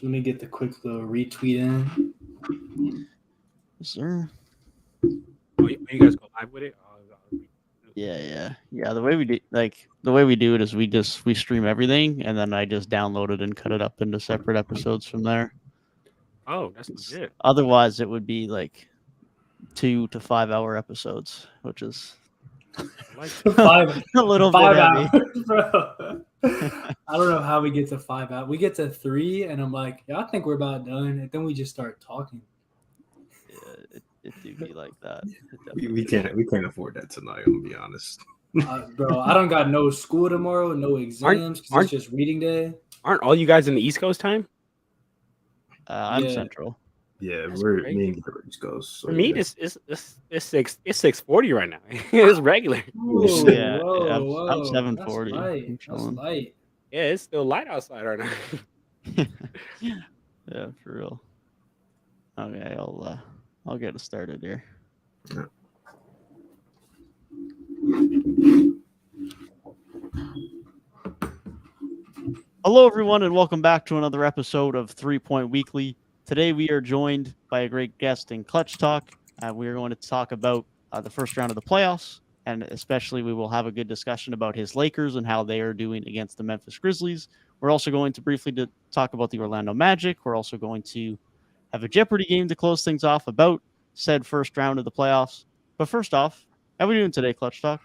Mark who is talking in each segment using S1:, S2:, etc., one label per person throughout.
S1: Let me get the quick little retweet in.
S2: Yes, sir.
S3: Oh, you guys go live with it?
S2: Yeah. The way we do it is we stream everything, and then I just download it and cut it up into separate episodes from there.
S3: Oh, that's legit.
S2: Otherwise, it would be like 2 to 5 hour episodes, which is
S3: Like
S1: a
S2: little bit heavy.
S1: hours, bro. I don't know how we get to 5 hours. We get to 3, and I'm like, yeah, I think we're about done. And then we just start talking.
S2: Yeah, it do be like that.
S4: We can't afford that tonight. I'm gonna be honest.
S1: Bro, I don't got no school tomorrow, no exams, because it's just reading day.
S3: Aren't all you guys in the East Coast time?
S2: I'm Central.
S4: Yeah,
S3: That's
S4: we're
S3: crazy.
S4: me and Gabe East Coast. So
S3: For me,
S4: yeah.
S3: it's 6:40 right now. It's regular.
S1: Whoa,
S2: Yeah,
S1: whoa,
S2: I'm
S1: whoa.
S2: 7:40.
S1: That's light.
S2: I'm
S1: That's
S2: chilling.
S1: light.
S3: Yeah, it's still light outside right now.
S2: Yeah, for real. Okay, I'll get it started here.
S4: Yeah.
S2: Hello, everyone, and welcome back to another episode of 3 Point Weekly. Today, we are joined by a great guest in ClutchTalk. We are going to talk about the first round of the playoffs, and especially we will have a good discussion about his Lakers and how they are doing against the Memphis Grizzlies. We're also going to briefly talk about the Orlando Magic. We're also going to have a Jeopardy game to close things off about said first round of the playoffs. But first off, how are we doing today, ClutchTalk?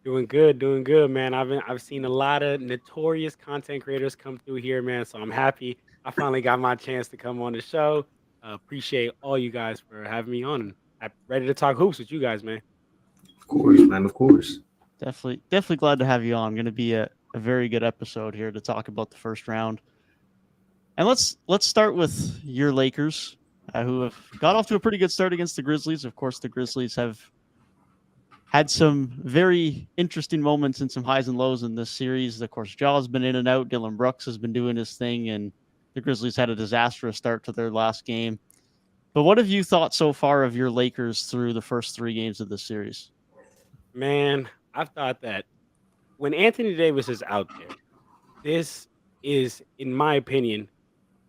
S3: Doing good, man. I've seen a lot of notorious content creators come through here, man. So I'm happy I finally got my chance to come on the show. Appreciate all you guys for having me on. I'm ready to talk hoops with you guys, man.
S4: Of course, man. Of course.
S2: Definitely glad to have you on. Going to be a very good episode here to talk about the first round. And let's start with your Lakers, who have got off to a pretty good start against the Grizzlies. Of course, the Grizzlies have had some very interesting moments and some highs and lows in this series. Of course, Jaw's been in and out. Dylan Brooks has been doing his thing, and the Grizzlies had a disastrous start to their last game. But what have you thought so far of your Lakers through the first 3 games of this series?
S3: Man, I've thought that when Anthony Davis is out there, this is, in my opinion,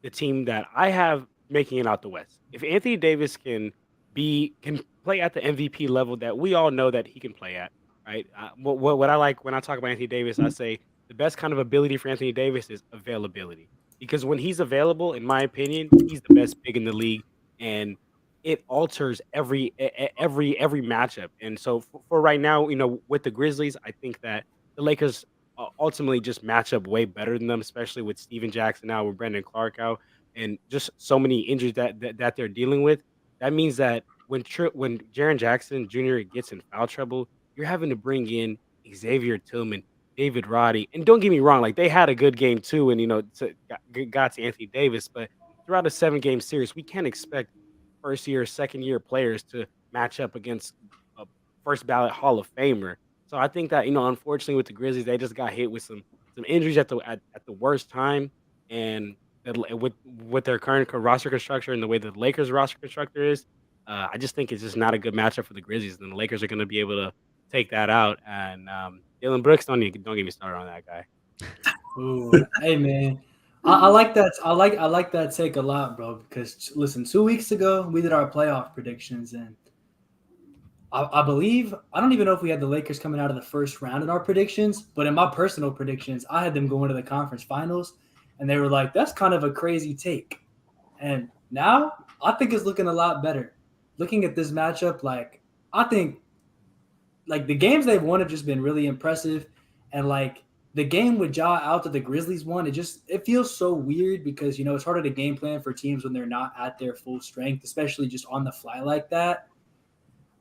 S3: the team that I have making it out the West. If Anthony Davis can play at the MVP level that we all know that he can play at, right? What I like when I talk about Anthony Davis, I say the best kind of ability for Anthony Davis is availability. Because when he's available, in my opinion, he's the best big in the league, and it alters every matchup. And so for right now, with the Grizzlies, I think that the Lakers ultimately just match up way better than them, especially with Steven Jackson now, with Brandon Clark out, and just so many injuries that they're dealing with. That means that when Jaren Jackson Jr. gets in foul trouble, you're having to bring in Xavier Tillman, David Roddy, and don't get me wrong, like they had a good game too, and got to Anthony Davis, but throughout a 7-game series, we can't expect first-year, second-year players to match up against a first-ballot Hall of Famer. So I think that unfortunately with the Grizzlies, they just got hit with some injuries at the worst time, and with their current roster construction and the way the Lakers roster constructor is, I just think it's just not a good matchup for the Grizzlies, and the Lakers are going to be able to take that out. And Dylan Brooks, don't get me started on that guy.
S1: Ooh, hey man, I like that. I like that take a lot, bro. Because listen, 2 weeks ago we did our playoff predictions, and I believe I don't even know if we had the Lakers coming out of the first round in our predictions, but in my personal predictions, I had them going to the conference finals, and they were like, "That's kind of a crazy take." And now I think it's looking a lot better. Looking at this matchup, I think the games they've won have just been really impressive. And the game with Ja out that the Grizzlies won, it feels so weird because, it's harder to game plan for teams when they're not at their full strength, especially just on the fly like that.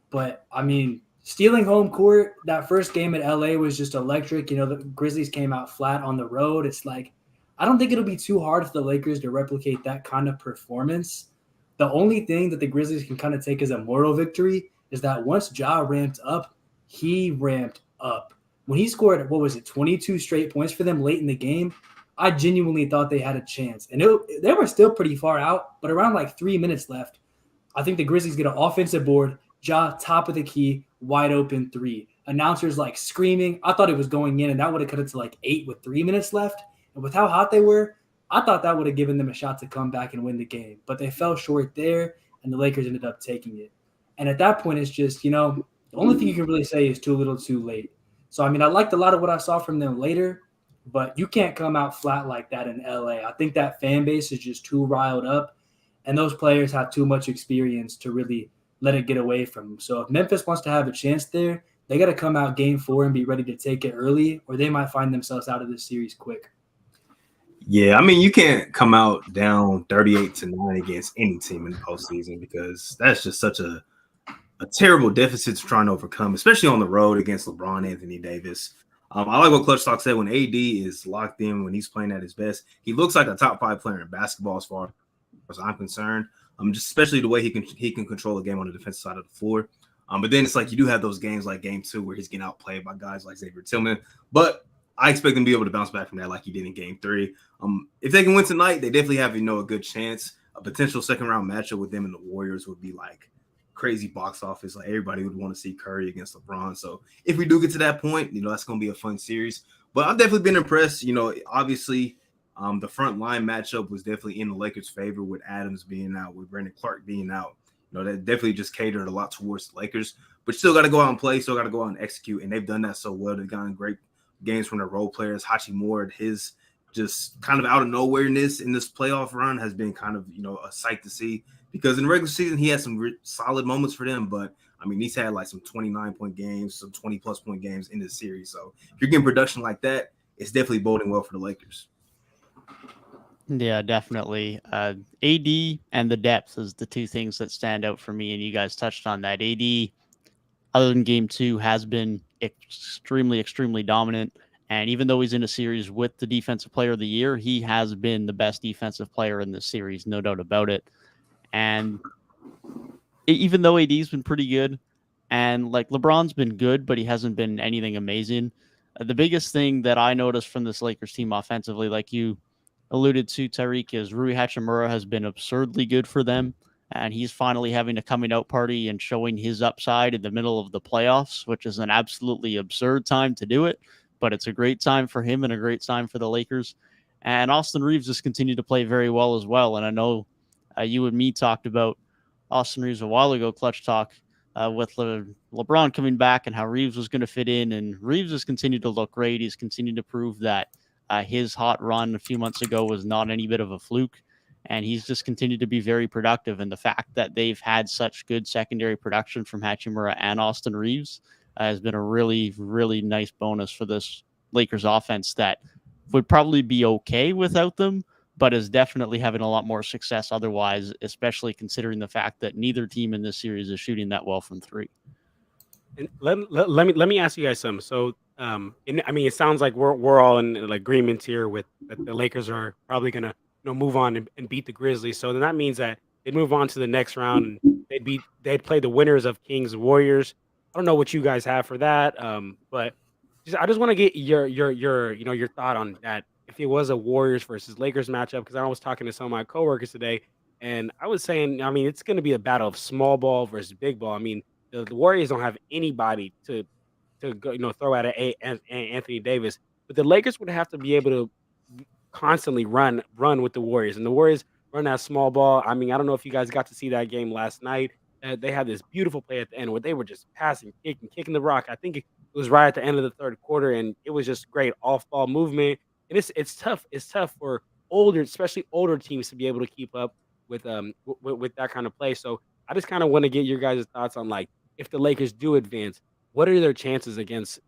S1: But, I mean, stealing home court, that first game at LA was just electric. The Grizzlies came out flat on the road. It's I don't think it'll be too hard for the Lakers to replicate that kind of performance. The only thing that the Grizzlies can kind of take as a moral victory is that once Ja ramped up, he ramped up. When he scored, 22 straight points for them late in the game, I genuinely thought they had a chance. And they were still pretty far out, but around 3 minutes left, I think the Grizzlies get an offensive board, Ja top of the key, wide open 3. Announcers screaming. I thought it was going in, and that would have cut it to 8 with 3 minutes left. And with how hot they were, I thought that would have given them a shot to come back and win the game, but they fell short there, and the Lakers ended up taking it. And at that point, it's just, the only thing you can really say is too little too late. So, I mean, I liked a lot of what I saw from them later, but you can't come out flat like that in LA. I think that fan base is just too riled up, and those players have too much experience to really let it get away from them. So if Memphis wants to have a chance there, they got to come out game 4 and be ready to take it early, or they might find themselves out of this series quick.
S4: Yeah, I mean, you can't come out down 38-9 against any team in the postseason because that's just such a terrible deficit to try and overcome, especially on the road against LeBron, Anthony Davis. I like what ClutchTalk said. When AD is locked in, when he's playing at his best, he looks like a top 5 player in basketball as far as I'm concerned. Just especially the way he can control the game on the defensive side of the floor. But then it's like you do have those games like Game 2 where he's getting outplayed by guys like Xavier Tillman. But I expect them to be able to bounce back from that like he did in Game 3. If they can win tonight, they definitely have a good chance. A potential second-round matchup with them and the Warriors would be like crazy box office. Like everybody would want to see Curry against LeBron. So if we do get to that point, that's going to be a fun series. But I've definitely been impressed. Obviously the front line matchup was definitely in the Lakers' favor with Adams being out, with Brandon Clark being out. That definitely just catered a lot towards the Lakers. But still got to go out and play, still got to go out and execute. And they've done that so well. They've gotten great games from their role players. Hachimura, his just kind of out of nowhereness in this playoff run has been kind of, a sight to see. Because in the regular season, he had some solid moments for them. But, I mean, he's had like some 29-point games, some 20-plus point games in this series. So if you're getting production like that, it's definitely boding well for the Lakers.
S2: Yeah, definitely. AD and the depth is the two things that stand out for me, and you guys touched on that. AD, other than Game 2, has been extremely, extremely dominant. And even though he's in a series with the Defensive Player of the Year, he has been the best defensive player in this series, no doubt about it. And even though AD's been pretty good, and like LeBron's been good, but he hasn't been anything amazing. The biggest thing that I noticed from this Lakers team offensively, like you alluded to, Tyrik, is Rui Hachimura has been absurdly good for them. And he's finally having a coming out party and showing his upside in the middle of the playoffs, which is an absolutely absurd time to do it. But it's a great time for him and a great time for the Lakers. And Austin Reeves has continued to play very well as well. And I know you and me talked about Austin Reeves a while ago, ClutchTalk, with LeBron coming back and how Reeves was going to fit in. And Reeves has continued to look great. He's continued to prove that his hot run a few months ago was not any bit of a fluke. And he's just continued to be very productive. And the fact that they've had such good secondary production from Hachimura and Austin Reeves has been a really, really nice bonus for this Lakers offense that would probably be okay without them, but is definitely having a lot more success otherwise, especially considering the fact that neither team in this series is shooting that well from 3.
S3: And let me ask you guys something. So, it sounds like we're all in agreement here with that the Lakers are probably going to move on and beat the Grizzlies. So then that means that they'd move on to the next round and they'd play the winners of Kings and Warriors. I don't know what you guys have for that, but I just want to get your thought on that. If it was a Warriors versus Lakers matchup, because I was talking to some of my coworkers today, and I was saying, it's going to be a battle of small ball versus big ball. The Warriors don't have anybody to go, throw at Anthony Davis, but the Lakers would have to be able to constantly run with the Warriors, and the Warriors run that small ball. I don't know if you guys got to see that game last night. They had this beautiful play at the end where they were just passing, kicking the rock. I think it was right at the end of the third quarter, and it was just great off-ball movement. And it's tough. It's tough for especially older teams to be able to keep up with that kind of play. So I just kind of want to get your guys' thoughts on if the Lakers do advance, what are their chances against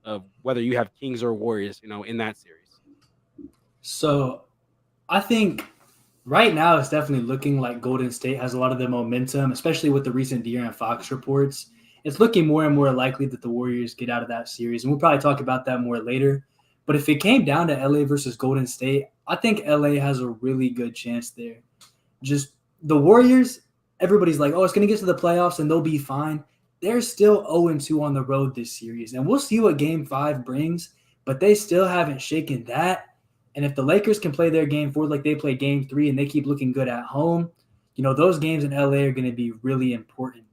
S3: whether you have Kings or Warriors, in that series?
S1: So I think right now it's definitely looking like Golden State has a lot of the momentum, especially with the recent De'Aaron Fox reports. It's looking more and more likely that the Warriors get out of that series, and we'll probably talk about that more later. But if it came down to LA versus Golden State, I think LA has a really good chance there. Just the Warriors, everybody's like, oh, it's going to get to the playoffs and they'll be fine. They're still 0-2 on the road this series, and we'll see what Game 5 brings, but they still haven't shaken that. And if the Lakers can play their Game 4 like they play Game 3 and they keep looking good at home, those games in LA are going to be really important.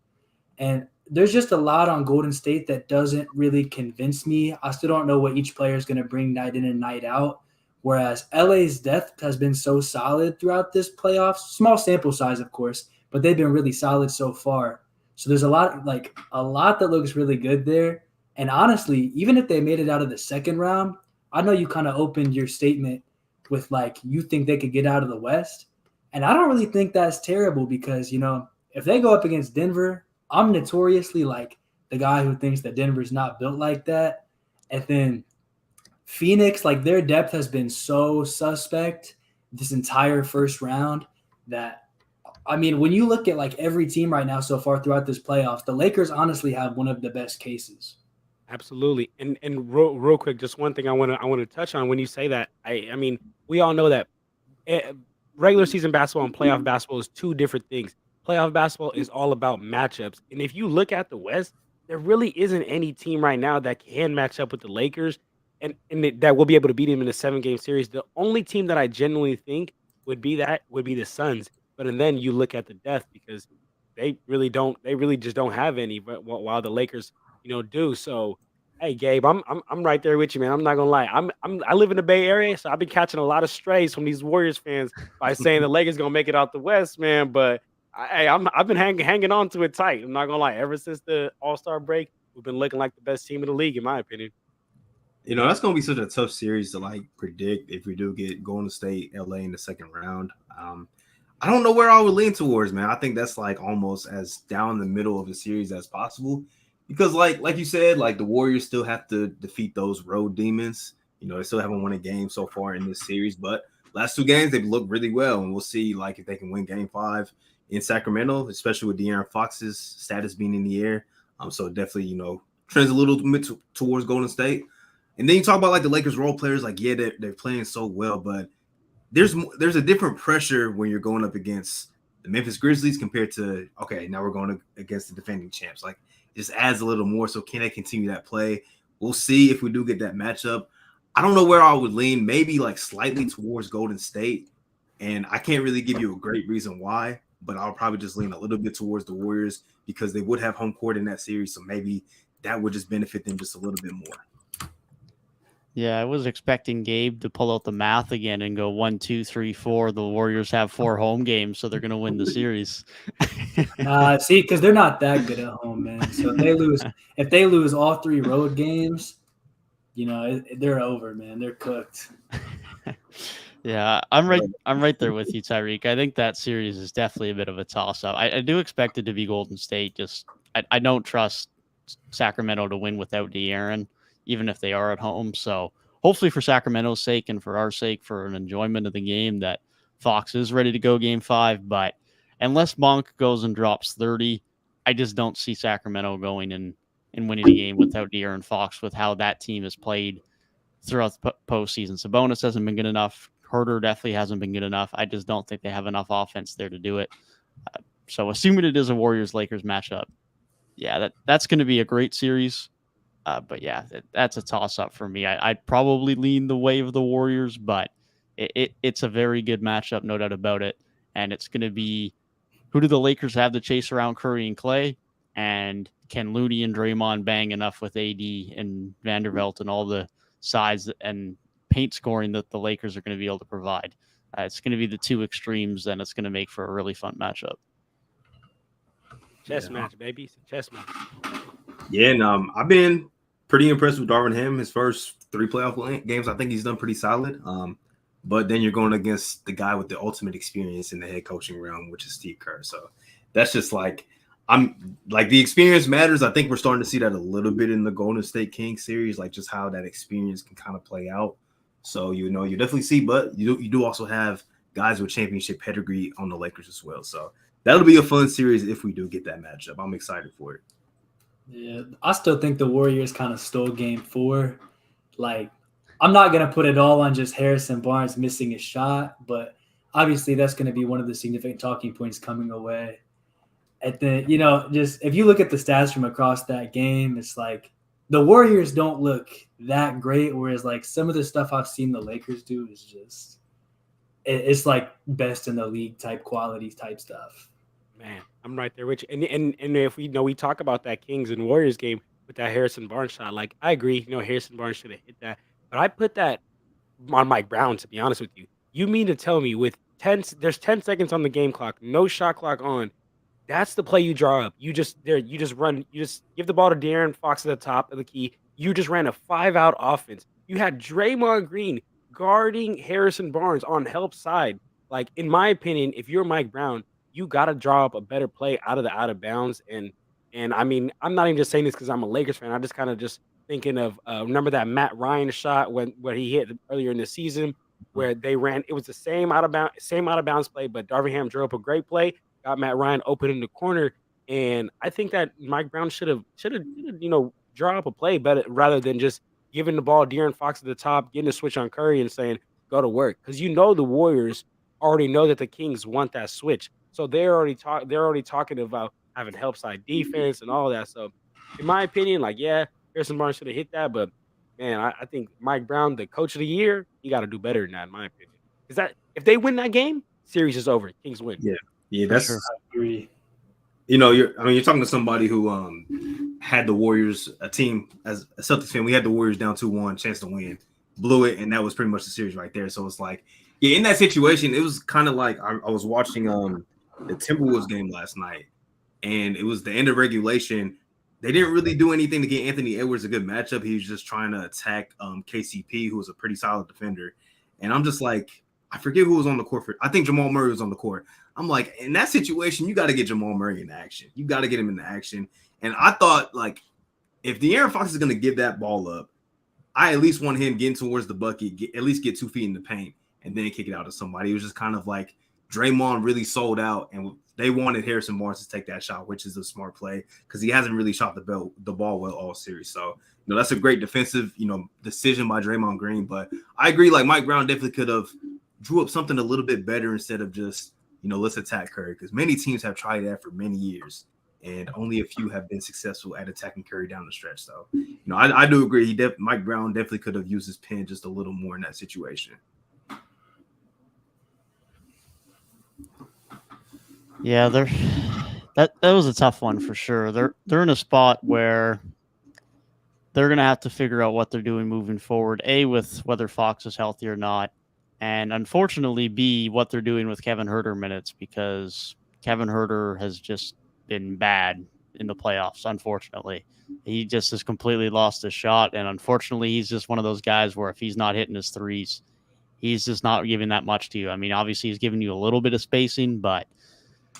S1: And there's just a lot on Golden State that doesn't really convince me. I still don't know what each player is going to bring night in and night out. Whereas LA's depth has been so solid throughout this playoffs. Small sample size, of course, but they've been really solid so far. So there's a lot that looks really good there. And honestly, even if they made it out of the second round, I know you kind of opened your statement with like you think they could get out of the West. And I don't really think that's terrible because, if they go up against Denver, I'm notoriously like the guy who thinks that Denver's not built like that. And then Phoenix, like their depth has been so suspect this entire first round that, I mean, when you look at like every team right now so far throughout this playoffs, the Lakers honestly have one of the best cases.
S3: Absolutely. And real quick, just one thing I want to touch on when you say that. I mean, we all know that regular season basketball and playoff basketball is two different things. Playoff basketball is all about matchups. And if you look at the West, there really isn't any team right now that can match up with the Lakers and that will be able to beat them in a 7-game series. The only team that I genuinely think would be the Suns. But and then you look at the depth because they really just don't have any, but while the Lakers, do. So, hey, Gabe, I'm right there with you, man. I'm not gonna lie. I live in the Bay Area, so I've been catching a lot of strays from these Warriors fans by saying the Lakers gonna make it out the West, man. But I've been hanging on to it tight. I'm not gonna lie. Ever since the All-Star break, we've been looking like the best team in the league, in my opinion.
S4: That's going to be such a tough series to like predict if we do get Golden State, LA in the second round. I don't know where I would lean towards, man. I think that's like almost as down the middle of the series as possible because like you said, like the Warriors still have to defeat those road demons. They still haven't won a game so far in this series, but last 2 games they've looked really well, and we'll see like if they can win Game 5 in Sacramento, especially with De'Aaron Fox's status being in the air. So definitely, trends a little bit towards Golden State. And then you talk about like the Lakers role players, like, yeah, they're playing so well, but there's a different pressure when you're going up against the Memphis Grizzlies compared to, okay, now we're going against the defending champs. Like, it just adds a little more. So can they continue that play? We'll see if we do get that matchup. I don't know where I would lean, maybe like slightly towards Golden State. And I can't really give you a great reason why, but I'll probably just lean a little bit towards the Warriors because they would have home court in that series. So maybe that would just benefit them just a little bit more.
S2: Yeah, I was expecting Gabe to pull out the math again and go 1, 2, 3, 4. The Warriors have 4 home games, so they're going to win the series.
S1: See, because they're not that good at home, man. So if they lose all 3 road games, they're over, man. They're cooked.
S2: Yeah, I'm right there with you, Tyrik. I think that series is definitely a bit of a toss-up. I do expect it to be Golden State. Just I don't trust Sacramento to win without De'Aaron, even if they are at home. So hopefully for Sacramento's sake and for our sake, for an enjoyment of the game, that Fox is ready to go Game 5. But unless Monk goes and drops 30, I just don't see Sacramento going and winning a game without De'Aaron Fox with how that team has played throughout the postseason. Sabonis hasn't been good enough. Herter definitely hasn't been good enough. I just don't think they have enough offense there to do it. So assuming it is a Warriors-Lakers matchup, yeah, that's going to be a great series. But yeah, that's a toss-up for me. I'd probably lean the way of the Warriors, but it's a very good matchup, no doubt about it. And it's going to be, who do the Lakers have to chase around Curry and Clay? And can Looney and Draymond bang enough with AD and Vanderbilt and all the size and paint scoring that the Lakers are going to be able to provide? It's going to be the 2 extremes, and it's going to make for a really fun matchup.
S3: Chess match, baby. Chess match.
S4: Yeah, and I've been pretty impressed with Darvin Ham. His first 3 playoff games, I think he's done pretty solid. But then you're going against the guy with the ultimate experience in the head coaching realm, which is Steve Kerr. So that's just like, I'm like, the experience matters. I think we're starting to see that a little bit in the Golden State Kings series, like just how that experience can kind of play out. So, you definitely see, but you do also have guys with championship pedigree on the Lakers as well. So that'll be a fun series if we do get that matchup. I'm excited for it.
S1: Yeah, I still think the Warriors kind of stole Game 4. Like, I'm not going to put it all on just Harrison Barnes missing a shot, but obviously that's going to be one of the significant talking points coming away. And then, just if you look at the stats from across that game, it's like the Warriors don't look that great, whereas like some of the stuff I've seen the Lakers do is just it's like best in the league type quality type stuff.
S3: Man, I'm right there with you. And if we talk about that Kings and Warriors game with that Harrison Barnes shot, like I agree, Harrison Barnes should have hit that. But I put that on Mike Brown, to be honest with you. You mean to tell me there's 10 seconds on the game clock, no shot clock on. That's the play you draw up. You just give the ball to De'Aaron Fox at the top of the key. You just ran a 5-out offense. You had Draymond Green guarding Harrison Barnes on help side. Like, in my opinion, if you're Mike Brown, you got to draw up a better play out of bounds. And I mean, I'm not even just saying this because I'm a Lakers fan. I just kind of just thinking of remember that Matt Ryan shot where he hit earlier in the season where they ran. It was the same out of bounds play, but Darvin Ham drew up a great play, got Matt Ryan open in the corner, and I think that Mike Brown should have draw up a play better rather than just giving the ball De'Aaron Fox at the top, getting a switch on Curry and saying go to work, because the Warriors already know that the Kings want that switch, so they're already talking about having help side defense and all that. So, in my opinion, Harrison Barnes should have hit that, but man, I think Mike Brown, the coach of the year, he got to do better than that, in my opinion. Because that if they win that game, series is over. Kings win.
S4: Yeah, that's.
S1: Sure. I agree.
S4: You're talking to somebody who had the Warriors, a team as a Celtics fan. We had the Warriors down 2-1, chance to win, blew it, and that was pretty much the series right there. So it's like, yeah, in that situation, it was kind of like I was watching the Timberwolves game last night, and it was the end of regulation. They didn't really do anything to get Anthony Edwards a good matchup. He was just trying to attack KCP, who was a pretty solid defender. And I'm just like, I forget who was on the court. I think Jamal Murray was on the court. I'm like, in that situation, you got to get Jamal Murray in action. You got to get him in action. And I thought, like, if De'Aaron Fox is going to give that ball up, I at least want him getting towards the bucket, at least get 2 feet in the paint, and then kick it out to somebody. It was just kind of like Draymond really sold out, and they wanted Harrison Barnes to take that shot, which is a smart play because he hasn't really shot the ball well all series. So, that's a great defensive, decision by Draymond Green. But I agree, like, Mike Brown definitely could have drew up something a little bit better instead of just, let's attack Curry, because many teams have tried that for many years, and only a few have been successful at attacking Curry down the stretch. So, I do agree. Mike Brown definitely could have used his pen just a little more in that situation.
S2: Yeah, that was a tough one for sure. They're in a spot where they're gonna have to figure out what they're doing moving forward. A, with whether Fox is healthy or not, and unfortunately, B, what they're doing with Kevin Huerter minutes, because Kevin Huerter has just been bad in the playoffs. Unfortunately, he just has completely lost his shot, and unfortunately, he's just one of those guys where if he's not hitting his threes, he's just not giving that much to you. I mean, obviously, he's giving you a little bit of spacing, but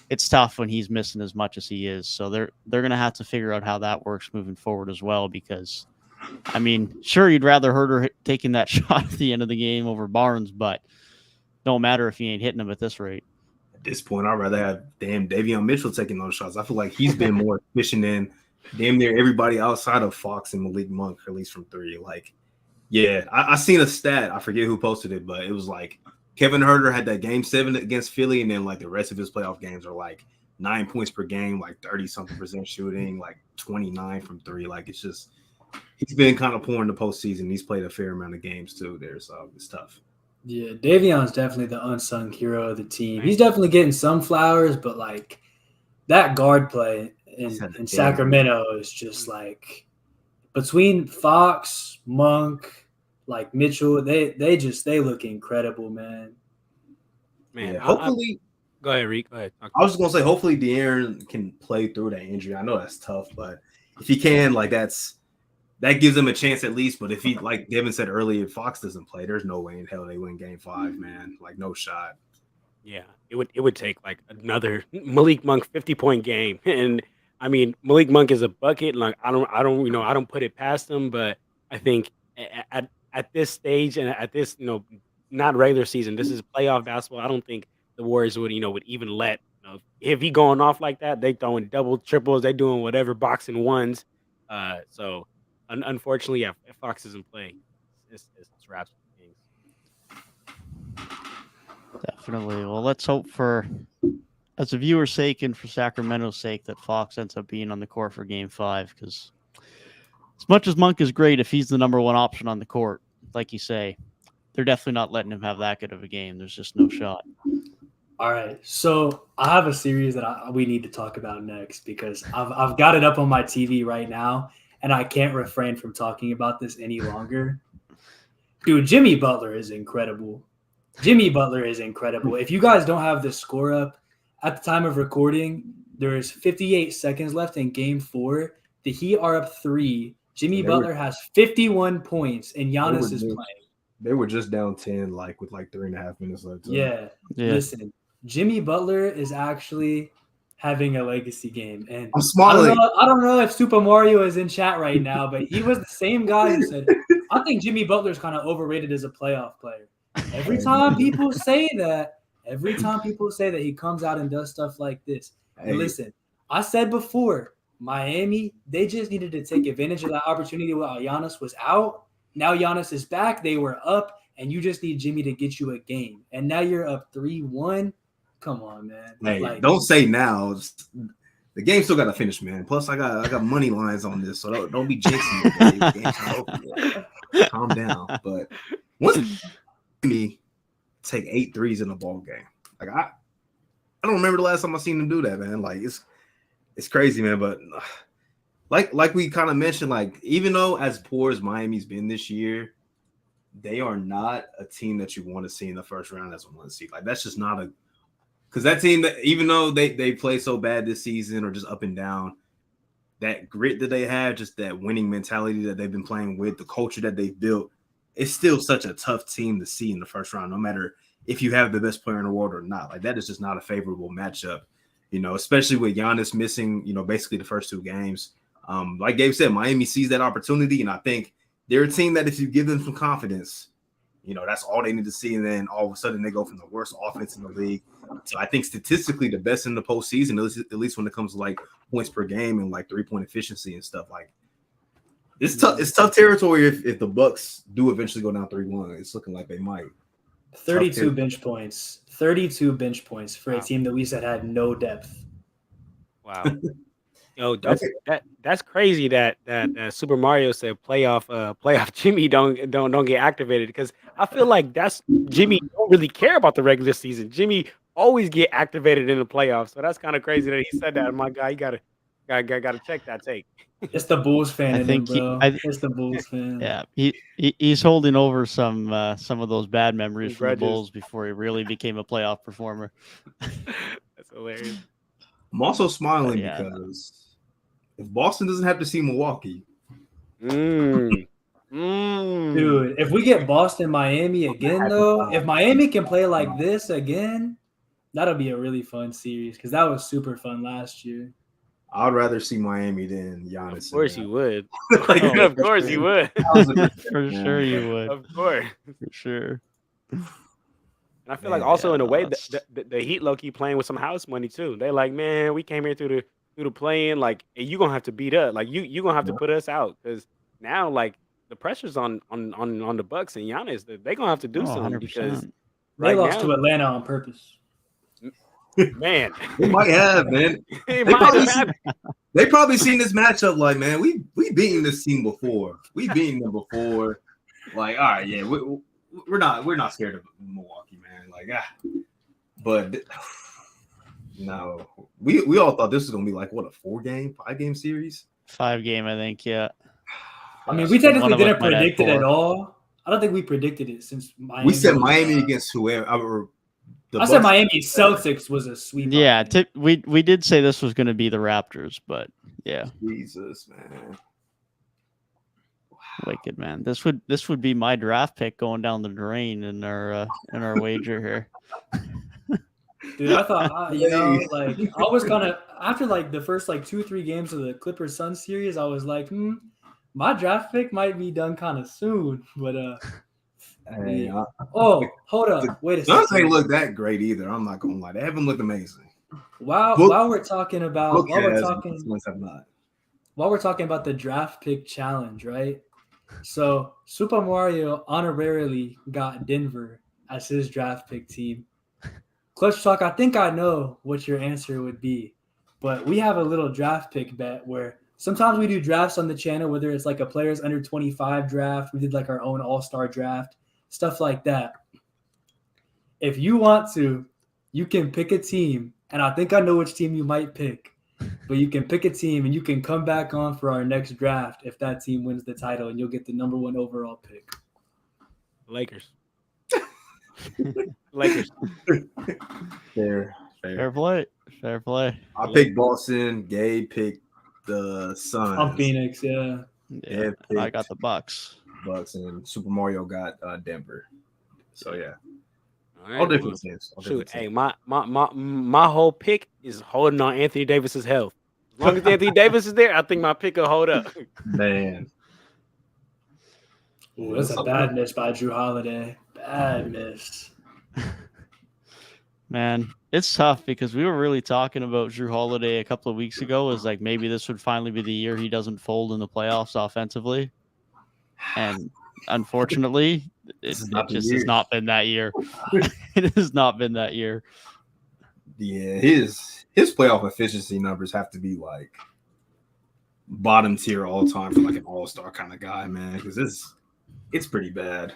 S2: it's tough when he's missing as much as he is. So they're going to have to figure out how that works moving forward as well, because, I mean, sure, you'd rather Huerter taking that shot at the end of the game over Barnes, but don't matter if he ain't hitting them at this rate.
S4: At this point, I'd rather have Davion Mitchell taking those shots. I feel like he's been more efficient than damn near everybody outside of Fox and Malik Monk, at least from 3. Like, yeah, I seen a stat. I forget who posted it, but it was like Kevin Huerter had that game 7 against Philly, and then like the rest of his playoff games are like 9 points per game, like 30-something% shooting, like 29 from 3. Like, it's just, he's been kind of pouring the postseason. He's played a fair amount of games too there, so it's tough.
S1: Yeah, Davion's definitely the unsung hero of the team. He's definitely getting some flowers, but like that guard play in Sacramento is just like, between Fox, Monk, like Mitchell, they look incredible, man.
S3: Man,
S4: hopefully.
S3: Go ahead, Reek. Go ahead.
S4: I was just gonna say, hopefully De'Aaron can play through that injury. I know that's tough, but if he can, like, that gives him a chance at least. But if he, like Devin said earlier, if Fox doesn't play, there's no way in hell they win Game 5, man. Like, no shot.
S3: Yeah, it would take like another Malik Monk 50-point game, and I mean Malik Monk is a bucket. Like, I don't put it past him, but I think at this stage and at this, not regular season, this is playoff basketball. I don't think the Warriors would even let, if he going off like that, they throwing double, triples, they doing whatever, boxing ones. So unfortunately, yeah, if Fox isn't playing, it's wraps things.
S2: Definitely. Well, let's hope for, as a viewer's sake and for Sacramento's sake, that Fox ends up being on the court for Game 5, because as much as Monk is great, if he's the number one option on the court, like you say, they're definitely not letting him have that good of a game. There's just no shot.
S1: All right, so I have a series that we need to talk about next, because I've got it up on my TV right now, and I can't refrain from talking about this any longer. Dude, Jimmy Butler is incredible. Jimmy Butler is incredible. If you guys don't have the score up at the time of recording, there's 58 seconds left in Game 4. The Heat are up 3. Jimmy Butler has 51 points, and Giannis is playing.
S4: They were just down 10, with 3.5 minutes left.
S1: Yeah. Listen, Jimmy Butler is actually having a legacy game. And
S4: I'm smiling.
S1: I don't know if Super Mario is in chat right now, but he was the same guy who said, I think Jimmy Butler's kind of overrated as a playoff player. Every time people say that he comes out and does stuff like this. And listen, I said before, Miami, they just needed to take advantage of that opportunity while Giannis was out. Now Giannis is back. They were up, and you just need Jimmy to get you a game. And now you're up 3-1. Come on, man.
S4: Hey, don't say now. The game still got to finish, man. Plus, I got money lines on this, so don't be jinxing it. The game's not over yet. Calm down. But once me take 8 threes in a ball game, I don't remember the last time I seen him do that, man. It's crazy, man. But like we kind of mentioned, even though as poor as Miami's been this year, they are not a team that you want to see in the first round as a 1 seed. That's just not because that team that even though they play so bad this season or just up and down, that grit that they have, just that winning mentality that they've been playing with, the culture that they've built, it's still such a tough team to see in the first round, no matter if you have the best player in the world or not. That is just not a favorable matchup, especially with Giannis missing, basically the first 2 games. Like Gabe said, Miami sees that opportunity, and I think they're a team that if you give them some confidence, that's all they need to see, and then all of a sudden they go from the worst offense in the league to, I think, statistically the best in the postseason, at least when it comes to points per game and 3-point efficiency and stuff. It's tough. It's tough territory if the Bucks do eventually go down 3-1. It's looking like they might.
S1: 32 bench points. 32 bench points for a team that we said had no depth.
S3: Wow. Yo, that's crazy that Super Mario said playoff Jimmy don't get activated, because I feel like that's Jimmy don't really care about the regular season. Jimmy always get activated in the playoffs, so that's kind of crazy that he said that. My guy, you gotta check that take.
S1: It's the Bulls fan. It's the Bulls fan.
S2: Yeah, he's holding over some of those bad memories from the Bulls before he really became a playoff performer.
S3: That's hilarious.
S4: I'm also smiling because if Boston doesn't have to see Milwaukee,
S1: dude, if we get Boston, Miami again, though, if Miami can play like this again, that'll be a really fun series, because that was super fun last year.
S4: I'd rather see Miami than Giannis.
S3: Of course you would. Of course you would.
S2: For sure you would.
S3: Of course.
S2: For sure.
S3: And I feel like also in a way the Heat low-key playing with some house money too. They man, we came here through the play-in, and you gonna have to beat us. You gonna have to put us out, because now the pressure's on the Bucks and Giannis. They gonna have to do something
S2: 100%.
S3: because
S1: they lost to Atlanta on purpose.
S3: Man,
S4: they might have, man. They probably seen this matchup man, we beaten this team before. We beaten them before. All right, yeah, we're not scared of Milwaukee, man. But no, we all thought this was gonna be what, a 4-game, 5-game series?
S2: 5-game, I think. Yeah.
S1: I mean, we technically didn't predict it at all. I don't think we predicted it since Miami.
S4: We said Miami against whoever.
S1: I said Miami Celtics was a sweep.
S2: Yeah, we did say this was going to be the Raptors, but yeah.
S4: Jesus, man.
S2: Wicked, man. This would be my draft pick going down the drain in our wager here.
S1: Dude, I thought I was kind of after the first 2-3 games of the Clippers Suns series, I was like, my draft pick might be done kind of soon, but
S4: hey,
S1: hold up, wait a second.
S4: Suns ain't look that great either. I'm not gonna lie, they haven't looked amazing.
S1: While we're talking about the draft pick challenge, right? So Super Mario honorarily got Denver as his draft pick team. ClutchTalk, I think I know what your answer would be, but we have a little draft pick bet where sometimes we do drafts on the channel, whether it's a players under 25 draft. We did our own all-star draft, stuff like that. If you want to, you can pick a team, and I think I know which team you might pick, but you can pick a team and you can come back on for our next draft if that team wins the title, and you'll get the number 1 overall pick.
S3: Lakers. Lakers.
S4: Fair.
S2: Fair play. Fair play.
S4: I picked Boston. Gabe picked the Suns.
S1: I'm Phoenix, yeah.
S2: Yeah, and I got the Bucks.
S4: Bucks, and Super Mario got Denver. So yeah,
S3: All right,
S4: all different teams.
S3: Shoot, hey, my whole pick is holding on Anthony Davis's health. As long as Anthony Davis is there, I think my pick will hold up.
S4: Man.
S1: Ooh, that's a bad miss by Drew Holiday. Bad miss.
S2: Man, it's tough because we were really talking about Drew Holiday a couple of weeks ago. Is like maybe this would finally be the year he doesn't fold in the playoffs offensively, and unfortunately, it just has not been that year. It has not been that year.
S4: Yeah, his playoff efficiency numbers have to be like bottom tier all time for like an all-star kind of guy, man. Because it's pretty bad.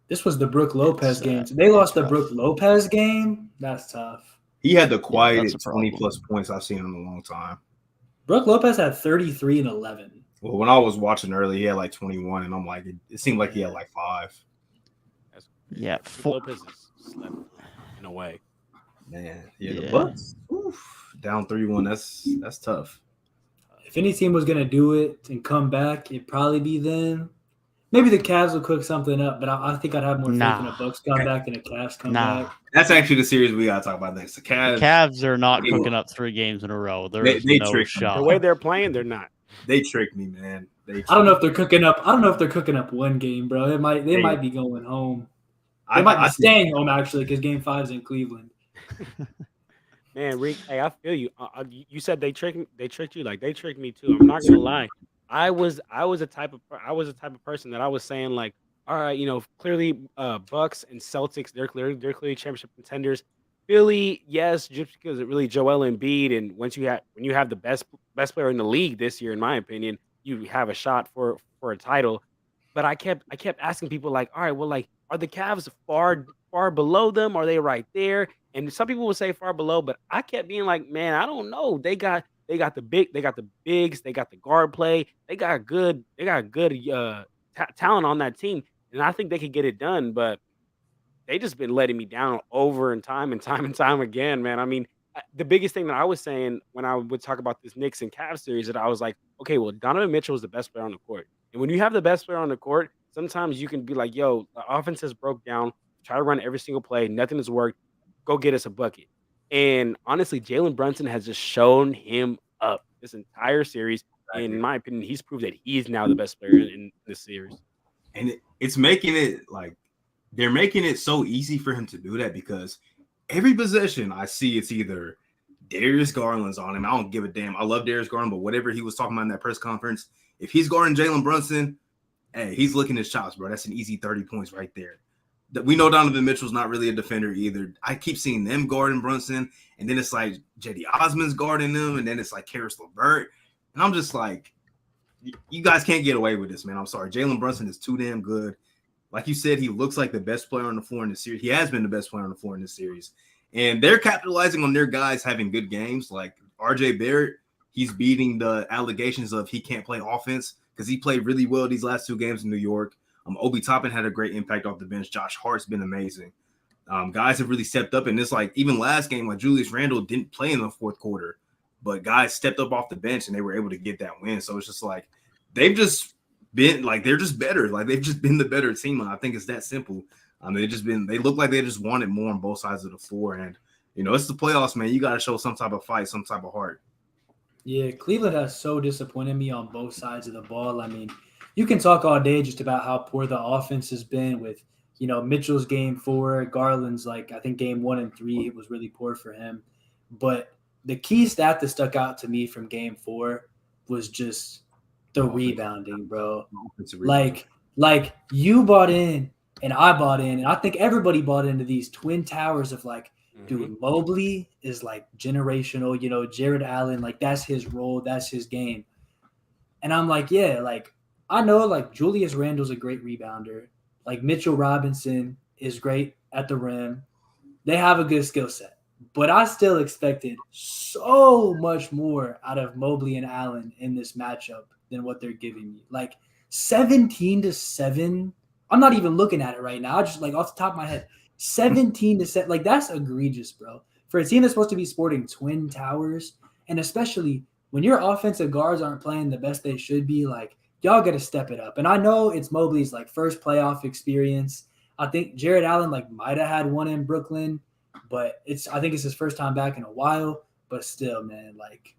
S1: This was the Brook Lopez game. They lost the Brook Lopez game. That's tough.
S4: He had the quietest 20-plus points I've seen in a long time.
S1: Brook Lopez had 33 and 11.
S4: Well, when I was watching early, he had like 21, and I'm like, it seemed like he had like 5.
S2: Yeah,
S3: Lopez is slept in a way.
S4: Man, the Bucks down 3-1. That's tough.
S1: If any team was gonna do it and come back, it'd probably be them. Maybe the Cavs will cook something up, but I think I'd have more faith in a Bucks comeback than a Cavs comeback.
S4: That's actually the series we gotta talk about next. The
S2: Cavs are not cooking up 3 games in a row. There's no shot.
S3: The way they're playing, they're not.
S4: They tricked me, man.
S1: I don't know if they're cooking up. I don't know if they're cooking up one game, bro. They might be going home. They might be staying home actually because Game 5 is in Cleveland.
S3: Man, Rick, hey, I feel you. You said they tricked you. Like they tricked me too. I'm not gonna lie. I was a type of person that I was saying like, all right, clearly Bucks and Celtics, they're clearly championship contenders. Philly, yes, just because it really Joel Embiid, and when you have the best player in the league this year, in my opinion, you have a shot for a title. But I kept asking people like, all right, well, like, are the Cavs far below them? Are they right there? And some people would say far below, but I kept being like, man, I don't know. They got the bigs, they got the guard play, they got good talent on that team, and I think they could get it done. But they just been letting me down over and time again, man. I mean, the biggest thing that I was saying when I would talk about this Knicks and Cavs series, that I was like, okay, well, Donovan Mitchell is the best player on the court, and when you have the best player on the court, sometimes you can be like, yo, the offense has broke down. Try to run every single play, nothing has worked. Go get us a bucket. And honestly, Jalen Brunson has just shown him up this entire series. And in my opinion, he's proved that he's now the best player in this series.
S4: And it's making it like they're making it so easy for him to do that because every possession I see, it's either Darius Garland's on him. I don't give a damn. I love Darius Garland, but whatever he was talking about in that press conference, if he's guarding Jalen Brunson, hey, he's licking his chops, bro. That's an easy 30 points right there. We know Donovan Mitchell's not really a defender either. I keep seeing them guarding Brunson, and then it's like J.D. Osman's guarding them, and then it's like Karis LeVert. And I'm just like, you guys can't get away with this, man. I'm sorry. Jalen Brunson is too damn good. Like you said, he looks like the best player on the floor in the series. He has been the best player on the floor in this series. And they're capitalizing on their guys having good games. Like R.J. Barrett, he's beating the allegations of he can't play offense because he played really well these last 2 games in New York. Obi Toppin had a great impact off the bench. Josh Hart's been amazing. Guys have really stepped up. And it's like even last game, like Julius Randle didn't play in the 4th quarter, but guys stepped up off the bench and they were able to get that win. So it's just like they've just been like they're just better. Like they've just been the better team. And I think it's that simple. They look like they just wanted more on both sides of the floor. And it's the playoffs, man. You got to show some type of fight, some type of heart.
S1: Yeah, Cleveland has so disappointed me on both sides of the ball. I mean, you can talk all day just about how poor the offense has been with, Mitchell's game 4, Garland's I think game 1 and 3, it was really poor for him. But the key stat that stuck out to me from game 4 was just the rebounding, bro. Like you bought in and I bought in, and I think everybody bought into these twin towers of dude, Mobley is generational, Jared Allen, that's his role, that's his game. And I'm like, yeah, I know Julius Randle's a great rebounder. Mitchell Robinson is great at the rim. They have a good skill set. But I still expected so much more out of Mobley and Allen in this matchup than what they're giving me. 17-7 I'm not even looking at it right now. I just like off the top of my head, 17-7. Like that's egregious, bro. For a team that's supposed to be sporting twin towers, and especially when your offensive guards aren't playing the best they should be, like y'all got to step it up. And I know it's Mobley's like first playoff experience. I think Jared Allen like might have had one in Brooklyn, but I think it's his first time back in a while. But still, man, like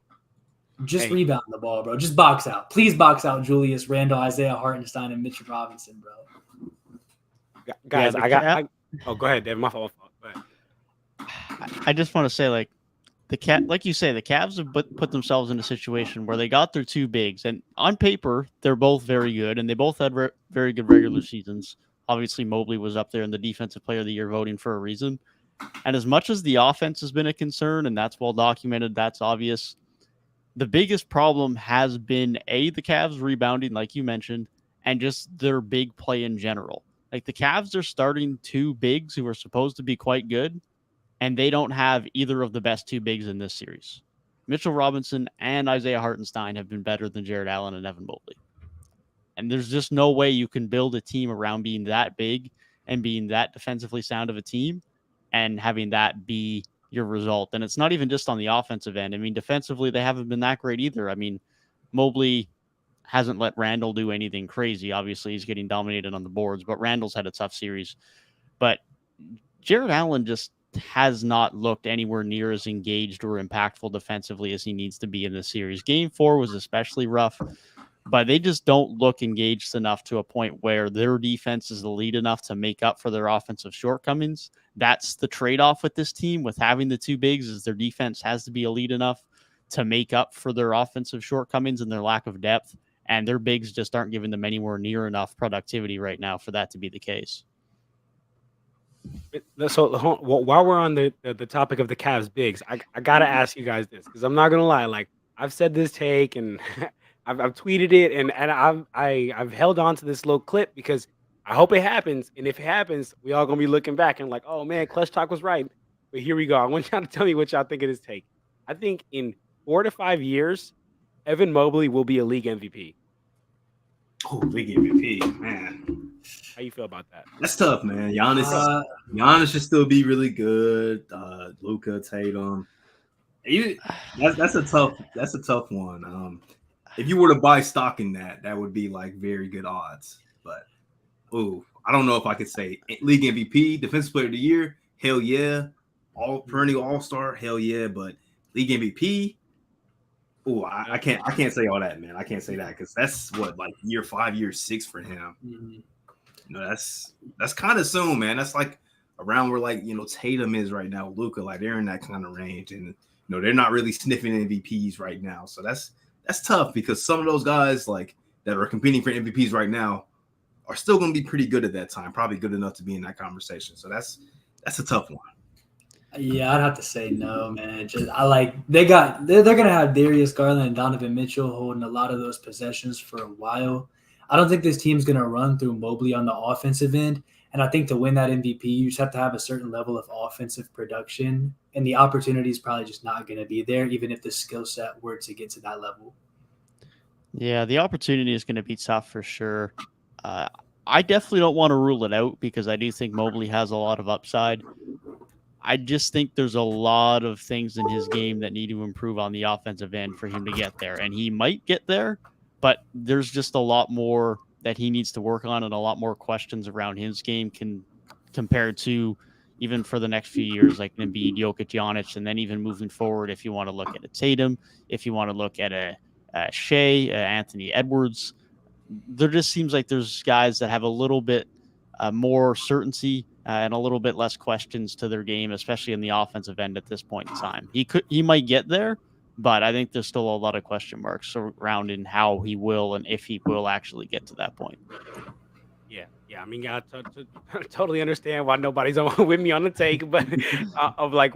S1: just rebound the ball, bro. Just box out. Please box out Julius Randle, Isaiah Hartenstein, and Mitchell Robinson, bro.
S3: Guys, go ahead, Devin. My fault. Go ahead.
S2: I just want to say, like like you say, the Cavs have put themselves in a situation where they got their two bigs, and on paper they're both very good, and they both had very good regular seasons. Obviously, Mobley was up there in the Defensive Player of the Year voting for a reason. And as much as the offense has been a concern, and that's well documented, that's obvious, the biggest problem has been the Cavs rebounding, like you mentioned, and just their big play in general. Like the Cavs are starting two bigs who are supposed to be quite good, and they don't have either of the best two bigs in this series. Mitchell Robinson and Isaiah Hartenstein have been better than Jared Allen and Evan Mobley. And there's just no way you can build a team around being that big and being that defensively sound of a team and having that be your result. And it's not even just on the offensive end. I mean, defensively, they haven't been that great either. I mean, Mobley hasn't let Randle do anything crazy. Obviously, he's getting dominated on the boards, but Randle's had a tough series. But Jared Allen just has not looked anywhere near as engaged or impactful defensively as he needs to be in this series. Game 4 was especially rough, but they just don't look engaged enough to a point where their defense is elite enough to make up for their offensive shortcomings. That's the trade-off with this team, with having the two bigs, is their defense has to be elite enough to make up for their offensive shortcomings and their lack of depth, and their bigs just aren't giving them anywhere near enough productivity right now for that to be the case.
S3: So while we're on the topic of the Cavs bigs, I got to ask you guys this, because I'm not going to lie. Like, I've said this take, and I've tweeted it, and I've held on to this little clip because I hope it happens. And if it happens, we all gonna be looking back and like, oh man, Clutch Talk was right. But here we go. I want y'all to tell me what y'all think of this take. I think in 4 to 5 years, Evan Mobley will be a league MVP.
S4: Oh, league MVP, man.
S3: How you feel about that?
S4: That's tough, man. Giannis should still be really good. Luka, Tatum. That's a tough one. If you were to buy stock in that would be like very good odds. But I don't know if I could say league MVP, defensive player of the year, hell yeah. Perennial all-star, hell yeah. But league MVP, I can't say all that, man. I can't say that because that's what, like year 5, year 6 for him.
S1: Mm-hmm.
S4: That's kind of soon, man. That's like around where like Tatum is right now, Luka, like they're in that kind of range, and they're not really sniffing MVPs right now. So that's tough because some of those guys like that are competing for MVPs right now are still going to be pretty good at that time, probably good enough to be in that conversation. So that's a tough one.
S1: Yeah, I'd have to say no, man. They're gonna have Darius Garland and Donovan Mitchell holding a lot of those possessions for a while. I don't think this team's gonna run through Mobley on the offensive end. And I think to win that MVP, you just have to have a certain level of offensive production, and the opportunity is probably just not going to be there, even if the skill set were to get to that level.
S2: Yeah, the opportunity is going to be tough for sure. I definitely don't want to rule it out because I do think Mobley has a lot of upside. I just think there's a lot of things in his game that need to improve on the offensive end for him to get there. And he might get there, but there's just a lot more that he needs to work on and a lot more questions around his game compared to even for the next few years, like Embiid, Jokic, Giannis, and then even moving forward, if you want to look at a Tatum, if you want to look at a Shea, Anthony Edwards, there just seems like there's guys that have a little bit more certainty and a little bit less questions to their game, especially in the offensive end at this point in time. He might get there, but I think there's still a lot of question marks surrounding how he will and if he will actually get to that point.
S3: Yeah. I mean, I totally understand why nobody's with me on the take, but of like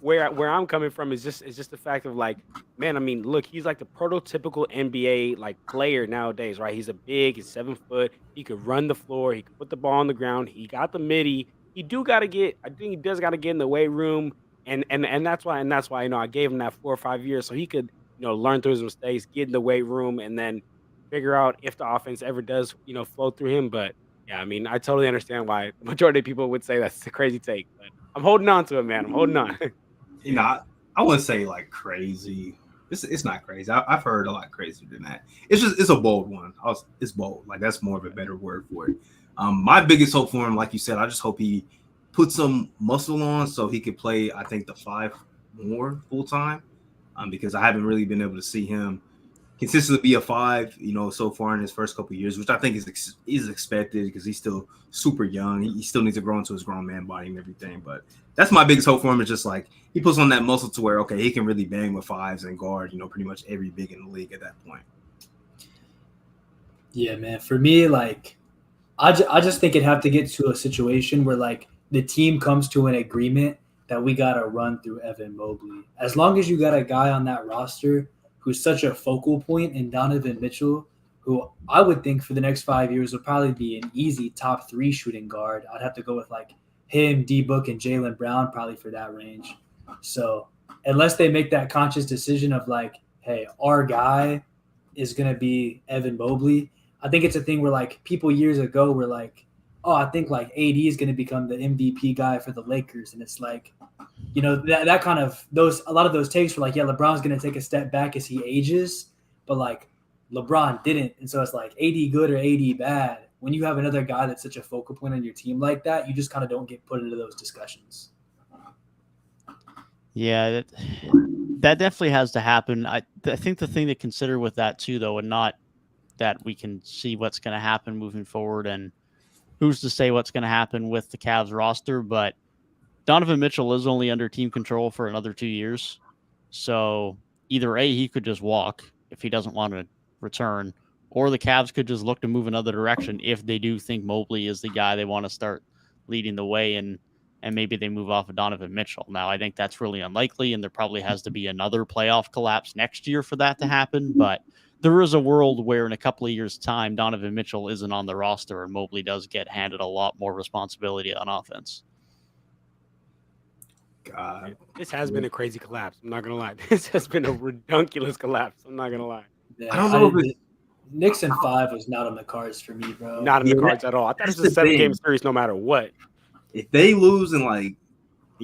S3: where I'm coming from is just the fact of like, man, I mean, look, he's like the prototypical NBA like player nowadays, right? He's a big, he's 7 foot, he could run the floor, he could put the ball on the ground, he got the midi. I think he does got to get in the weight room, and that's why I gave him that 4 or 5 years so he could learn through his mistakes, get in the weight room, and then figure out if the offense ever does flow through him. But Yeah, I mean, I totally understand why the majority of people would say that's a crazy take, but I'm holding on to it, man. I'm holding on.
S4: You know, I wouldn't say like crazy. It's not crazy. I've heard a lot crazier than that. It's a bold one. It's bold. Like that's more of a better word for it. My biggest hope for him, like you said, I just hope he put some muscle on so he could play. I think the 5 more full time, because I haven't really been able to see him consistently be a 5, so far in his first couple of years, which I think is expected because he's still super young. He still needs to grow into his grown man body and everything. But that's my biggest hope for him is just like he puts on that muscle to where, okay, he can really bang with 5s and guard, pretty much every big in the league at that point.
S1: Yeah, man. For me, like, I just think it'd have to get to a situation where, like, the team comes to an agreement that we got to run through Evan Mobley. As long as you got a guy on that roster who's such a focal point in Donovan Mitchell, who I would think for the next 5 years will probably be an easy top 3 shooting guard. I'd have to go with like him, D-Book, and Jaylen Brown probably for that range. So unless they make that conscious decision of like, hey, our guy is going to be Evan Mobley, I think it's a thing where like people years ago were like, oh, I think like AD is going to become the MVP guy for the Lakers. And it's like, that kind of a lot of those takes were like, yeah, LeBron's going to take a step back as he ages, but like LeBron didn't. And so it's like AD good or AD bad. When you have another guy that's such a focal point on your team like that, you just kind of don't get put into those discussions.
S2: Yeah, that definitely has to happen. I think the thing to consider with that too, though, and not that we can see what's going to happen moving forward, and who's to say what's going to happen with the Cavs roster, but Donovan Mitchell is only under team control for another 2 years. So either A, he could just walk if he doesn't want to return, or the Cavs could just look to move another direction if they do think Mobley is the guy they want to start leading the way, and maybe they move off of Donovan Mitchell. Now, I think that's really unlikely, and there probably has to be another playoff collapse next year for that to happen, but there is a world where in a couple of years' time, Donovan Mitchell isn't on the roster and Mobley does get handed a lot more responsibility on offense.
S4: God,
S3: this has been a crazy collapse. I'm not going to lie. This has been a redunculous collapse. I'm not going to lie.
S1: Yeah,
S4: I don't know if
S1: Knicks in 5 was not on the cards for me, bro.
S3: Not in the cards at all. I thought it was a 7-game series no matter what.
S4: If they lose in like,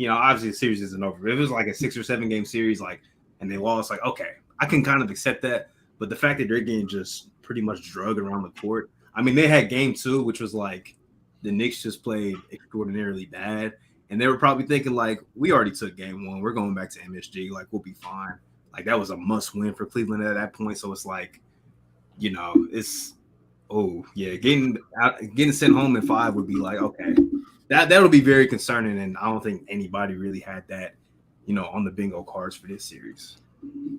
S4: obviously the series isn't over. If it was like a 6 or 7 game series, like, and they lost, like, okay, I can kind of accept that. But the fact that they're getting just pretty much drugged around the court. I mean, they had game 2, which was like the Knicks just played extraordinarily bad. And they were probably thinking, like, we already took game 1. We're going back to MSG. Like, we'll be fine. Like, that was a must win for Cleveland at that point. So it's like, it's, getting sent home in 5 would be like, okay, that'll be very concerning. And I don't think anybody really had that, on the bingo cards for this series.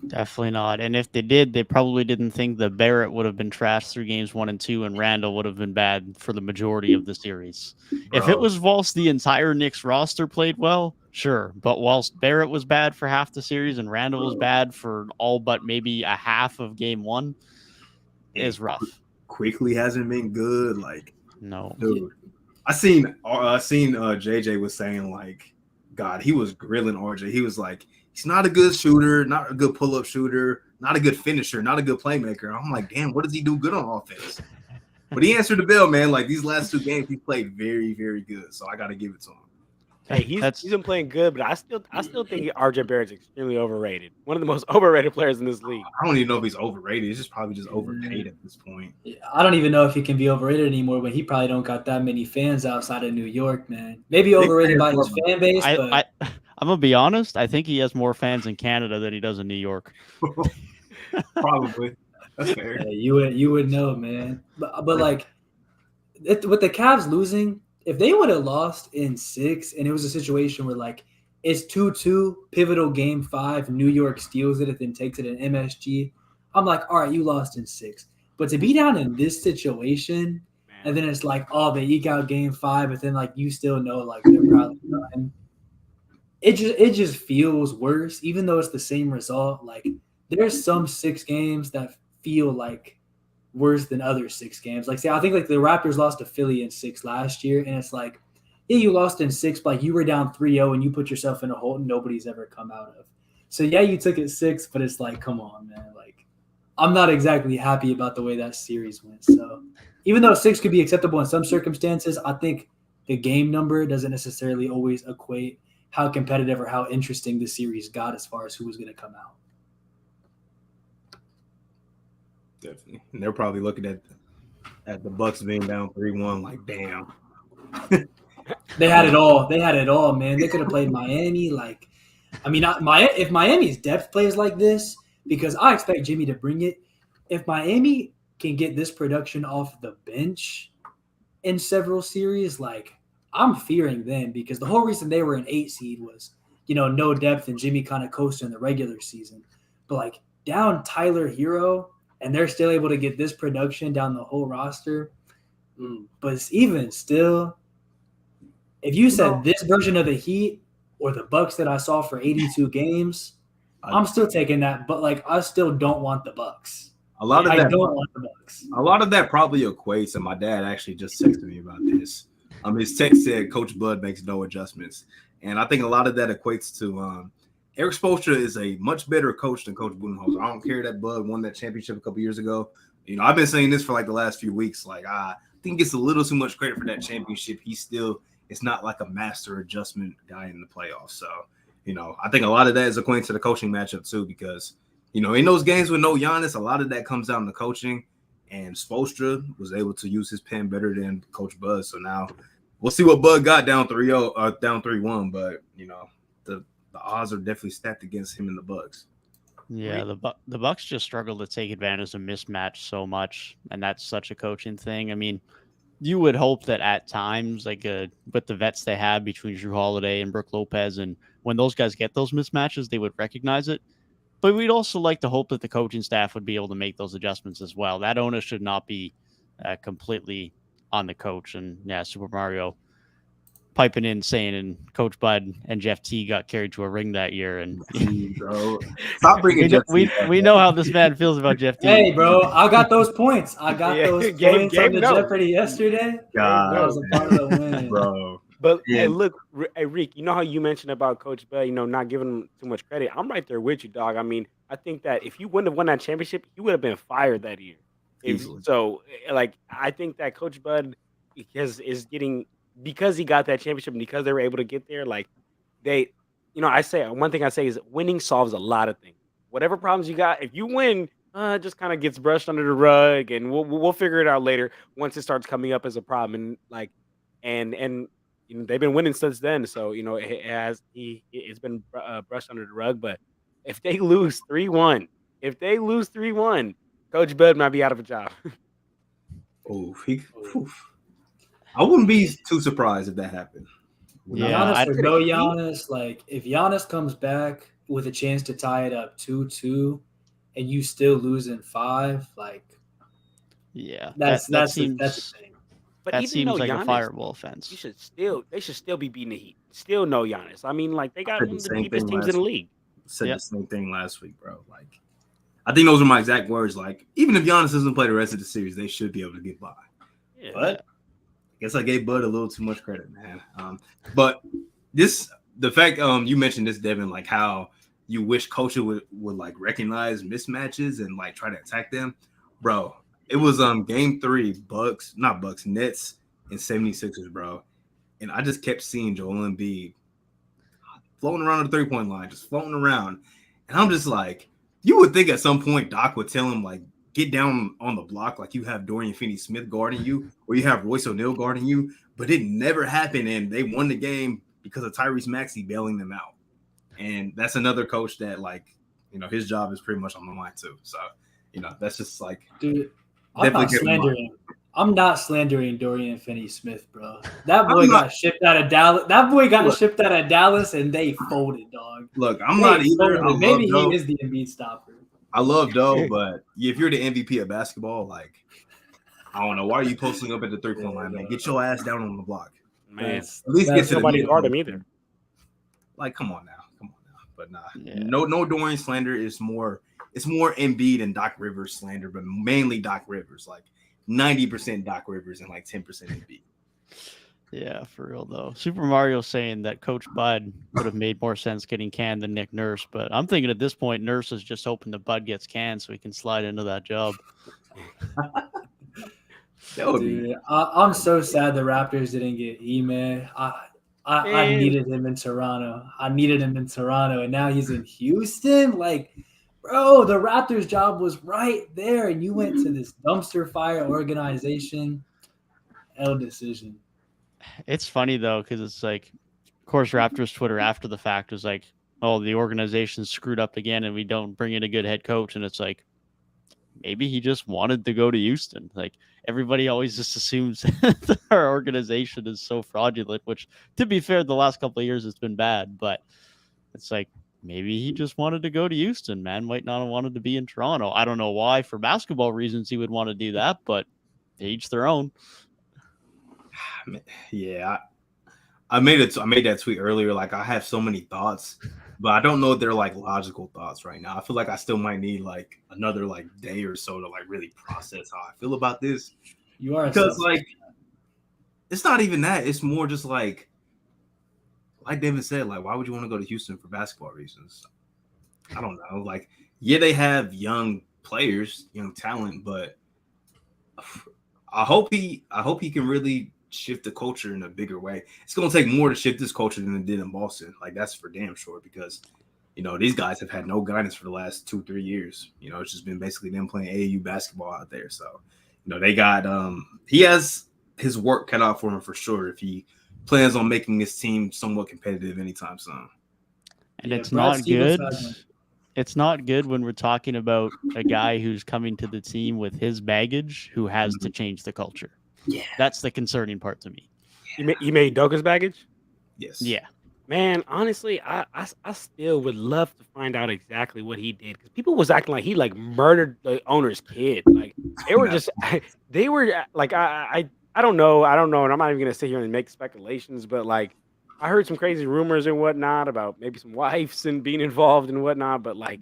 S2: Definitely not. And if they did, they probably didn't think that Barrett would have been trashed through games 1 and 2 and Randall would have been bad for the majority of the series. Bro. If it was whilst the entire Knicks roster played well, sure. But whilst Barrett was bad for half the series and Randall was bad for all but maybe a half of game 1, is rough.
S4: Quickly hasn't been good. Like,
S2: no.
S4: Dude. I seen JJ was saying, like, God, he was grilling RJ. He was like, he's not a good shooter, not a good pull-up shooter, not a good finisher, not a good playmaker. I'm like, damn, what does he do good on offense? But he answered the bell, man. Like, these last 2 games, he played very, very good. So I got to give it to him.
S3: Hey, he's been playing good, but I still think RJ Barrett's extremely overrated. One of the most overrated players in this league.
S4: I don't even know if he's overrated. He's just probably just overpaid at this point.
S1: I don't even know if he can be overrated anymore, but he probably don't got that many fans outside of New York, man. Maybe overrated by his fan base, but
S2: I'm going to be honest. I think he has more fans in Canada than he does in New York.
S4: Probably. That's fair.
S1: Yeah, you would know, man. But like, with the Cavs losing, if they would have lost in 6 and it was a situation where, like, it's 2-2, pivotal game 5, New York steals it and then takes it in MSG, I'm like, all right, you lost in 6. But to be down in this situation, and then it's like, oh, they eke out game 5, but then, like, you still know, like, they're probably done. It just feels worse, even though it's the same result. Like, there's some 6 games that feel like worse than other 6 games. Like, say, I think like the Raptors lost to Philly in 6 last year, and it's like, yeah, you lost in 6, but like you were down 3-0 and you put yourself in a hole nobody's ever come out of. So yeah, you took it 6, but it's like, come on, man. Like, I'm not exactly happy about the way that series went. So even though 6 could be acceptable in some circumstances, I think the game number doesn't necessarily always equate how competitive or how interesting the series got as far as who was going to come out.
S4: Definitely. And they're probably looking at the Bucks being down 3-1 like, damn.
S1: They had it all. They had it all, man. They could have played Miami. Like, I mean, if Miami's depth plays like this, because I expect Jimmy to bring it, if Miami can get this production off the bench in several series, like, I'm fearing them because the whole reason they were an 8 seed was, no depth and Jimmy kind of coasted in the regular season. But, like, down Tyler Hero, and they're still able to get this production down the whole roster. But even still, if you said this version of the Heat or the Bucks that I saw for 82 games, I'm still taking that. But, like, I still don't want the Bucks.
S4: I don't
S1: want the Bucks.
S4: A lot of that probably equates, and my dad actually just texted me about this. His text said Coach Bud makes no adjustments. And I think a lot of that equates to Eric Spoelstra is a much better coach than Coach Budenholzer. I don't care that Bud won that championship a couple years ago. I've been saying this for like the last few weeks. Like, I think he gets a little too much credit for that championship. It's not like a master adjustment guy in the playoffs. So, I think a lot of that is acquainted to the coaching matchup too, because, in those games with no Giannis, a lot of that comes down to coaching. And Spoelstra was able to use his pen better than Coach Bud. So now we'll see what Bud got down 3-0, down 3-1. But, the odds are definitely stacked against him and the Bucks.
S2: Yeah, the Bucks just struggle to take advantage of mismatch so much, and that's such a coaching thing. I mean, you would hope that at times, like with the vets they have between Jrue Holiday and Brook Lopez, and when those guys get those mismatches, they would recognize it. But we'd also like to hope that the coaching staff would be able to make those adjustments as well. That onus should not be completely on the coach. And yeah, Super Mario piping in saying, and Coach Bud and Jeff T got carried to a ring that year. And
S4: bro, stop bringing Jeff T.
S2: We know how this man feels about Jeff T.
S1: Hey, bro, I got those points. I got those points on the Jeopardy yesterday.
S4: God,
S1: that was a part of the win,
S4: bro.
S3: But hey, look, hey, Rick, you know how you mentioned about Coach Bud, not giving him too much credit. I'm right there with you, dog. I mean, I think that if you wouldn't have won that championship, you would have been fired that year. So, like, I think that Coach Bud is getting, because he got that championship and because they were able to get there, like, they, I say, one thing I say is winning solves a lot of things. Whatever problems you got, if you win, it just kind of gets brushed under the rug, and we'll figure it out later once it starts coming up as a problem. And like, and they've been winning since then, so it's been brushed under the rug. But if they lose 3-1, Coach Bud might be out of a job.
S4: I wouldn't be too surprised if that happened.
S1: Giannis or no Giannis, like, if Giannis comes back with a chance to tie it up 2-2, and you still lose in 5, like, that's the thing.
S2: But that seems like Giannis, a fireable offense.
S3: They should still be beating the Heat. Still no Giannis. I mean, like, they got one of the deepest teams in the league.
S4: Said the same thing last week, bro. Like, I think those are my exact words. Like, even if Giannis doesn't play the rest of the series, they should be able to get by. Yeah. But I guess I gave Bud a little too much credit, man. But the fact you mentioned this, Devin, like how you wish coaches would like recognize mismatches and like try to attack them, bro. It was game 3, Nets and 76ers, bro. And I just kept seeing Joel Embiid floating around the 3-point line, just floating around. And I'm just like, you would think at some point Doc would tell him, like, get down on the block like you have Dorian Finney-Smith guarding you or you have Royce O'Neal guarding you. But it never happened, and they won the game because of Tyrese Maxey bailing them out. And that's another coach that, like, his job is pretty much on the line too. So, that's just like –
S1: dude, I'm not slandering Dorian Finney-Smith, bro. That boy got shipped out of Dallas. Shipped out of Dallas, and they folded, dog.
S4: Look, I'm not either.
S1: Maybe he is the Embiid stopper.
S4: I love Doe, but if you're the MVP of basketball, like, I don't know. Why are you posting up at the 3-point line, man? Get your ass down on the block.
S3: Man,
S4: at least get to
S3: nobody guard him either.
S4: Like, come on now. But nah. Yeah. No Dorian slander. It's more Embiid and Doc Rivers slander, but mainly Doc Rivers. Like 90% Doc Rivers and like 10% Embiid.
S2: Yeah, for real though. Super Mario saying that Coach Bud would have made more sense getting Can than Nick Nurse, but I'm thinking at this point Nurse is just hoping that Bud gets Can so he can slide into that job.
S4: That would be.
S1: Dude, I'm so sad the Raptors didn't get Ime. I
S3: Man.
S1: needed him in Toronto. And now he's in Houston. Like, bro, the Raptors' job was right there, and you went to this dumpster fire organization. L decision.
S2: It's funny though, because it's like, of course, Raptors Twitter after the fact was like, "Oh, the organization's screwed up again, and we don't bring in a good head coach." And it's like, maybe he just wanted to go to Houston. Like everybody always just assumes that our organization is so fraudulent. Which, to be fair, the last couple of years it's been bad, but it's like maybe he just wanted to go to Houston. Man might not have wanted to be in Toronto. I don't know why. For basketball reasons, he would want to do that, but each their own.
S4: Yeah, I made that tweet earlier. Like I have so many thoughts, but I don't know if they're like logical thoughts right now. I feel like I still might need like another like day or so to like really process how I feel about this.
S1: You are
S4: Because like it's not even that. It's more just like Devin said, like why would you want to go to Houston for basketball reasons? I don't know. Like yeah, they have young players, young talent, but I hope he can really shift the culture in a bigger way. It's going to take more to shift this culture than it did in Boston. Like that's for damn sure because, these guys have had no guidance for the last 2-3 years. It's just been basically them playing AAU basketball out there. So, they got he has his work cut out for him for sure if he plans on making his team somewhat competitive anytime soon.
S2: And it's not good. It's not good when we're talking about a guy who's coming to the team with his baggage who has to change the culture.
S4: Yeah,
S2: that's the concerning part to me.
S3: You made Doka's baggage?
S4: Yes.
S2: Yeah.
S3: Man, honestly, I still would love to find out exactly what he did because people was acting like he like murdered the owner's kid. Like they were just they were like I don't know, and I'm not even gonna sit here and make speculations, but like I heard some crazy rumors and whatnot about maybe some wives and being involved and whatnot, but like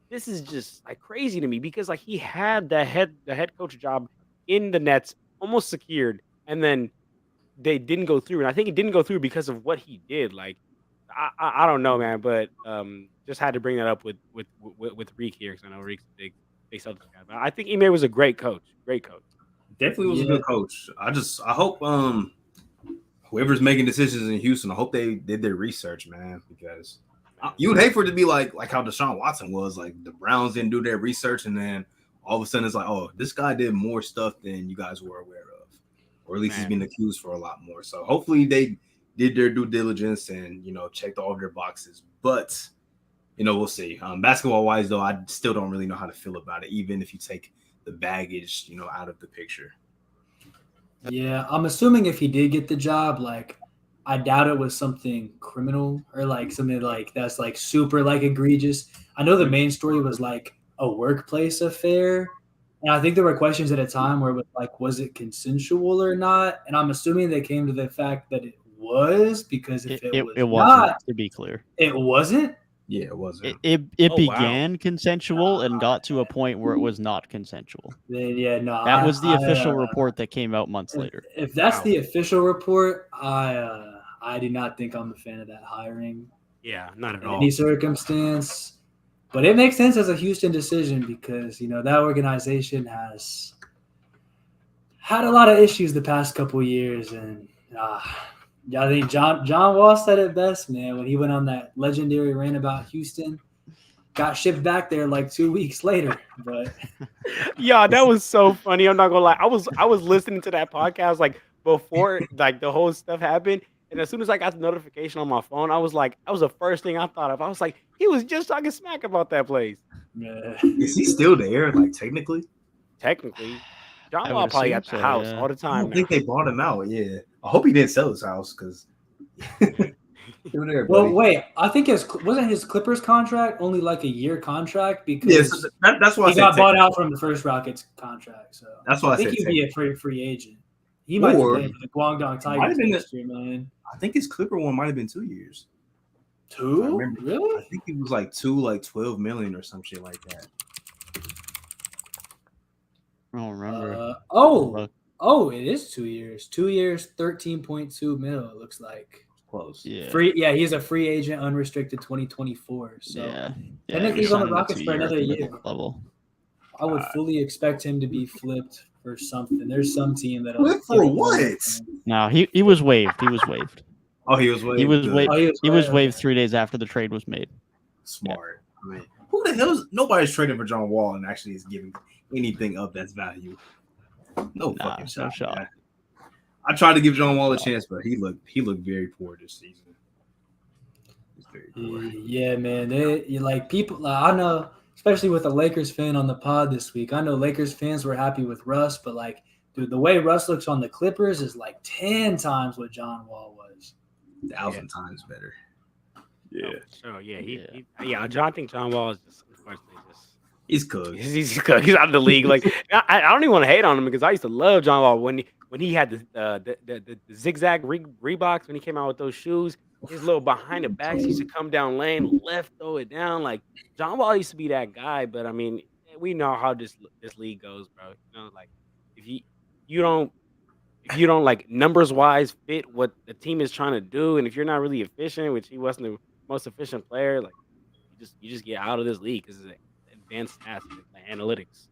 S3: this is just like crazy to me because like he had the head coach job in the Nets almost secured, and then they didn't go through. And I think it didn't go through because of what he did. Like, I don't know, man, but just had to bring that up with Reek here because I know Reek's a big Celtics guy. But I think Ime was a great coach.
S4: Definitely was a good coach. I hope whoever's making decisions in Houston, I hope they did their research, man, because you would hate for it to be like how Deshaun Watson was. Like the Browns didn't do their research, and then all of a sudden it's like, oh, this guy did more stuff than you guys were aware of, or at least he's been accused for a lot more. So hopefully they did their due diligence and checked all of their boxes. But we'll see. Basketball wise, though, I still don't really know how to feel about it, even if you take the baggage out of the picture.
S1: Yeah, I'm assuming if he did get the job, like I doubt it was something criminal or like something like that's like super like egregious. I know the main story was like a workplace affair, and I think there were questions at a time where it was like, was it consensual or not? And I'm assuming they came to the fact that it was, because if it was
S2: wasn't,
S1: not,
S2: to be clear,
S1: it wasn't.
S4: Yeah, it wasn't.
S2: It began consensual and got to a point where it was not consensual.
S1: Then no,
S2: that was the official report that came out months later.
S1: If that's the official report, I do not think I'm a fan of that hiring.
S3: Yeah, not at
S1: in
S3: all.
S1: any circumstance. But it makes sense as a Houston decision because that organization has had a lot of issues the past couple of years, and I think John Wall said it best, man, when he went on that legendary rant about Houston. Got shipped back there like 2 weeks later, but
S3: yeah, that was so funny. I'm not gonna lie. I was listening to that podcast like before like the whole stuff happened, and as soon as I got the notification on my phone, I was like, that was the first thing I thought of. I was like, he was just talking smack about that place.
S4: Is he still there? Like technically,
S3: John Wall probably at the house all the time.
S4: I don't think they bought him out. Yeah, I hope he didn't sell his house because.
S1: Well, wait. I think wasn't his Clippers contract only like a year contract because
S4: that's why
S1: he got bought out from the first Rockets contract. So
S4: that's why
S1: I think he'd be a free agent. He might be playing for the Guangdong Tigers next year, man.
S4: I think his Clipper one might have been 2 years.
S1: 2? Really?
S4: I think it was like 12 million or some shit like that.
S2: I don't remember.
S1: Oh, it is 2 years. 2 years, 13.2 mil. It looks like
S4: Close.
S2: Yeah.
S1: free. Yeah, he's a free agent, unrestricted 2024. So
S2: Yeah.
S1: technically, he's on the Rockets for another year.
S2: Level.
S1: I would fully expect him to be flipped for something. There's some team that
S4: Flipped for what?
S2: No, he was waived. He was waived.
S4: Oh, he was waived.
S2: He was
S4: Good.
S2: waived. He was waived 3 days after the trade was made.
S4: Smart. I mean, who the hell is nobody's trading for John Wall and actually is giving anything of that's value? No fucking shot. Man. I tried to give John Wall a chance, but he looked very poor this season. He's very poor.
S1: Yeah, man. You like people. Like, I know, especially with a Lakers fan on the pod this week. I know Lakers fans were happy with Russ, but like, dude, the way Russ looks on the Clippers is like 10 times what John Wall was.
S4: 1,000 times better. Yeah.
S3: So I think John Wall is just unfortunately
S4: he's cooked.
S3: He's cooked. He's out of the league. Like I don't even want to hate on him because I used to love John Wall when he had the zigzag Reeboks when he came out with those shoes. His little behind the backs he used to come down lane, left, throw it down. Like John Wall used to be that guy, but I mean, we know how this league goes, bro. You know, like if you don't like numbers wise fit what the team is trying to do, and if you're not really efficient, which he wasn't the most efficient player, like you just get out of this league because it's advanced stats, like analytics.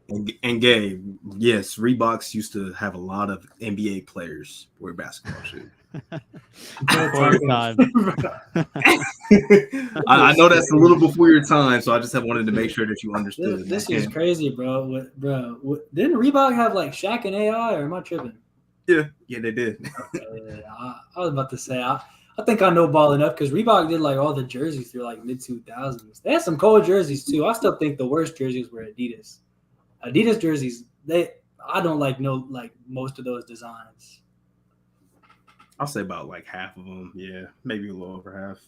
S4: And Gabe, yes, Reeboks used to have a lot of NBA players wear basketball shoes. I know that's a little before your time, so I just wanted to make sure that you understood.
S1: This is crazy, bro. Didn't Reebok have like Shaq and AI, or am I tripping?
S4: Yeah, they did.
S1: Okay, I was about to say, I think I know ball enough because Reebok did like all the jerseys through like mid-2000s. They had some cold jerseys too. I still think the worst jerseys were Adidas. Adidas jerseys, I don't like most of those designs.
S4: I'll say about like half of them. Yeah, maybe a little over half.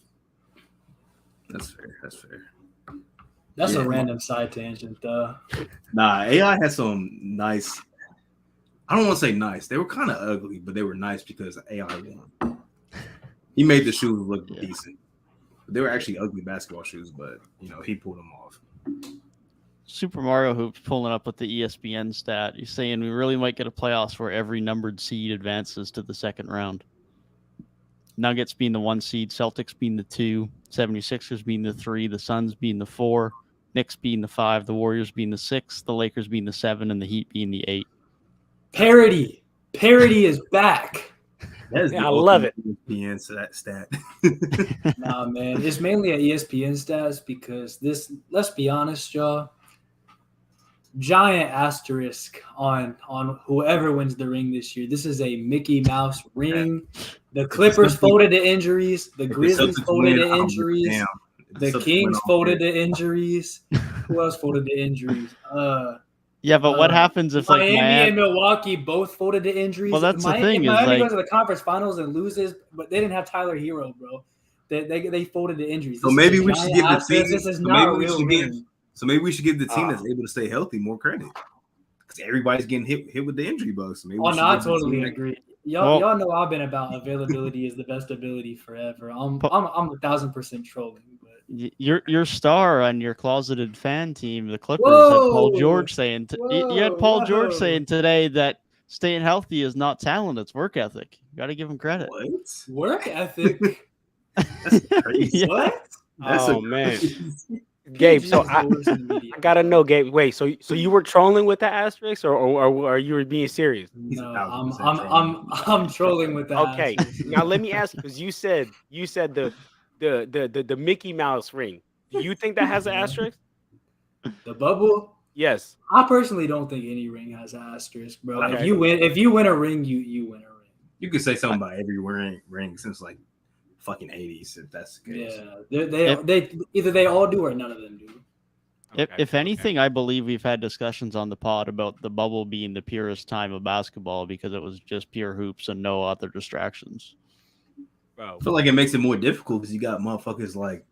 S4: That's fair.
S1: That's a random side tangent, though.
S4: Nah, AI had some nice. I don't want to say nice. They were kind of ugly, but they were nice because AI won. He made the shoes look decent. They were actually ugly basketball shoes, but he pulled them off.
S2: Super Mario Hoops pulling up with the ESPN stat. He's saying we really might get a playoffs where every numbered seed advances to the second round. Nuggets being the 1 seed, Celtics being the 2, 76ers being the 3, the Suns being the 4, Knicks being the 5, the Warriors being the 6, the Lakers being the 7, and the Heat being the 8.
S1: Parity is back.
S3: I love it.
S4: ESPN stat.
S1: Nah, man, it's mainly at ESPN stats because this. Let's be honest, y'all. Giant asterisk on whoever wins the ring this year. This is a Mickey Mouse ring. The Clippers folded to injuries. The Grizzlies folded to injuries. The Kings folded to injuries. Who else folded to injuries?
S2: Yeah, but what happens if
S1: Miami and Milwaukee both folded to injuries?
S2: Well, that's the thing.
S1: If Miami goes to the conference finals and loses, but they didn't have Tyler Hero, bro. They folded to injuries.
S4: So maybe we should give the team.
S1: This is not a real ring.
S4: So maybe we should give the team that's able to stay healthy more credit because everybody's getting hit with the injury bugs. So maybe
S1: I totally agree. Y'all know I've been about availability is the best ability forever. I'm 1,000% trolling. But
S2: your star on your closeted fan team, the Clippers, had Paul George saying saying today that staying healthy is not talent, it's work ethic. You got to give him credit.
S4: What?
S1: Work ethic?
S4: That's crazy.
S2: Yeah.
S1: What?
S3: Man. Gabe, so I gotta know, Gabe. Wait, so you were trolling with the asterisk, or you were being serious?
S1: No, I'm trolling with that.
S3: Okay, now let me ask you, because you said the Mickey Mouse ring. Do you think that has an asterisk?
S1: The bubble?
S3: Yes.
S1: I personally don't think any ring has an asterisk, bro.
S3: Okay.
S1: If you win a ring, you win a ring.
S4: You could say something about every ring since like fucking 80s, if that's the case.
S1: Yeah, they either they all do or none of them do.
S2: If anything, I believe we've had discussions on the pod about the bubble being the purest time of basketball because it was just pure hoops and no other distractions.
S3: Bro.
S4: I feel like it makes it more difficult because you got motherfuckers like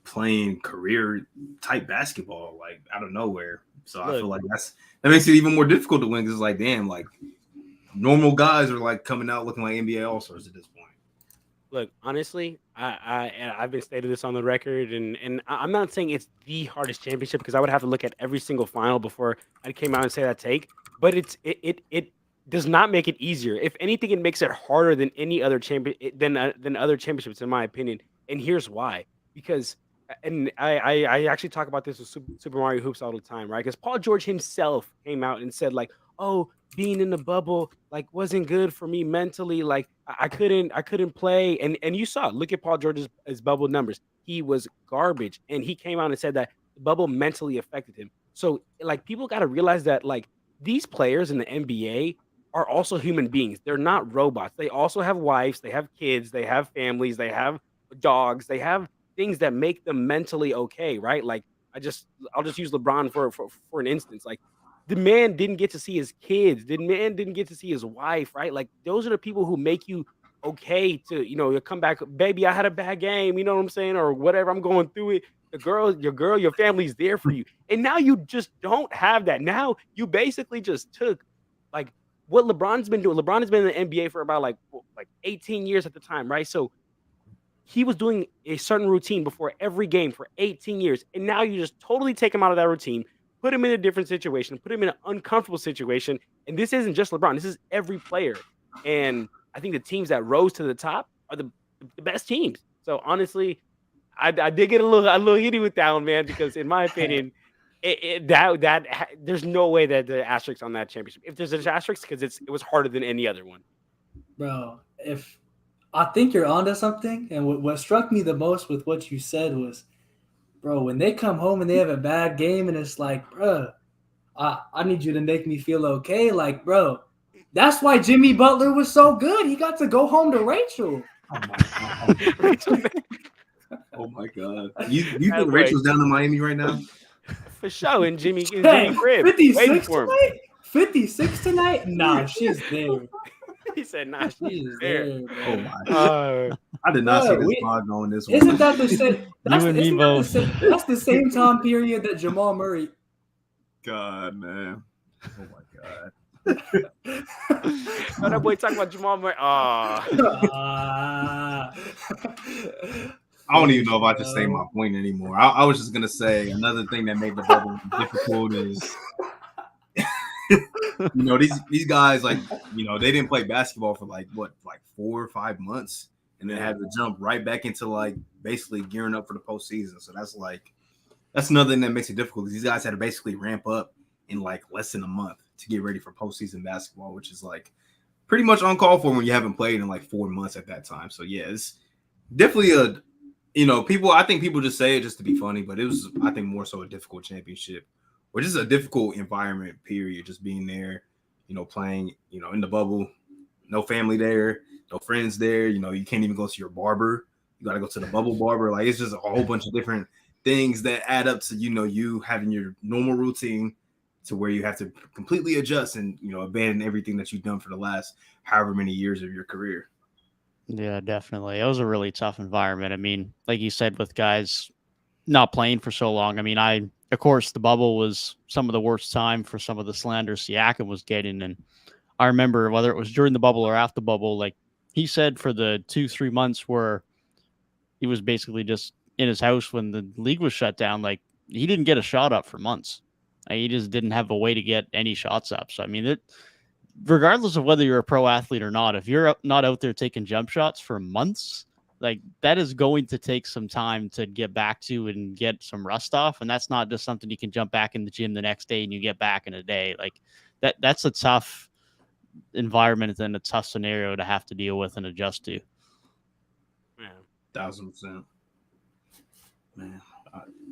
S4: playing career type basketball like out of nowhere. So I feel like that makes it even more difficult to win because it's like, damn, like normal guys are like coming out looking like NBA All-Stars at this point.
S3: Look, honestly, I've been stated this on the record, and I'm not saying it's the hardest championship because I would have to look at every single final before I came out and say that take. But does not make it easier. If anything, it makes it harder than any other than other championships, in my opinion. And here's why: because, and I actually talk about this with Super Mario Hoops all the time, right? Because Paul George himself came out and said, like, "Oh, being in the bubble like wasn't good for me mentally. Like I couldn't play." And you saw, look at Paul George's his bubble numbers. He was garbage, and he came out and said that the bubble mentally affected him. So like people got to realize that like these players in the NBA are also human beings. They're not robots. They also have wives, they have kids, they have families, they have dogs, they have things that make them mentally okay, right? Like I'll just use LeBron for an instance. Like the man didn't get to see his kids, the man didn't get to see his wife, right? Like those are the people who make you okay to, you come back, baby, I had a bad game, you know what I'm saying, or whatever, I'm going through it. Your family's there for you. And now you just don't have that. Now you basically just took like what LeBron's been doing. LeBron has been in the NBA for about like 18 years at the time, right? So he was doing a certain routine before every game for 18 years. And now you just totally take him out of that routine, put him in a different situation, put him in an uncomfortable situation. And this isn't just LeBron. This is every player. And I think the teams that rose to the top are the best teams. So honestly, I did get a little hitty with that one, man, because in my opinion, there's no way that the asterisk on that championship. If there's an asterisk, because it was harder than any other one.
S1: Bro, if I think you're onto something, and what struck me the most with what you said was, bro, when they come home and they have a bad game, and it's like, bro, I need you to make me feel okay. Like, bro, that's why Jimmy Butler was so good. He got to go home to Rachel.
S4: Oh my god.
S3: Rachel,
S4: Oh my god. You think Rachel's down in Miami right now?
S3: for sure, and Jimmy
S1: Hey,
S3: crib
S1: 56 tonight? 56 tonight? Nah, she's there.
S3: He said, "Nah,
S1: She's there, bro.
S4: Oh my god. I did not see this vlog going this way.
S1: Isn't that the same? That's the same time period that Jamal Murray.
S4: God, man. Oh my god.
S3: Oh, that boy talking about Jamal Murray.
S4: I don't even know if I should say my point anymore. I was just gonna say another thing that made the bubble difficult is these guys, like, they didn't play basketball for like 4 or 5 months, and then had to jump right back into like basically gearing up for the postseason. So that's another thing that makes it difficult, because these guys had to basically ramp up in like less than a month to get ready for postseason basketball, which is like pretty much uncalled for when you haven't played in like 4 months at that time. So yeah, it's definitely I think people just say it just to be funny, but it was, I think, more so a difficult championship, or just a difficult environment, period. Just being there, playing, in the bubble, no family there, no friends there. You can't even go to your barber. You got to go to the bubble barber. Like, it's just a whole bunch of different things that add up to, you having your normal routine to where you have to completely adjust and, abandon everything that you've done for the last however many years of your career.
S2: Yeah, definitely. It was a really tough environment. I mean, like you said, with guys not playing for so long. I mean, of course, the bubble was some of the worst time for some of the slander Siakam was getting. And I remember, whether it was during the bubble or after the bubble, like he said, for the 2-3 months where he was basically just in his house when the league was shut down, like he didn't get a shot up for months. He just didn't have a way to get any shots up. So, I mean, regardless of whether you're a pro athlete or not, if you're not out there taking jump shots for months, like that is going to take some time to get back to and get some rust off. And that's not just something you can jump back in the gym the next day and you get back in a day. Like that's a tough environment and a tough scenario to have to deal with and adjust to.
S3: Yeah,
S4: 1000%. Man,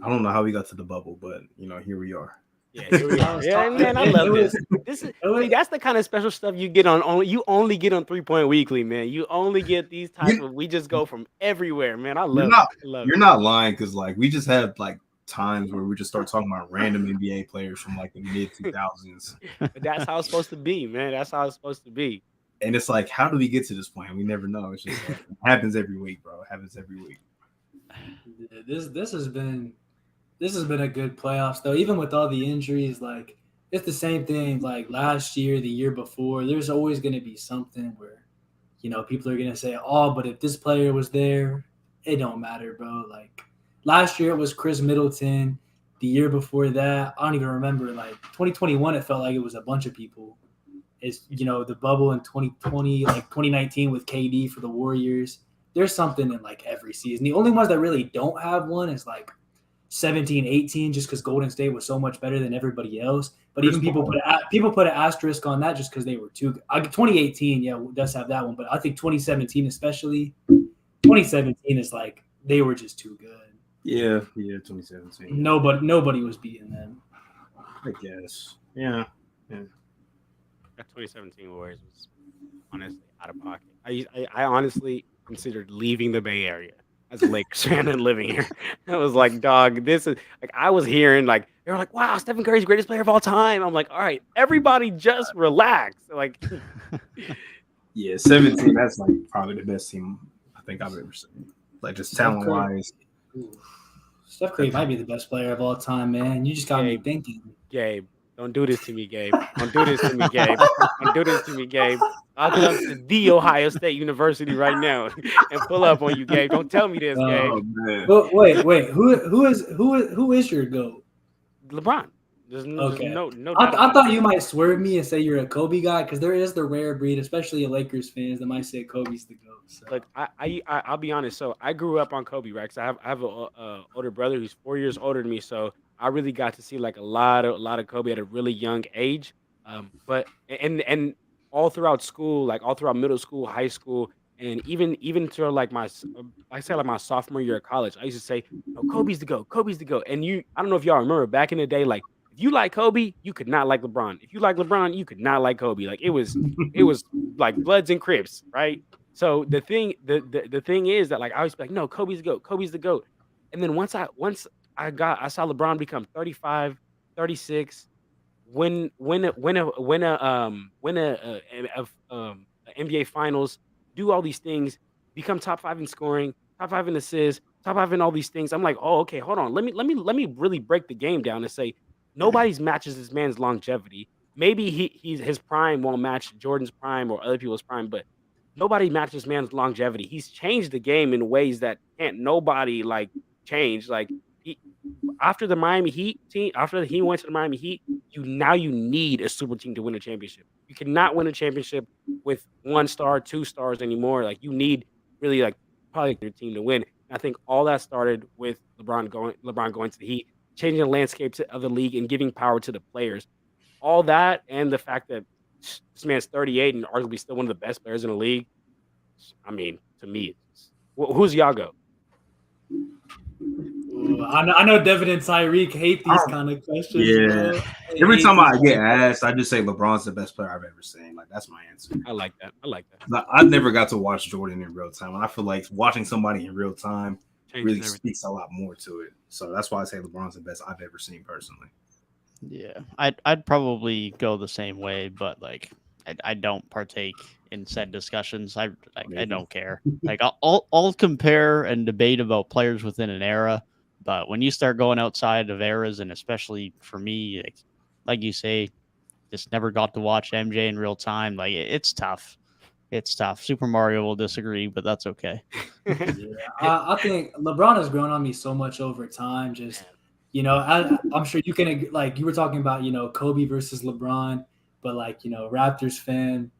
S4: I don't know how we got to the bubble, but here we are.
S3: Yeah, here we are. Yeah, man, I love this. That's the kind of special stuff you get on. You only get on 3 Point Weekly, man. You only get these type of. We just go from everywhere, man. I love it.
S4: You're not lying, because like we just have like times where we just start talking about random NBA players from like the mid 2000s.
S3: But that's how it's supposed to be, man. That's how it's supposed to be.
S4: And it's like, how do we get to this point? We never know. It's just like, it happens every week, bro. It happens every week.
S1: This has been a good playoffs, though. Even with all the injuries, like it's the same thing. Like last year, the year before, there's always going to be something where, people are going to say, "Oh, but if this player was there, it don't matter, bro." Like last year, it was Chris Middleton. The year before that, I don't even remember. Like 2021, it felt like it was a bunch of people. is, the bubble in 2020, like 2019 with KD for the Warriors. There's something in like every season. The only ones that really don't have one is like 17, 18, just because Golden State was so much better than everybody else. But even people put an asterisk on that just because they were too good. 2018, yeah, does have that one. But I think 2017 especially, 2017 is like they were just too good.
S4: Yeah, 2017.
S1: Nobody was beating them.
S4: I guess. Yeah.
S3: That 2017 Warriors was honestly out of pocket. I honestly considered leaving the Bay Area as a Lakers fan and living here. I was like, dog, this is like I was hearing like they were like, wow, Stephen Curry's the greatest player of all time. I'm like, all right, everybody just relax. Like,
S4: yeah, 17. That's like probably the best team I think I've ever seen. Like just talent wise.
S1: Steph Curry might be the best player of all time, man. You just got me thinking.
S3: Gabe, don't do this to me, Gabe. Don't do this to me, Gabe. Don't do this to me, Gabe. I'll come to the Ohio State University right now and pull up on you, Gabe. Don't tell me this, Gabe.
S4: Man.
S1: But wait. Who is your GOAT?
S3: LeBron. There's no
S1: I thought you might swerve me and say you're a Kobe guy because there is the rare breed, especially Lakers fans, that might say Kobe's the GOAT. So.
S3: Look, I'll be honest. So I grew up on Kobe, right? Because I have an older brother who's 4 years older than me. So I really got to see like a lot of Kobe at a really young age. But all throughout school, like all throughout middle school, high school, and even to like my sophomore year of college, I used to say, "No, Kobe's the GOAT. Kobe's the GOAT." And I don't know if y'all remember back in the day, like if you like Kobe, you could not like LeBron. If you like LeBron, you could not like Kobe. Like it was like Bloods and Crips, right? So the thing is that like I always be like, "No, Kobe's the GOAT. Kobe's the GOAT." And then once I saw LeBron become 35, 36. Win a NBA Finals, do all these things, become top 5 in scoring, top 5 in assists, top 5 in all these things. I'm like, oh, okay, hold on. Let me really break the game down and say nobody's matches this man's longevity. Maybe his prime won't match Jordan's prime or other people's prime, but nobody matches this man's longevity. He's changed the game in ways that can't nobody like change. Like after the Miami Heat team, after he went to the Miami Heat, you need a super team to win a championship. You cannot win a championship with 1 star, 2 stars anymore. Like you need really like probably your team to win. And I think all that started with LeBron going to the Heat, changing the landscape of the league and giving power to the players. All that and the fact that this man's 38 and arguably still one of the best players in the league. I mean, to me, who's y'all go?
S1: I know Devin and Tyrik hate these kind of questions.
S4: Yeah. Every time I get asked, I just say LeBron's the best player I've ever seen. Like that's my answer.
S3: I like that.
S4: I never got to watch Jordan in real time, and I feel like watching somebody in real time really speaks a lot more to it. So that's why I say LeBron's the best I've ever seen personally.
S2: Yeah, I'd probably go the same way, but like I don't partake in said discussions. I don't care. Like I'll compare and debate about players within an era. But when you start going outside of eras, and especially for me, like you say, just never got to watch MJ in real time. Like it's tough. It's tough. Super Mario will disagree, but that's okay.
S1: Yeah, I think LeBron has grown on me so much over time. Just I'm sure you can like you were talking about Kobe versus LeBron, but like Raptors fan,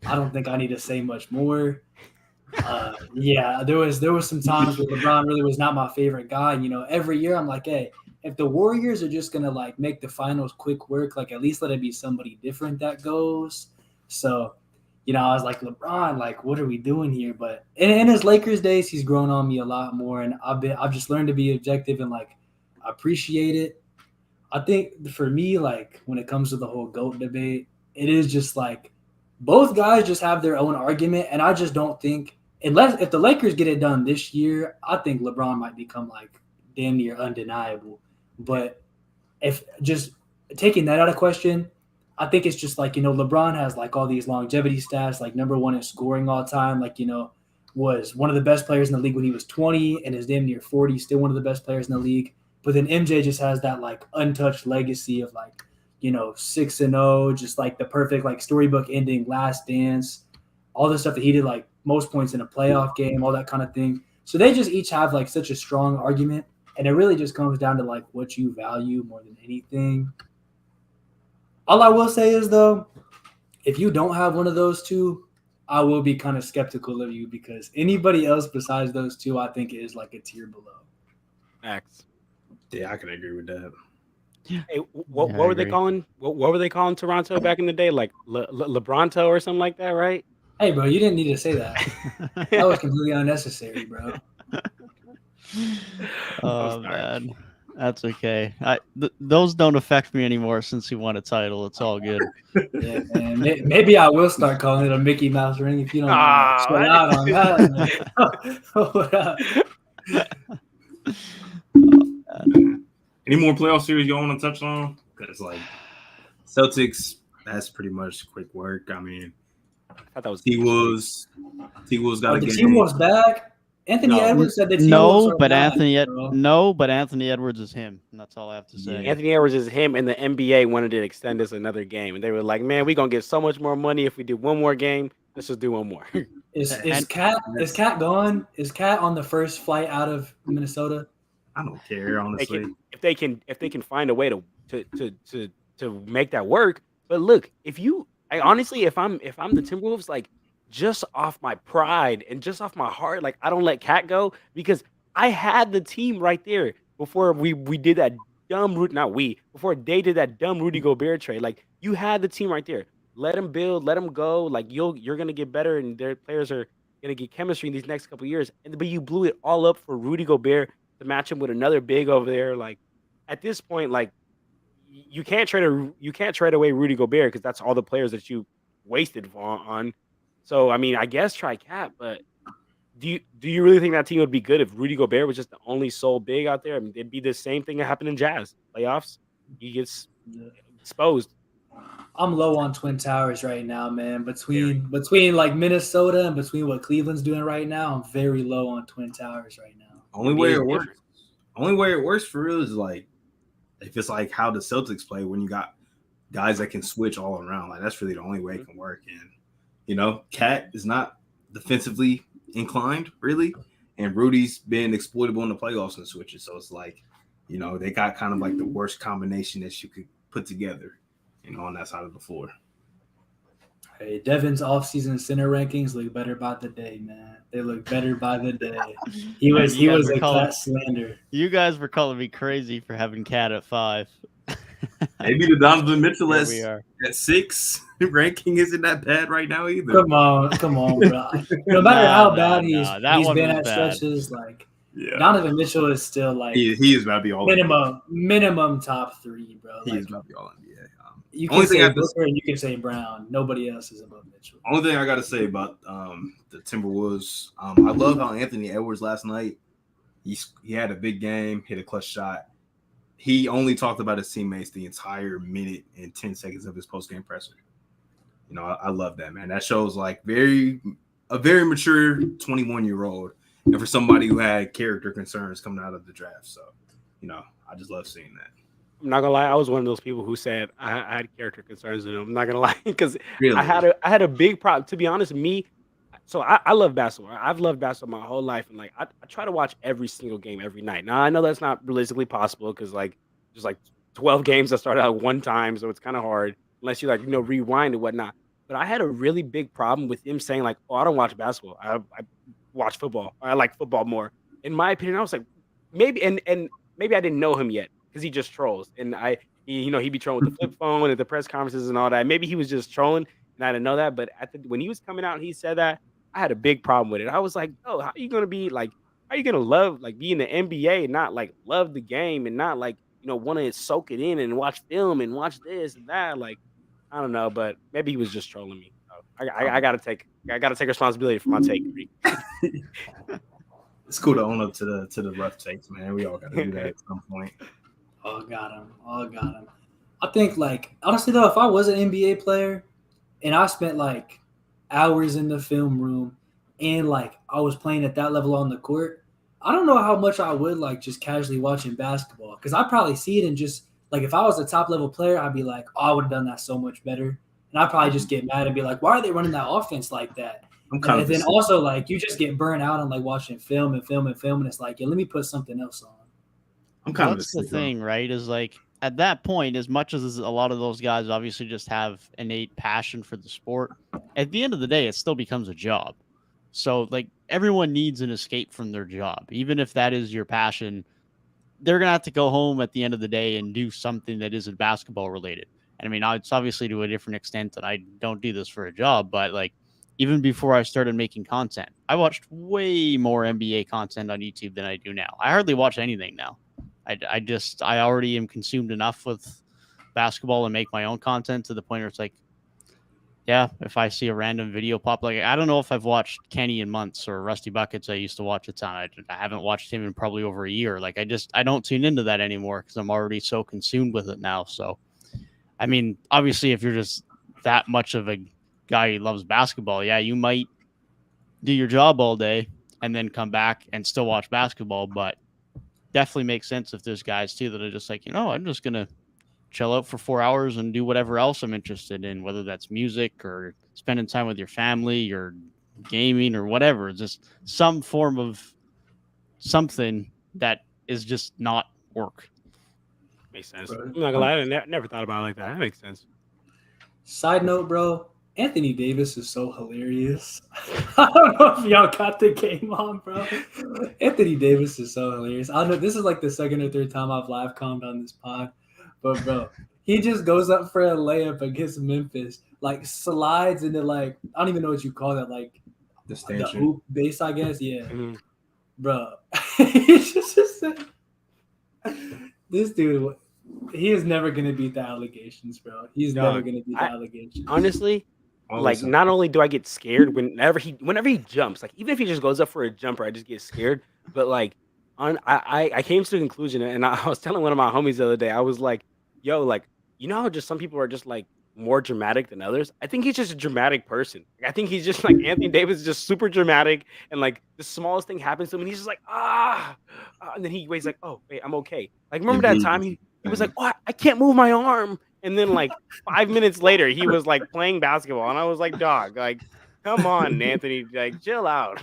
S1: I don't think I need to say much more. Yeah, there was some times where LeBron really was not my favorite guy. Every year I'm like, hey, if the Warriors are just gonna like make the finals quick work, like at least let it be somebody different that goes. So, I was like, LeBron, like, what are we doing here? But in his Lakers days, he's grown on me a lot more, and I've just learned to be objective and like appreciate it. I think for me, like when it comes to the whole GOAT debate, it is just like both guys just have their own argument, and I just don't think. If the Lakers get it done this year, I think LeBron might become like damn near undeniable. But if just taking that out of question, I think it's just like, LeBron has like all these longevity stats, like number 1 in scoring all time, like, was one of the best players in the league when he was 20 and is damn near 40, still one of the best players in the league. But then MJ just has that like untouched legacy of like, 6-0, just like the perfect like storybook ending, last dance, all the stuff that he did, like most points in a playoff game, all that kind of thing. So they just each have like such a strong argument, and it really just comes down to like what you value more than anything. All I will say is though, if you don't have one of those two, I will be kind of skeptical of you because anybody else besides those two, I think is like a tier below.
S3: Facts.
S4: Yeah, I can agree with that.
S3: Hey, what were they calling? What were they calling Toronto back in the day? Like LeBronto or something like that, right?
S1: Hey, bro, you didn't need to say that. That was completely unnecessary, bro.
S2: Oh man, that's okay. Those don't affect me anymore since he won a title. It's all good.
S1: Yeah, man. Maybe I will start calling it a Mickey Mouse ring if you don't chill out on that.
S4: Any more playoff series you want to touch on? Because like Celtics, that's pretty much quick work. I mean,
S3: I thought that was
S4: T-Wolves got a
S1: the
S4: game.
S1: T-Wolves back. Anthony Edwards said that
S2: but Anthony Edwards is him. And that's all I have to say.
S3: Yeah. Anthony Edwards is him, and the NBA wanted to extend this another game, and they were like, "Man, we're gonna get so much more money if we do one more game. Let's just do one more."
S1: Is Cat gone? Is Cat on the first flight out of Minnesota?
S4: I don't care, honestly.
S3: If they can find a way to make that work. But look, if I'm the Timberwolves, like just off my pride and just off my heart, like I don't let Cat go because I had the team right there before we did that dumb before they did that dumb Rudy Gobert trade. Like you had the team right there. Let them build, let them go. Like you're gonna get better, and their players are gonna get chemistry in these next couple of years. But you blew it all up for Rudy Gobert to match him with another big over there. Like at this point, like you can't trade away Rudy Gobert because that's all the players that you wasted on. So I mean, I guess try Cat, but do you really think that team would be good if Rudy Gobert was just the only sole big out there? I mean, it'd be the same thing that happened in Jazz playoffs. He gets exposed.
S1: I'm low on Twin Towers right now, man. Between like Minnesota and between what Cleveland's doing right now, I'm very low on Twin Towers right now.
S4: Only way it works for real is like if it's like how the Celtics play when you got guys that can switch all around. Like that's really the only way it can work. And Cat is not defensively inclined really, and Rudy's been exploitable in the playoffs and switches. So it's like, they got kind of like the worst combination that you could put together, on that side of the floor.
S1: Hey, Devin's offseason center rankings look better by the day, man. They look better by the day. He was a Cat slander.
S2: You guys were calling me crazy for having Cat at 5.
S4: Maybe the Donovan Mitchell at
S2: 6
S4: ranking isn't that bad right now either.
S1: Come on, bro. No matter how bad he's been at stretches, like Donovan Mitchell is still like
S4: he is about to be all
S1: minimum top 3, bro.
S4: He is about to be all NBA.
S1: You can say Booker and you can say Brown. Nobody else is above Mitchell.
S4: Only thing I got to say about the Timberwolves, I love how Anthony Edwards last night, he had a big game, hit a clutch shot. He only talked about his teammates the entire minute and 10 seconds of his post-game presser. I love that, man. That shows like a very mature 21-year-old, and for somebody who had character concerns coming out of the draft. So, I just love seeing that.
S3: I'm not gonna lie, I was one of those people who said I had character concerns in him. I'm not gonna lie, because
S4: really?
S3: I had a big problem. To be honest, so I love basketball. I've loved basketball my whole life, and like I try to watch every single game every night. Now I know that's not realistically possible because like there's like 12 games that start out one time, so it's kind of hard unless you rewind and whatnot. But I had a really big problem with him saying like, "Oh, I don't watch basketball. I watch football. I like football more." In my opinion, I was like, maybe and maybe I didn't know him yet because he just trolls, and he'd be trolling with the flip phone at the press conferences and all that. Maybe he was just trolling, and I didn't know that. But when he was coming out and he said that, I had a big problem with it. I was like, "Oh, how are you gonna be like? How are you gonna love like be in the NBA and not like love the game and not like want to soak it in and watch film and watch this and that?" Like, I don't know, but maybe he was just trolling me. So I gotta take responsibility for my take.
S4: It's cool to own up to the rough takes, man. We all got to do that at some point.
S1: All got him. I think, like, honestly, though, if I was an NBA player and I spent, like, hours in the film room and, like, I was playing at that level on the court, I don't know how much I would, like, just casually watching basketball. Because I'd probably see it and just, like, if I was a top-level player, I'd be like, oh, I would have done that so much better. And I'd probably just get mad and be like, why are they running that offense like that? And then also, like, you just get burnt out on, like, watching film. And it's like, yeah, let me put something else on.
S2: That's the thing, right? Is like at that point, as much as a lot of those guys obviously just have innate passion for the sport, at the end of the day, it still becomes a job. So, like, everyone needs an escape from their job. Even if that is your passion, they're going to have to go home at the end of the day and do something that isn't basketball related. And I mean, it's obviously to a different extent that I don't do this for a job, but like, even before I started making content, I watched way more NBA content on YouTube than I do now. I hardly watch anything now. I already am consumed enough with basketball and make my own content to the point where it's like, yeah, if I see a random video pop, like, I don't know if I've watched Kenny in months, or Rusty Buckets I used to watch a ton. I haven't watched him in probably over a year. Like, I don't tune into that anymore because I'm already so consumed with it now. So, I mean, obviously, if you're just that much of a guy who loves basketball, yeah, you might do your job all day and then come back and still watch basketball. But definitely makes sense if there's guys too that are just like, I'm just gonna chill out for 4 hours and do whatever else I'm interested in, whether that's music or spending time with your family or gaming or whatever. Just some form of something that is just not work.
S3: Makes sense. I'm not gonna lie, I never thought about it like that. That makes sense.
S1: Side note, bro, Anthony Davis is so hilarious. I don't know if y'all got the game on, bro. Anthony Davis is so hilarious. I don't know. This is like the second or third time I've live commed on this pod. But, bro, he just goes up for a layup against Memphis, like slides into, like, I don't even know what you call that, like
S4: The
S1: the
S4: stanchion.
S1: hoop base, I guess. Yeah.
S3: Mhm.
S1: Bro. He's just this dude, he is never going to beat the allegations, bro. He's
S3: Dog,
S1: never going to beat the allegations.
S3: Honestly,
S4: Always
S3: like, not only do I get scared whenever he jumps, like, even if he just goes up for a jumper, I just get scared. But like, I came to the conclusion, and I was telling one of my homies the other day, I was like, yo, like, how just some people are just like more dramatic than others? I think he's just a dramatic person. Like, I think he's just like Anthony Davis is just super dramatic, and like the smallest thing happens to him, and he's just like, and then he's like, oh wait, I'm okay. Like, remember that time he was like, what? I can't move my arm. And then like 5 minutes later, he was like playing basketball, and I was like, dog, like, come on, Anthony, like, chill out.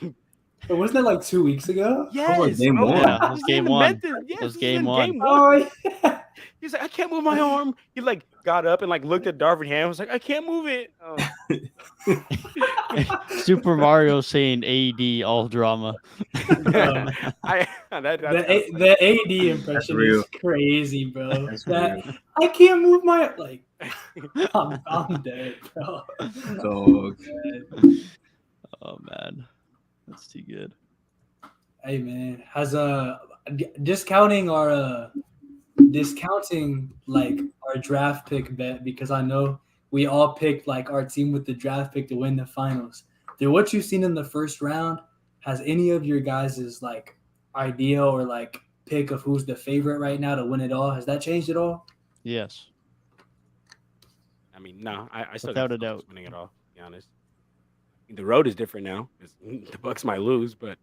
S1: But wasn't that like 2 weeks ago?
S3: Yes,
S4: game
S3: bro.
S4: one.
S2: Yeah, it was game one.
S3: Yes,
S2: It was
S3: this is
S2: game
S3: in
S2: one.
S3: Game one.
S1: Oh, yeah.
S3: He's like, I can't move my arm. He like got up and like looked at Darvin Ham. Was like, I can't move it.
S2: Super Mario saying AD all drama.
S1: Bro. The AD impression is crazy, bro. I can't move my, like, I'm dead, bro.
S4: Dog.
S2: Oh man, that's too good.
S1: Hey man, has discounting like our draft pick bet, because I know we all picked like our team with the draft pick to win the finals. Through what you've seen in the first round, has any of your guys' like idea or like pick of who's the favorite right now to win it all, has that changed at all?
S2: Yes,
S3: I mean, no, I still
S2: without
S3: got
S2: a
S3: the Bucks
S2: doubt.
S3: winning it all. To be honest, the road is different now because the Bucks might lose, but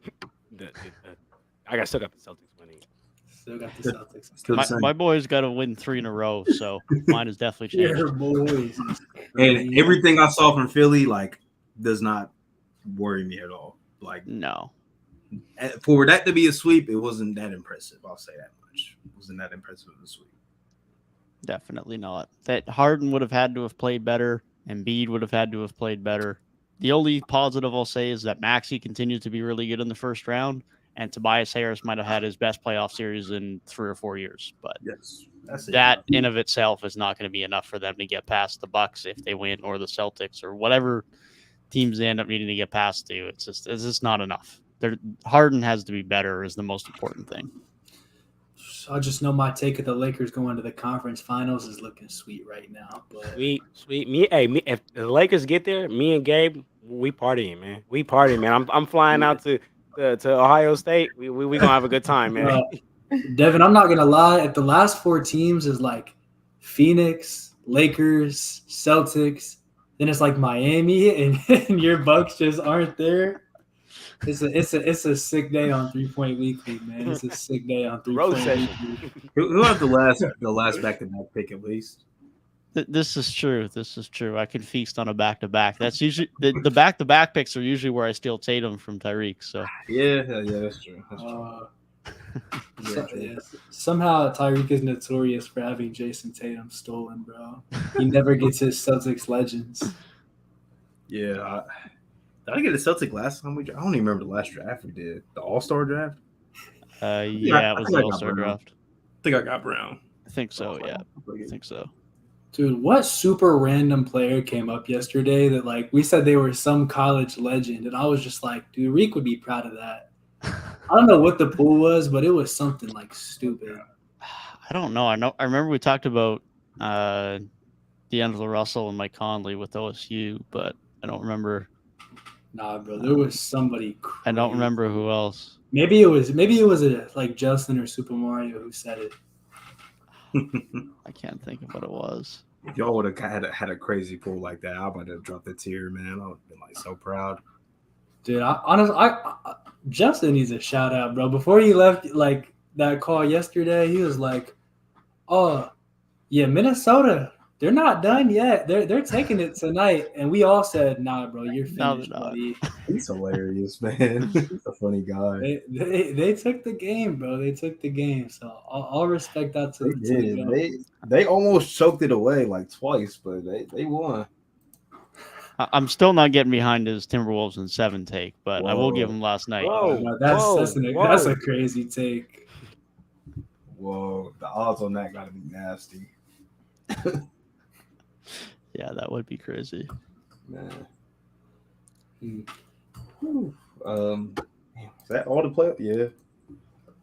S3: I still got the Celtics winning.
S1: Still got the Celtics.
S4: Still the same.
S2: My boys got to win 3 in a row, so mine has definitely changed.
S1: Your boys.
S4: And everything I saw from Philly, like, does not worry me at all. Like,
S2: No,
S4: for that to be a sweep, it wasn't that impressive. I'll say that much. It wasn't that impressive of a sweep.
S2: definitely not. That Harden would have had to have played better. Embiid would have had to have played better. The only positive I'll say is that Maxey continues to be really good in the first round, and Tobias Harris might have had his best playoff series in 3 or 4 years. But
S4: Yes, that's it.
S2: that in of itself is not going to be enough for them to get past the Bucks if they win, or the Celtics, or whatever teams they end up needing to get past to. It's just not enough. Harden has to be better is the most important thing.
S1: I just know my take of the Lakers going to the conference finals is looking sweet right now. But
S3: Sweet. Me. If the Lakers get there, me and Gabe, we partying, man. We partying, man. I'm flying out to Ohio State. We gonna have a good time, man.
S1: Devin, I'm not gonna lie. If the last 4 teams is like Phoenix, Lakers, Celtics, then it's like Miami, and your Bucks just aren't there. It's a sick day on 3-Point Weekly, man. It's a sick day on 3-Point Weekly.
S4: Who have the last back-to-back pick at least?
S2: This is true. I can feast on a back-to-back. That's usually the back-to-back picks are usually where I steal Tatum from Tyrik. So
S4: Yeah, that's true. That's true.
S1: Somehow Tyrik is notorious for having Jason Tatum stolen, bro. He never gets his Celtics legends.
S4: Yeah. Did I get a Celtic last time I don't even remember the last draft we did. The All-Star draft?
S2: Yeah, it was the All-Star draft.
S4: I think I got Brown.
S2: I think so, yeah. I think so.
S1: Dude, what super random player came up yesterday that, like, we said they were some college legend, and I was just like, dude, Reek would be proud of that. I don't know what the pool was, but it was something, like, stupid.
S2: I don't know. I remember we talked about D'Angelo Russell and Mike Conley with OSU, but I don't remember.
S1: Nah, bro, there was somebody crazy.
S2: I don't remember who else.
S1: Maybe it was like Justin or Super Mario who said it.
S2: I can't think of what it was.
S4: If y'all would have had a crazy pool like that, I might have dropped a tear, man. I would have been like so proud.
S1: Dude, honestly, Justin needs a shout out, bro. Before he left, like that call yesterday, he was like, "Oh, yeah, Minnesota, they're not done yet. They're taking it tonight." And we all said, "Nah, bro, you're finished, buddy."
S4: He's hilarious, man. He's a funny guy.
S1: They took the game, bro. They took the game. So all respect out to
S4: them. They almost choked it away like twice, but they won.
S2: I'm still not getting behind his Timberwolves in 7 take, but I will give him last night.
S1: That's a crazy take.
S4: Whoa, the odds on that gotta be nasty.
S2: Yeah, that would be crazy.
S4: Man. Is that all the play? Yeah.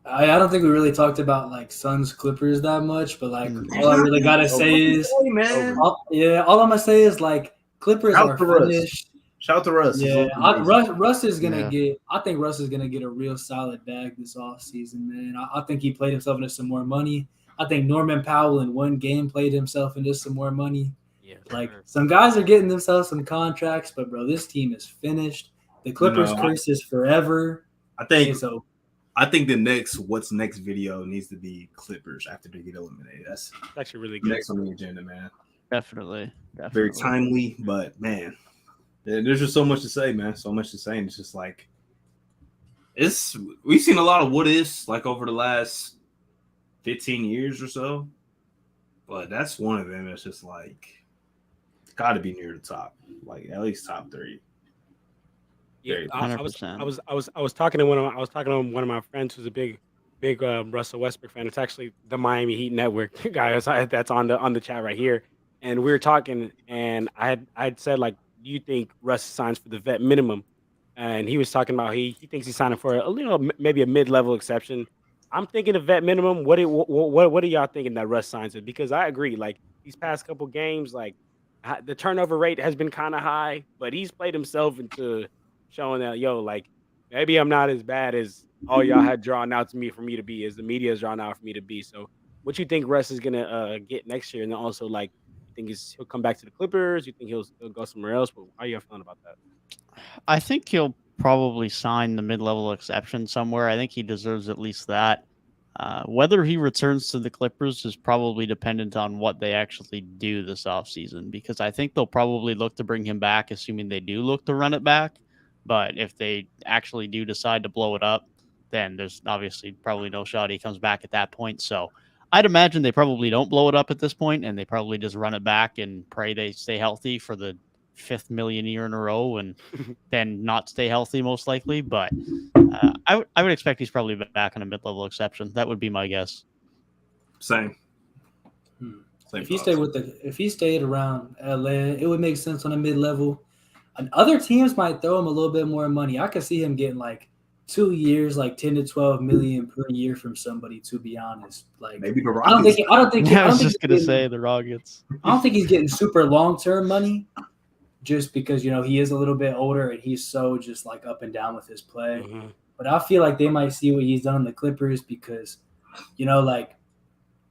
S1: I don't think we really talked about like Suns Clippers that much, but like all I really gotta say is, all I'm gonna say is like Clippers are finished.
S4: Shout out to Russ.
S1: Yeah, Russ is gonna get. I think Russ is gonna get a real solid bag this offseason, man. I think he played himself into some more money. I think Norman Powell in one game played himself into some more money. Yeah, like some guys are getting themselves some contracts, but bro, this team is finished. The Clippers curse is forever.
S4: I think the next what's next video needs to be Clippers after they get eliminated. That's
S3: actually really good.
S4: Next on the agenda, man.
S2: Definitely.
S4: Very timely, but man, there's just so much to say, man. So much to say, and it's just like we've seen a lot of what ifs like over the last 15 years or so, but that's one of them. It's just like got to be near the top, like at least top 3.
S3: Yeah, I was talking to one of my friends who's a big Russell Westbrook fan. It's actually the Miami Heat Network guy that's on the chat right here. And we were talking, and I'd said, like, do you think Russ signs for the vet minimum? And he was talking about he thinks he's signing for maybe a mid-level exception. I'm thinking a vet minimum. What are y'all thinking that Russ signs it? Because I agree, like these past couple games, like the turnover rate has been kind of high, but he's played himself into showing that like maybe I'm not as bad as all y'all had drawn out to me for me to be, as the media has drawn out for me to be. So, what you think Russ is gonna get next year, and then also like. Think he'll come back to the Clippers? You think he'll go somewhere else? But how are you feeling about that?
S2: I think he'll probably sign the mid-level exception somewhere. I think he deserves at least that. Whether he returns to the Clippers is probably dependent on what they actually do this offseason, because I think they'll probably look to bring him back, assuming they do look to run it back. But if they actually do decide to blow it up, then there's obviously probably no shot he comes back at that point. So I'd imagine they probably don't blow it up at this point, and they probably just run it back and pray they stay healthy for the 5th million year in a row, and then not stay healthy most likely. But I would expect he's probably back on a mid-level exception. That would be my guess.
S4: Same.
S1: If he stayed around LA, it would make sense on a mid-level. And other teams might throw him a little bit more money. I could see him getting like 2 years, like 10 to 12 million per year from somebody. To be honest, like
S4: maybe the Rockets.
S2: I was just gonna say the Rockets.
S1: I don't think he's getting super long-term money, just because he is a little bit older and he's so just like up and down with his play. Mm-hmm. But I feel like they might see what he's done in the Clippers, because like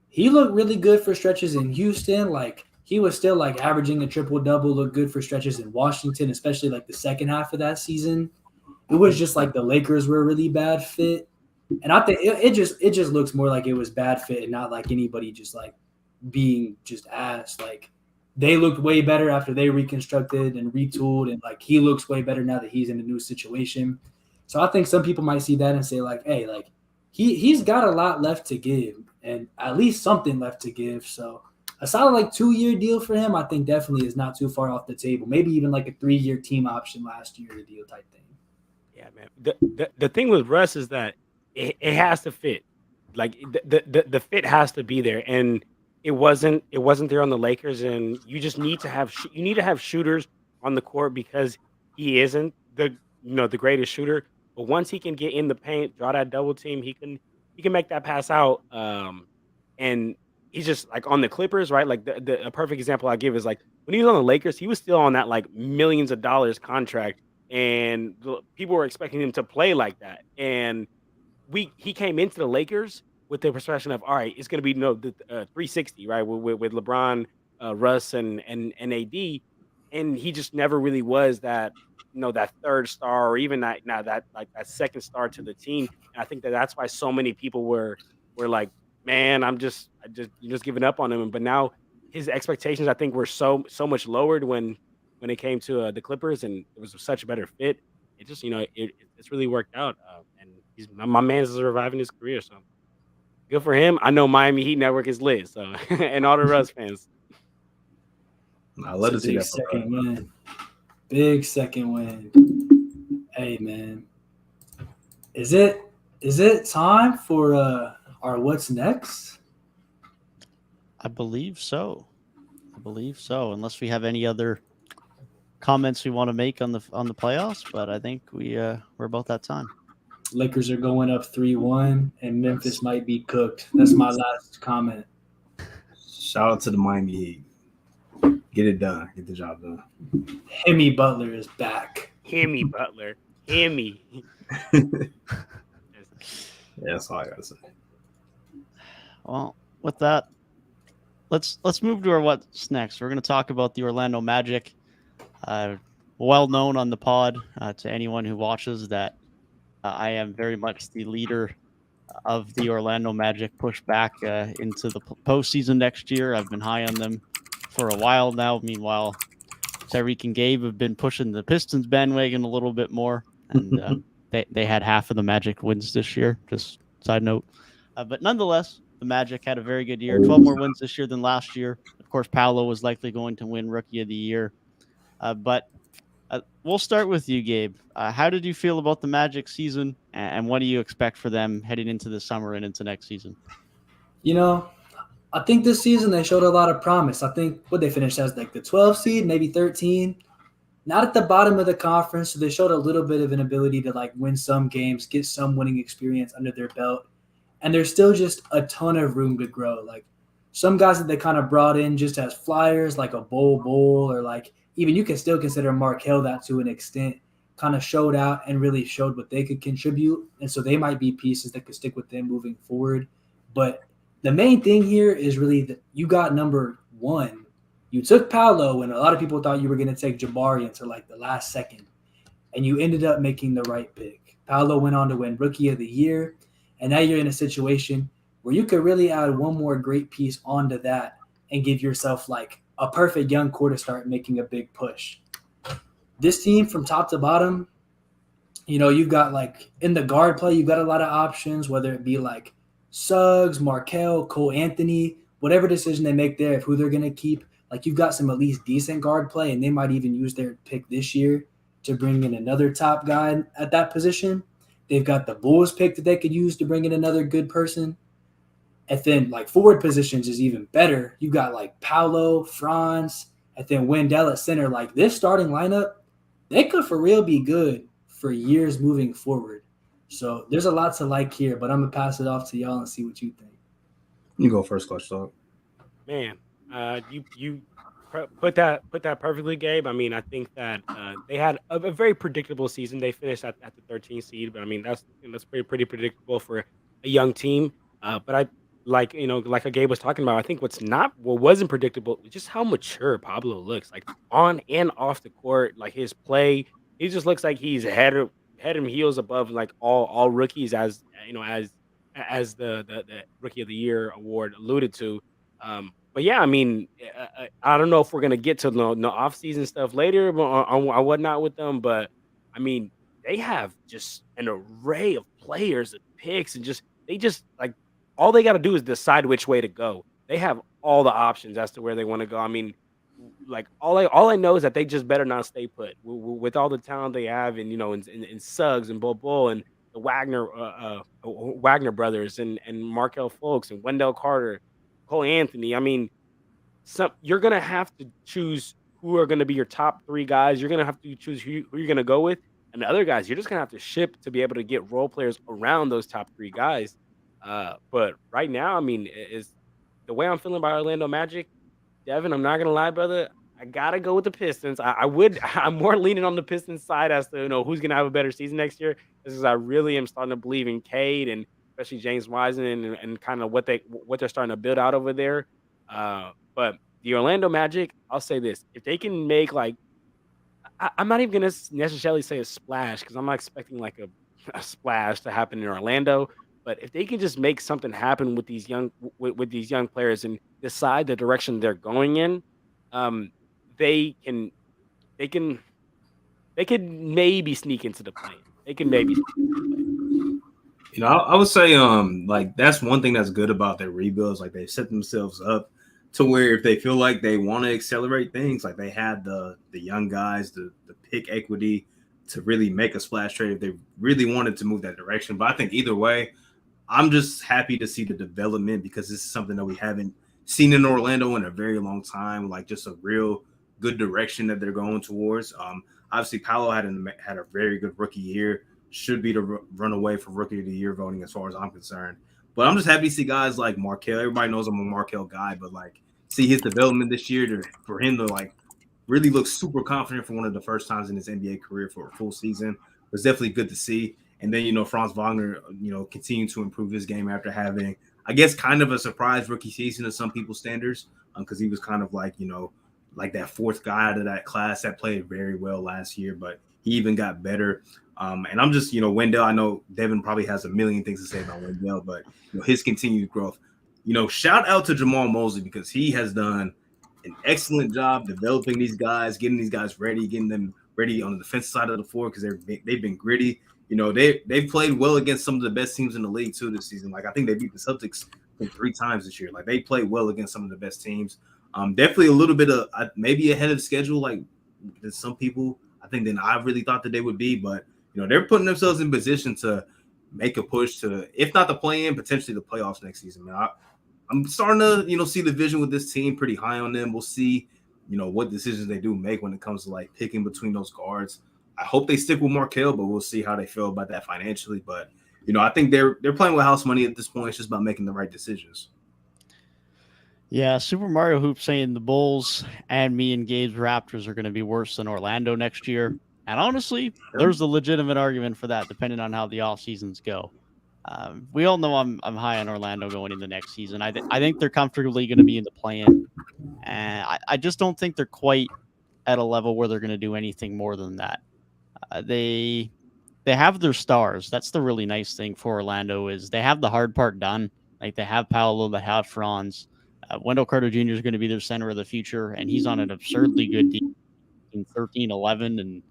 S1: he looked really good for stretches in Houston. Like he was still like averaging a triple-double, looked good for stretches in Washington, especially like the second half of that season. It was just like the Lakers were a really bad fit. And I think it just looks more like it was bad fit and not like anybody just like being just ass. Like they looked way better after they reconstructed and retooled, and like he looks way better now that he's in a new situation. So I think some people might see that and say like, hey, like he's got a lot left to give, and at least something left to give. So a solid like 2-year deal for him, I think definitely is not too far off the table. Maybe even like a 3-year team option last year deal type thing.
S3: Yeah, man. The thing with Russ is that it has to fit. Like the fit has to be there, and it wasn't there on the Lakers. And you just need to have shooters on the court because he isn't the greatest shooter. But once he can get in the paint, draw that double team, he can make that pass out. And he's just like on the Clippers, right? Like a perfect example I give is like when he was on the Lakers, he was still on that like millions of dollars contract, and people were expecting him to play like that. And he came into the Lakers with the perception of, all right, it's going to be 360, right, with LeBron, Russ, and AD, and he just never really was that that third star or even that second star to the team. And I think that's why so many people were like, man, I'm just giving up on him. But now his expectations, I think, were so much lowered when it came to the Clippers, and it was such a better fit. It just it's really worked out, and my man's reviving his career, so good for him. I know Miami Heat Network is lit, so and all the Russ fans.
S4: I love to see that
S1: second win. Big second win. Hey man, is it time for our what's next?
S2: I believe so. Unless we have any other comments we want to make on the playoffs, but I think we're about that time.
S1: Lakers are going up 3-1, and Memphis might be cooked. That's my last comment.
S4: Shout out to the Miami Heat. Get it done. Get the job done.
S1: Hemi Butler is back.
S3: Hemi Butler. Hemi.
S4: Yeah, that's all I gotta say.
S2: Well, with that, let's move to our what's next. We're going to talk about the Orlando Magic. Well known on the pod to anyone who watches that I am very much the leader of the Orlando Magic push back into the postseason next year. I've been high on them for a while now. Meanwhile, Tyrik and Gabe have been pushing the Pistons bandwagon a little bit more, and they had half of the Magic wins this year. Just side note, but nonetheless, the Magic had a very good year. 12 more wins this year than last year. Of course, Paolo was likely going to win Rookie of the Year, but we'll start with you, Gabe. How did you feel about the Magic season, and what do you expect for them heading into the summer and into next season?
S1: I think this season they showed a lot of promise. I think what they finished as like the 12th seed, maybe 13. Not at the bottom of the conference, so they showed a little bit of an ability to like win some games, get some winning experience under their belt. And there's still just a ton of room to grow. Like some guys that they kind of brought in just as flyers, like a Bull, or like even you can still consider Markelle that to an extent, kind of showed out and really showed what they could contribute. And so they might be pieces that could stick with them moving forward. But the main thing here is really that you got number one. You took Paolo, and a lot of people thought you were going to take Jabari until like the last second. And you ended up making the right pick. Paolo went on to win Rookie of the Year. And now you're in a situation where you could really add one more great piece onto that and give yourself like a perfect young core to start making a big push. This team from top to bottom, you've got like in the guard play, you've got a lot of options, whether it be like Suggs, Markelle, Cole Anthony, whatever decision they make there of who they're going to keep. Like you've got some at least decent guard play, and they might even use their pick this year to bring in another top guy at that position. They've got the Bulls pick that they could use to bring in another good person. And then, like, forward positions is even better. You got, like, Paolo, Franz, and then Wendell at center. Like, this starting lineup, they could for real be good for years moving forward. So there's a lot to like here, but I'm going to pass it off to y'all and see what you think.
S4: You go first, ClutchTalk.
S3: Man, you put that perfectly, Gabe. I mean, I think that they had a very predictable season. They finished at the 13th seed, but I mean that's pretty predictable for a young team. But I like Gabe was talking about. I think what wasn't predictable was just how mature Pablo looks, like on and off the court. Like his play, he just looks like he's head and heels above like all rookies, as the Rookie of the Year award alluded to. But yeah, I mean, I don't know if we're gonna get to the off-season stuff later on whatnot with them, but I mean, they have just an array of players and picks, and just they just like all they got to do is decide which way to go. They have all the options as to where they want to go. I mean, like all I know is that they just better not stay put with all the talent they have, and in Suggs and Bull and the Wagner brothers and Markel Fultz and Wendell Carter, Cole Anthony. I mean, you're gonna have to choose who are gonna be your top 3 guys. You're gonna have to choose who you're gonna go with, and the other guys you're just gonna have to ship to be able to get role players around those top 3 guys. But right now, I mean, is the way I'm feeling about Orlando Magic, Devin, I'm not gonna lie, brother. I gotta go with the Pistons. I'm more leaning on the Pistons side as to who's gonna have a better season next year. Because I really am starting to believe in Cade and especially James Wiseman and kind of what they're starting to build out over there. But the Orlando Magic, I'll say this: if they can make I'm not even gonna necessarily say a splash because I'm not expecting like a splash to happen in Orlando. But if they can just make something happen with these young players and decide the direction they're going in, they could maybe sneak into the play. They can maybe sneak into the play.
S4: I would say like that's one thing that's good about their rebuilds. Like they set themselves up to where if they feel like they want to accelerate things, like they had the young guys, the pick equity to really make a splash trade if they really wanted to move that direction. But I think either way, I'm just happy to see the development because this is something that we haven't seen in Orlando in a very long time, like just a real good direction that they're going towards. Obviously, Paolo had a very good rookie year, should be the runaway for rookie of the year voting as far as I'm concerned. But I'm just happy to see guys like Markel. Everybody knows I'm a Markel guy, but like see his development this year for him to like really look super confident for one of the first times in his NBA career for a full season was definitely good to see. And then, Franz Wagner, continuing to improve his game after having, I guess, kind of a surprise rookie season to some people's standards because he was kind of like, like that fourth guy out of that class that played very well last year, but he even got better. And I'm just, Wendell, I know Devin probably has a million things to say about Wendell, but his continued growth. Shout out to Jamal Mosley because he has done an excellent job developing these guys, getting these guys ready, getting them ready on the defensive side of the floor because they've been gritty. They've played well against some of the best teams in the league too this season. Like I think they beat the Celtics 3 times this year. Like they played well against some of the best teams. Definitely a little bit of maybe ahead of schedule, like some people I think than I really thought that they would be. But they're putting themselves in position to make a push to, if not the play-in, potentially the playoffs next season. Man, I'm starting to see the vision with this team pretty high on them. We'll see what decisions they do make when it comes to like picking between those guards. I hope they stick with Markel, but we'll see how they feel about that financially. But I think they're playing with house money at this point. It's just about making the right decisions.
S2: Yeah, Super Mario Hoop saying the Bulls and me and Gabe's Raptors are going to be worse than Orlando next year. And honestly, there's a legitimate argument for that, depending on how the off seasons go. We all know I'm high on Orlando going into next season. I think they're comfortably going to be in the play-in, and I just don't think they're quite at a level where they're going to do anything more than that. They have their stars. That's the really nice thing for Orlando is they have the hard part done. Like they have Paolo, they have Franz. Wendell Carter Jr. is going to be their center of the future, and he's on an absurdly good deal in 13, 11, and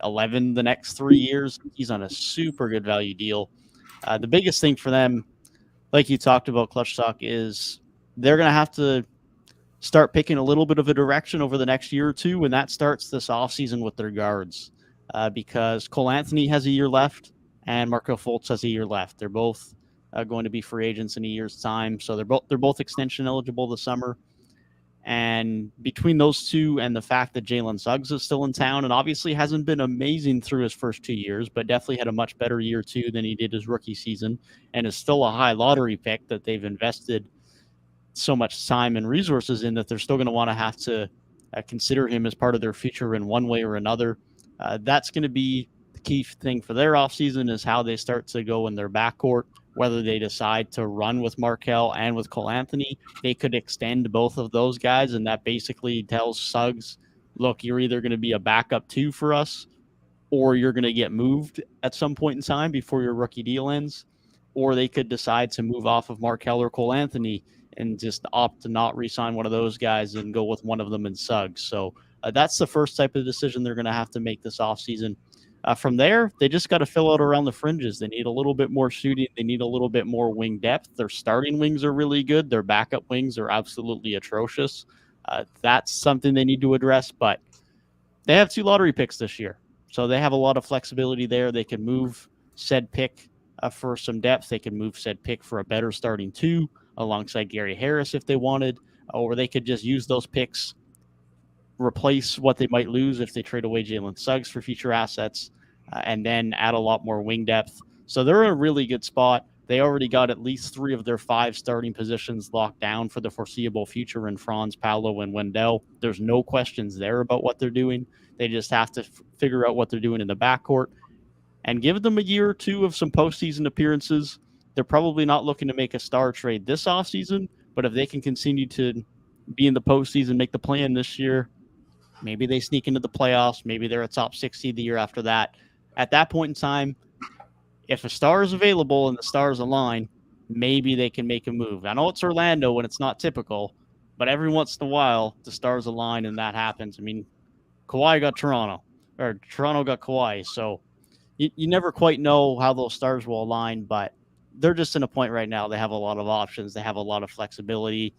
S2: 11 the next 3 years. He's on a super good value deal. The biggest thing for them, like you talked about, ClutchTalk, is they're going to have to start picking a little bit of a direction over the next year or two, and that starts this offseason with their guards because Cole Anthony has a year left and Markel Fultz has a year left. They're both going to be free agents in a year's time, so they're both extension eligible this summer. And between those two and the fact that Jalen Suggs is still in town and obviously hasn't been amazing through his first 2 years, but definitely had a much better year too than he did his rookie season and is still a high lottery pick that they've invested so much time and resources in that they're still going to have to consider him as part of their future in one way or another. That's going to be the key thing for their offseason is how they start to go in their backcourt. Whether they decide to run with Markel and with Cole Anthony, they could extend both of those guys, and that basically tells Suggs, look, you're either going to be a backup 2 for us, or you're going to get moved at some point in time before your rookie deal ends, or they could decide to move off of Markel or Cole Anthony and just opt to not re-sign one of those guys and go with one of them in Suggs. So that's the first type of decision they're going to have to make this offseason. From there, they just got to fill out around the fringes. They need a little bit more shooting. They need a little bit more wing depth. Their starting wings are really good. Their backup wings are absolutely atrocious. That's something they need to address, but they have 2 lottery picks this year. So they have a lot of flexibility there. They can move said pick for some depth. They can move said pick for a better starting 2 alongside Gary Harris if they wanted, or they could just use those picks, replace what they might lose if they trade away Jalen Suggs for future assets, and then add a lot more wing depth. So they're in a really good spot. They already got at least 3 of their 5 starting positions locked down for the foreseeable future in Franz, Paolo, and Wendell. There's no questions there about what they're doing. They just have to figure out what they're doing in the backcourt and give them a year or 2 of some postseason appearances. They're probably not looking to make a star trade this offseason, but if they can continue to be in the postseason, make the play-in this year, maybe they sneak into the playoffs. Maybe they're a top 6 seed the year after that. At that point in time, if a star is available and the stars align, maybe they can make a move. I know it's Orlando and it's not typical, but every once in a while, the stars align and that happens. I mean, Kawhi got Toronto, or Toronto got Kawhi. So you never quite know how those stars will align, but they're just in a point right now. They have a lot of options. They have a lot of flexibility,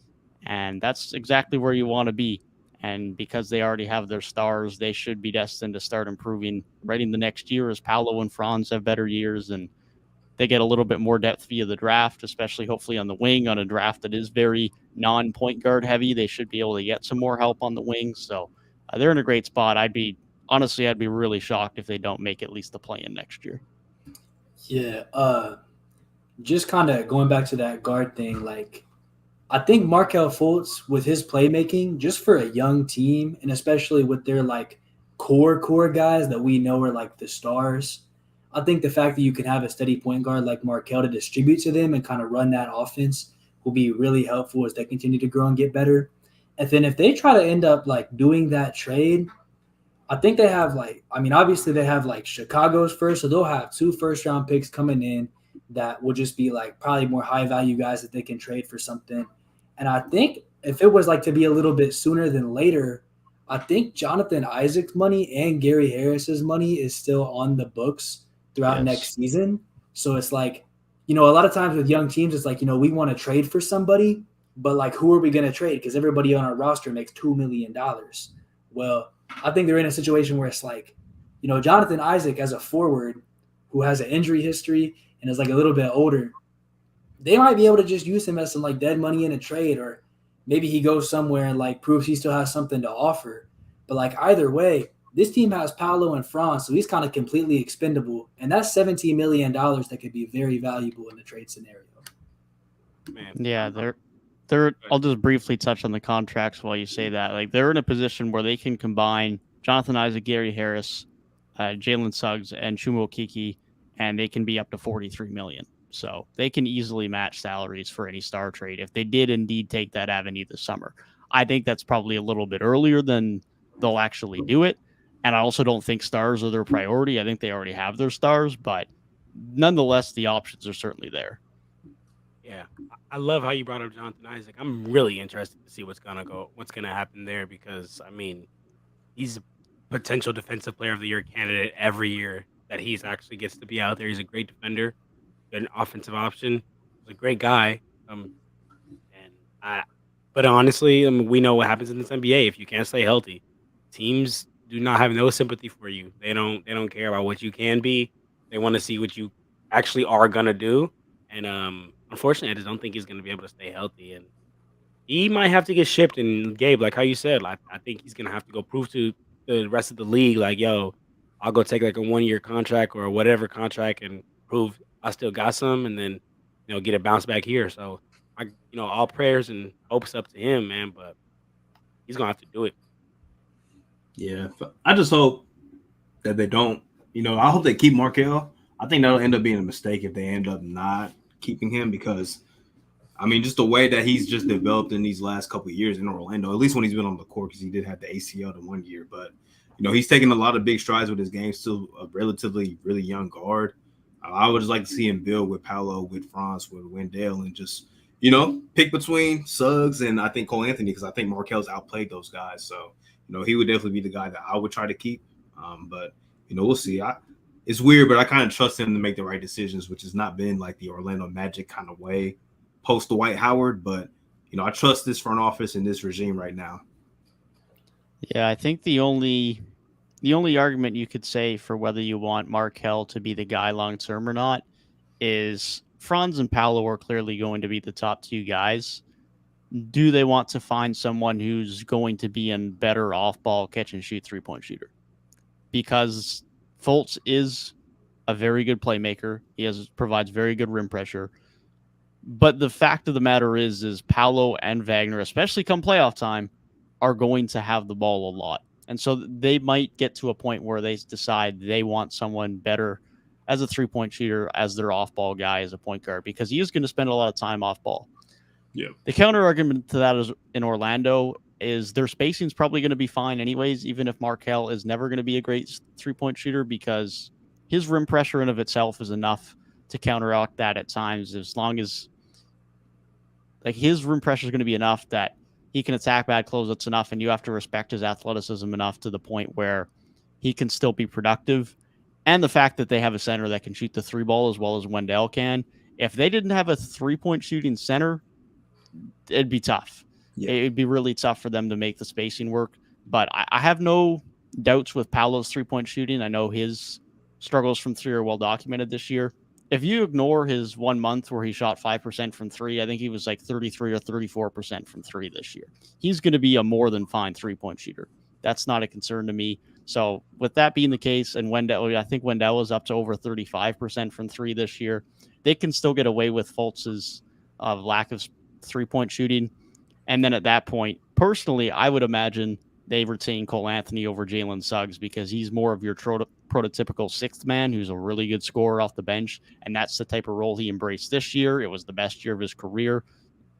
S2: and that's exactly where you want to be. And because they already have their stars, they should be destined to start improving right in the next year as Paolo and Franz have better years and they get a little bit more depth via the draft, especially hopefully on the wing on a draft that is very non-point guard heavy. They should be able to get some more help on the wing. So they're in a great spot. I'd be really shocked if they don't make at least the play-in next year.
S1: Yeah. Just kind of going back to that guard thing, like, I think Markelle Fultz, with his playmaking, just for a young team, and especially with their like core guys that we know are like the stars, I think the fact that you can have a steady point guard like Markelle to distribute to them and kind of run that offense will be really helpful as they continue to grow and get better. And then if they try to end up like doing that trade, I think they have obviously they have like Chicago's first, so they'll have 2 first-round picks coming in that will just be like probably more high-value guys that they can trade for something. And I think if it was like to be a little bit sooner than later, I think Jonathan Isaac's money and Gary Harris's money is still on the books throughout next season. So it's like, a lot of times with young teams, it's like, we want to trade for somebody, but like, who are we going to trade? Because everybody on our roster makes $2 million. Well, I think they're in a situation where it's like, Jonathan Isaac as a forward who has an injury history and is like a little bit older, they might be able to just use him as some like dead money in a trade, or maybe he goes somewhere and like proves he still has something to offer. But like either way, this team has Paolo and Franz, so he's kind of completely expendable. And that's $17 million that could be very valuable in the trade scenario.
S2: Man. Yeah, they're I'll just briefly touch on the contracts while you say that. Like they're in a position where they can combine Jonathan Isaac, Gary Harris, Jalen Suggs, and Chuma Okeke, and they can be up to $43 million. So they can easily match salaries for any star trade if they did indeed take that avenue this summer. I think that's probably a little bit earlier than they'll actually do it. And I also don't think stars are their priority. I think they already have their stars, but nonetheless, the options are certainly there.
S3: Yeah, I love how you brought up Jonathan Isaac. I'm really interested to see what's gonna happen there, because I mean, he's a potential defensive player of the year candidate every year that he's actually gets to be out there. He's a great defender, an offensive option. He's a great guy. But honestly, we know what happens in this NBA. If you can't stay healthy, teams do not have no sympathy for you. They don't care about what you can be. They want to see what you actually are gonna do. And unfortunately, I just don't think he's gonna be able to stay healthy. And he might have to get shipped. And Gabe, like how you said, I think he's gonna have to go prove to the rest of the league, like, yo, I'll go take like a 1-year contract or whatever contract and prove I still got some, and then get a bounce back here. So all prayers and hopes up to him, man. But he's gonna have to do it.
S4: Yeah, I just hope that they don't. I hope they keep Markelle. I think that'll end up being a mistake if they end up not keeping him, because I mean, just the way that he's just developed in these last couple of years in Orlando, at least when he's been on the court, because he did have the ACL the 1 year. But he's taken a lot of big strides with his game. Still a relatively really young guard. I would just like to see him build with Paolo, with Franz, with Wendell, and just pick between Suggs and I think Cole Anthony, because I think Markel's outplayed those guys. So he would definitely be the guy that I would try to keep. But we'll see. it's weird, but I kind of trust him to make the right decisions, which has not been like the Orlando Magic kind of way post Dwight Howard. But, I trust this front office and this regime right now.
S2: Yeah, I think the only argument you could say for whether you want Markelle to be the guy long term or not is Franz and Paolo are clearly going to be the top two guys. Do they want to find someone who's going to be a better off-ball catch-and-shoot three-point shooter? Because Fultz is a very good playmaker. He provides very good rim pressure. But the fact of the matter is Paolo and Wagner, especially come playoff time, are going to have the ball a lot. And so they might get to a point where they decide they want someone better as a three-point shooter, as their off-ball guy, as a point guard, because he is going to spend a lot of time off-ball.
S4: Yeah.
S2: The counter argument to that is in Orlando is their spacing is probably going to be fine anyways, even if Markelle is never going to be a great three-point shooter, because his rim pressure in of itself is enough to counteract that at times, as long as his rim pressure is going to be enough that he can attack bad closeouts enough, and you have to respect his athleticism enough to the point where he can still be productive. And the fact that they have a center that can shoot the three ball as well as Wendell can. If they didn't have a three-point shooting center, it'd be tough. Yeah. It'd be really tough for them to make the spacing work. But I have no doubts with Paolo's three-point shooting. I know his struggles from three are well documented this year. If you ignore his 1 month where he shot 5% from three, I think he was like 33 or 34% from three this year. He's going to be a more than fine three-point shooter. That's not a concern to me. So with that being the case, and I think Wendell is up to over 35% from three this year, they can still get away with Fultz's lack of three-point shooting. And then at that point, personally, I would imagine they retain Cole Anthony over Jalen Suggs, because he's more of your prototypical sixth man who's a really good scorer off the bench. And that's the type of role he embraced this year. It was the best year of his career.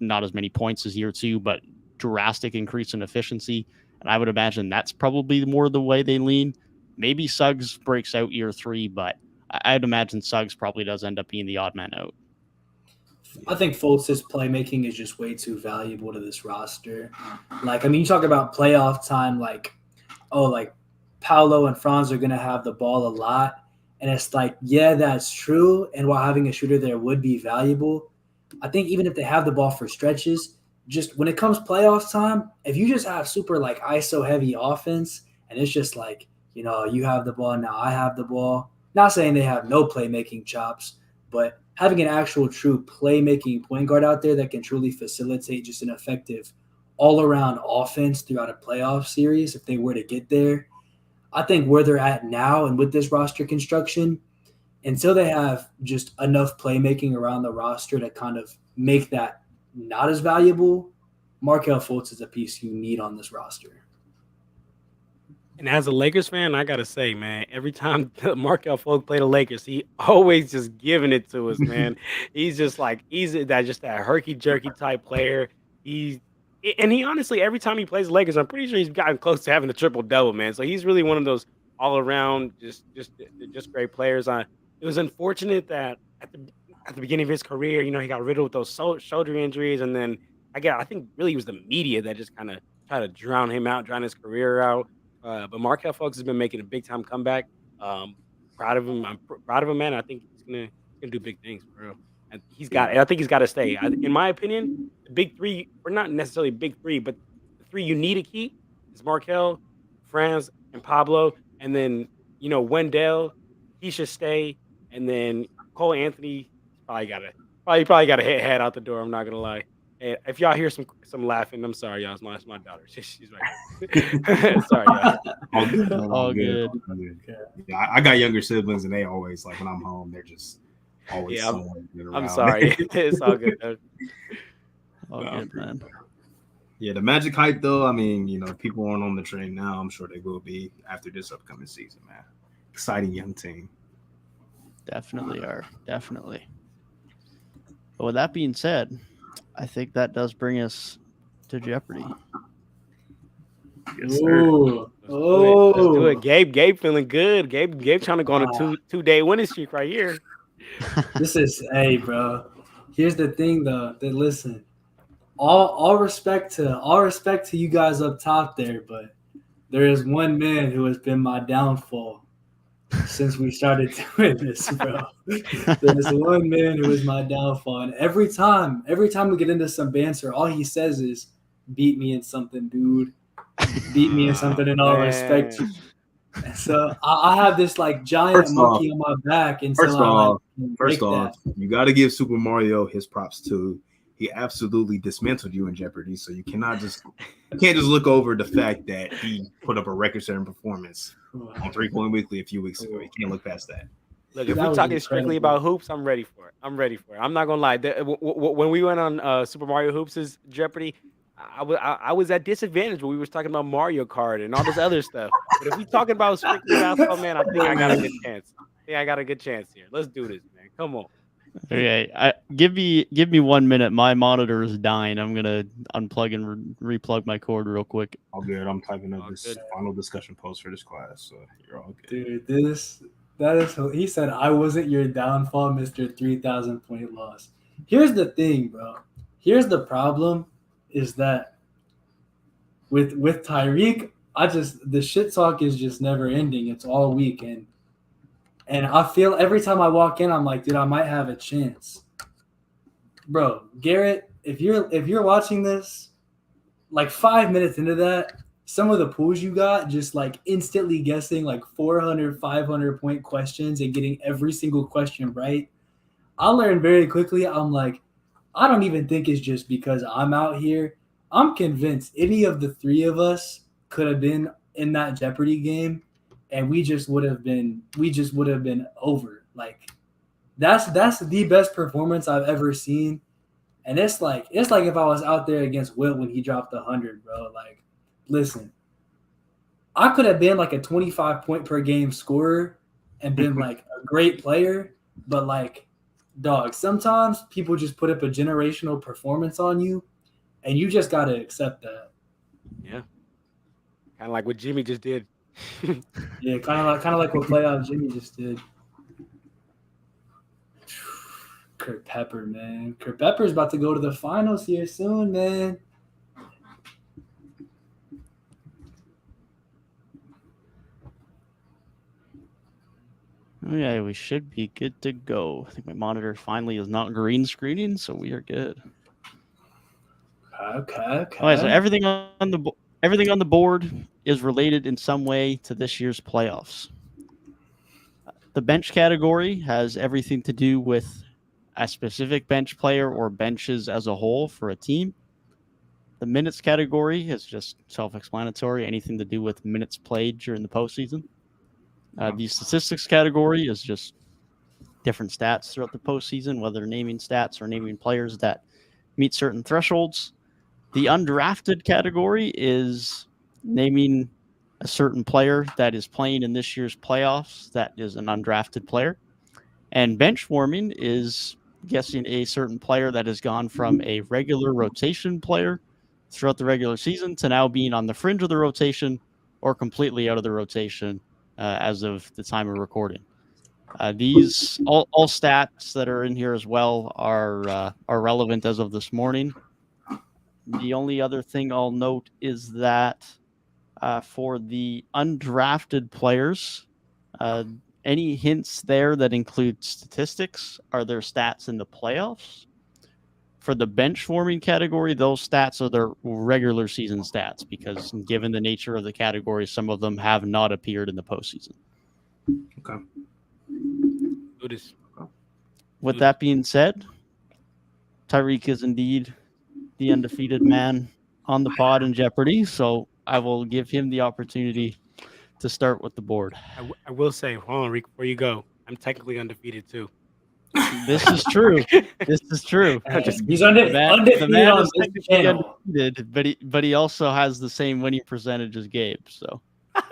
S2: Not as many points as year two, but drastic increase in efficiency. And I would imagine that's probably more the way they lean. Maybe Suggs breaks out year three, but I'd imagine Suggs probably does end up being the odd man out.
S1: I think Fultz's playmaking is just way too valuable to this roster. You talk about playoff time, Paolo and Franz are going to have the ball a lot. And it's yeah, that's true. And while having a shooter there would be valuable, I think even if they have the ball for stretches, just when it comes playoff time, if you just have super ISO heavy offense and it's just you have the ball, now I have the ball. Not saying they have no playmaking chops, but having an actual true playmaking point guard out there that can truly facilitate just an effective all-around offense throughout a playoff series, if they were to get there, I think where they're at now and with this roster construction, until they have just enough playmaking around the roster to kind of make that not as valuable, Markelle Fultz is a piece you need on this roster.
S3: And as a Lakers fan, I got to say, man, every time Markelle Fultz played the Lakers, he always just giving it to us, man. He's just he's that herky-jerky type player. He honestly, every time he plays the Lakers, I'm pretty sure he's gotten close to having a triple-double, man. So he's really one of those all-around, just great players. It was unfortunate that at the beginning of his career, he got riddled with those shoulder injuries, and then I think really it was the media that just kind of tried to drown his career out. But Markelle Fultz has been making a big time comeback. Proud of him. I'm proud of him, man. I think he's gonna do big things for real. And I think he's got to stay. In my opinion, the big three, or not necessarily big three, but the three you need to keep is Markelle, Franz, and Pablo. And then Wendell, he should stay. And then Cole Anthony probably got to head out the door. I'm not gonna lie. And if y'all hear some laughing, I'm sorry, y'all. It's my daughter. She's right. Sorry, y'all.
S2: All good.
S4: Yeah, I got younger siblings, and they always when I'm home, they're just always. Yeah,
S3: I'm sorry. It's all good.
S2: All good, man.
S4: Yeah, the Magic hype, though. I mean, people aren't on the train now. I'm sure they will be after this upcoming season, man. Exciting young team.
S2: Definitely are. Definitely. But with that being said, I think that does bring us to Jeopardy.
S4: Yes, sir.
S1: Let's
S3: do it. Gabe feeling good. Gabe trying to go on a two-day winning streak right here.
S1: This is, hey, bro. Here's the thing, though. That listen, all respect to you guys up top there, but there is one man who has been my downfall. since we started doing this, bro. There's one man who is my downfall, and every time we get into some banter, all he says is, "Beat me in something, dude. Beat me in something in all respect." So I have this like giant monkey on my back until
S4: First off, you got to give Super Mario his props too. He absolutely dismantled you in Jeopardy, so you can't just look over the fact that he put up a record-setting performance on 3-Point Weekly a few weeks ago. You can't look past that.
S3: Look, if we're talking strictly about hoops, I'm ready for it. I'm not gonna lie. When we went on Super Mario Hoops' Jeopardy, I was at disadvantage when we were talking about Mario Kart and all this other stuff. But if we're talking about strictly basketball, man, I think I got a good chance. I got a good chance here. Let's do this, man. Come on.
S2: Okay, give me 1 minute. My monitor is dying. I'm gonna unplug and replug my cord real quick.
S4: All good. I'm typing up this final discussion post for this class, so you're all good.
S1: Dude, that is. He said I wasn't your downfall, Mr. 3,000 point loss. Here's the thing, bro. Here's the problem, is that with Tyrik, the shit talk is just never ending. It's all week, and I feel every time I walk in, I'm like, dude, I might have a chance. Bro, Garrett, if you're watching this, like 5 minutes into that, some of the pools you got, just like instantly guessing like 400, 500 point questions and getting every single question right. I learned very quickly. I'm like, I don't even think it's just because I'm out here. I'm convinced any of the three of us could have been in that Jeopardy game, and we just would have been over. Like that's the best performance I've ever seen. And it's like if I was out there against Will when he dropped 100, bro. Like, listen, I could have been like a 25 point per game scorer and been like a great player, but like, dog, sometimes people just put up a generational performance on you, and you just gotta accept that.
S3: Yeah, kind of like what Jimmy just did.
S1: Yeah, kind of like what Playoffs Jimmy just did. Kurt Pepper, man. Kurt Pepper's about to go to the finals here soon, man.
S2: Okay, we should be good to go. I think my monitor finally is not green screening, so we are good.
S1: Okay.
S2: All right, so everything on the board is related in some way to this year's playoffs. The bench category has everything to do with a specific bench player or benches as a whole for a team. The minutes category is just self-explanatory, anything to do with minutes played during the postseason. The statistics category is just different stats throughout the postseason, whether naming stats or naming players that meet certain thresholds. The undrafted category is naming a certain player that is playing in this year's playoffs that is an undrafted player. And bench warming is guessing a certain player that has gone from a regular rotation player throughout the regular season to now being on the fringe of the rotation or completely out of the rotation as of the time of recording. These all stats that are in here as well are relevant as of this morning. The only other thing I'll note is that for the undrafted players, any hints there that include statistics are their stats in the playoffs. For the bench warming category, those stats are their regular season stats because given the nature of the category, some of them have not appeared in the postseason.
S4: Okay.
S2: With that being said, Tyrik is indeed the undefeated man on the pod in Jeopardy, so I will give him the opportunity to start with the board.
S3: I will say, hold on, Rick, before you go, I'm technically undefeated too.
S2: This is true.
S1: He's undefeated on this channel.
S2: Undefeated, but he also has the same winning percentage as Gabe. So,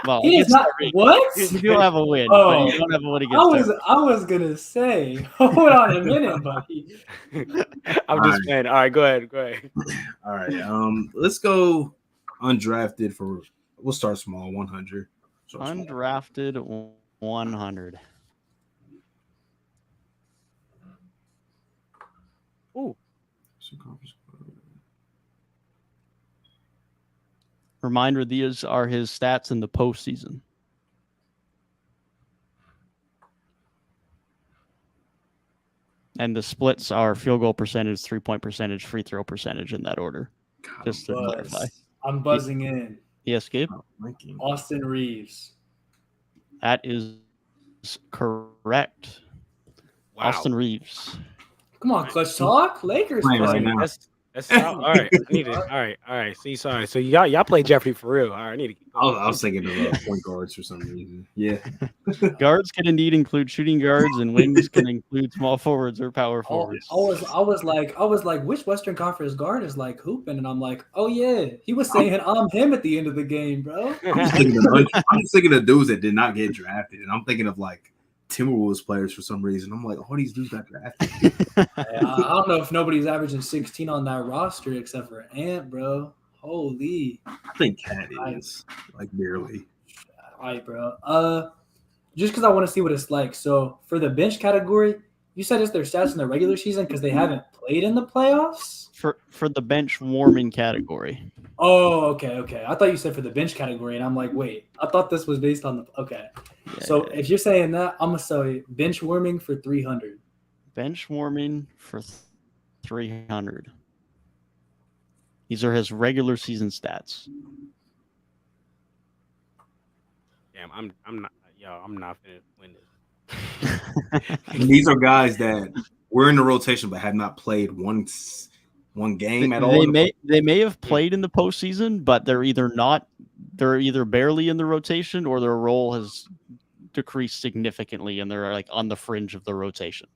S2: well,
S1: he is not what?
S2: You do have a win, but you don't have a win against.
S1: I was gonna say, hold on a minute, buddy.
S3: I'm just playing. All right, go ahead.
S4: All right, let's go undrafted for. We'll start small, 100.
S2: Undrafted 100.
S3: Ooh.
S2: Reminder, these are his stats in the postseason. And the splits are field goal percentage, 3-point percentage, free throw percentage in that order. Just to clarify.
S1: I'm buzzing in.
S2: Yes, Gabe?
S1: Austin Reeves.
S2: That is correct.
S3: Wow.
S2: Austin Reeves.
S1: Come on, Clutch Talk. Lakers
S4: Playing
S1: player.
S4: right now.
S3: That's all right. I need it. All right. See, sorry. So y'all play Jeopardy for real. All right, I need to keep going.
S4: I was thinking of point guards for some reason. Yeah.
S2: Guards can indeed include shooting guards, and wings can include small forwards or power forwards.
S1: I was like, which Western Conference guard is like hooping? And I'm like, oh yeah, he was saying I'm him at the end of the game, bro.
S4: I'm just thinking of dudes that did not get drafted, and I'm thinking of like Timberwolves players for some reason. I'm like, all these dudes got drafted.
S1: I don't know if nobody's averaging 16 on that roster except for Ant, bro. Holy.
S4: I think Cat is like barely.
S1: All right, bro. Just because I want to see what it's like. So for the bench category, you said it's their stats in the regular season because they haven't played in the playoffs?
S2: For the bench warming category.
S1: Oh, okay. I thought you said for the bench category, and I'm like, wait, I thought this was based on the – okay.
S2: Yeah,
S1: so if you're saying that, I'm going to say bench warming for 300.
S2: Bench warming for 300. These are his regular season stats.
S3: Damn, I'm not finna win this.
S4: And these are guys that were in the rotation but have not played one game at all.
S2: They may have played in the postseason, but they're either barely in the rotation or their role has decreased significantly and they're like on the fringe of the rotation.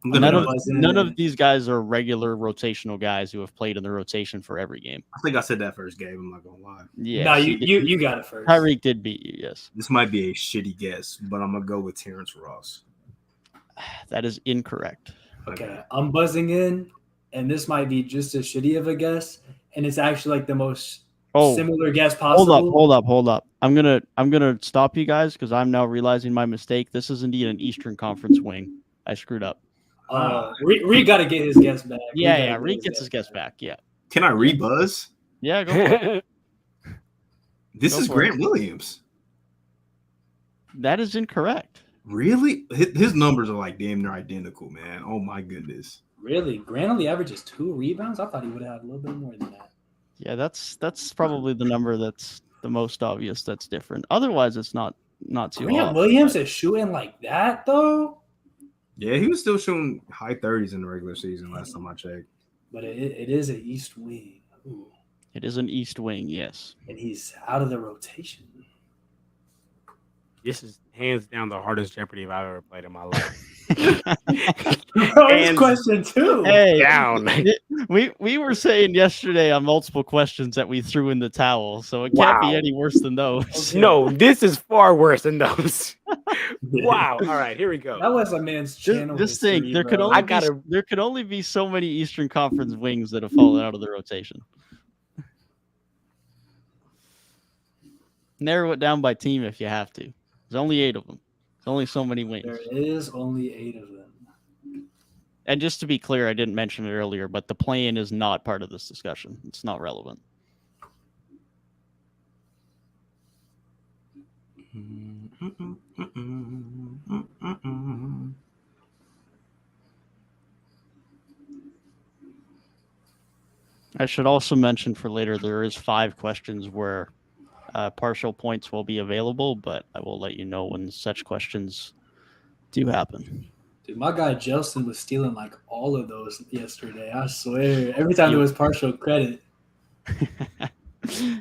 S2: None of these guys are regular rotational guys who have played in the rotation for every game.
S4: I think I said that first game. I'm not gonna lie.
S2: Yeah,
S1: no, you got it first.
S2: Tyrik did beat you. Yes,
S4: this might be a shitty guess, but I'm gonna go with Terrence Ross.
S2: That is incorrect.
S1: Okay, I'm buzzing in, and this might be just as shitty of a guess, and it's actually like the most similar guess possible.
S2: Hold up. I'm gonna stop you guys because I'm now realizing my mistake. This is indeed an Eastern Conference wing. I screwed up.
S1: Reed got to get his guess back.
S2: Yeah. Reed gets his guess back. Yeah.
S4: Can I rebuzz?
S2: Yeah, go for it.
S4: This is Grant Williams.
S2: That is incorrect.
S4: Really? His numbers are like damn near identical, man. Oh my goodness.
S1: Really? Grant only averages 2 rebounds? I thought he would have had a little bit more than that.
S2: Yeah, that's probably the number that's the most obvious that's different. Otherwise, it's not too
S1: Grant Williams is shooting like that, though?
S4: Yeah, he was still shooting high 30s in the regular season last time I checked.
S1: But it is an East wing. Ooh.
S2: It is an East wing, yes.
S1: And he's out of the rotation.
S3: This is hands down the hardest Jeopardy I've ever played in my life.
S1: First question too.
S2: Hey,
S3: down.
S2: We were saying yesterday on multiple questions that we threw in the towel, so it can't be any worse than those.
S3: No, this is far worse than those. Wow. All right, here we go.
S1: That was a man's channel.
S2: Just think, there could only be so many Eastern Conference wings that have fallen out of the rotation. Narrow it down by team if you have to. There's only 8 of them. There's only so many wings.
S1: There is only 8 of them.
S2: And just to be clear, I didn't mention it earlier, but the play-in is not part of this discussion. It's not relevant. I should also mention for later, there is 5 questions where partial points will be available, but I will let you know when such questions do happen.
S1: Dude, my guy Jelson was stealing like all of those yesterday. I swear. Every time there was partial credit.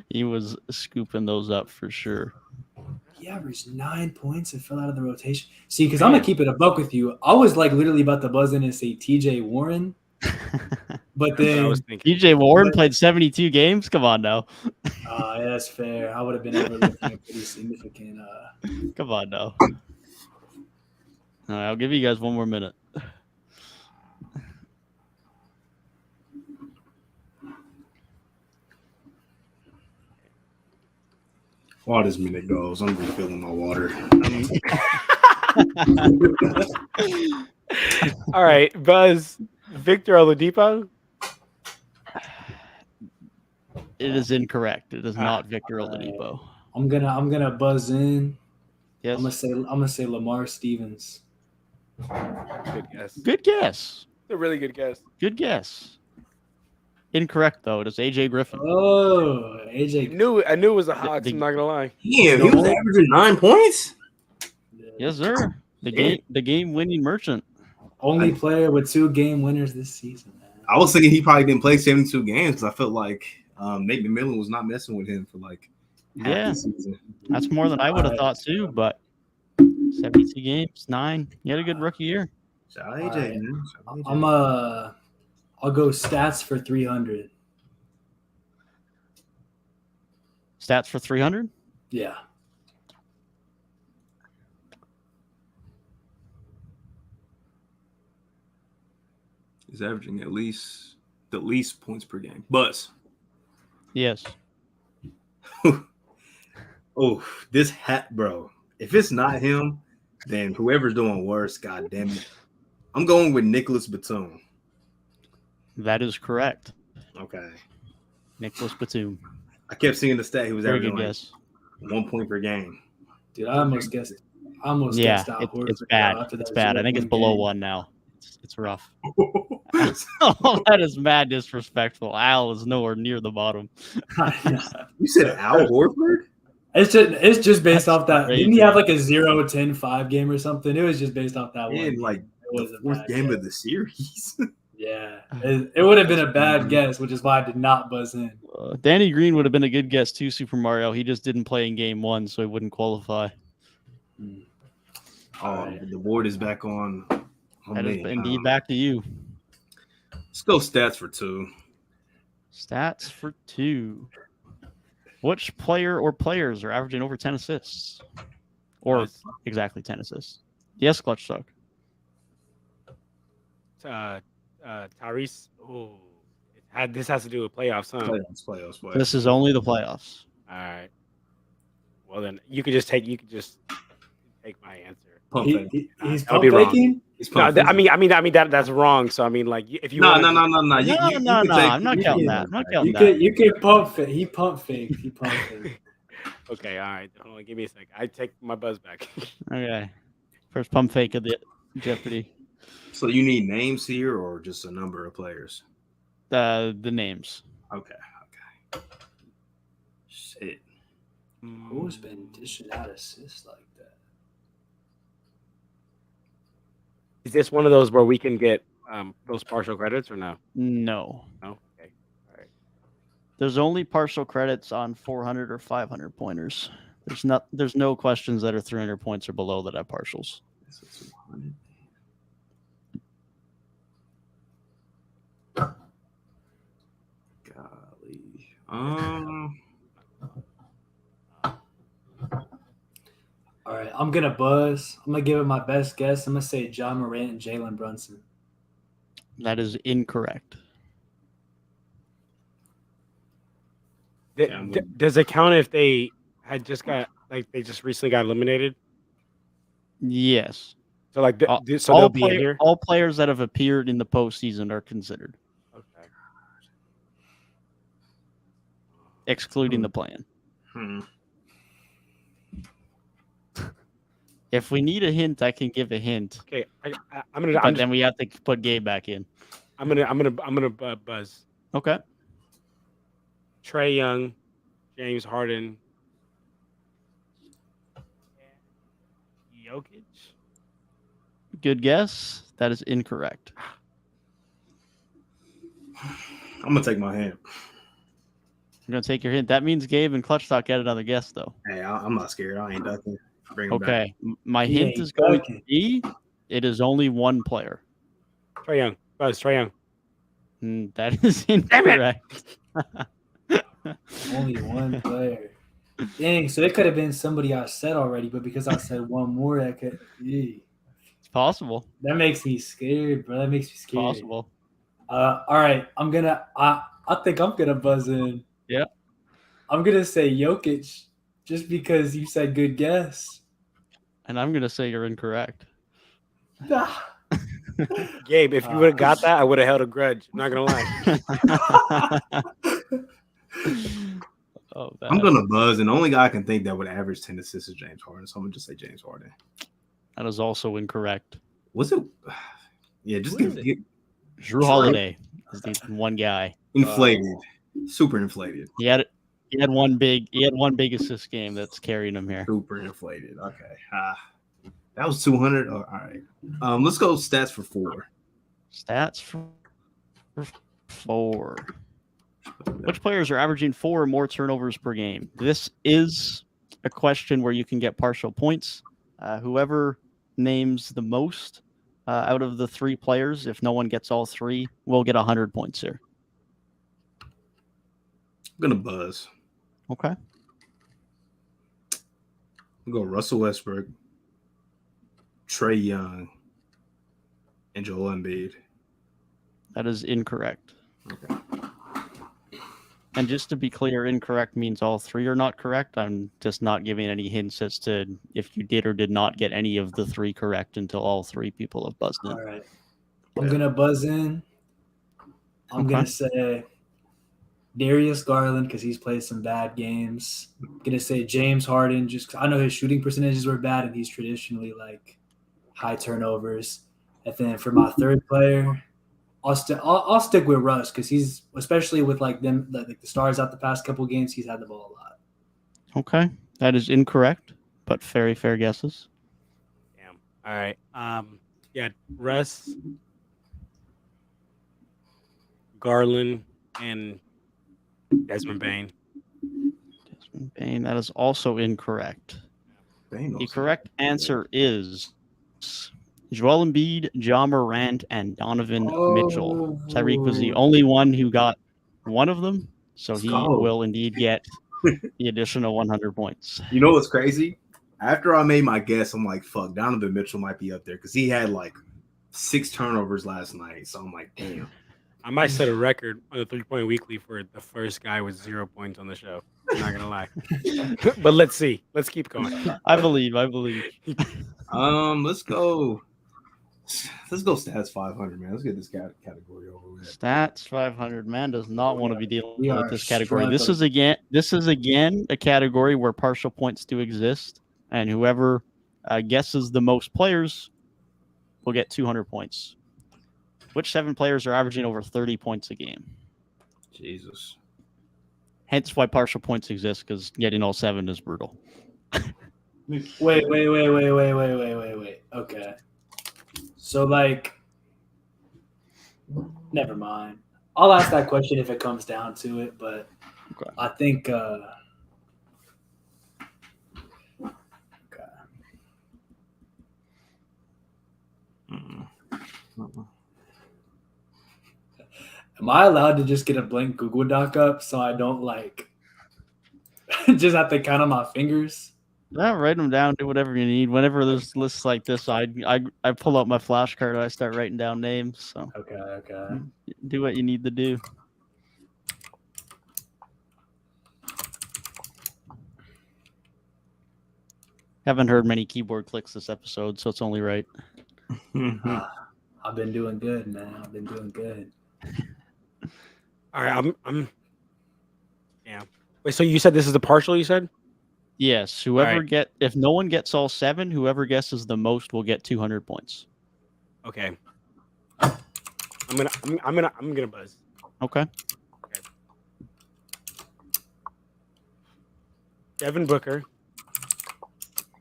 S2: He was scooping those up for sure.
S1: He averaged 9 points and fell out of the rotation. See, because I'm going to keep it a buck with you. I was like literally about to buzz in and say TJ Warren. But then
S2: TJ Warren played 72 games. Come on now.
S1: Yeah, that's fair. I would have been overlooking a pretty significant.
S2: Come on now. All right, I'll give you guys 1 more minute.
S4: While this minute goes, I'm refilling my water.
S3: All right, Buzz. Victor Oladipo.
S2: It is incorrect. It is not Victor Oladipo.
S1: I'm gonna buzz in.
S2: Yes.
S1: I'm gonna say Lamar Stevens.
S3: Good guess.
S2: Good guess.
S3: A really good guess.
S2: Good guess. Incorrect though. It is AJ Griffin.
S1: Oh, AJ.
S3: I knew it was the Hawks. I'm not gonna lie.
S4: Yeah, he was averaging 9 points.
S2: Yes, sir. The game winning merchant.
S1: Only player with 2 game winners this season. Man.
S4: I was thinking he probably didn't play 72 games because I felt like Nate McMillan was not messing with him for like half the season.
S2: That's more than I would have thought too. But 72 games, 9. He had a good rookie year.
S4: Shout out AJ, man. Shout out AJ.
S1: I'll go stats for 300.
S2: Stats for 300?
S1: Yeah.
S4: He's averaging the least points per game. Buzz.
S2: Yes.
S4: Oh, this hat, bro. If it's not him, then whoever's doing worse, god damn it. I'm going with Nicholas Batum.
S2: That is correct.
S4: Okay.
S2: Nicholas Batum.
S4: I kept seeing the stat. He was
S2: Very
S4: averaging
S2: good
S4: like
S2: guess.
S4: 1 point per game.
S1: Dude, I almost guessed it.
S2: Yeah,
S1: guessed out
S2: it's
S1: Horford
S2: bad.
S1: after that
S2: It's bad. I think it's
S1: 0-1
S2: below
S1: game.
S2: 1 now. It's rough. Oh, that is mad disrespectful. Al is nowhere near the bottom.
S4: You said Al Horford?
S1: It's just based off that.
S2: crazy.
S1: Didn't he have like a 0-10-5 game or something? It was just based off that
S4: In
S1: one.
S4: like
S1: It was
S4: the
S1: a
S4: 4th
S1: bad
S4: game
S1: guess.
S4: of the series.
S1: Yeah, it would have been a bad guess, which is why I did not buzz in.
S2: Danny Green would have been a good guess too, Super Mario. He just didn't play in game 1, so he wouldn't qualify.
S4: The board is back on
S2: That is
S4: me.
S2: indeed back to you.
S4: Let's go stats for 2.
S2: Stats for 2. Which player or players are averaging over 10 assists? Or exactly 10 assists? Yes, ClutchTalk.
S3: Tyrese. Oh, this has to do with playoffs, huh?
S4: Playoffs.
S2: This is only the playoffs.
S3: All right. Well, then you could just take my answer.
S4: Pump fake.
S1: He's
S3: I'll
S1: pump
S3: be wrong.
S1: faking?
S4: He's
S3: No,
S4: pump
S3: I
S4: faking.
S3: mean that's wrong. So I mean, like, if you
S4: No.
S3: wanna-
S2: No,
S4: You
S2: I'm not
S4: you
S2: counting
S4: can-
S2: that. I'm not counting that.
S1: You can pump fake. He pump fake. He pump fake.
S3: Okay, all right. Hold on, give me a sec. I take my buzz back.
S2: Okay. First pump fake of the Jeopardy.
S4: So you need names here or just a number of players?
S2: The names.
S4: Okay. Shit.
S1: Who's been dishing out assists like that?
S3: Is this one of those where we can get those partial credits or no?
S2: No.
S3: No. Okay. All right.
S2: There's only partial credits on 400 or 500 pointers. There's no questions that are 300 points or below that have partials.
S4: Golly.
S1: All right, I'm gonna buzz. I'm gonna give it my best guess. I'm gonna say John Morant and Jalen Brunson.
S2: That is incorrect.
S3: Does it count if they had just they just recently got eliminated?
S2: Yes.
S3: So like
S2: all,
S3: they'll be in here.
S2: All players that have appeared in the postseason are considered,
S3: Okay.
S2: excluding the play-in.
S4: Hmm.
S2: If we need a hint, I can give a hint.
S3: Okay.
S2: But then we have to put Gabe back in.
S3: I'm gonna buzz.
S2: Okay.
S3: Trae Young, James Harden, Jokic.
S2: Good guess. That is incorrect.
S4: I'm gonna take my hand.
S2: I'm gonna take your hint. That means Gabe and ClutchTalk get another guess, though.
S4: Hey, I'm not scared. I ain't ducking. Bring him back.
S2: Okay. My
S1: He
S2: hint
S1: ain't
S2: is going
S1: ducking.
S2: to be it is only one player.
S3: Trae Young. Buzz. Trae Young.
S2: That is incorrect.
S1: Only one player. Dang, so it could have been somebody I said already, but because I said one more, I could. Eee.
S2: It's possible.
S1: That makes me scared, bro. That makes me scared.
S2: Possible.
S1: All right, I think I'm gonna buzz in.
S2: Yeah.
S1: I'm gonna say Jokic, just because you said good guess.
S2: And I'm gonna say you're incorrect.
S3: Gabe, if you would have got that, I would have held a grudge. I'm not gonna lie.
S2: Oh,
S4: I'm gonna buzz, and the only guy I can think that would average 10 assists is James Harden. So I'm gonna just say James Harden.
S2: that is also incorrect.
S4: Was it? Yeah, just get
S2: Drew Holiday is the one guy.
S4: inflated, super inflated.
S2: He had one big assist game that's carrying him here.
S4: Super inflated. Okay. That was 200. Oh, all right. Let's go stats for 4.
S2: Stats for 4. Which players are averaging 4 or more turnovers per game? This is a question where you can get partial points. Whoever names the most out of the 3 players, if no one gets all 3, will get 100 points here.
S4: I'm gonna buzz.
S2: Okay.
S4: We'll go Russell Westbrook, Trae Young, and Joel Embiid.
S2: That is incorrect.
S4: Okay.
S2: And just to be clear, incorrect means all 3 are not correct. I'm just not giving any hints as to if you did or did not get any of the 3 correct until all 3 people have buzzed in.
S1: All right. I'm going to buzz in. I'm going to say Darius Garland because he's played some bad games. I'm going to say James Harden just 'cause I know his shooting percentages were bad and he's traditionally like high turnovers. And then for my 3rd player, I'll stick with Russ because he's especially with like them like the stars out the past couple of games, he's had the ball a lot.
S2: Okay, that is incorrect, but very fair guesses.
S3: Damn. All right. Yeah, Russ, Garland, and Desmond Bane.
S2: Desmond Bane, that is also incorrect. The correct answer is Joel Embiid, Ja Morant, and Donovan Mitchell. Tyrik was the only one who got one of them, so he will indeed get the additional 100 points.
S4: You know what's crazy? After I made my guess, I'm like, fuck, Donovan Mitchell might be up there because he had like 6 turnovers last night. So I'm like, damn.
S3: I might set a record on the 3-Point Weekly for the first guy with 0 points on the show. I'm not gonna lie. But let's see. Let's keep going.
S2: I believe.
S4: Let's go stats 500, man. Let's get this category over with.
S2: Stats 500, man does not want to be dealing with this category.
S1: struggling.
S2: This is again a category where partial points do exist, and whoever guesses the most players will get 200 points. Which 7 players are averaging over 30 points a game?
S4: Jesus.
S2: Hence why partial points exist, because getting all 7 is brutal.
S1: Wait. Okay. So, like, never mind. I'll ask that question if it comes down to it, but
S2: Okay.
S1: I think am I allowed to just get a blank Google Doc up so I don't, like, just have to count on my fingers?
S2: Yeah, write them down. Do whatever you need. Whenever there's lists like this, I pull out my flashcard and I start writing down names. So
S1: Okay.
S2: do what you need to do. Haven't heard many keyboard clicks this episode, so it's only right.
S1: I've been doing good, man. I've been doing good.
S3: All right, I'm. Yeah. Wait. So you said this is the partial? You said.
S2: Yes. If no one gets all 7, whoever guesses the most will get 200 points.
S3: Okay. I'm gonna buzz.
S2: Okay.
S3: Devin Booker.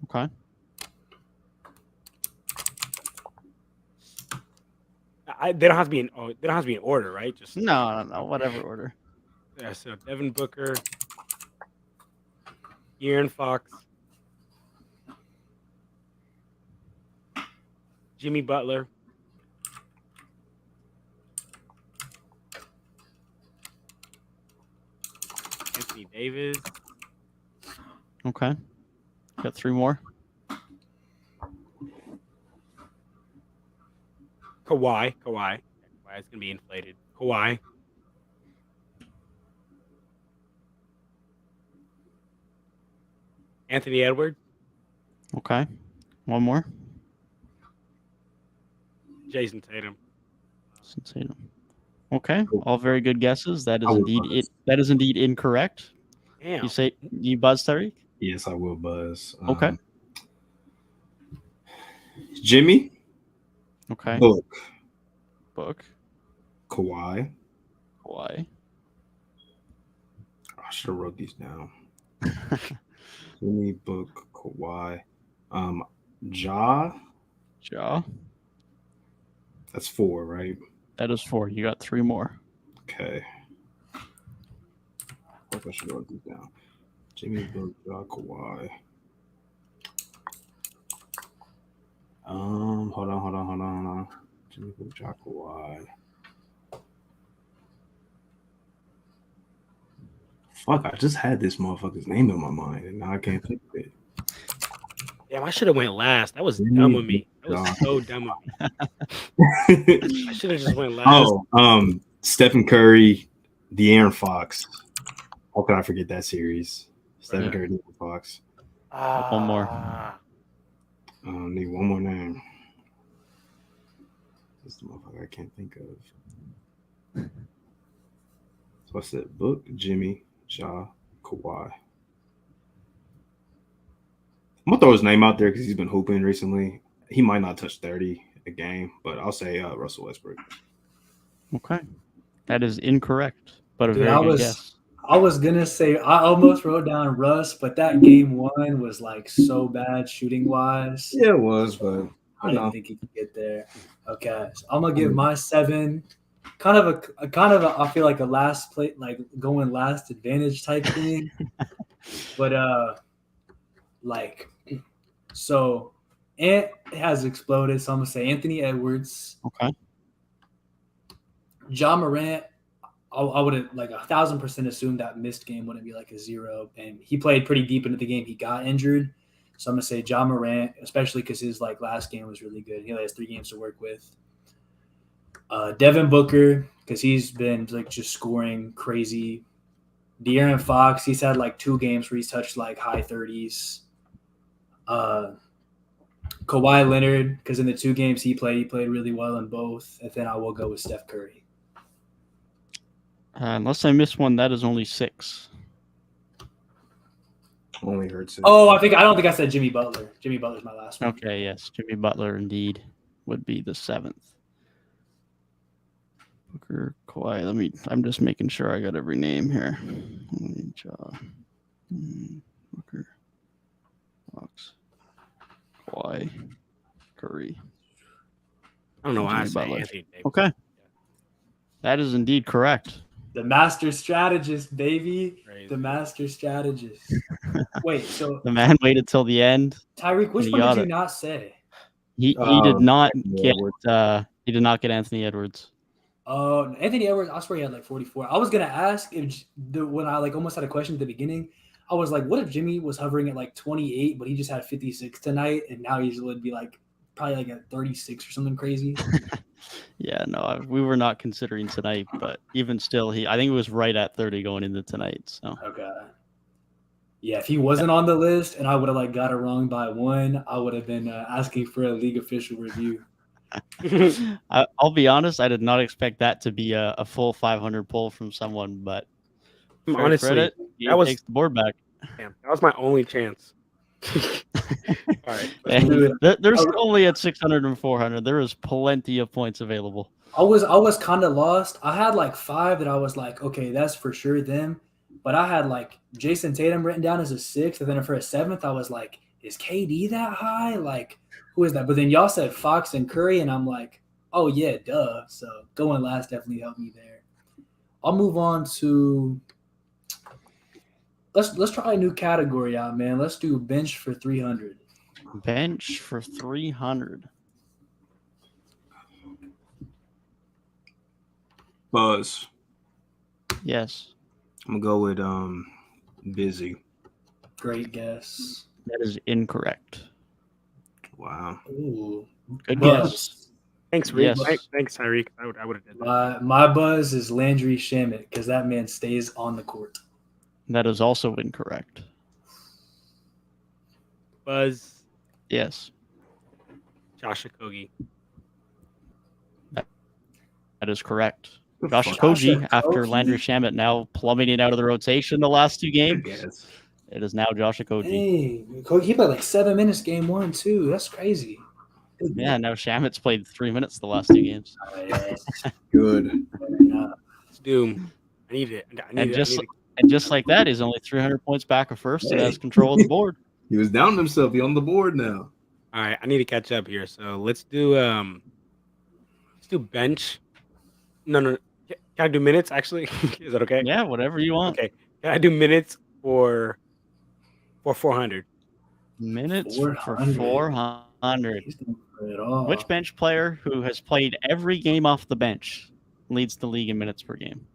S2: Okay.
S3: They don't have to be in order, right? Just
S2: No, whatever order.
S3: yeah. So Devin Booker, Aaron Fox, Jimmy Butler, Anthony Davis.
S2: Okay. Got 3 more.
S3: Kawhi. It's gonna be inflated. Kawhi. Anthony Edwards.
S2: Okay. 1 more.
S3: Jason Tatum.
S2: Okay. All very good guesses. That is
S4: I will
S2: indeed
S4: buzz.
S2: it. That is indeed incorrect.
S3: Damn.
S2: You buzz, Tyrik?
S4: Yes, I will buzz.
S2: Okay.
S4: Jimmy,
S2: Okay.
S4: Book.
S2: Kawhi.
S4: I should have wrote these down. Jimmy, Book, Kawhi. Ja. That's 4, right?
S2: That is 4. You got 3 more.
S4: Okay. I hope I should write these down. Jimmy, Book, Ja, Kawhi. Hold on. Jimmy, Book, Ja, Kawhi. Fuck, I just had this motherfucker's name in my mind, and now I can't think of it.
S3: Damn, I should have went last. That was dumb of me. That was so dumb of me. I should have just went last.
S4: Stephen Curry, De'Aaron Fox. How could I forget that series? Stephen Curry, De'Aaron Fox.
S2: One more.
S4: Need one more name. This is the motherfucker I can't think of. So I said Book, Jimmy, Ja, Kawhi. I'm gonna throw his name out there because he's been hooping recently. He might not touch 30 a game, but I'll say Russell Westbrook.
S2: Okay, that is incorrect, but a
S1: Dude,
S2: very good guess.
S1: I was gonna say I almost wrote down Russ, but that game 1 was like so bad shooting wise.
S4: Yeah, it was, but
S1: I didn't think he could get there. Okay, so I'm gonna give my 7. Kind of a I feel like a last play, like going last advantage type thing. But so Ant has exploded, so I'm gonna say Anthony Edwards.
S2: Okay.
S1: Ja Morant, I would have like 1,000% assumed that missed game wouldn't be like a 0, and he played pretty deep into the game. He got injured, so I'm gonna say Ja Morant, especially because his like last game was really good. He only has 3 games to work with. Devin Booker, because he's been like just scoring crazy. De'Aaron Fox, he's had like 2 games where he's touched like high 30s. Kawhi Leonard, because in the 2 games he played really well in both. And then I will go with Steph Curry.
S2: Unless I missed one, that is only 6.
S4: Only heard 6.
S1: Oh, I don't think I said Jimmy Butler. Jimmy Butler's my last one.
S2: Okay, yes, Jimmy Butler indeed would be the 7th. Booker, Kawhi. I'm just making sure I got every name here. Booker, Fox, Kawhi, Curry.
S3: I don't know why I
S2: Jimmy
S3: say
S2: Butler.
S3: Anthony Davis.
S2: Okay. That is indeed correct.
S1: The master strategist, baby.
S3: Crazy.
S1: The master strategist. Wait, so
S2: The man waited till the end.
S1: Tyrik, which
S2: He
S1: one
S2: got
S1: did you
S2: it.
S1: not say?
S2: He did not get
S4: Edwards.
S2: he did not get Anthony Edwards.
S1: Oh, Anthony Edwards, I swear he had like 44. I was gonna ask if when I like almost had a question at the beginning, I was like, what if Jimmy was hovering at like 28, but he just had 56 tonight, and now he would be like probably like at 36 or something crazy.
S2: Yeah, no, we were not considering tonight, but even still, I think it was right at 30 going into tonight. So
S1: Okay. Yeah, if he wasn't on the list and I would have like got it wrong by 1, I would have been asking for a league official review.
S2: I'll be honest, I did not expect that to be a full 500 pull from someone, but
S3: Honestly,
S2: credit, he takes the board back.
S3: Damn, that was my only chance. All right.
S2: And they're still only at 600 and 400. There is plenty of points available.
S1: I was kind of lost. I had like 5 that I was like, okay, that's for sure them. But I had like Jason Tatum written down as a 6th, and then for a 7th, I was like, is KD that high? Like, who is that? But then y'all said Fox and Curry, and I'm like, oh yeah, duh. So going last definitely helped me there. I'll move on to let's try a new category out, man. Let's do bench for 300.
S2: Bench for 300.
S4: Buzz.
S2: Yes.
S4: I'm gonna go with Busy.
S1: Great guess.
S2: That is incorrect.
S4: Wow.
S1: Ooh.
S2: Good
S1: Buzz.
S2: guess.
S3: Thanks, Reed.
S2: Yes.
S3: Thanks, Tyrik. I would have did that.
S1: My buzz is Landry Shamet because that man stays on the court.
S2: That is also incorrect.
S3: Buzz,
S2: Yes.
S3: Josh Okogie.
S2: That is correct.
S4: Good
S2: Josh
S4: fuck.
S2: Okogie,
S1: Josh
S2: after
S1: Okogie?
S2: Landry Shamet now plummeting out of the rotation the last 2
S4: Good
S2: games,
S4: guess.
S2: it is now Josh Okogie.
S1: Hey, he played like 7 minutes game 1 too. That's crazy.
S2: Yeah, now Shamit's played 3 minutes the last 2 games.
S4: Good.
S3: It's Doom. I need it.
S2: And just like that, he's only 300 points back of first and has control of the board.
S4: He was down himself. He's on the board now.
S3: All right, I need to catch up here. So let's do bench. No. Can I do minutes? Actually, is that okay?
S2: Yeah, whatever you want.
S3: Okay. Can I do minutes for 400?
S2: Minutes
S1: 400.
S2: for 400.
S1: He's doing it all.
S2: Which bench player who has played every game off the bench leads the league in minutes per game?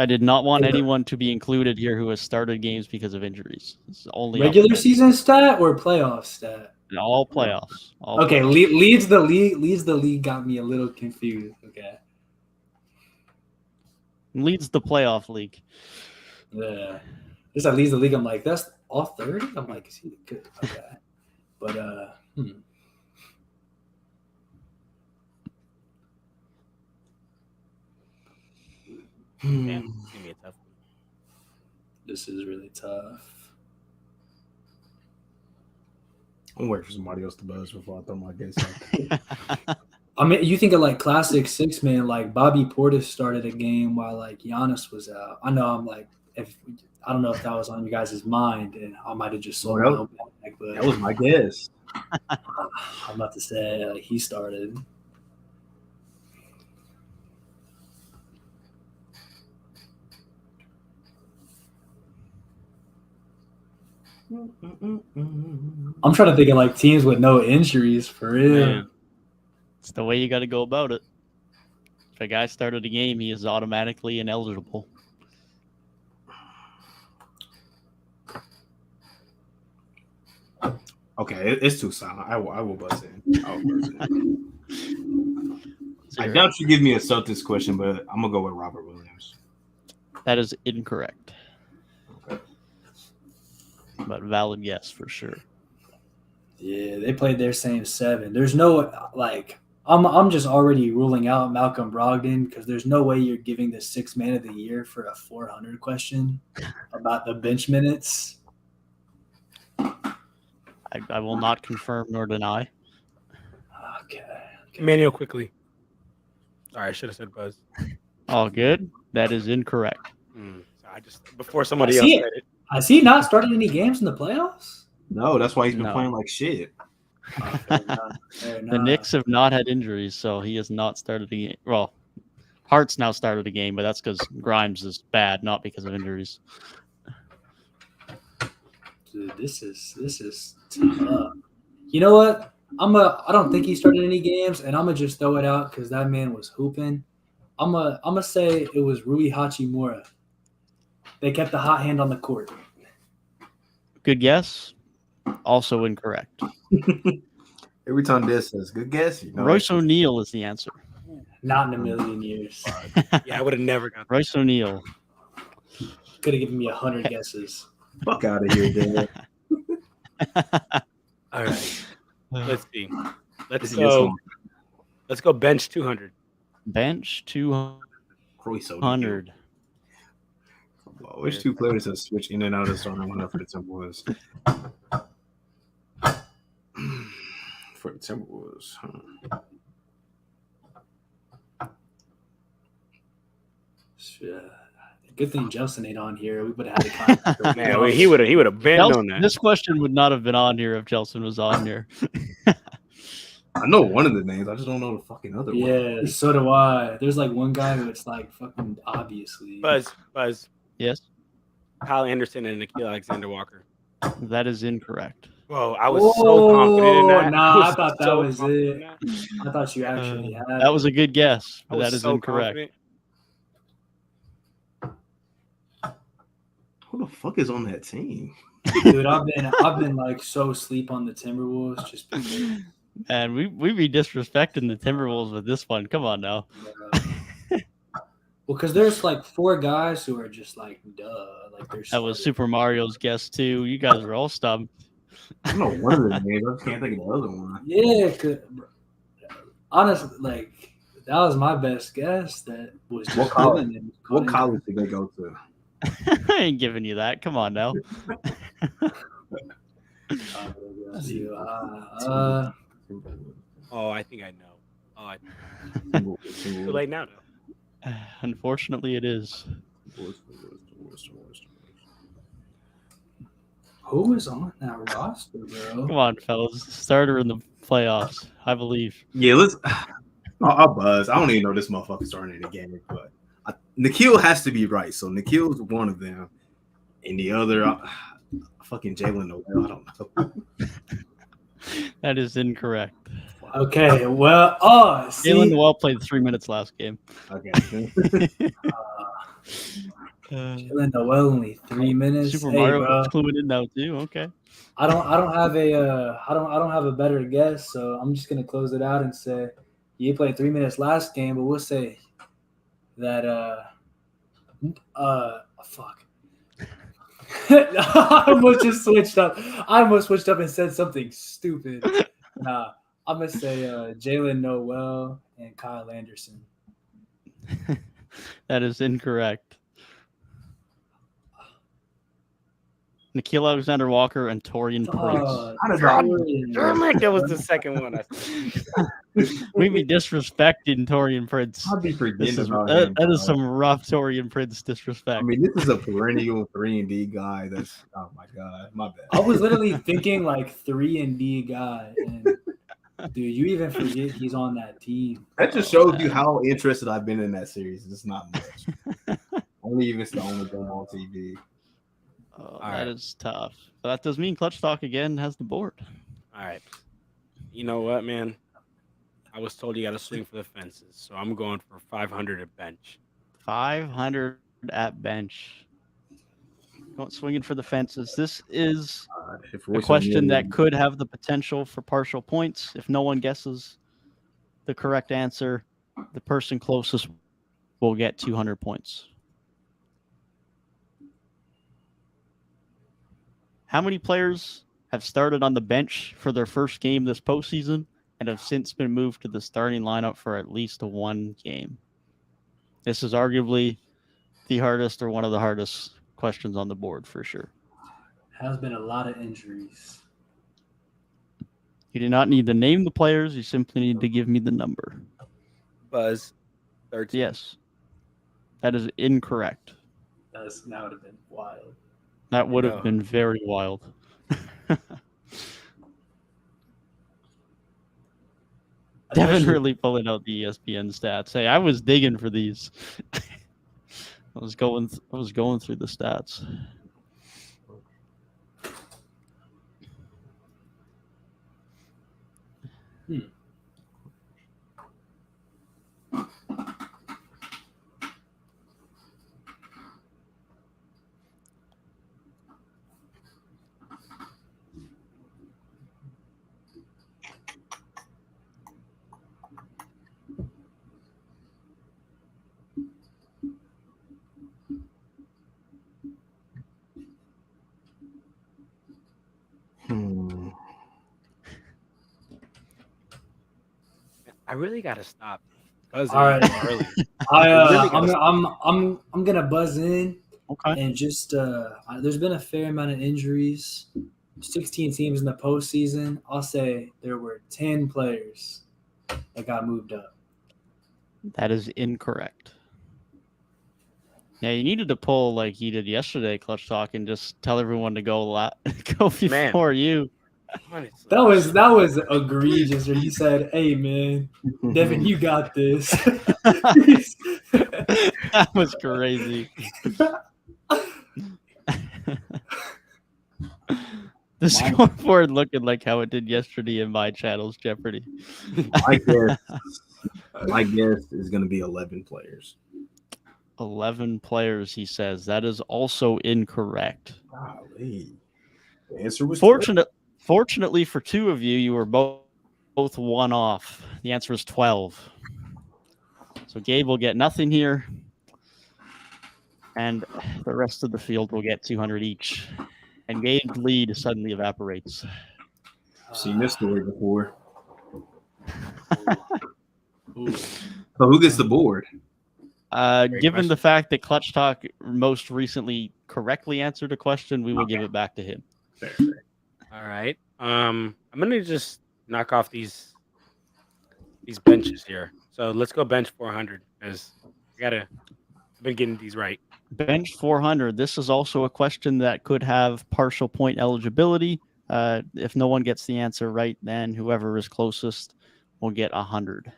S2: I did not want anyone to be included here who has started games because of injuries. It's only
S1: regular season stat or playoff stat?
S2: All playoffs.
S1: Okay, leads the league got me a little confused. Okay.
S2: Leads the playoff league.
S1: Yeah. This that leads the league. I'm like, that's all 30? I'm like, is he good? Okay. But
S3: Damn, it's gonna be a tough one.
S1: This is really tough.
S4: I'm waiting for somebody else to buzz before I throw my guess out.
S1: I mean, you think of like classic 6-man, like Bobby Portis started a game while like Giannis was out. I know I'm like, I don't know if that was on you guys' mind, and I might have just sold my own back, but
S4: That was my guess.
S1: I'm about to say like he started. I'm trying to think of like teams with no injuries for real.
S3: Man.
S2: It's the way you got to go about it. If a guy started a game, he is automatically ineligible.
S4: Okay, it's too silent. I will buzz in. I doubt you give me a Celtics question, but I'm gonna go with Robert Williams.
S2: That is incorrect. But valid guess for sure.
S1: Yeah, they played their same 7. There's no like I'm just already ruling out Malcolm Brogdon because there's no way you're giving the 6th man of the year for a 400 question about the bench minutes.
S2: I will not confirm nor deny.
S1: Okay.
S3: Emmanuel quickly. Sorry, I should have said Buzz.
S2: All good. That is incorrect.
S3: So I just before somebody else said it.
S1: Has he not started any games in the playoffs?
S4: No, that's why he's been playing like shit.
S1: Fair enough.
S2: The Knicks have not had injuries, so he has not started a game. Well, Hart's now started a game, but that's because Grimes is bad, not because of injuries.
S1: Dude, this is tough. You know what? I don't think he started any games, and I'm gonna just throw it out because that man was hooping. I'm gonna say it was Rui Hachimura. They kept the hot hand on the court.
S2: Good guess. Also incorrect.
S4: Every time this says good guess, you know.
S2: Royce O'Neal is the answer.
S1: Not in a million years.
S3: Yeah, I would have never got that.
S2: Royce O'Neal.
S1: Could have given me 100 guesses.
S4: Fuck out of here, dude.
S3: All right. Let's see.
S4: This is this one.
S3: Let's go bench 200.
S2: Bench 200.
S4: Royce O'Neal. Which two players have switched in and out of the starting lineup for the Timberwolves? For the Timberwolves,
S1: Good thing Justin ain't on here. We would have had a conversation.
S3: Man, he would have been on that.
S2: This question would not have been on here if Jelson was on here.
S4: I know one of the names. I just don't know the fucking other one.
S1: Yeah, so do I. There's like one guy who it's like fucking obviously.
S3: Buzz.
S2: Yes.
S3: Kyle Anderson and Nikhil Alexander Walker.
S2: That is incorrect.
S3: Whoa, I was so confident in that.
S1: Nah, I thought that was it. I thought you actually had
S2: that was a good guess, but
S3: I was
S2: that is
S3: so
S2: incorrect.
S3: confident.
S4: Who the fuck is on that team?
S1: Dude, I've been like so sleep on the Timberwolves just because.
S2: And we be disrespecting the Timberwolves with this one. Come on now.
S1: Well, because there's like 4 guys who are just like duh. Like they're
S2: That was Super Mario's guess too. You guys are all stumped.
S4: I know one of the names. I can't think of the other one.
S1: Yeah, honestly, like that was my best guess. That was just
S4: What college did they go to?
S2: I ain't giving you that. Come on now.
S3: Oh, I think I know. Oh, too late now, though.
S2: Unfortunately, it is.
S1: Who is on that roster, bro?
S2: Come on, fellas. Starter in the playoffs, I believe.
S4: Yeah, let's. I'll buzz. I don't even know this motherfucker starting in the game, but Nikhil has to be right. So Nikhil's one of them, and the other, fucking Jalen Noel. I don't know.
S2: That is incorrect.
S1: Okay, well,
S2: Jalen Noel played 3 minutes last game.
S4: Okay.
S1: Jalen Noel only 3 minutes.
S2: Super Mario cluing in now too. Okay.
S1: I don't have a better guess, so I'm just gonna close it out and say he played 3 minutes last game, but we'll say that fuck. I almost just switched up. I almost switched up and said something stupid. Nah, I'm gonna say Jalen Noel and Kyle Anderson.
S2: That is incorrect. Nikhil Alexander-Walker and Torian Prince.
S3: That was the second one.
S2: We be disrespecting Torian Prince.
S4: I'll be forgetting about him.
S2: That is some rough Torian Prince disrespect.
S4: I mean, this is a perennial 3-and-D guy. That's oh my god, my bad.
S1: I was literally thinking like 3-and-D guy, and dude, you even forget he's on that team.
S4: That just shows you how interested I've been in that series. It's not much. Only if it's the only thing on TV.
S2: Oh, that is tough. But that does mean Clutch Talk again has the board.
S3: All right. You know what, man? I was told you got to swing for the fences, so I'm going for 500 at bench.
S2: 500 at bench. Going swinging for the fences. This is a question that could have the potential for partial points. If no one guesses the correct answer, the person closest will get 200 points. How many players have started on the bench for their first game this postseason and have since been moved to the starting lineup for at least one game? This is arguably the hardest or one of the hardest questions on the board for sure.
S1: Has been a lot of injuries.
S2: You do not need to name the players. You simply need to give me the number.
S3: Buzz, 13.
S2: Yes. That is incorrect.
S1: That would have been wild.
S2: That would have been very wild. Devin really pulling out the ESPN stats. Hey, I was digging for these. I was going through the stats.
S3: I really gotta stop.
S1: All right, I'm gonna buzz in.
S2: Okay.
S1: And just there's been a fair amount of injuries. 16 teams in the postseason. I'll say there were 10 players that got moved up.
S2: That is incorrect. Yeah, you needed to pull like you did yesterday, Clutch Talk, and just tell everyone to go before you.
S1: That was egregious. Where you said, "Hey, man, Devin, you got this."
S2: That was crazy. The scoreboard looking like how it did yesterday in my channel's Jeopardy.
S4: My guess is going to be 11 players.
S2: 11 players, he says. That is also incorrect.
S4: Golly. The answer was
S2: Fortunately for two of you, you were both one off. The answer is 12. So Gabe will get nothing here. And the rest of the field will get 200 each. And Gabe's lead suddenly evaporates.
S4: I've seen this story before. So who gets the board?
S2: Given the fact that Clutch Talk most recently correctly answered a question, we will give it back to him.
S4: Fair.
S3: All right. I'm gonna just knock off these benches here. So let's go bench 400 because I've been getting these right.
S2: Bench 400. This is also a question that could have partial point eligibility. If no one gets the answer right, then whoever is closest will get 100.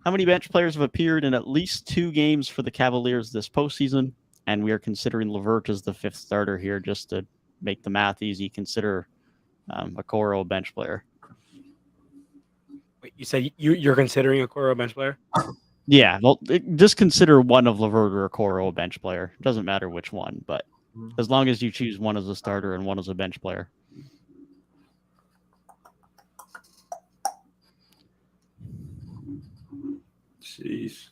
S2: How many bench players have appeared in at least 2 games for the Cavaliers this postseason? And we are considering LeVert as the 5th starter here just to make the math easy. Consider Okoro a bench player.
S3: Wait, you said you're considering a Okoro bench player?
S2: Yeah, well, just consider one of LeVert or Okoro a bench player. It doesn't matter which one, but as long as you choose one as a starter and one as a bench player.
S4: Jeez.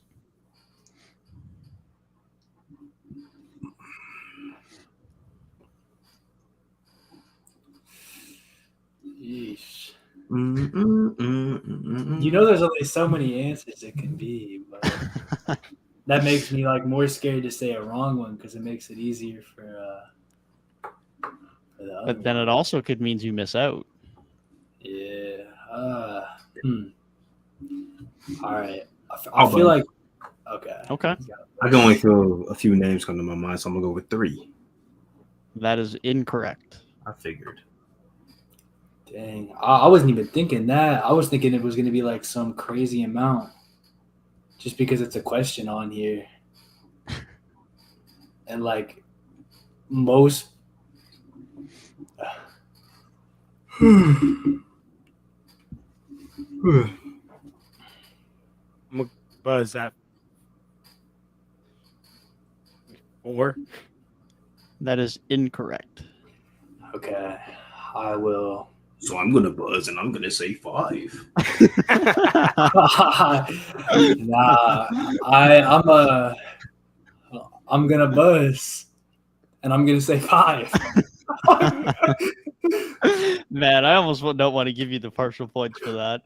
S1: Yeesh.
S4: You
S1: You know, there's only so many answers it can be, but that makes me like more scared to say a wrong one because it makes it easier for the other
S2: But then
S1: one.
S2: it also could mean you miss out.
S1: Yeah. All right. I feel like okay.
S2: Okay.
S4: I can only feel a few names come to my mind, so I'm gonna go with 3.
S2: That is incorrect.
S4: I figured.
S1: Dang, I wasn't even thinking that. I was thinking it was going to be like some crazy amount, just because it's a question on here, and like most.
S3: I'm gonna buzz at 4.
S2: That is incorrect.
S1: Okay, I will.
S4: So I'm gonna buzz and I'm gonna say 5.
S1: Nah, I'm gonna buzz, and I'm gonna say 5.
S2: Man, I almost don't want to give you the partial points for that.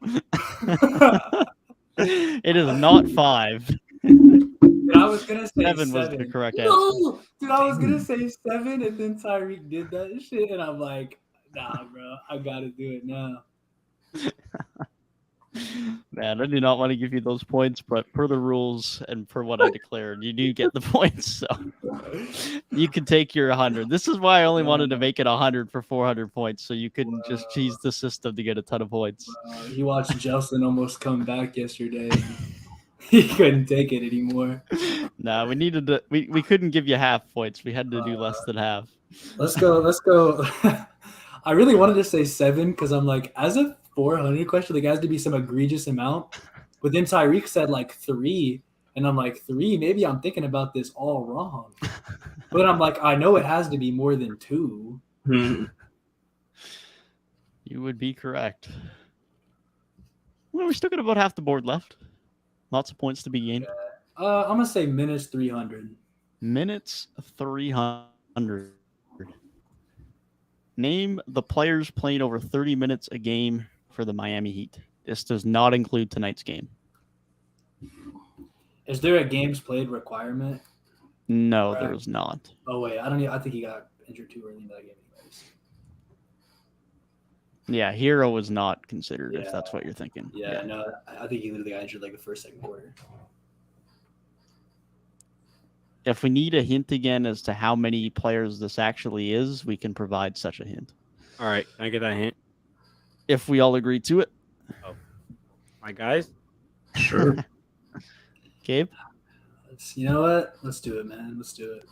S2: It is not 5.
S1: Dude, I was gonna say
S2: 7 was
S1: 7.
S2: the correct answer.
S1: No, dude, I was gonna say 7, and then Tyrik did that shit, and I'm like, nah, bro, I gotta do it now.
S2: Man, I do not want to give you those points, but per the rules and per what I declared, you do get the points. So you can take your 100. This is why I only wanted to make it 100 for 400 points, so you couldn't just cheese the system to get a ton of points.
S1: You watched Jelson almost come back yesterday. He couldn't take it anymore.
S2: No, we needed to. We couldn't give you half points. We had to do less than half.
S1: Let's go. I really wanted to say 7 because I'm like, as a 400 question, there has to be some egregious amount. But then Tyrik said like 3, and I'm like 3. Maybe I'm thinking about this all wrong. But I'm like, I know it has to be more than 2.
S2: You would be correct. Well, we're still got about half the board left. Lots of points to be gained.
S1: I'm gonna say minutes 300.
S2: Minutes 300. Name the players playing over 30 minutes a game for the Miami Heat. This does not include tonight's game.
S1: Is there a games played requirement?
S2: No,
S1: Right.
S2: there is not.
S1: Oh wait, I think he got injured too early in that game, anyways.
S2: Yeah, Hero is not considered if
S1: Yeah.
S2: that's what you're thinking.
S1: Yeah, no, I think he literally got injured like the first, second quarter.
S2: If we need a hint again as to how many players this actually is, we can provide such a hint.
S3: All right, can I get that hint?
S2: If we all agree to it.
S3: My guys?
S4: Sure.
S2: Gabe?
S1: You know what? Let's do it, man. Let's do it.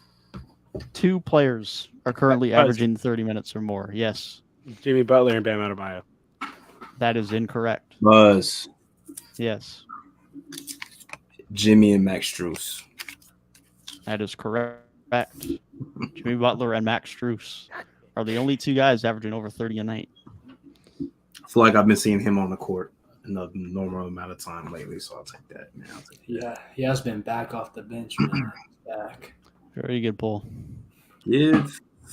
S2: 2 players are currently averaging 30 minutes or more. Yes,
S3: Jimmy Butler and Bam Adebayo.
S2: that is incorrect.
S4: Buzz,
S2: Yes,
S4: Jimmy and Max Strus.
S2: that is correct. Jimmy Butler and Max Strus are the only 2 guys averaging over 30 a night.
S4: I feel like I've been seeing him on the court a normal amount of time lately, so I'll take that. Man,
S1: Yeah, he has been back off the bench, man. Back.
S2: Very good pull.
S4: Yeah,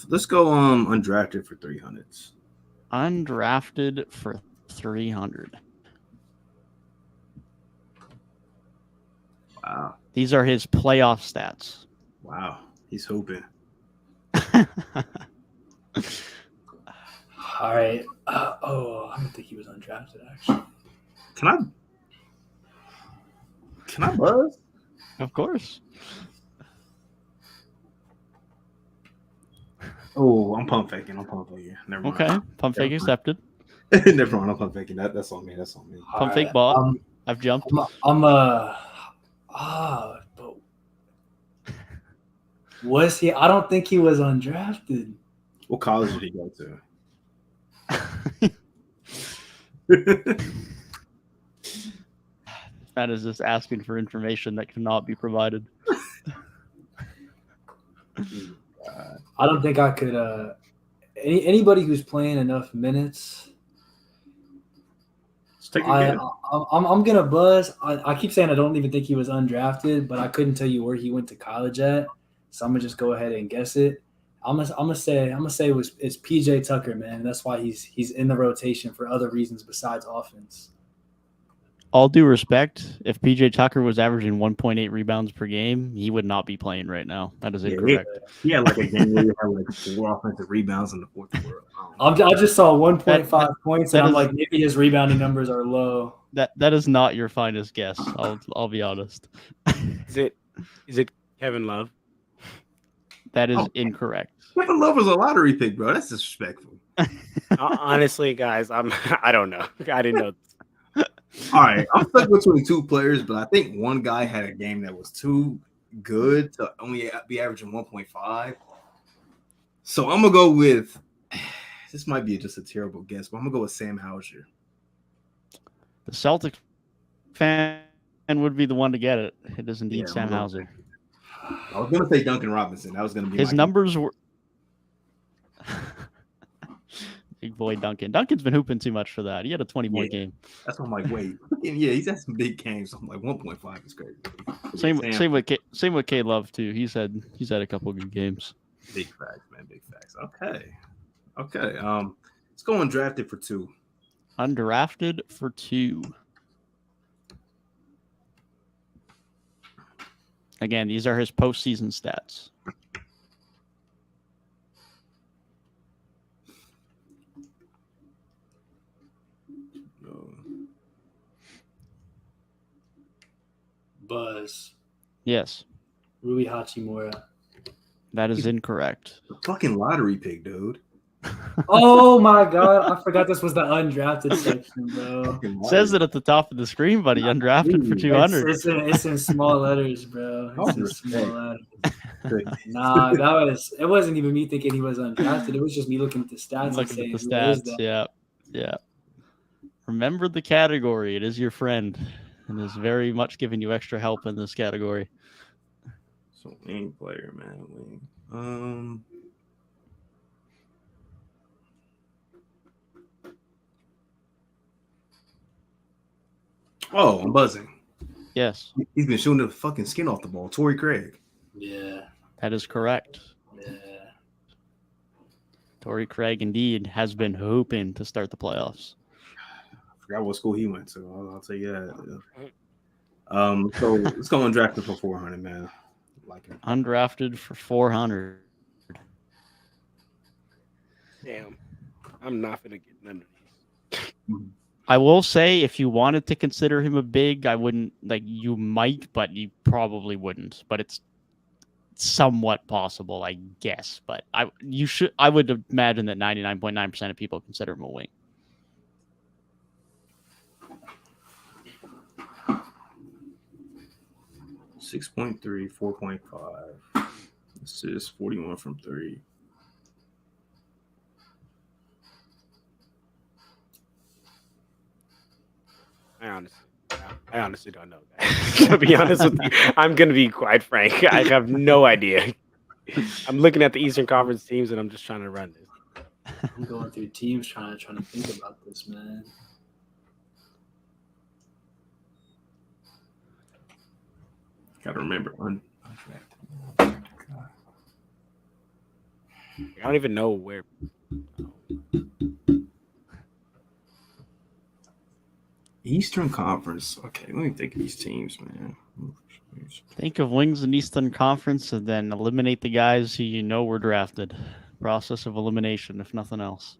S4: let's go undrafted for 300s.
S2: Undrafted for 300.
S4: Wow.
S2: These are his playoff stats.
S4: Wow. He's hooping.
S1: All right. I don't think he was undrafted, actually.
S4: Can I buzz?
S2: Of course.
S4: Oh, I'm pump faking. Never mind.
S2: Okay. Pump fake accepted.
S4: Never mind. I'm pump faking. That's on me.
S2: Pump fake ball. I've jumped.
S1: But was he? I don't think he was undrafted.
S4: What college did he go to?
S2: That is just asking for information that cannot be provided.
S1: I don't think I could. Anybody who's playing enough minutes.
S4: Let's take a guess.
S1: I'm gonna buzz. I keep saying I don't even think he was undrafted, but I couldn't tell you where he went to college at, so I'm gonna just go ahead and guess it. I'm gonna say it's PJ Tucker, man. That's why he's in the rotation for other reasons besides offense.
S2: All due respect, if PJ Tucker was averaging 1.8 rebounds per game, he would not be playing right now. That is incorrect.
S4: He had like a game where he had like 4 offensive rebounds in the fourth quarter.
S1: I just saw 1.5 points, and I'm like, maybe his rebounding numbers are low.
S2: That is not your finest guess. I'll be honest.
S3: Is it Kevin Love?
S2: That is incorrect.
S4: Kevin Love was a lottery pick, bro. That's disrespectful.
S3: Honestly, guys, I don't know. I didn't know.
S4: All right, I'm stuck between 2 players, but I think one guy had a game that was too good to only be averaging 1.5. So I'm gonna go with. This might be just a terrible guess, but I'm gonna go with Sam Hauser.
S2: The Celtics fan would be the one to get it. It is indeed Sam Hauser.
S4: I was gonna say Duncan Robinson. That was gonna be
S2: his numbers were. Big boy Duncan. Duncan's been hooping too much for that. He had a 20-point game.
S4: That's why I'm like, wait. Yeah, he's had some big games. So I'm like, 1.5 is crazy.
S2: Same with K Love too. He's had a couple good games.
S4: Big facts, man. Big facts. Okay. Let's go undrafted for 2.
S2: Undrafted for 2. Again, these are his postseason stats.
S1: Buzz.
S2: Yes.
S1: Rui Hachimura.
S2: That is incorrect.
S4: Fucking lottery pick, dude.
S1: Oh my god, I forgot this was the undrafted section, bro.
S2: It says it at the top of the screen, buddy. Undrafted for 200.
S1: It's in small letters, bro. It's in small letters. Nah, it wasn't even me thinking he was undrafted. It was just me looking at the stats.
S2: Looking at the stats, yeah. Remember the category. It is your friend. And is very much giving you extra help in this category.
S4: So wing player, man. Wing. Oh, I'm buzzing.
S2: Yes.
S4: He's been shooting the fucking skin off the ball. Torrey Craig.
S1: Yeah.
S2: That is correct.
S1: Yeah.
S2: Torrey Craig indeed has been hooping to start the playoffs.
S4: Forgot what school he went to. I'll tell you that. So let's go undrafted for 400, man. Like it.
S2: Undrafted for 400.
S3: Damn, I'm not gonna get none of these.
S2: I will say, if you wanted to consider him a big, I wouldn't. You might, but you probably wouldn't. But it's somewhat possible, I guess. But I would imagine that 99.9% of people consider him a wing.
S4: .3, 4.5. This is 41 from 3.
S3: I honestly don't know that. To be honest with you, I'm going to be quite frank. I have no idea. I'm looking at the Eastern Conference teams, and I'm just trying to run this.
S1: I'm going through teams trying to think about this, man.
S4: Gotta remember.
S3: I don't even know where.
S4: Eastern Conference. Okay, let me think of these teams, man.
S2: Think of wings in Eastern Conference and then eliminate the guys who you know were drafted. Process of elimination, if nothing else.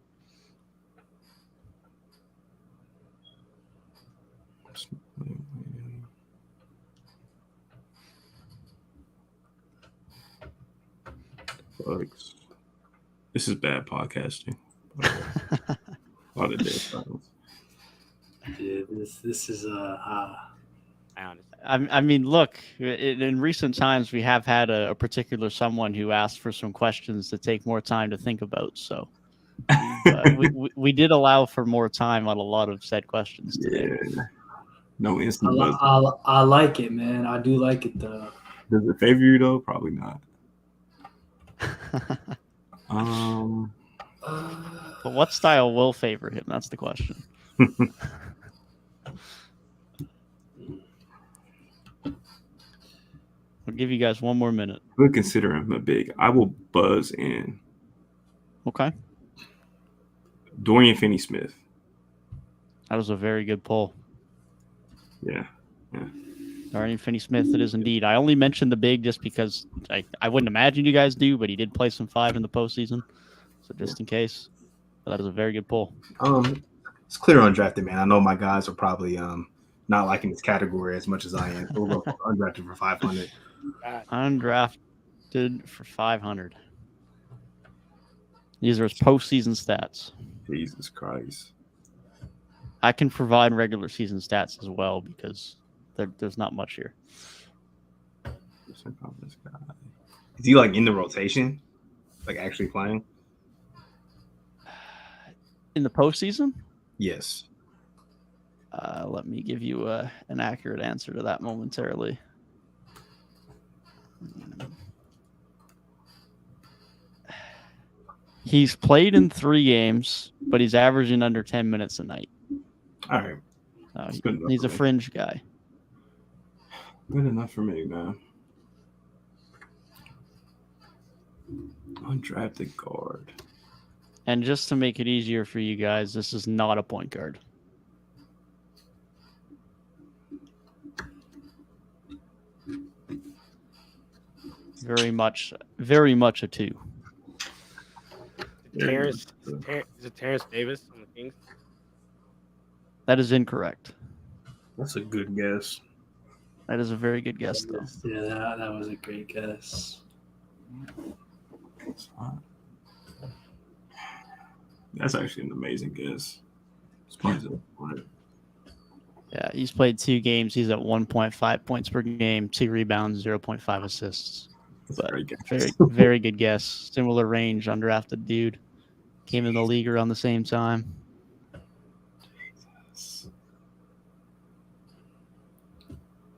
S4: Bucks. This is bad podcasting. A lot of dead silence.
S1: Yeah, this is
S2: I mean, look, in recent times, we have had a particular someone who asked for some questions to take more time to think about. So we did allow for more time on a lot of said questions today.
S4: Yeah. No instant buzz.
S1: I like it, man. I do like it, though.
S4: Does it favor you, though? Probably not.
S2: But what style will favor him? That's the question. I'll give you guys one more minute.
S4: We'll consider him a big. I will buzz in
S2: Okay.
S4: Dorian Finney-Smith.
S2: That was a very good pull.
S4: Yeah.
S2: Dorian Finney-Smith, it is indeed. I only mentioned the big just because I wouldn't imagine you guys do, but he did play some 5 in the postseason. So just in case. But that is a very good pull.
S4: It's clear undrafted, man. I know my guys are probably not liking this category as much as I am. We'll go for undrafted for 500.
S2: Undrafted for 500. These are his postseason stats.
S4: Jesus Christ.
S2: I can provide regular season stats as well because there's not much here.
S4: Is he like in the rotation? Like actually playing?
S2: In the postseason?
S4: Yes.
S2: Let me give you an accurate answer to that momentarily. He's played in 3 games, but he's averaging under 10 minutes a night.
S4: All right.
S2: He's a fringe guy.
S4: Good enough for me, man. Undrafted guard.
S2: And just to make it easier for you guys, this is not a point guard. Very much a 2.
S3: Is it Terrence Davis on the Kings?
S2: That is incorrect.
S4: That's a good guess.
S2: That is a very good guess, though.
S1: Yeah, that was a great guess.
S4: That's actually an amazing guess.
S2: Yeah, he's played 2 games. He's at 1.5 points per game, 2 rebounds, 0.5 assists. But very good guess. Similar range, undrafted dude. Came in the league around the same time.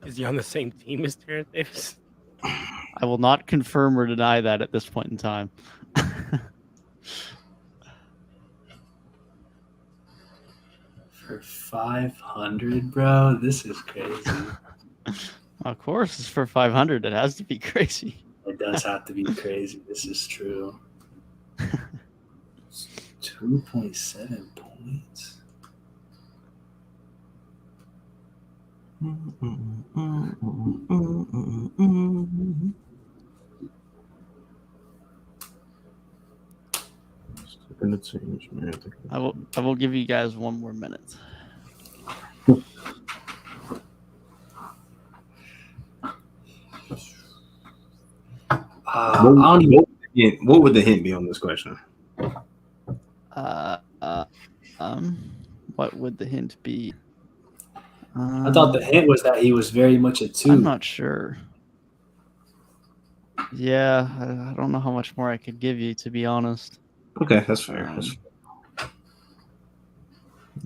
S3: Is he on the same team as Terrence Davis?
S2: I will not confirm or deny that at this point in time.
S1: For 500, bro, this is crazy.
S2: Of course, it's for 500. It has to be crazy.
S1: It does have to be crazy. This is true. 2.7 points.
S2: I will give you guys one more minute.
S4: What would the hint be on this question?
S2: What would the hint be?
S1: I thought the hint was that he was very much a 2.
S2: I'm not sure. Yeah, I don't know how much more I could give you, to be honest.
S4: Okay, that's fair.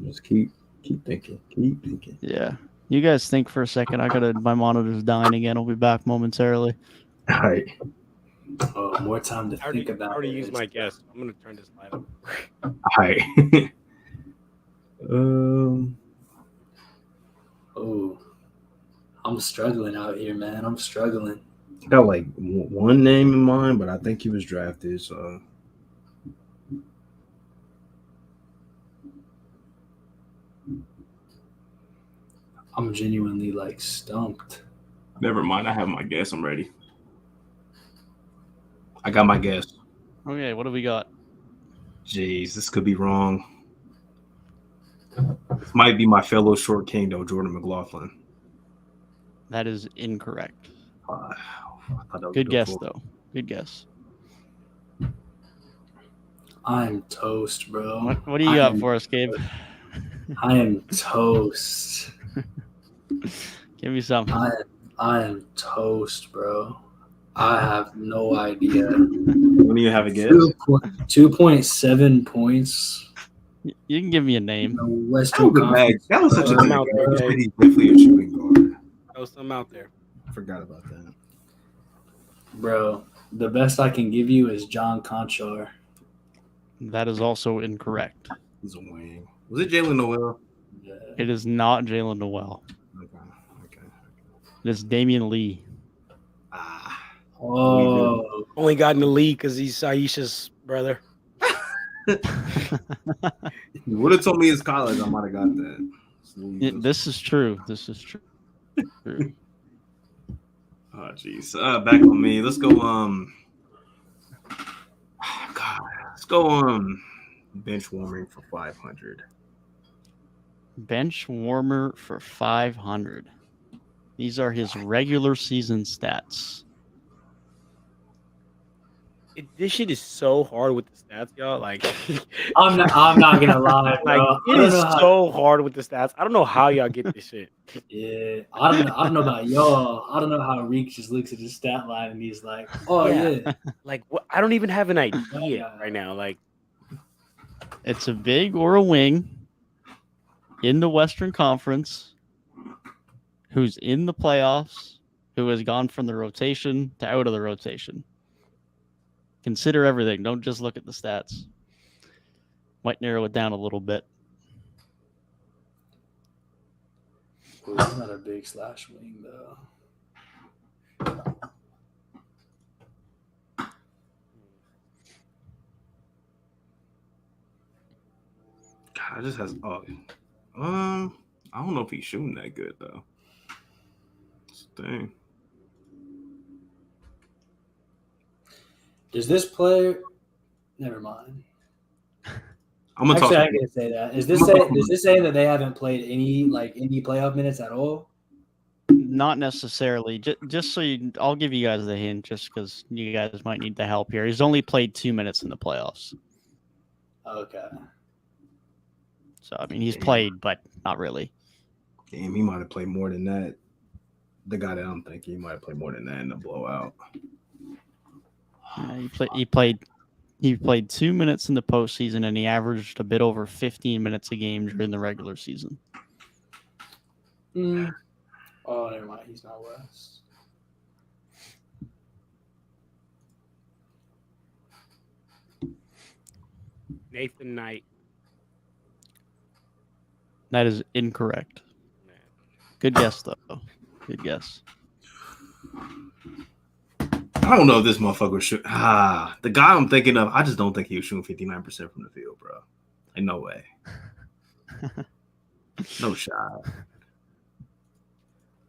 S4: Just keep thinking. Keep thinking.
S2: Yeah. You guys think for a second. My monitor's dying again. I'll be back momentarily.
S4: All right.
S1: Oh, more time to think about it.
S3: I already used my guess. I'm going to turn this light up.
S4: All right.
S1: Oh, I'm struggling out here, man. I'm struggling.
S4: I got like one name in mind, but I think he was drafted, so.
S1: I'm genuinely like stumped.
S4: Never mind. I have my guess. I'm ready. I got my guess.
S2: Okay, what do we got?
S4: Jeez, this could be wrong. This might be my fellow short king, though, Jordan McLaughlin.
S2: That is incorrect.
S4: Good
S2: Good guess, though. Good guess.
S1: I'm toast, bro.
S2: What do you got for us, Gabe?
S1: I am toast.
S2: Give me some.
S1: I am toast, bro. I have no idea.
S4: When do you have a guess?
S1: 2.7 points.
S2: You can give me a
S1: in
S2: name.
S1: the Western Conference.
S4: That was such a
S3: I'm
S4: good
S3: out there,
S4: guess.
S3: Gabe.
S4: He's definitely a shooting guard.
S3: Throw some out there.
S4: Forgot about that.
S1: Bro, the best I can give you is John Conchar.
S2: That is also incorrect.
S4: He's a wing. Was it Jalen Noel?
S1: Yeah.
S2: It is not Jalen Noel.
S4: Okay.
S2: It is Damian Lee.
S1: Oh,
S3: Only got in the league because he's Aisha's brother.
S4: You would have told me his college, I might have got that.
S2: This is true.
S4: Oh jeez. Back on me. Let's go. Let's go. Bench warming for 500.
S2: Bench warmer for 500. These are his regular season stats.
S3: This shit is so hard with the stats, y'all. Like,
S1: I'm not gonna lie, bro.
S3: like it is so hard with the stats. I don't know how y'all get this shit.
S1: Yeah, I don't know about y'all. I don't know how Reek just looks at his stat line and he's like, "Oh yeah."
S3: Like, what? I don't even have an idea right now. Like,
S2: It's a big or a wing in the Western Conference who's in the playoffs, who has gone from the rotation to out of the rotation. Consider everything. Don't just look at the stats. Might narrow it down a little bit.
S1: Ooh, he's not a big slash wing though.
S4: God, I just has. I don't know if he's shooting that good though. That's the thing.
S1: Does this player? Never mind.
S4: I'm gonna
S1: Actually,
S4: talk.
S1: I can say that. Is this saying that they haven't played any playoff minutes at all?
S2: Not necessarily. Just so I'll give you guys the hint, just because you guys might need the help here. He's only played 2 minutes in the playoffs.
S1: Okay.
S2: So, I mean, he's played, but not really.
S4: Damn, he might have played more than that. The guy that I'm thinking, he might have played more than that in the blowout.
S2: He played 2 minutes in the postseason, and he averaged a bit over 15 minutes a game during the regular season.
S1: Oh, never mind. He's not West.
S3: Nathan Knight.
S2: That is incorrect. Good guess, though. Good guess.
S4: I don't know if this motherfucker shoot. The guy I'm thinking of, I just don't think he was shooting 59% from the field, bro. Like, no way. No shot.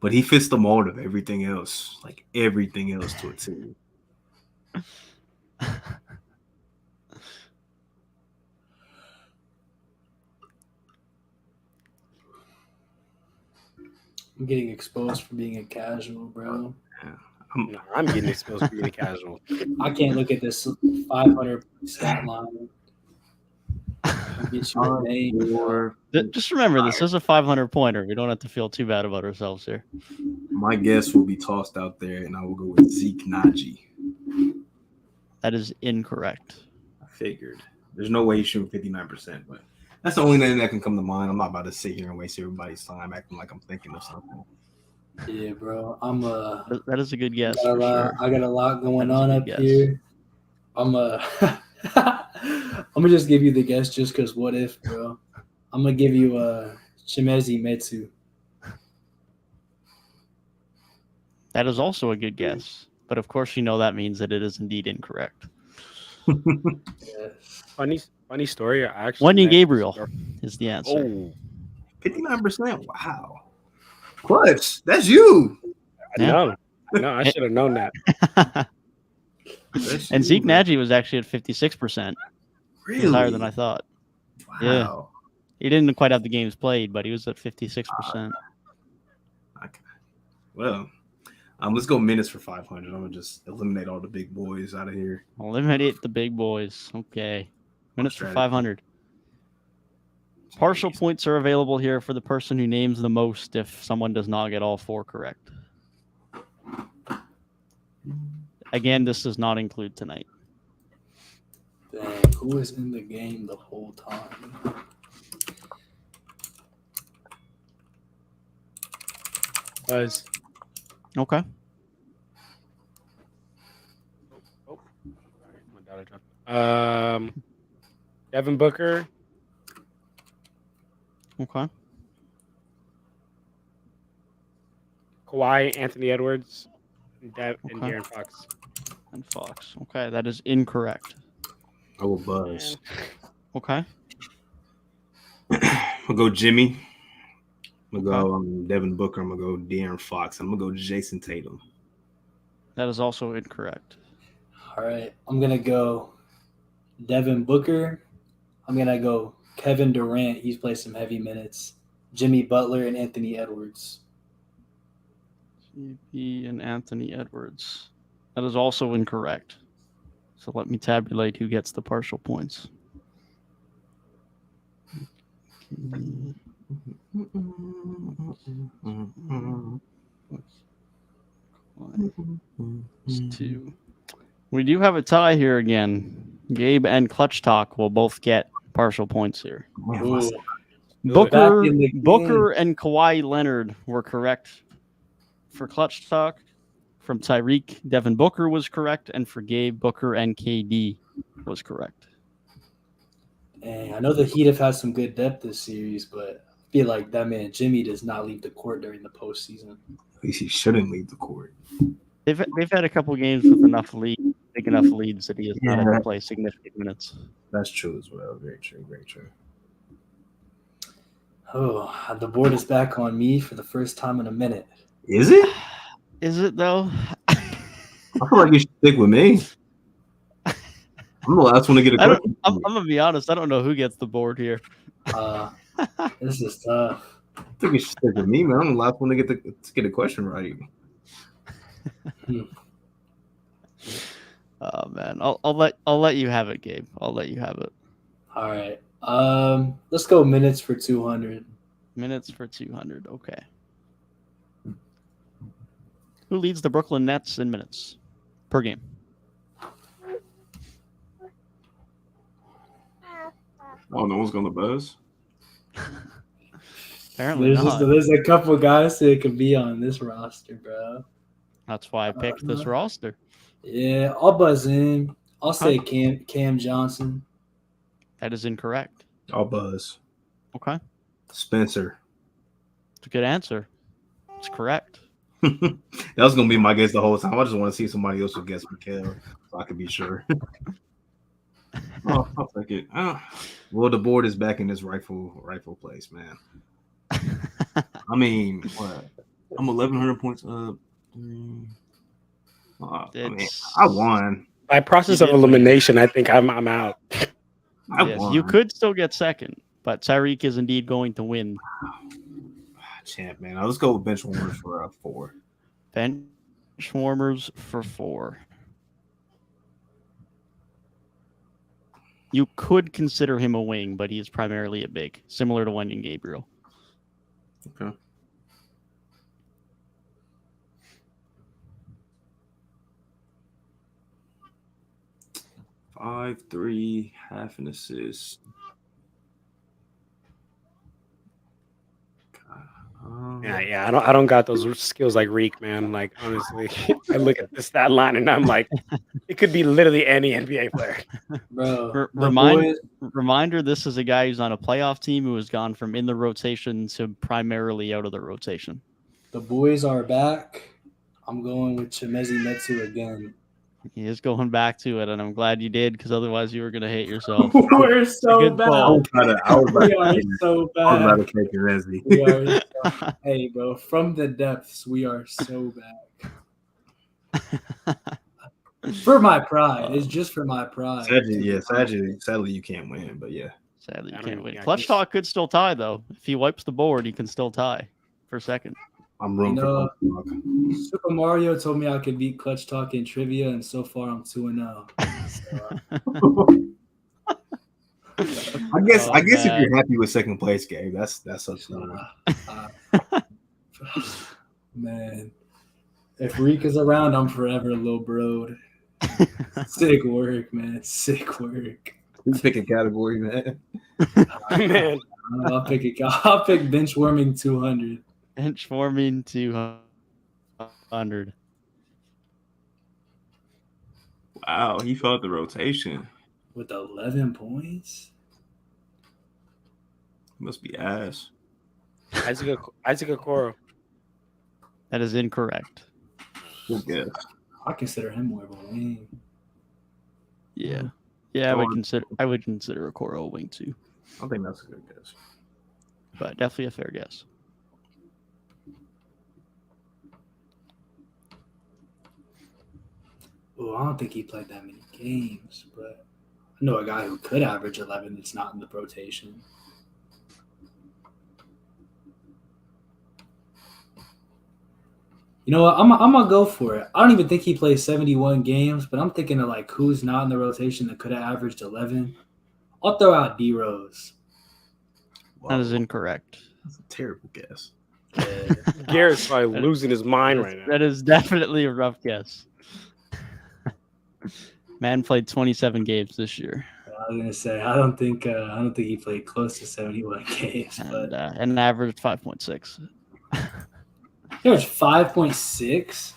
S4: But he fits the mold of everything else, like everything else to a team.
S1: I'm getting exposed for being a casual, bro.
S3: I'm getting exposed for being a casual.
S1: I can't look at this 500 stat line. I'll get you a name.
S2: Just remember, this is a 500-pointer. We don't have to feel too bad about ourselves here.
S4: My guess will be tossed out there, and I will go with Zeke Naji.
S2: That is incorrect.
S4: I figured. There's no way he's shooting 59%, but that's the only name that can come to mind. I'm not about to sit here and waste everybody's time acting like I'm thinking of something.
S1: Yeah, bro.
S2: That is a good guess.
S1: I got a lot going on up here. I'm gonna just give you the guess just because what if, bro? I'm gonna give you Chimezi Metsu.
S2: That is also a good guess. But of course, you know that means that it is indeed incorrect.
S1: Yes.
S3: Funny story. I actually
S2: Wendy Gabriel is the answer.
S3: Oh,
S4: 59%? Wow. Clutch, that's you.
S3: No, I should have known that.
S2: And Zeke Naji was actually at 56%.
S4: Really?
S2: He was higher than I thought.
S4: Wow.
S2: Yeah. He didn't quite have the games played, but he was at 56%.
S4: Okay. Well, let's go minutes for 500. I'm going to just eliminate all the big boys out of here.
S2: Eliminate the big boys. Okay. Minutes for
S4: Strategy.
S2: 500. Partial points are available here for the person who names the most if someone does not get all 4 correct. Again, this does not include tonight.
S1: Dang, who was in the game the whole time?
S3: Buzz.
S2: Okay.
S3: Oh, sorry, my daughter dropped. Devin Booker.
S2: Okay.
S3: Kawhi, Anthony Edwards, and
S2: Okay.
S3: De'Aaron Fox.
S2: And Fox. Okay, that is incorrect.
S4: I will Buzz.
S2: Okay.
S4: I'll go Jimmy. I'm going to go Devin Booker. I'm going to go De'Aaron Fox. I'm going to go Jason Tatum.
S2: That is also incorrect.
S1: All right, I'm gonna go Devin Booker. I'm gonna go Kevin Durant. He's played some heavy minutes. Jimmy Butler and Anthony Edwards.
S2: CP and Anthony Edwards. That is also incorrect. So let me tabulate who gets the partial points. Two. We do have a tie here again. Gabe and ClutchTalk will both get partial points here.
S1: Ooh.
S2: Booker,
S1: Back in the game.
S2: Booker and Kawhi Leonard were correct for ClutchTalk. From Tyrik, Devin Booker was correct, and for Gabe, Booker and KD was correct.
S1: Dang, I know the Heat have had some good depth this series, but I feel like that man Jimmy does not leave the court during the postseason.
S4: At least he shouldn't leave the court.
S2: They've had a couple games with big enough leads that he has not had to play significant minutes.
S4: That's true as well. Very true. Very true.
S1: Oh, the board is back on me for the first time in a minute.
S4: Is it?
S2: Is it though?
S4: I feel like you should stick with me. I'm the last one to get a question.
S2: I'm gonna be honest. I don't know who gets the board here.
S1: This is tough.
S4: I think you should stick with me, man. I'm the last one to get a question right.
S2: Oh man, I'll let you have it, Gabe. I'll let you have it.
S1: All right. Let's go minutes for 200.
S2: Minutes for 200. Okay. Who leads the Brooklyn Nets in minutes per game?
S4: Oh, no one's gonna buzz.
S2: Apparently not.
S1: There's a couple guys that could be on this roster, bro.
S2: That's why I picked this roster.
S1: Yeah, I'll buzz in. I'll say Cam Johnson.
S2: That is incorrect.
S4: I'll buzz.
S2: Okay.
S4: Spencer.
S2: It's a good answer. It's correct.
S4: That was gonna be my guess the whole time. I just want to see somebody else who guess Mikhail so I can be sure. I'll take it. Well, the board is back in its rightful place, man. I mean, what? I'm 1,100 points up. I won.
S3: By process of elimination, I think I'm out.
S4: I won.
S2: You could still get second, but Tyrik is indeed going to win.
S4: Champ, man. Let's go with bench warmers for 4.
S2: Bench warmers for 4. You could consider him a wing, but he is primarily a big, similar to Wenyen Gabriel.
S4: Okay. Five, 3, half an assist.
S3: Yeah. I don't got those skills like Reek, man. Like honestly, I look at the stat line and I'm like, it could be literally any NBA player.
S1: Bro,
S2: Reminder: this is a guy who's on a playoff team who has gone from in the rotation to primarily out of the rotation.
S1: The boys are back. I'm going with Chimezie Metu again.
S2: He is going back to it, and I'm glad you did, because otherwise you were going to hate yourself.
S1: We're so bad. We are so bad. Hey, bro, from the depths, we are so bad. For my pride. It's just for my pride.
S4: Sadly, you can't win, but yeah.
S2: Sadly, you can't win. ClutchTalk could still tie, though. If he wipes the board, he can still tie for second.
S4: I'm room for
S1: Super Mario told me I could beat ClutchTalk in trivia, and so far I'm 2-0. So,
S4: I guess if you're happy with second place, Gabe, that's up to you.
S1: Man, if Reek is around, I'm forever Lil Bro. Sick work, man. Sick work.
S4: You pick a category, man.
S3: Man,
S1: I'll pick bench warming 200.
S2: Bench warming 200.
S4: Wow, he felt the rotation.
S1: With 11 points?
S4: Must be ass.
S3: Isaac Okoro.
S2: That is incorrect.
S4: Good guess.
S1: I consider him more of a wing.
S2: Yeah. Yeah, I would consider Okoro a wing too.
S4: I think that's a good guess.
S2: But definitely a fair guess.
S1: Oh, I don't think he played that many games, but I know a guy who could average 11 that's not in the rotation. You know what? I'm gonna go for it. I don't even think he played 71 games, but I'm thinking of like who's not in the rotation that could have averaged 11. I'll throw out D Rose.
S4: Wow.
S2: That is incorrect.
S4: That's a terrible guess.
S3: Garrett's probably losing his mind right now.
S2: That is definitely a rough guess. Man played 27 games this year.
S1: I was gonna say I don't think he played close to 71 games, but
S2: and averaged 5.6.
S1: he was 5.6.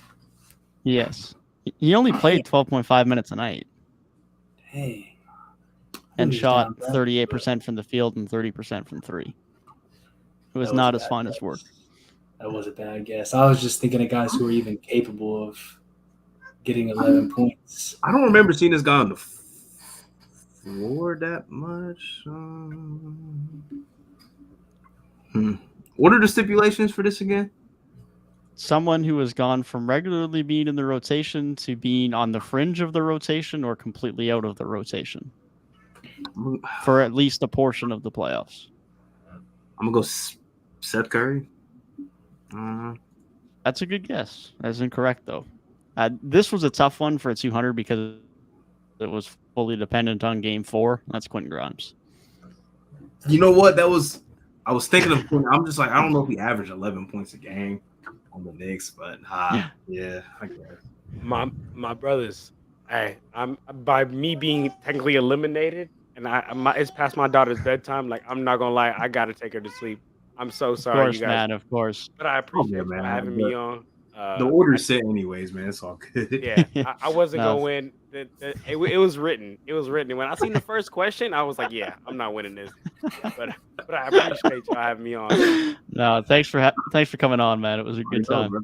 S2: Yes, he only played 12.5 minutes a night
S1: Hey,
S2: and shot 38% from the field and 30% from three. It was not his finest work.
S1: That was a bad guess. I was just thinking of guys who are even capable of getting 11 points.
S4: I don't remember seeing this guy on the floor that much. What are the stipulations for this again?
S2: Someone who has gone from regularly being in the rotation to being on the fringe of the rotation or completely out of the rotation for at least a portion of the playoffs.
S4: I'm going to go Seth Curry.
S2: That's a good guess. That's incorrect, though. This was a tough one for a 200 because it was fully dependent on game 4. That's Quentin Grimes.
S4: You know what? I was thinking of. I'm just like, I don't know if he averaged 11 points a game on the Knicks, but yeah, I guess.
S3: My brothers, hey, I'm by me being technically eliminated, and it's past my daughter's bedtime. Like, I'm not gonna lie, I gotta take her to sleep. I'm so sorry,
S2: of course,
S3: you guys.
S2: man, of course.
S3: But I appreciate you having me on.
S4: The order's set anyways, man. It's all good.
S3: Yeah, I wasn't gonna win. It was written. It was written. And when I seen the first question, I was like, "Yeah, I'm not winning this." But I appreciate you having me on.
S2: No, thanks for coming on, man. It was a good time.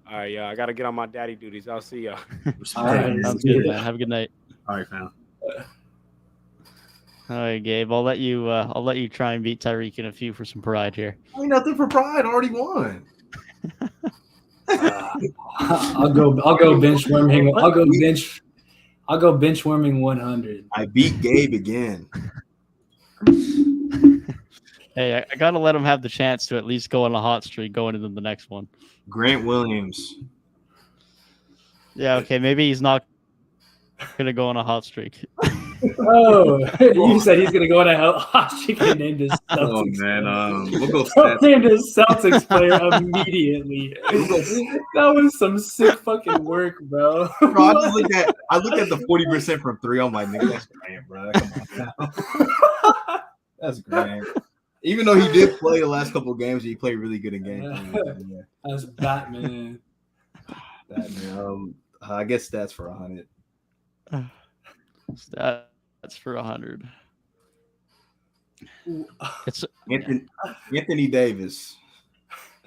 S3: All right, y'all. I gotta get on my daddy duties. I'll see y'all.
S1: All right,
S2: sounds good, man. Have a good night.
S4: All right, fam.
S2: All right, Gabe. I'll let you try and beat Tyrik in a few for some pride here.
S4: Ain't nothing for pride. Already won.
S1: I'll go bench warming. I'll go bench warming 100.
S4: I beat Gabe again.
S2: Hey, I gotta let him have the chance to at least go on a hot streak going into the next one.
S4: Grant Williams.
S2: Yeah, okay, maybe he's not gonna go on a hot streak.
S1: Oh, you said he's gonna go on a hot streak and named his Celtics.
S4: Oh man, we'll go
S1: named his Celtics player immediately. That was some sick fucking work, bro.
S4: I look at the 40% from 3. I'm like, nigga, that's Grant, bro. Come on now. That's Grant. Even though he did play the last couple of games, he played really good in games. Yeah.
S1: That's Batman.
S4: I guess that's for 100.
S2: That's for 100. It's
S4: Anthony Davis.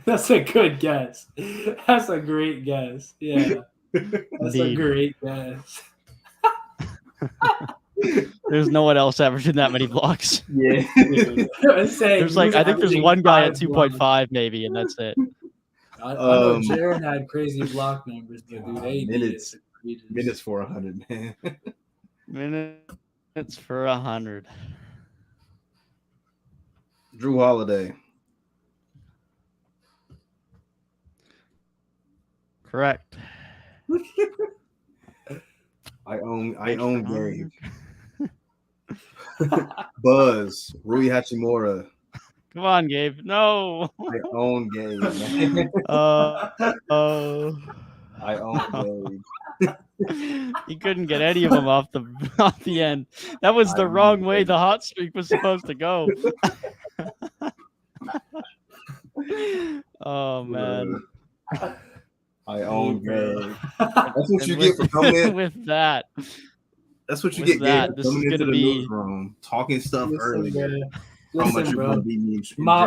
S1: That's a good guess. That's a great guess. Yeah. That's a great guess.
S2: There's no one else averaging that many blocks.
S4: Yeah.
S2: I think there's one guy at 2.5 maybe, and that's it.
S1: I know Jaron had crazy block numbers, but dude,
S4: minutes for 100, man.
S2: Minutes for 100.
S4: Drew Holiday.
S2: Correct.
S4: I own Gary. Buzz, Rui Hachimura.
S2: Come on, Gabe. No.
S4: I own Gabe, man. I own Gabe.
S2: He couldn't get any of them off the end. That was the wrong way the hot streak was supposed to go. Oh man.
S4: I own Gabe. That's what you get for coming in
S2: with that.
S4: That's what you get. Gabe,
S2: this is
S4: coming into the
S2: be
S4: newsroom, talking stuff earlier.
S1: Listen, bro.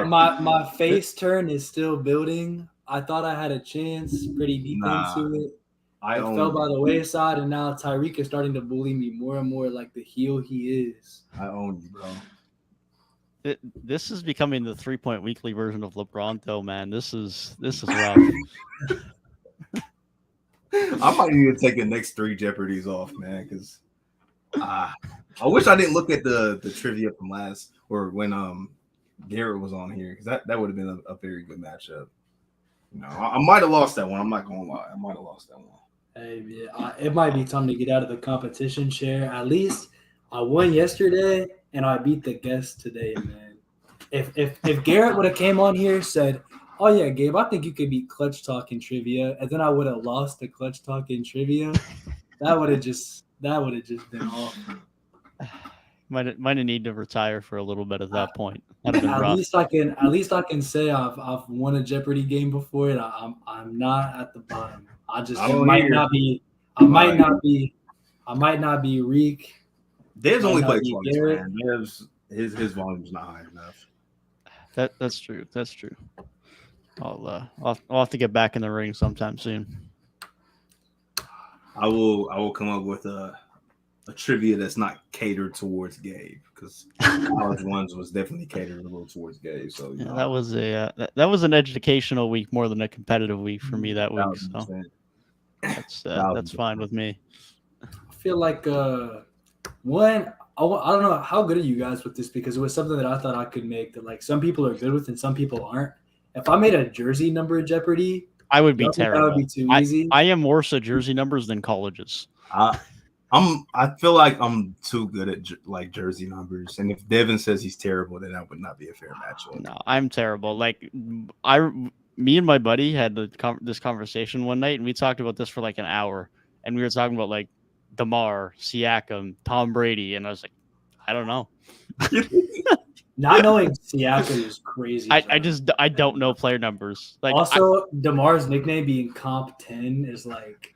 S1: My face turn is still building. I thought I had a chance pretty deep into it. I fell by the wayside, and now Tyrik is starting to bully me more and more like the heel he is.
S4: I own you, bro.
S2: This is becoming the 3-point weekly version of LeBron, though, man. This is rough.
S4: I might need to take the next 3 Jeopardies off, man, because I wish I didn't look at the trivia from last or when Garrett was on here, because that would have been a very good matchup. You know, I might have lost that one. I'm not gonna lie, I might have lost that one.
S1: Hey, yeah, it might be time to get out of the competition chair. At least I won yesterday, and I beat the guest today, man. If Garrett would have came on here, said, "Oh yeah, Gabe, I think you could beat ClutchTalk in trivia," and then I would have lost to ClutchTalk in trivia, that would have just been awful.
S2: Might need to retire for a little bit at that point. That'd have been
S1: at
S2: rough.
S1: least I can say I've won a Jeopardy game before, and I'm not at the bottom. I might not be Reek.
S4: Dev's only played twice, man. Dev's his volume's not high enough.
S2: That's true. That's true. I'll have to get back in the ring sometime soon.
S4: I will come up with a trivia that's not catered towards Gabe, because college ones was definitely catered a little towards Gabe. So
S2: yeah, that was that was an educational week more than a competitive week for me that week.
S4: 1,000%.
S2: So that's fine with me.
S1: I feel like one. I don't know how good are you guys with this, because it was something that I thought I could make that like some people are good with and some people aren't. If I made a jersey number Jeopardy,
S2: I would be terrible.
S1: That would be too easy.
S2: I am worse at jersey numbers than colleges.
S4: I feel like I'm too good at like jersey numbers, and if Devin says he's terrible, then that would not be a fair matchup.
S2: No, I'm terrible. Like me and my buddy had this conversation one night, and we talked about this for like an hour, and we were talking about like DeMar, Siakam, Tom Brady, and I was like, I don't know.
S1: Not knowing Siakam is crazy.
S2: I don't know player numbers. Like
S1: also, DeMar's nickname being Comp 10 is like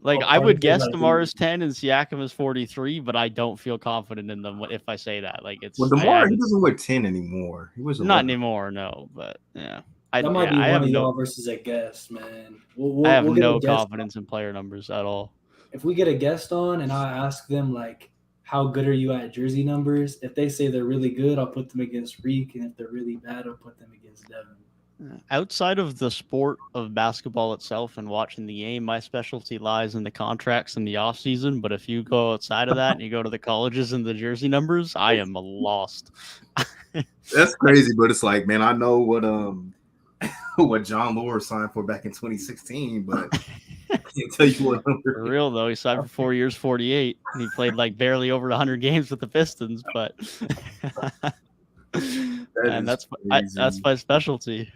S2: I would guess DeMar is 10 and Siakam is 43, but I don't feel confident in them if I say that. Like it's
S4: DeMar, he doesn't wear 10 anymore. He was
S2: not anymore, no. But yeah,
S1: that might be one of y'all versus a guest, man.
S2: I have no confidence in player numbers at all.
S1: If we get a guest on and I ask them like, how good are you at jersey numbers? If they say they're really good, I'll put them against Reek, and if they're really bad, I'll put them against Devin.
S2: Outside of the sport of basketball itself and watching the game, my specialty lies in the contracts in the off season. But if you go outside of that and you go to the colleges and the jersey numbers, I am lost.
S4: That's crazy, but it's like, man, I know what John Lawler signed for back in 2016, but I can't tell you what number.
S2: For real though, he signed for 4 years, 48, and he played like barely over 100 games with the Pistons. But and that's my specialty.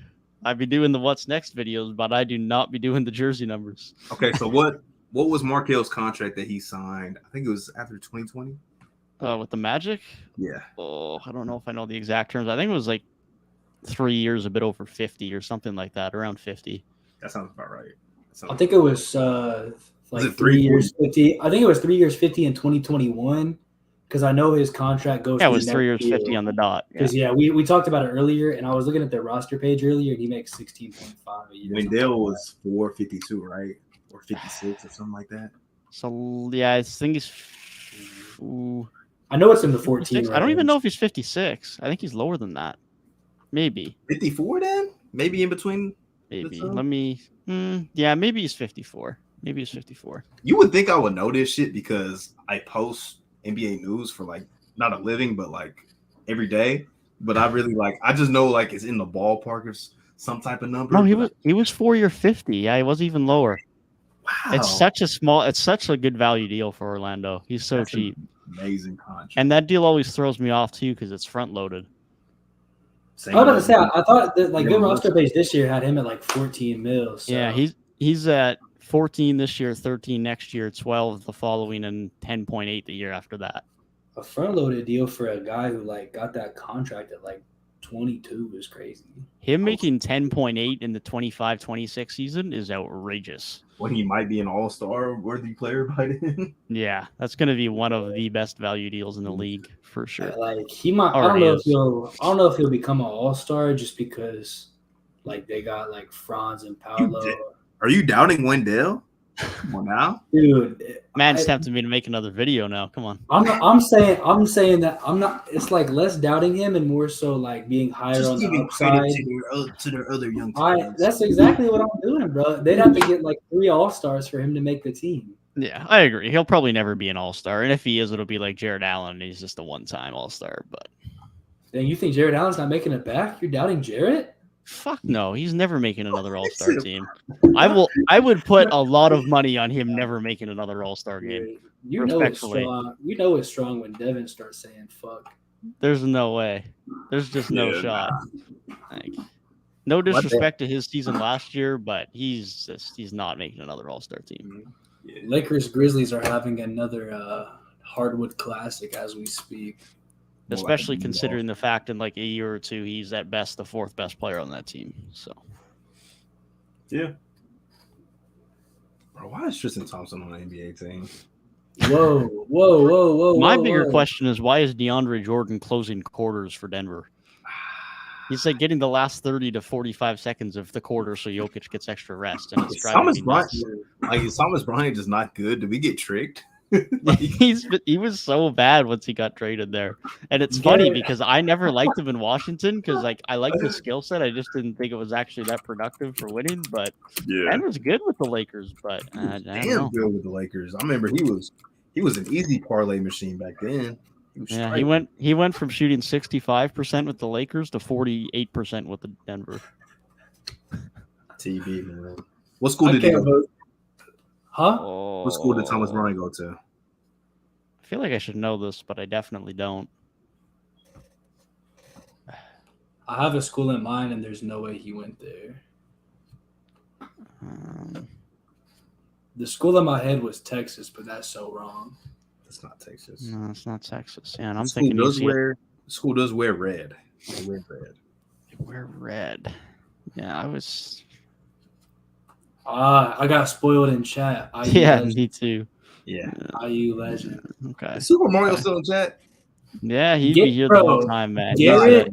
S2: I'd be doing the what's next videos, but I do not be doing the jersey numbers.
S4: Okay, so what was Markel's contract that he signed? I think it was after 2020.
S2: With the Magic?
S4: Yeah.
S2: Oh, I don't know if I know the exact terms. I think it was like 3 years, a bit over 50 or something like that, around 50.
S4: That sounds about right.
S1: I think it was like 3 years 50. I think it was 3 years 50 in 2021, because I know his contract goes.
S2: Yeah, it was 3 years 50 on the dot.
S1: Because we talked about it earlier, and I was looking at their roster page earlier, and he makes 16.5 a year.
S4: Wendell was 452, right, or 56 or something like that.
S2: So yeah, I think he's.
S1: I know it's in the 14.
S2: I don't even know if he's 56. I think he's lower than that. Maybe
S4: 54 then? Maybe in between?
S2: Maybe. Let me yeah, maybe he's 54. Maybe he's 54.
S4: You would think I would know this shit because I post NBA news for like not a living, but like every day. But I really I just know like it's in the ballpark of some type of number.
S2: No, he was 4 year 50. Yeah, he was even lower.
S4: Wow.
S2: It's such a good value deal for Orlando. He's so cheap.
S4: Amazing contract.
S2: And that deal always throws me off too because it's front loaded.
S1: I was about to say, I thought that like good roster base this year had him at like 14 mil. So.
S2: Yeah, he's at 14 this year, 13 next year, 12 the following, and 10.8 the year after that.
S1: A front loaded deal for a guy who like got that contract at like 22 is crazy.
S2: Him making 10.8 in the 25-26 season is outrageous.
S4: When he might be an all-star worthy player by then.
S2: Yeah, that's going to be one of the best value deals in the league for sure.
S1: Like he might. I don't know if he'll become an all-star just because like they got like Franz and Paolo.
S4: Are you doubting Wendell? Come on now,
S1: dude.
S2: Man's tempting me to make another video now. Come on.
S1: I'm saying that I'm not. It's like less doubting him and more so like being higher
S4: just
S1: on the
S4: giving
S1: upside.
S4: credit to their other young players.
S1: That's exactly what I'm doing, bro. They'd have to get like 3 all-stars for him to make the team.
S2: Yeah, I agree. He'll probably never be an all-star, and if he is, it'll be like Jared Allen. He's just a one-time all-star. But
S1: then you think Jared Allen's not making it back? You're doubting Jarrett?
S2: Fuck no, he's never making another all-star team. I would put a lot of money on him never making another all-star game.
S1: You know it's strong. You know it's strong when Devin starts saying fuck.
S2: There's no way. There's just no shot. Like, no disrespect to his season last year, but he's not making another all-star team.
S1: Yeah. Lakers Grizzlies are having another hardwood classic as we speak.
S2: Especially considering the fact in like a year or two, he's at best the 4th best player on that team. So,
S4: yeah. Bro, why is Tristan Thompson on the NBA team?
S1: Whoa.
S2: My bigger question is why is DeAndre Jordan closing quarters for Denver? He's like getting the last 30 to 45 seconds of the quarter so Jokic gets extra rest. And it's driving me nuts.
S4: Is Thomas Bryant just not good? Did we get tricked?
S2: He was so bad once he got traded there, and it's funny because I never liked him in Washington because like I liked his skill set. I just didn't think it was actually that productive for winning. But Ben was good with the Lakers. But
S4: damn good with the Lakers. I remember he was an easy parlay machine back then.
S2: He went from shooting 65% with the Lakers to 48% with the Denver.
S4: TV man. What school did he go to?
S1: Huh?
S2: Oh,
S4: what school did Thomas Bryant go to?
S2: I feel like I should know this, but I definitely don't.
S1: I have a school in mind, and there's no way he went there. The school in my head was Texas, but that's so wrong.
S4: It's not Texas.
S2: No, it's not Texas. Yeah, and
S4: I'm thinking school does wear red. They wear red.
S2: They wear red. Yeah, I was.
S1: I got spoiled in chat.
S2: Me too.
S4: Yeah.
S1: IU legend.
S2: Okay.
S4: Is Super Mario still in chat?
S2: Yeah, he'd be here the whole time, man. He's a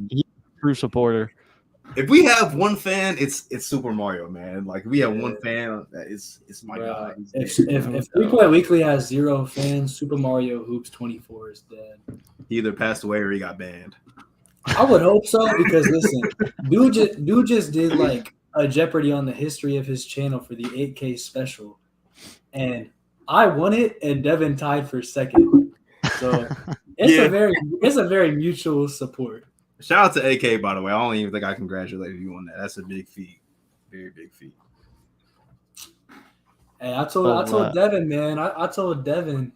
S2: true supporter.
S4: If we have one fan, it's Super Mario, man. Like we have one fan, it's my guy.
S1: If 3 Point Weekly has 0 fans, Super Mario Hoops 24 is dead.
S4: He either passed away or he got banned.
S1: I would hope so because listen, dude just did like a Jeopardy on the history of his channel for the 8K special, and I won it, and Devin tied for second. So it's a very mutual support.
S4: Shout out to AK, by the way. I don't even think I congratulated you on that. That's a big feat, very big feat.
S1: Hey, I told Devin, man. I told Devin,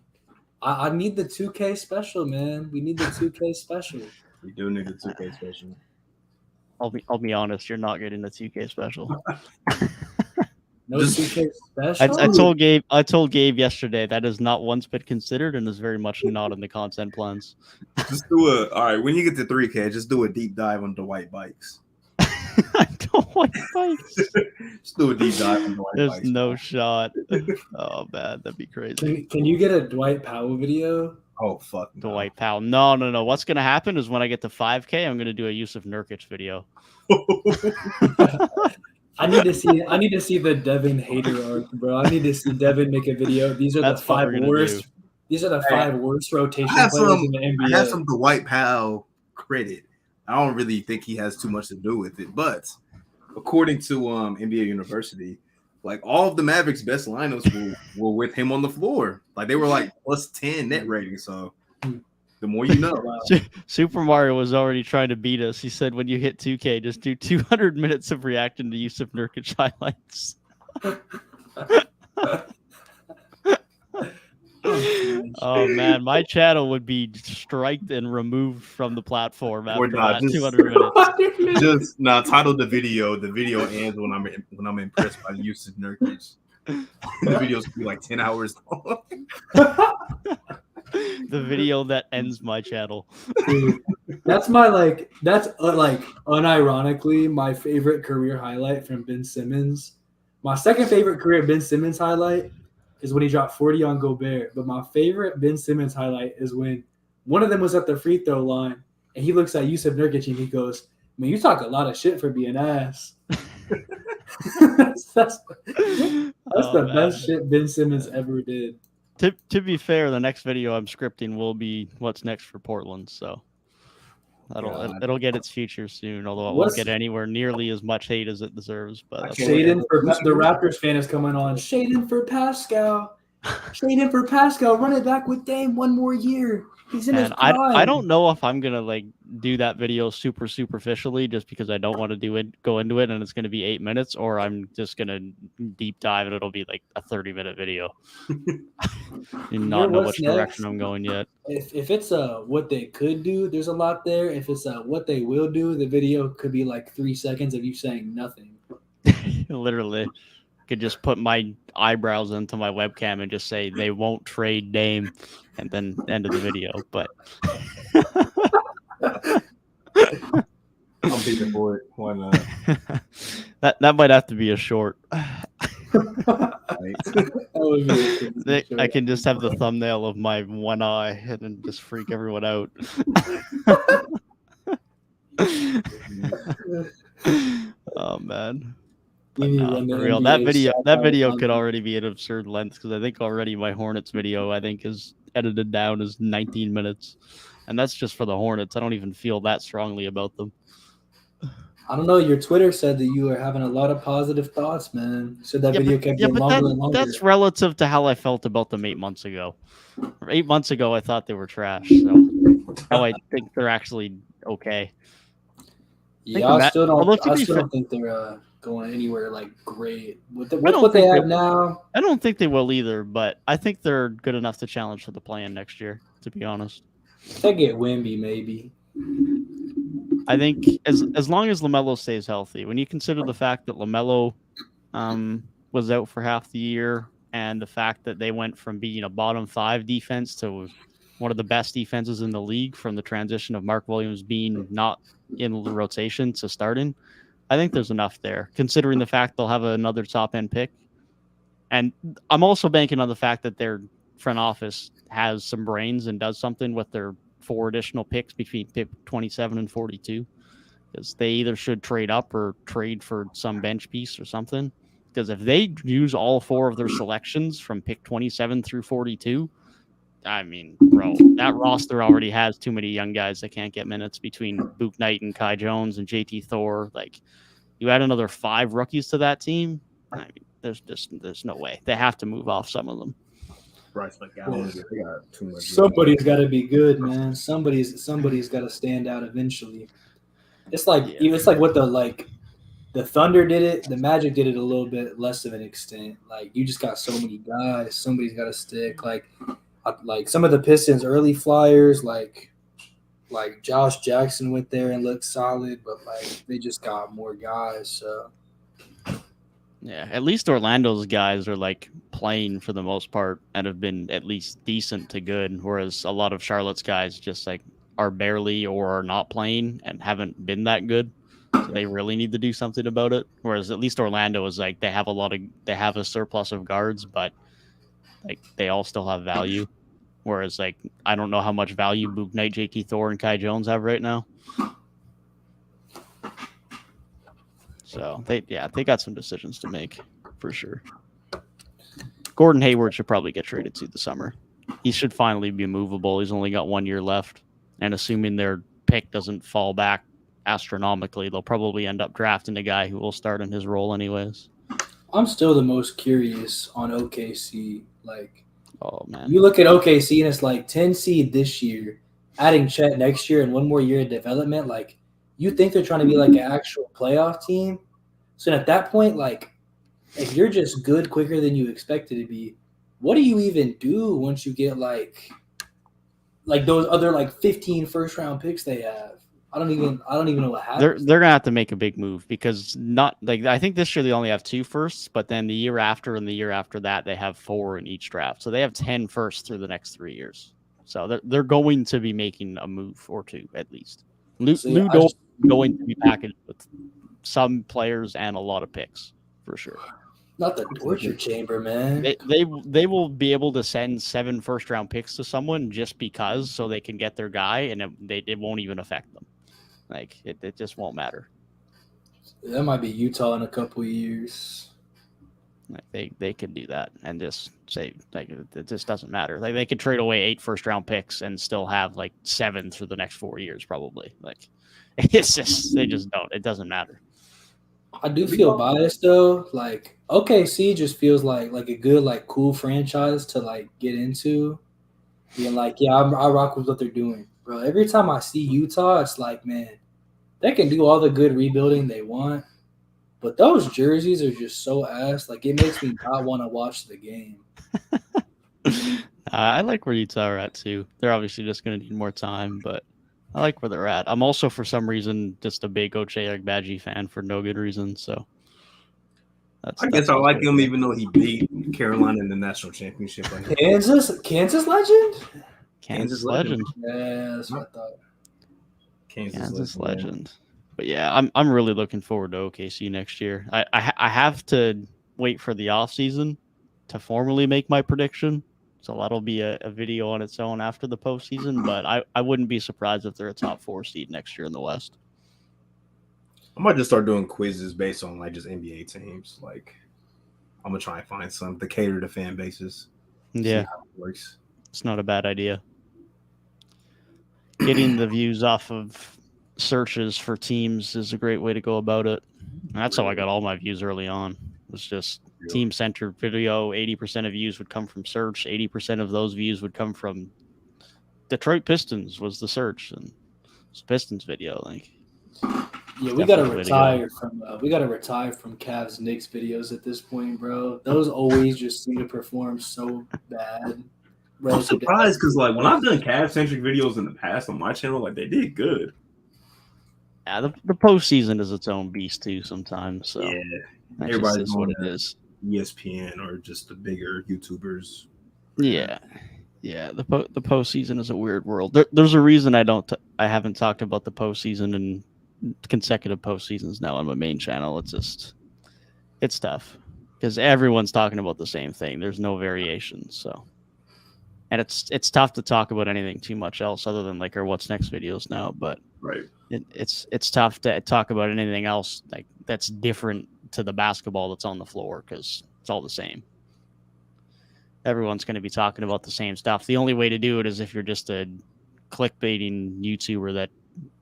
S1: I need the 2K special, man. We need the 2K special.
S4: We do need the 2K special.
S2: I'll be honest, you're not getting the 2K special.
S1: No 2K special.
S2: I told Gabe yesterday that has not once been considered and is very much not in the content plans.
S4: Just do all right, when you get to 3K, just do a deep dive on the white bikes.
S2: I don't want bikes.
S4: Just do a deep dive on the white bikes.
S2: There's no shot. Oh man, that'd be crazy.
S1: Can you get a Dwight Powell video?
S4: Oh fuck,
S2: no. Dwight Powell. No. What's gonna happen is when I get to 5K, I'm gonna do a Yusuf Nurkic video.
S1: I need to see the Devin hater arc, bro. I need to see Devin make a video. These are the 5 worst. These are the 5 worst rotation players in the NBA.
S4: I have some Dwight Powell credit. I don't really think he has too much to do with it, but according to NBA University, like all of the Mavericks' best lineups were with him on the floor. Like they were like +10 net rating. So the more you know. Wow.
S2: Super Mario was already trying to beat us. He said when you hit 2K, just do 200 minutes of reacting to Yusuf Nurkic highlights. Oh man, my channel would be striked and removed from the platform
S4: Or
S2: after
S4: not,
S2: that
S4: just-
S2: 200 minutes.
S4: Just now, title the video. The video ends when I'm impressed by Yusuf Nurkic. The videos could be like 10 hours long.
S2: The video that ends my channel.
S1: Dude, that's unironically my favorite career highlight from Ben Simmons. My second favorite career Ben Simmons highlight is when he dropped 40 on Gobert. But my favorite Ben Simmons highlight is when one of them was at the free throw line and he looks at Yusuf Nurkic and he goes, "Man, you talk a lot of shit for being ass." that's the best shit Ben Simmons ever did.
S2: To be fair, the next video I'm scripting will be what's next for Portland, so it'll get its feature soon. Although it won't get anywhere nearly as much hate as it deserves. But
S1: Shaden for the Raptors fan is coming on. Shaden for Pascal. Shaden for Pascal. Run it back with Dame one more year. He's in his prime.
S2: I don't know if I'm gonna do that video super superficially just because I don't want to go into it and it's gonna be 8 minutes, or I'm just gonna deep dive and it'll be like a 30-minute video. Do not know which direction I'm going yet.
S1: If it's what they could do, there's a lot there. If it's what they will do, the video could be like 3 seconds of you saying nothing.
S2: Literally. Could just put my eyebrows into my webcam and just say they won't trade Dame and then end of the video. But
S4: I'm beating for it. Why not?
S2: that might have to be a short.
S1: That would be a short.
S2: I can just have the thumbnail of my one eye and then just freak everyone out. Oh man. For real, that video could already be an absurd length because I think already my Hornets video is edited down as 19 minutes, and that's just for the Hornets. I don't even feel that strongly about them.
S1: I don't know. Your Twitter said that you were having a lot of positive thoughts, man. You said that video kept getting longer and longer.
S2: That's relative to how I felt about them 8 months ago. 8 months ago, I thought they were trash. So now I think they're actually okay.
S1: Yeah, I still don't think they're going anywhere like great with what they have now.
S2: I don't think they will either, but I think they're good enough to challenge for the play-in next year, to be honest.
S1: They get Wemby, maybe.
S2: I think as long as LaMelo stays healthy, when you consider the fact that LaMelo was out for half the year and the fact that they went from being a bottom 5 defense to one of the best defenses in the league from the transition of Mark Williams being not in the rotation to starting, I think there's enough there, considering the fact they'll have another top-end pick. And I'm also banking on the fact that their front office has some brains and does something with their 4 additional picks between pick 27 and 42, because they either should trade up or trade for some bench piece or something. Because if they use all 4 of their selections from pick 27 through 42, I mean, bro, that roster already has too many young guys that can't get minutes between Book Knight and Kai Jones and JT Thor. Like, you add another 5 rookies to that team, I mean, there's no way. They have to move off some of them.
S4: Bryce McGowan, they got too much.
S1: Somebody's got to be good, man. Somebody's got to stand out eventually. It's like what the Thunder did it. The Magic did it a little bit less of an extent. Like, you just got so many guys. Somebody's got to stick. Like some of the Pistons early flyers, like Josh Jackson went there and looked solid, but like they just got more guys. So
S2: yeah, at least Orlando's guys are like playing for the most part and have been at least decent to good, whereas a lot of Charlotte's guys just like are barely or are not playing and haven't been that good. So they really need to do something about it. Whereas at least Orlando is like they have a surplus of guards, but like they all still have value. Whereas like I don't know how much value Book Knight, JT Thor, and Kai Jones have right now. So they got some decisions to make for sure. Gordon Hayward should probably get traded to the summer. He should finally be movable. He's only got 1 year left. And assuming their pick doesn't fall back astronomically, they'll probably end up drafting a guy who will start in his role anyways.
S1: I'm still the most curious on OKC. Like,
S2: oh man,
S1: you look at OKC and it's like 10 seed this year, adding Chet next year and 1 more year of development. Like, you think they're trying to be like an actual playoff team? So at that point, like, if you're just good quicker than you expected to be, what do you even do once you get like those other like 15 first round picks they have? I don't even know what happens.
S2: They're gonna have to make a big move because not like I think this year they only have 2 firsts, but then the year after and the year after that they have 4 in each draft. So they have 10 firsts through the next 3 years. So they're going to be making a move or two at least. Lou going to be packaged with some players and a lot of picks for sure.
S1: Not the torture chamber, man.
S2: They will be able to send 7 first round picks to someone just because, so they can get their guy, and it won't even affect them. Like it just won't matter.
S1: That might be Utah in a couple of years.
S2: Like they could do that and just say like it just doesn't matter. Like they could trade away 8 first round picks and still have like 7 through the next 4 years probably. Like it's just they just don't. It doesn't matter.
S1: I do feel biased though. Like OKC just feels like a good like cool franchise to like get into. Being like, yeah, I rock with what they're doing, bro. Every time I see Utah, it's like, man, they can do all the good rebuilding they want, but those jerseys are just so ass. Like it makes me not want to watch the game.
S2: I like where Utah are at too. They're obviously just going to need more time, but I like where they're at. I'm also, for some reason, just a big Ochai Agbaji fan for no good reason. So
S4: I guess I like him even though he beat Carolina in the national championship.
S1: Kansas legend?
S2: Kansas legend.
S1: Yeah, that's what I thought.
S2: Kansas legend. But yeah, I'm really looking forward to OKC next year. I have to wait for the offseason to formally make my prediction. So that'll be a video on its own after the postseason. But I wouldn't be surprised if they're a top 4 seed next year in the West.
S4: I might just start doing quizzes based on like just NBA teams. Like I'm gonna try and find some to cater to fan bases.
S2: Yeah,
S4: how it works.
S2: It's not a bad idea. Getting the views off of searches for teams is a great way to go about it. And that's how I got all my views early on. It was just team-centered video. 80% of views would come from search. 80% of those views would come from Detroit Pistons was the search, and it's a Pistons video. Like,
S1: yeah, we gotta retire from Cavs Knicks videos at this point, bro. Those always just seem to perform so bad.
S4: I'm surprised because like when I've done Cavs centric videos in the past on my channel, like they did good.
S2: Yeah, the postseason is its own beast too sometimes. So
S4: yeah,
S2: everybody's what it is.
S4: ESPN or just the bigger YouTubers.
S2: Yeah. The postseason is a weird world. There's a reason I haven't talked about the postseason in consecutive postseasons now on my main channel. It's tough because everyone's talking about the same thing. There's no variation. So, and it's tough to talk about anything too much else other than like our what's next videos now. But
S4: right,
S2: it's tough to talk about anything else like that's different to the basketball that's on the floor because it's all the same. Everyone's going to be talking about the same stuff. The only way to do it is if you're just a clickbaiting YouTuber that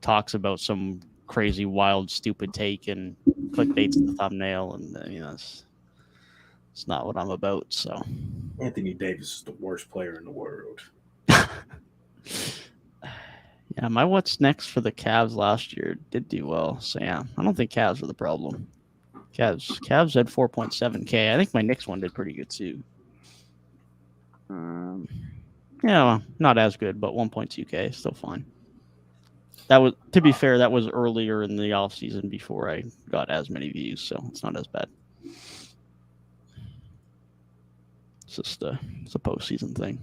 S2: talks about some crazy, wild, stupid take and clickbaits the thumbnail. And I mean, it's not what I'm about. So
S4: Anthony Davis is the worst player in the world.
S2: Yeah, my what's next for the Cavs last year did do well. So yeah, I don't think Cavs were the problem. Cavs had 4.7K. I think my Knicks one did pretty good too. Yeah, well, not as good, but 1.2K, still fine. That was, to be fair, that was earlier in the off season before I got as many views, so it's not as bad. It's just it's a postseason thing.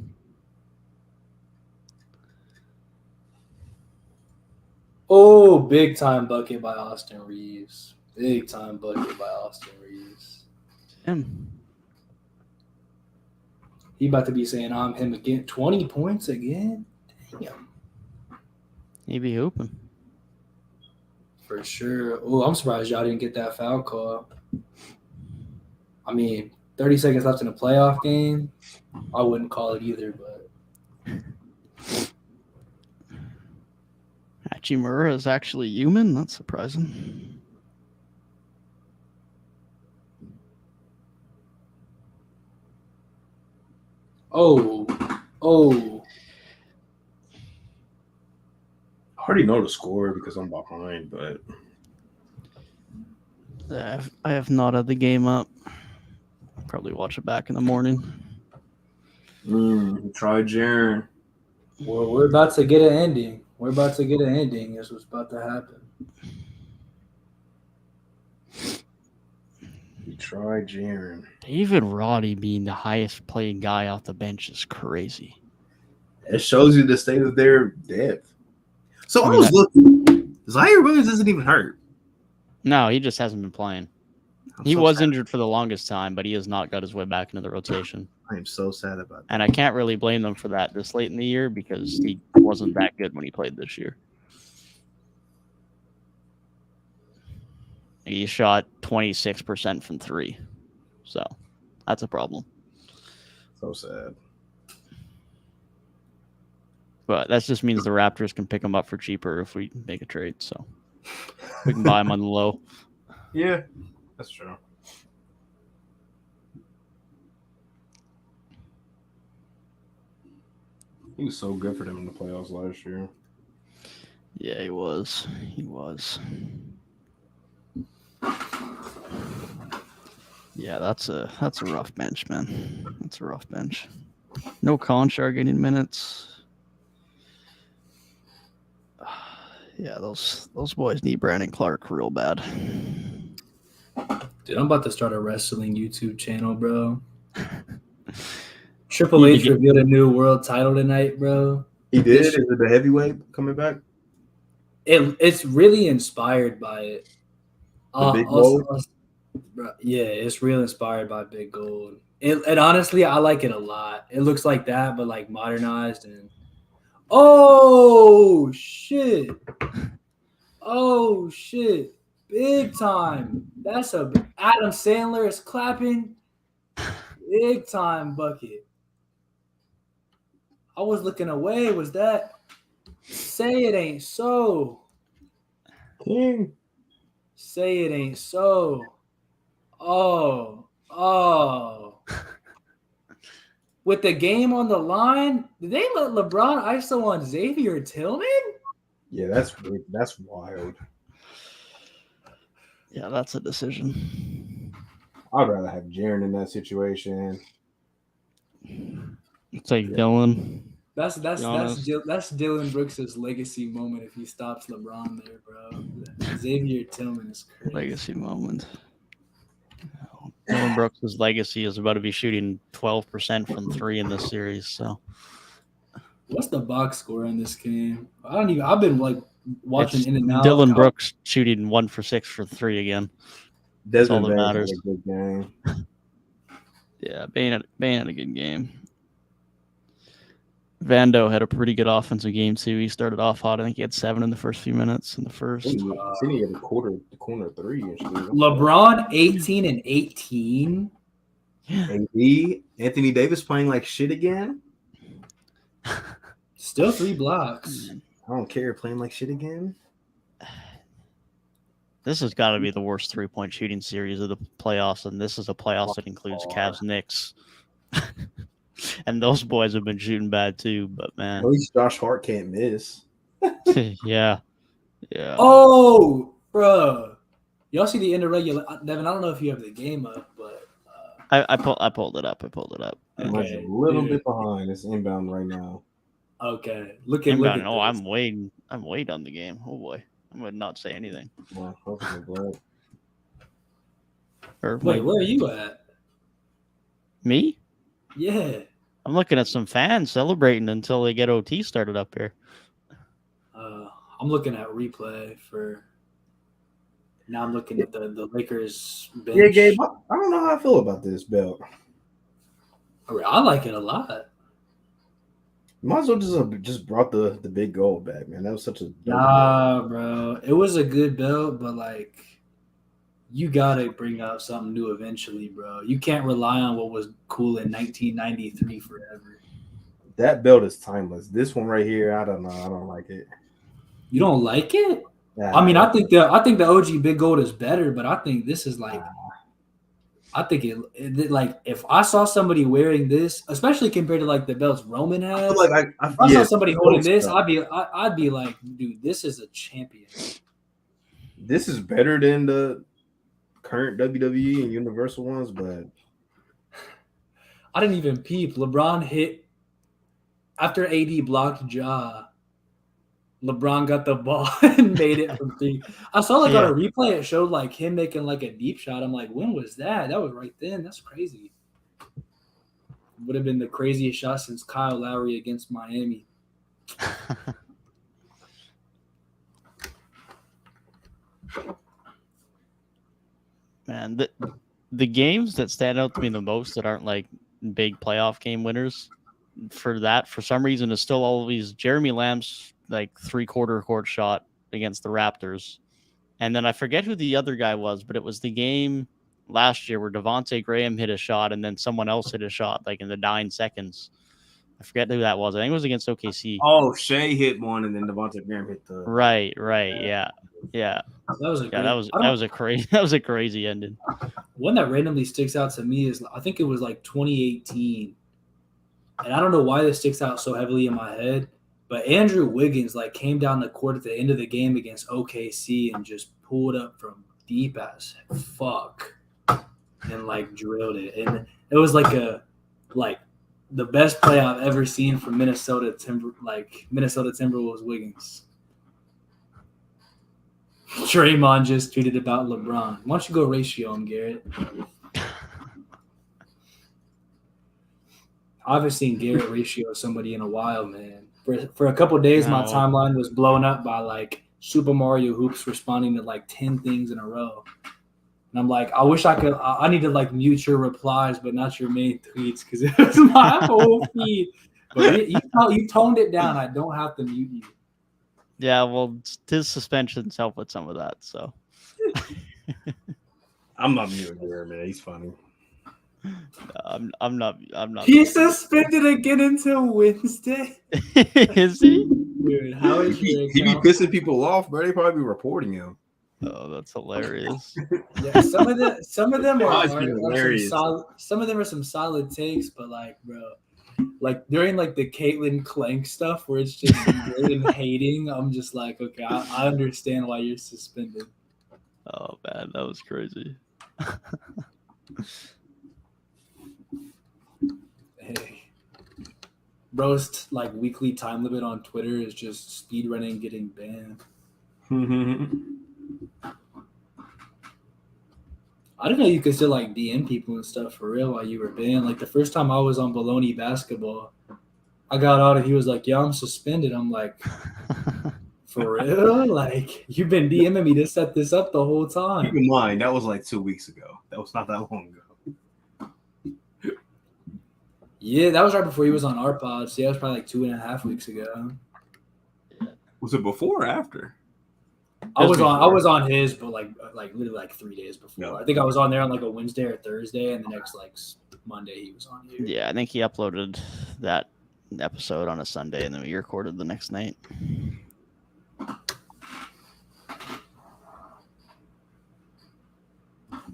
S1: Oh, big time bucket by Austin Reeves. Big time bucket by Austin Reeves. He about to be saying I'm him again. 20 points again? Damn.
S2: He be hooping.
S1: For sure. Oh, I'm surprised y'all didn't get that foul call. I mean, 30 seconds left in a playoff game. I wouldn't call it either, but
S2: Hachimura is actually human? That's surprising.
S1: Oh.
S4: I already know the score because I'm behind, but
S2: I have not had the game up. I'll probably watch it back in the morning.
S4: Try Jaren.
S1: Well, we're about to get an ending. We're about to get an ending. Is what's about to happen.
S4: Try Jaren.
S2: Even Roddy being the highest playing guy off the bench is crazy.
S4: It shows you the state of their depth. So
S2: I
S4: I
S2: mean,
S4: was looking. Zaire Williams isn't even hurt.
S2: No, he just hasn't been playing.
S4: I'm
S2: He
S4: so
S2: was
S4: sad.
S2: injured for the longest time, but he has not got his way back into the rotation.
S4: I am so sad about that.
S2: And I can't really blame them for that this late in the year because he wasn't that good when he played this year. He shot 26% from 3. So that's a problem.
S4: So sad.
S2: But that just means the Raptors can pick him up for cheaper if we make a trade. So we can buy him on the low.
S4: Yeah, that's true. He was so good for them in the playoffs last year.
S2: Yeah, he was. He was. Yeah, that's a rough bench, man. That's a rough bench. No Conchar getting minutes. Yeah, those boys need Brandon Clark real bad.
S1: Dude, I'm about to start a wrestling YouTube channel, bro. Triple H revealed a new world title tonight, bro.
S4: He did? Is it the heavyweight coming back?
S1: It's really inspired by it.
S4: Big Gold?
S1: Bro, yeah, it's real inspired by Big Gold. And honestly, I like it a lot. It looks like that, but like modernized and oh shit. Oh shit. Big time. That's Adam Sandler is clapping. Big time bucket. I was looking away. Was that? Say it ain't so.
S4: King.
S1: Say it ain't so. Oh. With the game on the line, did they let LeBron ISO on Xavier Tillman?
S4: Yeah, that's wild.
S2: Yeah, that's a decision.
S4: I'd rather have Jaren in that situation.
S2: Take Dylan.
S1: That's Dylan Brooks' legacy moment if he stops LeBron there, bro. Xavier Tillman is crazy.
S2: Legacy moment. Dylan Brooks' legacy is about to be shooting 12% from 3 in this series. So,
S1: what's the box score in this game? I've been like watching in and out.
S2: Dylan Brooks shooting 1 for 6 for 3 again. That's all that matters.
S4: A good game.
S2: Yeah, Bane had a good game. Vando had a pretty good offensive game too. He started off hot. I think he had 7 in the first few minutes in the first.
S4: He had the corner 3.
S1: LeBron 18 and 18.
S4: AD, Anthony Davis playing like shit again.
S1: Still 3 blocks.
S4: I don't care, playing like shit again.
S2: This has got to be the worst 3-point shooting series of the playoffs, and this is a playoffs that includes Cavs Knicks. And those boys have been shooting bad too, but man.
S4: At least Josh Hart can't miss.
S2: Yeah.
S1: Oh, bro. Y'all see the end of regular Devin, I don't know if you have the game up, but
S2: I pulled it up.
S4: Okay. A little bit behind. It's inbound right now.
S1: Okay. Look at
S2: I'm waiting on the game. Oh boy. I would not say anything.
S4: Well,
S1: wait, where are you at?
S2: Me?
S1: Yeah.
S2: I'm looking at some fans celebrating until they get OT started up here.
S1: I'm looking at replay for. Now I'm looking at the Lakers bench.
S4: Yeah, Gabe, I don't know how I feel about this belt.
S1: I like it a lot.
S4: Might as well just brought the big gold back, man. That was such a
S1: belt. Bro. It was a good belt, but like you gotta bring out something new eventually, bro. You can't rely on what was cool in 1993 forever.
S4: That belt is timeless. This one right here, I don't know. I don't like it.
S1: You don't like it? Yeah, I mean, I think the OG Big Gold is better, but I think this is like, I think it like if I saw somebody wearing this, especially compared to like the belts Roman has, if I saw somebody holding this, I'd be like, dude, this is a champion.
S4: This is better than the current WWE and Universal ones, but
S1: I didn't even peep. LeBron hit after AD blocked Ja. LeBron got the ball and made it from 3. I saw on a replay it showed like him making like a deep shot. I'm like, when was that? That was right then. That's crazy. Would have been the craziest shot since Kyle Lowry against Miami.
S2: Man, the games that stand out to me the most that aren't like big playoff game winners for some reason is still always Jeremy Lamb's like 3/4 court shot against the Raptors. And then I forget who the other guy was, but it was the game last year where Devontae Graham hit a shot and then someone else hit a shot like in the 9 seconds. I forget who that was. I think it was against OKC.
S4: Oh, Shea hit one and then Devontae Graham hit the
S2: Right. Yeah. That was a crazy ending.
S1: One that randomly sticks out to me is I think it was like 2018. And I don't know why this sticks out so heavily in my head, but Andrew Wiggins like came down the court at the end of the game against OKC and just pulled up from deep as fuck and like drilled it. And it was like the best play I've ever seen from Minnesota Timberwolves Wiggins. Draymond just tweeted about LeBron. Why don't you go ratio him, Garrett? I haven't seen Garrett ratio somebody in a while, man. For a couple of days, my timeline was blown up by like Super Mario Hoops responding to like 10 things in a row. And I'm like, I wish I could. I need to like mute your replies, but not your main tweets because it was my whole feed. But you toned it down. I don't have to mute you.
S2: Yeah, well, his suspensions help with some of that. So
S4: I'm not muting here, man. He's funny.
S2: I'm not.
S1: He's suspended again until Wednesday.
S2: Is he?
S1: Dude, how is your
S4: he be pissing people off, bro. They probably be reporting him.
S2: Oh, that's hilarious.
S1: Yeah, some of them are
S4: hilarious.
S1: Some of them are some solid takes, but like, bro, like during like the Caitlin Clank stuff where it's just really hating, I'm just like, okay, I understand why you're suspended.
S2: Oh man, that was crazy.
S1: Hey, bro's like weekly time limit on Twitter is just speed running getting banned. I didn't know you could still like DM people and stuff for real while you were banned. Like the first time I was on Baloney Basketball, I got out and he was like, "Yeah, I'm suspended." I'm like, "For real? Like you've been DMing me to set this up the whole time."
S4: Keep in mind that was like 2 weeks ago. That was not that long ago.
S1: Yeah, that was right before he was on our pod. So yeah, it was probably like 2.5 weeks ago.
S4: Was it before or after?
S1: I was on his, but like literally like 3 days before.
S4: No.
S1: I think I was on there on like a Wednesday or Thursday, and the next like Monday he was on here.
S2: Yeah, I think he uploaded that episode on a Sunday, and then we recorded the next night.
S4: Come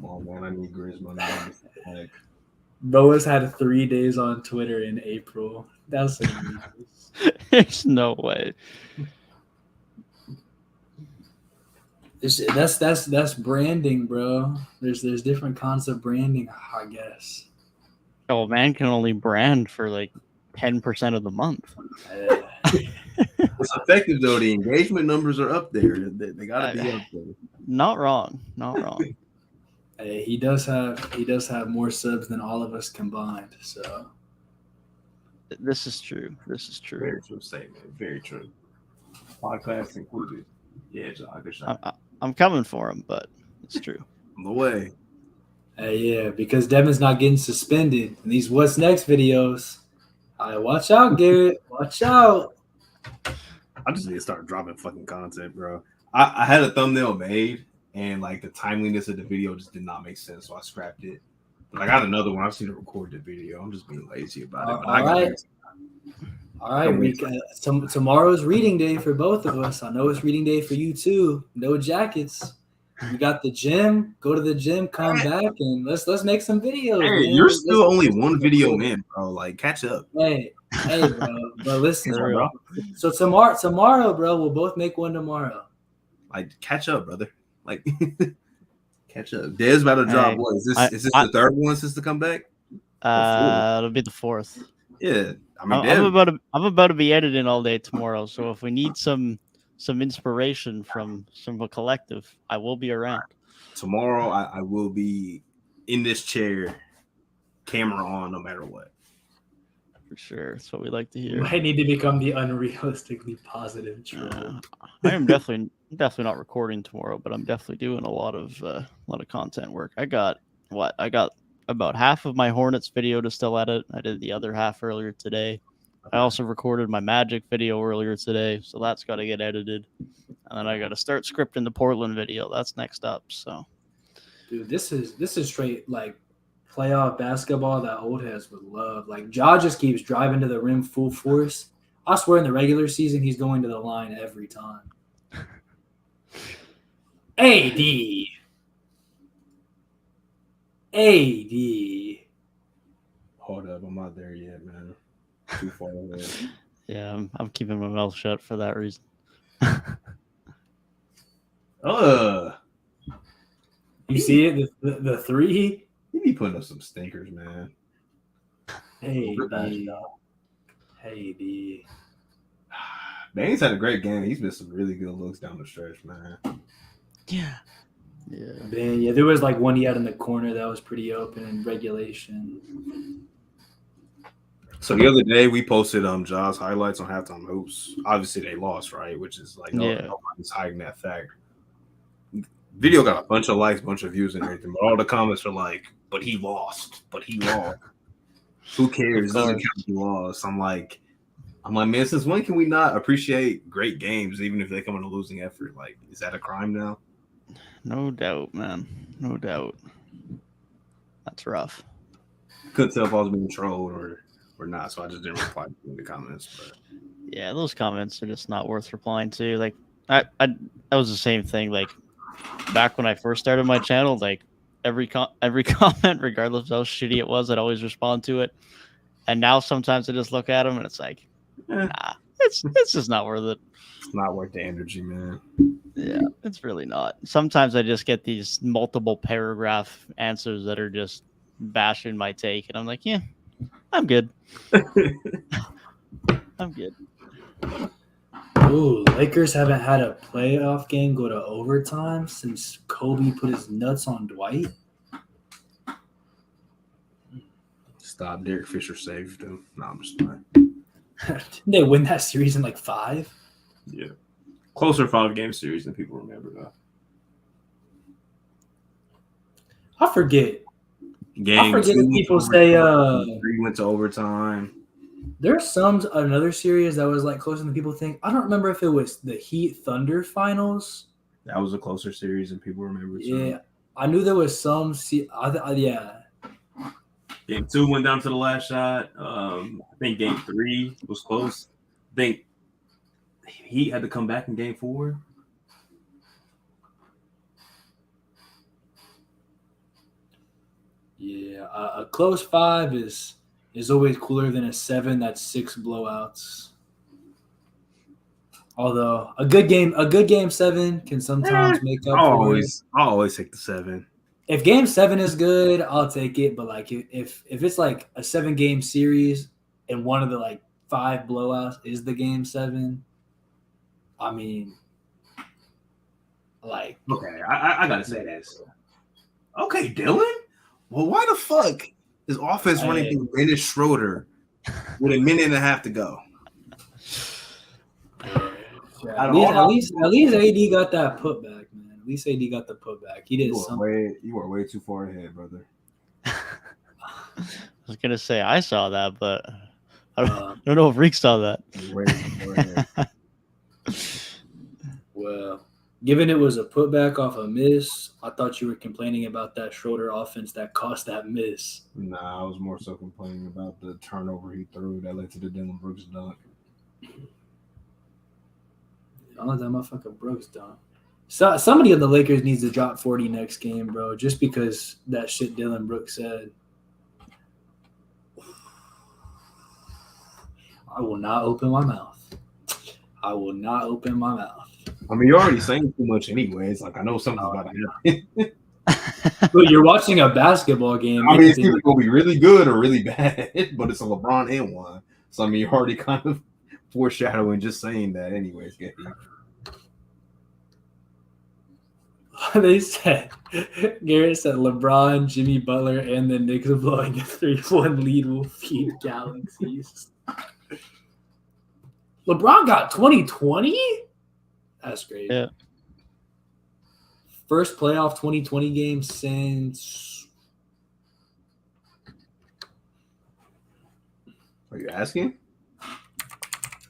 S4: on, man. I need Grizz money. Like,
S1: Boas had 3 days on Twitter in April. That's outrageous.
S2: There's no way.
S1: That's branding, bro. There's different kinds of branding, I guess.
S2: Oh, man can only brand for like 10% of the month.
S4: it's effective though. The engagement numbers are up there. They gotta be up there.
S2: Not wrong.
S1: Hey, he does have more subs than all of us combined. So
S2: this is true.
S4: Very true statement. Very true. Podcast included. Yeah, John, good shot.
S2: I'm coming for him, but it's true.
S4: On the way.
S1: Hey, yeah, because Devin's not getting suspended in these What's Next videos. All right, watch out, Garrett. Watch out.
S4: I just need to start dropping fucking content, bro. I had a thumbnail made, and like the timeliness of the video just did not make sense, so I scrapped it. But I got another one. I just need to record the video. I'm just being lazy about it. But
S1: All right. Tomorrow's reading day for both of us. I know it's reading day for you too. No jackets. You got the gym. Go to the gym. Come back and let's make some videos.
S4: Hey,
S1: man.
S4: you're still only one video in, bro. Like catch up.
S1: Hey, bro. But listen, bro. So tomorrow, bro, we'll both make one tomorrow.
S4: Like catch up, brother. Like catch up. Dez about to drop. What is this? Is this the third one since the comeback?
S2: It'll be the 4th.
S4: Yeah, I mean,
S2: I'm about to be editing all day tomorrow, so if we need some inspiration from a collective, I will be around.
S4: Tomorrow, I will be in this chair, camera on, no matter what.
S2: For sure, that's what we like to hear.
S1: Might need to become the unrealistically positive troll.
S2: I am definitely not recording tomorrow, but I'm definitely doing a lot of content work. I got about half of my Hornets video to still edit. I did the other half earlier today. I also recorded my Magic video earlier today, so that's got to get edited. And then I got to start scripting the Portland video. That's next up. So,
S1: dude, this is straight like playoff basketball that old heads would love. Like Ja just keeps driving to the rim full force. I swear in the regular season he's going to the line every time. AD.
S4: Hold up, I'm not there yet, man. Too far away.
S2: Yeah, I'm keeping my mouth shut for that reason.
S1: You see it? The 3?
S4: He be putting up some stinkers, man.
S1: Hey, D.
S4: Bane's had a great game. He's been some really good looks down the stretch, man.
S2: Yeah.
S1: Man, yeah, there was like one he had in the corner that was pretty open in regulation.
S4: So the other day we posted Ja's highlights on Halftime Hoops. Obviously they lost, right? Which is like nobody's hiding that fact. Video got a bunch of likes, bunch of views and everything, but all the comments are like, but he lost. Who cares? It doesn't count if he lost. I'm like, man, since when can we not appreciate great games even if they come in a losing effort? Like, is that a crime now?
S2: No doubt, man. No doubt. That's rough.
S4: Couldn't tell if I was being trolled or not, so I just didn't reply to the comments. But
S2: yeah, those comments are just not worth replying to. Like, that was the same thing. Like, back when I first started my channel, like every comment, regardless of how shitty it was, I'd always respond to it. And now sometimes I just look at them and it's like, nah, it's just not worth it.
S4: It's not worth the energy, man.
S2: Yeah, it's really not. Sometimes I just get these multiple paragraph answers that are just bashing my take, and I'm like, yeah, I'm good. I'm good.
S1: Ooh, Lakers haven't had a playoff game go to overtime since Kobe put his nuts on Dwight.
S4: Stop. Derek Fisher saved them. No, I'm just playing.
S1: Didn't they win that series in like 5?
S4: Yeah. Closer 5-game series than people remember, though.
S1: I forget.
S4: Game
S1: if
S4: 2,
S1: people say
S4: 3 went to overtime.
S1: There's another series that was like closer than people think. I don't remember if it was the Heat Thunder finals.
S4: That was a closer series than people remember. Too.
S1: Yeah, I knew there was some. Yeah.
S4: Game 2 went down to the last shot. I think Game 3 was close. I think Heat had to come back in Game 4.
S1: Yeah, a close 5 is always cooler than a 7 that's 6 blowouts. Although a good game 7 can sometimes make up for it.
S4: I'll always take the 7.
S1: If game 7 is good, I'll take it. But like if it's like a 7-game series and one of the like 5 blowouts is the game 7, I mean, like,
S4: okay, I gotta say this. Okay, Dylan. Well, why the fuck is offense running through Dennis Schroeder with a minute and a half to go?
S1: At least AD got that putback, man. At least AD got the putback. He did something.
S4: You are way too far ahead, brother.
S2: I was gonna say I saw that, but I don't know if Reek saw that.
S4: You're way too far ahead.
S1: Well, given it was a putback off a miss, I thought you were complaining about that Schroeder offense that cost that miss.
S4: Nah, I was more so complaining about the turnover he threw that led to the Dylan Brooks dunk.
S1: I'll let that motherfucker Brooks dunk. So, somebody on the Lakers needs to drop 40 next game, bro, just because that shit Dylan Brooks said. I will not open my mouth. I will not open my mouth.
S4: I mean, you're already saying too much anyway. It's like, I know something's about to happen.
S1: But you're watching a basketball game.
S4: I mean, it's either going to be really good or really bad, but it's a LeBron and one. So, I mean, you're already kind of foreshadowing just saying that anyways, Gabe.
S1: They said, Garrett said LeBron, Jimmy Butler, and the Knicks blowing a 3-1 lead will feed galaxies. LeBron got 2020? That's great.
S2: Yeah.
S1: First playoff 2020 game since.
S4: Are you asking?
S1: I'm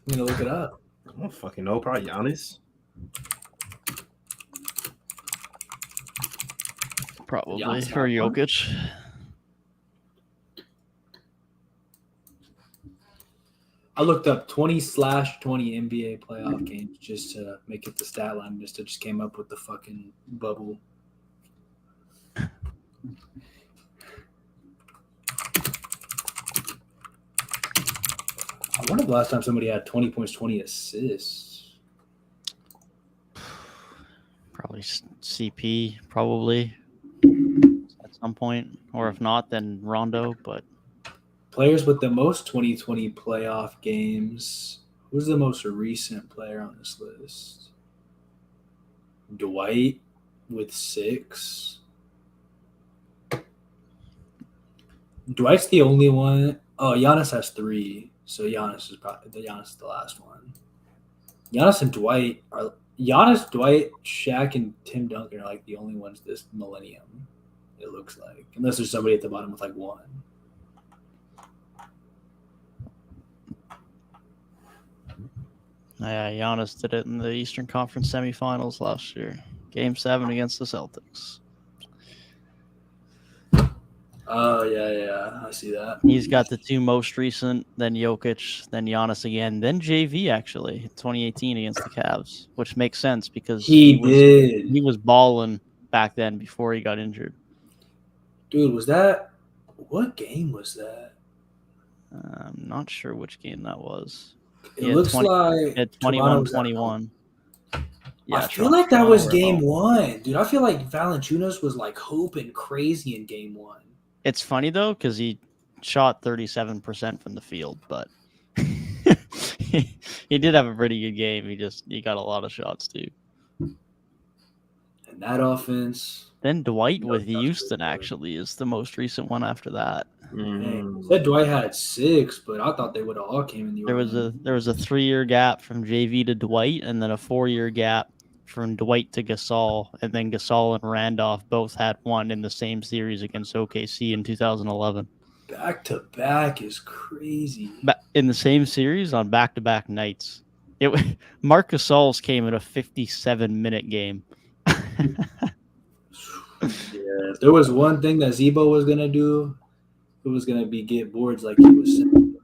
S1: going to look it up.
S4: I don't fucking know. Probably Giannis.
S2: Probably
S1: Giannis
S2: for
S1: had one.
S2: Jokic.
S1: I looked up 20/20 NBA playoff games just to make it the stat line. Just came up with the fucking bubble. I wonder the last time somebody had 20 points, 20 assists.
S2: Probably CP, probably at some point. Or if not, then Rondo. But
S1: Players with the most 2020 playoff games. Who's the most recent player on this list? Dwight with 6. Dwight's the only one. Oh, Giannis has 3. So Giannis is the last one. Giannis and Dwight are Giannis, Dwight, Shaq, and Tim Duncan are like the only ones this millennium. It looks like, unless there's somebody at the bottom with like 1.
S2: yeah, Giannis did it in the Eastern Conference semifinals last year. Game 7 against the Celtics.
S1: Oh yeah, I see that.
S2: He's got the 2 most recent, then Jokic, then Giannis again, then JV actually, 2018 against the Cavs, which makes sense because
S1: He
S2: was balling back then before he got injured.
S1: Dude, what game was that?
S2: I'm not sure which game that was.
S1: It looks like
S2: 21-21. Yeah,
S1: I feel like that
S2: Toronto
S1: was
S2: were
S1: game
S2: involved.
S1: 1. Dude, I feel like Valanciunas was like hooping crazy in game 1.
S2: It's funny though because he shot 37% from the field, but he did have a pretty good game. He got a lot of shots too.
S1: And that offense.
S2: Then Dwight with Houston actually is the most recent one after that.
S1: Said Dwight had 6, but I thought they would have all came in the
S2: There was a 3-year gap from JV to Dwight, and then a 4-year gap from Dwight to Gasol, and then Gasol and Randolph both had 1 in the same series against OKC in 2011.
S1: Back to back is crazy.
S2: In the same series on back-to-back nights. Marc Gasol's came in a 57-minute game.
S1: Yeah, if there was one thing that Zebo was gonna do, it was gonna be get boards like he was saying.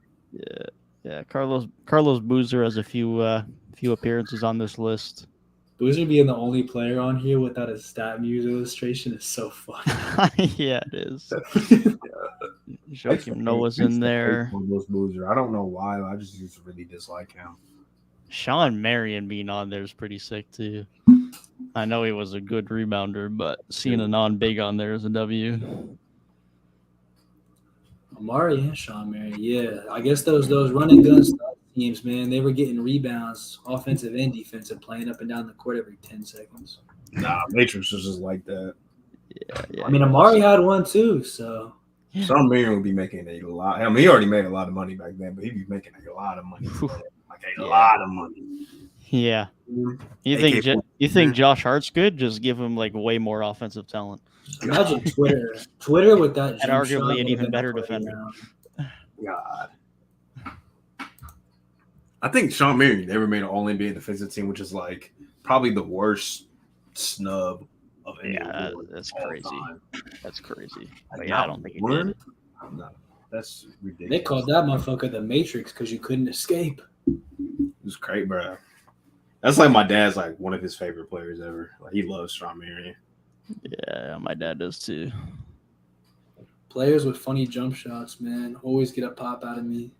S2: Yeah. Carlos Boozer has a few appearances on this list.
S1: Boozer being the only player on here without a stat muse illustration is so funny.
S2: Yeah, it is. Joakim Noah's in there.
S4: I don't know why. I just used to really dislike him.
S2: Sean Marion being on there is pretty sick too. I know he was a good rebounder, but seeing a non-big on there is a W.
S1: Amari and Sean Marion, yeah. I guess those running gun style teams, man, they were getting rebounds, offensive and defensive, playing up and down the court every 10 seconds.
S4: Nah, Matrix was just like that.
S2: Yeah.
S1: I mean, Amari had one too, so.
S4: Sean Marion would be making a lot. I mean, he already made a lot of money back then, but he'd be making a lot of money. Lot of money.
S2: Yeah. You think Josh Hart's good? Just give him like way more offensive talent.
S1: Imagine Twitter with that.
S2: And arguably an even better defender.
S4: God. I think Sean Marion never made an All-NBA defensive team, which is like probably the worst snub of any award.
S2: That's crazy.
S4: Time.
S2: That's crazy. But yeah, I don't think he did.
S4: No, that's ridiculous.
S1: They called that motherfucker the Matrix because you couldn't escape.
S4: It was great, bro. That's like my dad's like one of his favorite players ever. Like he loves Sean Marion.
S2: Yeah, my dad does too.
S1: Players with funny jump shots, man, always get a pop out of me.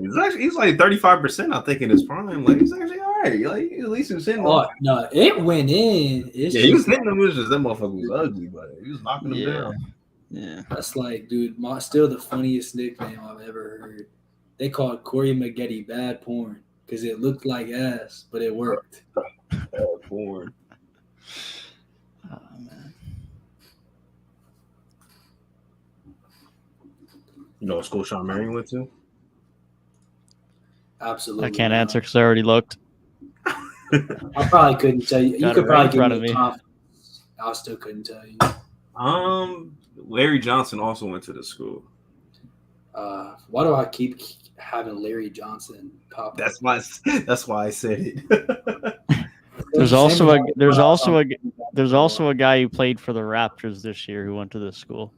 S4: He's like 35%, I think, in his prime. Like he's actually all right. Like at least he was hitting.
S1: Oh no, it went in. It's
S4: He was hitting them. It was just that motherfucker was ugly, but he was knocking them down.
S2: Yeah.
S1: That's like, dude, still the funniest nickname I've ever heard. They called Corey Maggette bad porn because it looked like ass, but it worked.
S4: Bad porn.
S2: Oh, man.
S4: You know what school Sean Marion went to?
S1: Absolutely.
S2: I can't answer because I already looked.
S1: I probably couldn't tell you. You
S2: Got
S1: could
S2: it right in
S1: probably
S2: front
S1: give
S2: of
S1: me
S2: me.
S1: confidence. I still couldn't tell you.
S4: Larry Johnson also went to the school.
S1: Why do I keep having Larry Johnson pop up?
S4: That's why I said it.
S2: There's also a guy who played for the Raptors this year who went to this school.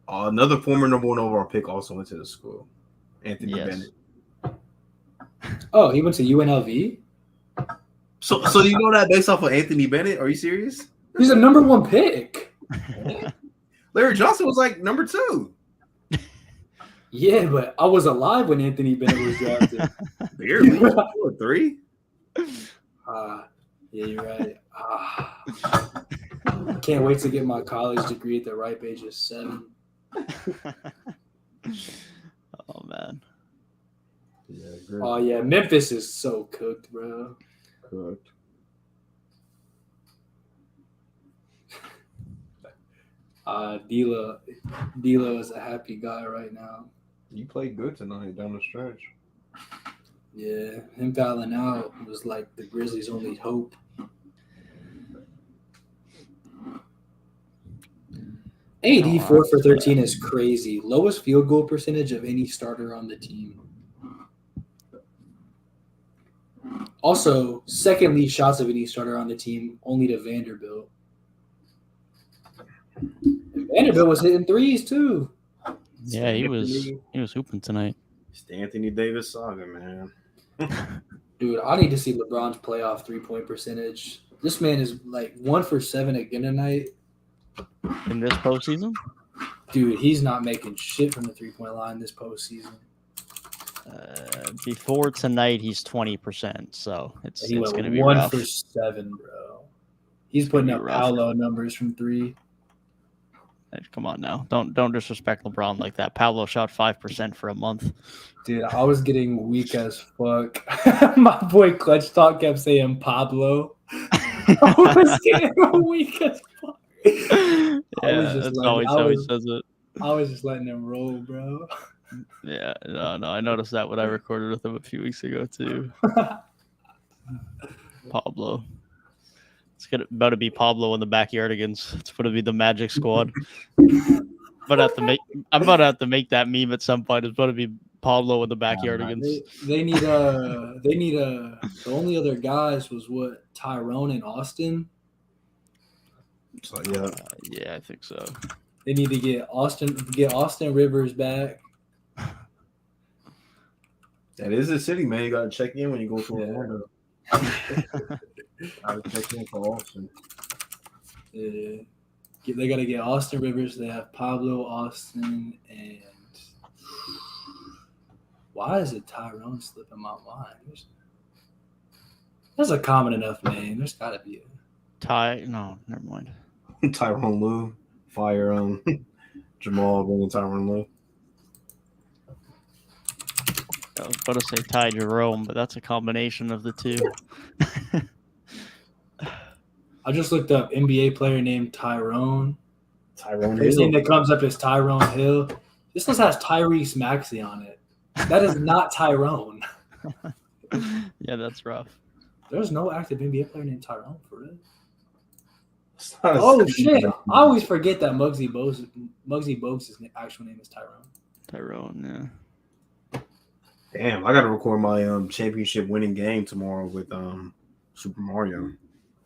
S4: Another former number 1 overall pick also went to the school. Anthony Bennett.
S1: Oh, he went to UNLV?
S4: So do you know that based off of Anthony Bennett? Are you serious?
S1: He's a number 1 pick.
S4: Larry Johnson was like number 2.
S1: Yeah, but I was alive when Anthony Bennett was drafted.
S4: Barely. 2 or 3.
S1: Yeah, you're right. I can't wait to get my college degree at the ripe age of 7.
S2: Oh, man.
S4: Yeah, great.
S1: Oh, yeah. Memphis is so cooked, bro.
S4: Cooked.
S1: D'Lo is a happy guy right now.
S4: You played good tonight down the stretch.
S1: Yeah, him fouling out was like the Grizzlies' only hope. AD 4 for 13 is crazy. Lowest field goal percentage of any starter on the team. Also, second least shots of any starter on the team, only to Vanderbilt. And Vanderbilt was hitting threes too.
S2: Yeah, he was hooping tonight.
S4: It's the Anthony Davis saga, man.
S1: Dude, I need to see LeBron's playoff 3-point percentage. This man is like 1 for 7 again tonight.
S2: In this postseason?
S1: Dude, he's not making shit from the 3-point line this postseason.
S2: Before tonight, he's 20%, so it's
S1: He
S2: going
S1: went
S2: to be
S1: 1
S2: rough.
S1: for 7, bro. He's putting up
S2: rough.
S1: Paolo numbers from 3.
S2: Hey, come on now. Don't disrespect LeBron like that. Paolo shot 5% for a month.
S1: Dude, I was getting weak as fuck. My boy ClutchTalk kept saying Pablo. I was getting weak as fuck.
S2: Yeah, that's always how he says it.
S1: I was just letting him roll, bro.
S2: Yeah, no, I noticed that when I recorded with him a few weeks ago too. Pablo. It's about to be Pablo in the backyardigans. It's going to be the Magic Squad. I'm about to have to make that meme at some point. It's about to be Pablo in the backyardigans.
S1: They need the only other guys was what, Tyrone and Austin.
S4: So
S2: Yeah, I think so.
S1: They need to get Austin Rivers back.
S4: that is the city, man. You gotta check in when you go to Orlando. I was checking for Austin.
S1: Yeah. They got to get Austin Rivers. They have Pablo, Austin, and why is it Tyrone slipping my mind? That's a common enough name. There's got to be a
S2: No, never mind.
S4: Tyronn Lue. Fire Jamal bringing Tyronn Lue.
S2: I was about to say Ty Jerome, but that's a combination of the two.
S1: I just looked up NBA player named Tyrone.
S4: Tyrone
S1: First
S4: Hill.
S1: name that comes up is Tyrone Hill. This one has Tyrese Maxey on it. That is not Tyrone.
S2: Yeah, that's rough.
S1: There's no active NBA player named Tyrone for real.
S4: Oh
S1: Shit! I always forget that Muggsy Bogues' actual name is Tyrone.
S2: Tyrone, yeah.
S4: Damn, I gotta record my championship winning game tomorrow with Super Mario.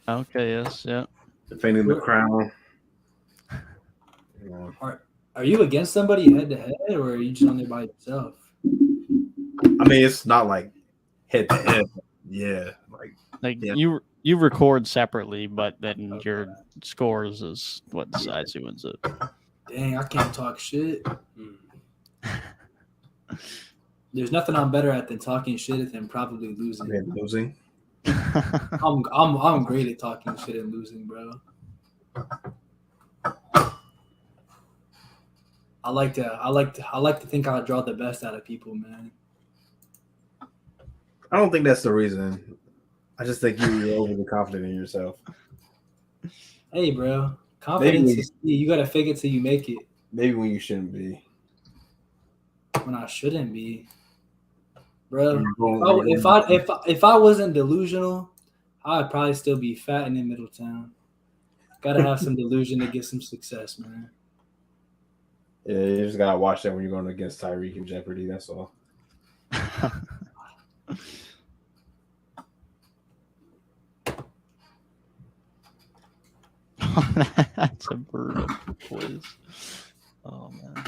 S2: Okay, yes, yeah.
S4: Defending the crown.
S1: Are you against somebody head to head, or are you just on there by yourself?
S4: I mean, it's not like head to head. Yeah,
S2: you record separately, but then your scores is what decides who wins it.
S1: Dang, I can't talk shit. There's nothing I'm better at than talking shit and probably losing.
S4: And losing.
S1: I'm great at talking shit and losing, bro. I like to think I draw the best out of people, man.
S4: I don't think that's the reason. I just think you're overly confident in yourself.
S1: Hey, bro. Confidence is key. You gotta fake it till you make it.
S4: Maybe when you shouldn't be.
S1: When I shouldn't be, bro.
S4: Oh,
S1: If I wasn't delusional, I'd probably still be fat and in Middletown. Gotta have some delusion to get some success, man.
S4: Yeah, you just gotta watch that when you're going against Tyrik in Jeopardy. That's all.
S2: That's a brutal quiz. Oh man.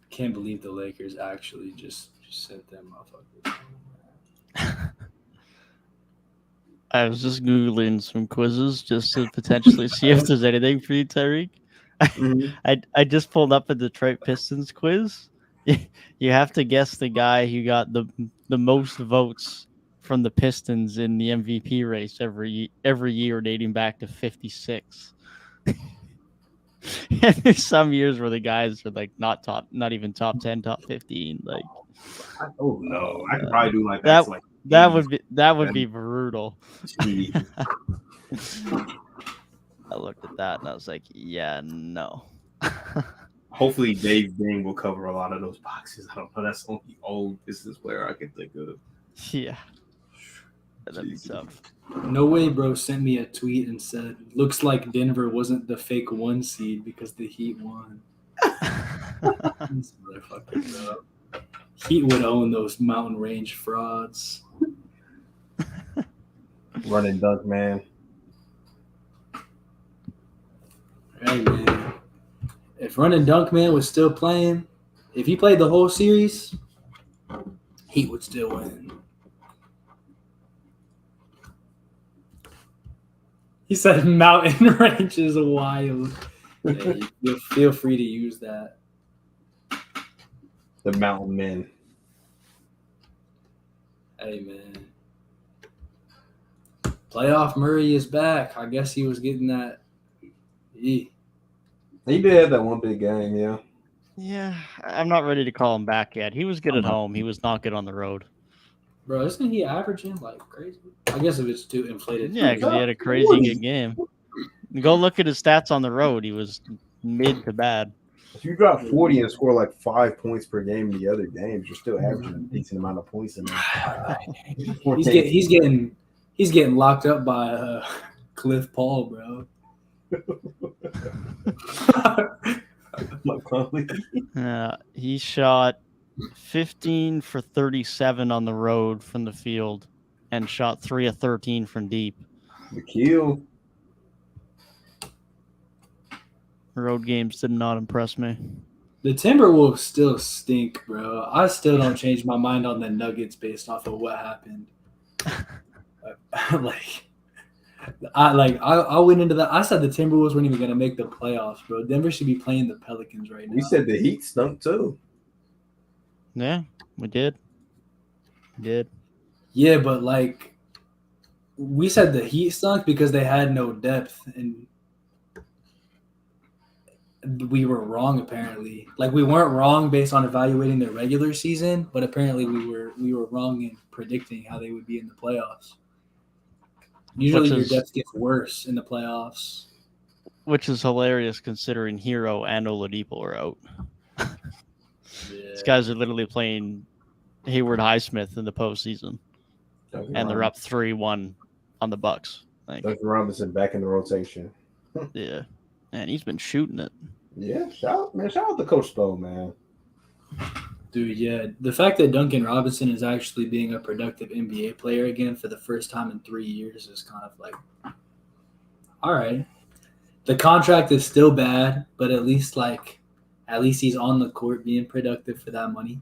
S1: Can't believe the Lakers actually just sent them motherfuckers.
S2: I was just Googling some quizzes just to potentially see if there's anything for you, Tyrik. I just pulled up a Detroit Pistons quiz. You have to guess the guy who got the most votes from the Pistons in the MVP race every year dating back to 56. And there's some years where the guys are like not even top 10, top 15. Like,
S4: oh no, I could probably do like that.
S2: That would be brutal. I looked at that and I was like, yeah, no.
S4: Hopefully Dave Bing will cover a lot of those boxes. I don't know. That's the only old Pistons player I can think of.
S2: Yeah. That'd be tough.
S1: No way, bro sent me a tweet and said, looks like Denver wasn't the fake 1 seed because the Heat won. This motherfucker, bro. Heat would own those Mountain Range frauds.
S4: Run and dunk, man.
S1: Hey, man. If Run and Dunk Man was still playing, if he played the whole series, Heat would still win. He said Mountain Range is wild. Hey, you feel free to use that.
S4: The Mountain Men.
S1: Hey, man. Playoff Murray is back. I guess he was getting that.
S4: He did have that one big game, yeah.
S2: Yeah, I'm not ready to call him back yet. He was good at home. He was not good on the road.
S1: Bro, isn't he averaging like crazy? I guess if it's too inflated.
S2: Yeah, because he had a crazy good game. Go look at his stats on the road. He was mid to bad.
S4: If you drop 40 and score like 5 points per game in the other games, you're still averaging a decent amount of points in there.
S1: He's getting locked up by Cliff Paul, bro.
S2: He shot 15 for 37 on the road from the field and shot 3 of 13 from deep.
S4: The kill.
S2: Road games did not impress me.
S1: The Timberwolves still stink, bro. I still don't change my mind on the Nuggets based off of what happened. I went into that. I said the Timberwolves weren't even going to make the playoffs, bro. Denver should be playing the Pelicans right now.
S4: We said the Heat stunk too.
S2: Yeah, we did.
S1: Yeah, but like we said the Heat stunk because they had no depth, and we were wrong apparently. Like we weren't wrong based on evaluating their regular season, but apparently we were wrong in predicting how they would be in the playoffs. Usually your depth gets worse in the playoffs.
S2: Which is hilarious considering Hero and Oladipo are out. These guys are literally playing Hayward Highsmith in the postseason. And they're up 3-1 on the Bucks.
S4: Duncan Robinson back in the rotation.
S2: Yeah. Man, he's been shooting it.
S4: Yeah, shout out to Coach Spo, man.
S1: Dude, yeah. The fact that Duncan Robinson is actually being a productive NBA player again for the first time in 3 years is kind of like, all right. The contract is still bad, but at least he's on the court being productive for that money.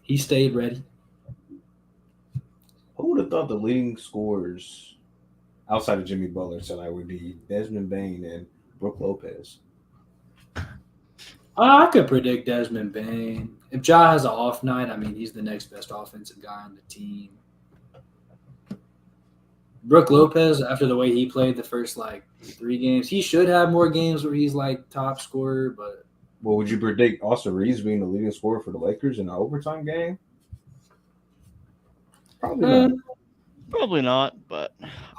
S1: He stayed ready.
S4: Who would have thought the leading scorers outside of Jimmy Butler tonight would be Desmond Bane and Brook Lopez.
S1: I could predict Desmond Bane. If Ja has an off night, I mean, he's the next best offensive guy on the team. Brook Lopez, after the way he played the first, 3 games, he should have more games where he's, top scorer, but
S4: Well, would you predict Austin Reeves being the leading scorer for the Lakers in an overtime game? Probably not.
S2: Probably not, but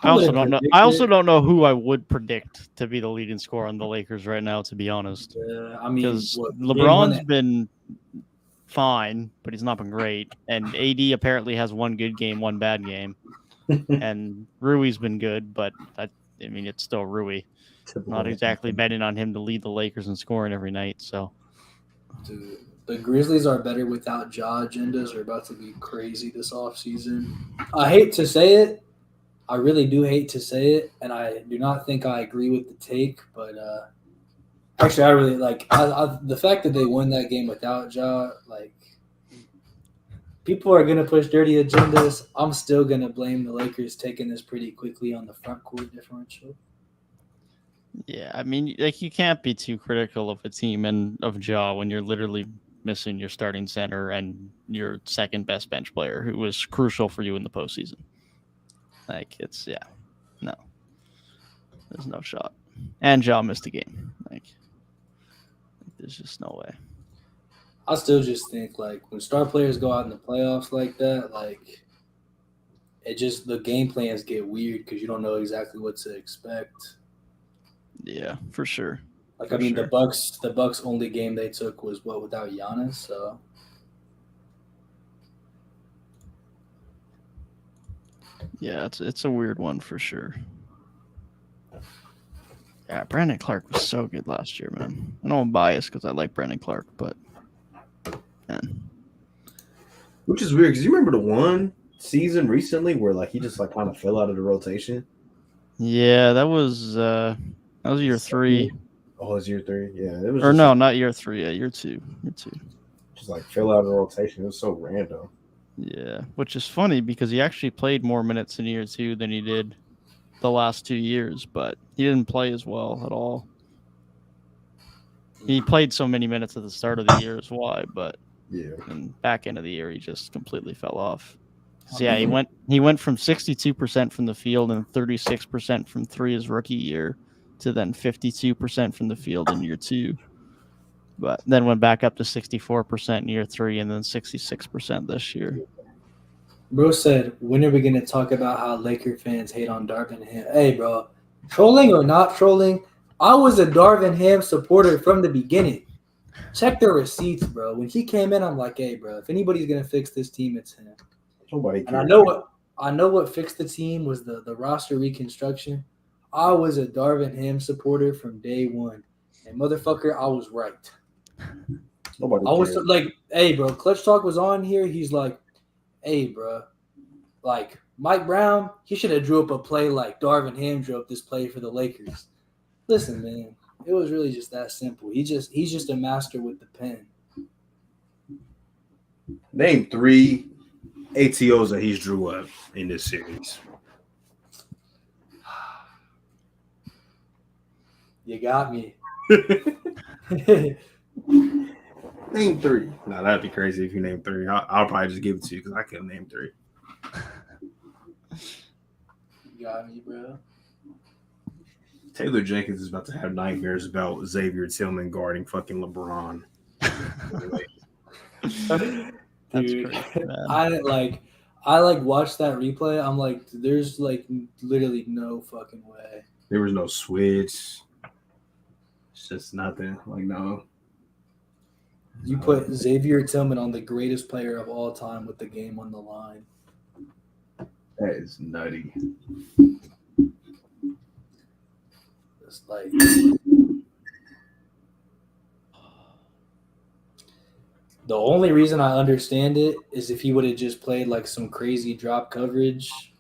S2: I also don't know. I also don't know who I would predict to be the leading scorer on the Lakers right now, to be honest.
S1: I mean,
S2: Because LeBron's been fine, but he's not been great. And AD apparently has one good game, one bad game. And Rui's been good, but it's still Rui. Not exactly betting on him to lead the Lakers in scoring every night. So,
S1: dude, the Grizzlies are better without Ja. Agendas are about to be crazy this offseason. I hate to say it. I really do hate to say it, and I do not think I agree with the take. But actually, I really the fact that they won that game without Ja. People are going to push dirty agendas. I'm still going to blame the Lakers taking this pretty quickly on the front court differential.
S2: Yeah, I mean, you can't be too critical of a team and of Ja when you're literally missing your starting center and your second best bench player who was crucial for you in the postseason. No. There's no shot. And Ja missed a game. There's just no way.
S1: I still just think when star players go out in the playoffs like that, the game plans get weird because you don't know exactly what to expect.
S2: Yeah, for sure.
S1: The Bucks only game they took was without Giannis, so
S2: yeah, it's a weird one for sure. Yeah, Brandon Clark was so good last year, man. I know I'm biased because I like Brandon Clark, but man.
S4: Which is weird because you remember the one season recently where he just kind of fell out of the rotation.
S2: Yeah, that was year 3.
S4: Oh, it was year 3. Yeah, it was.
S2: Or no, not year 3. Yeah, year 2.
S4: Just fell out of the rotation. It was so random.
S2: Yeah, which is funny because he actually played more minutes in year 2 than he did the last 2 years, but he didn't play as well at all. He played so many minutes at the start of the year is why, but in back end of the year he just completely fell off. So yeah, he went from 62% from the field and 36% from 3 his rookie year to then 52% from the field in year 2. But then went back up to 64% in year 3 and then 66% this year.
S1: Bro said, when are we going to talk about how Laker fans hate on Darvin Ham? Hey, bro, trolling or not trolling, I was a Darvin Ham supporter from the beginning. Check the receipts, bro. When he came in, I'm like, hey, bro, if anybody's going to fix this team, it's him.
S4: Nobody cares.
S1: And I know what fixed the team was the roster reconstruction. I was a Darvin Ham supporter from day one. And motherfucker, I was right.
S4: Nobody
S1: I was
S4: cares.
S1: hey, bro, ClutchTalk was on here. He's like, hey, bro, Mike Brown, he should have drew up a play like Darvin Ham drew up this play for the Lakers. Listen, man, it was really just that simple. He's just a master with the pen.
S4: Name 3 ATOs that he's drew up in this series.
S1: You got me.
S4: Name 3. No, that'd be crazy if you name 3. I'll probably just give it to you because I can't name 3.
S1: You got me, bro.
S4: Taylor Jenkins is about to have nightmares about Xavier Tillman guarding fucking LeBron.
S1: Dude,
S2: crazy,
S1: I watched that replay. I'm like, there's literally no fucking way.
S4: There was no switch. It's just nothing. No.
S1: You put Xavier Tillman on the greatest player of all time with the game on the line.
S4: That is nutty.
S1: It's the only reason I understand it is if he would have just played some crazy drop coverage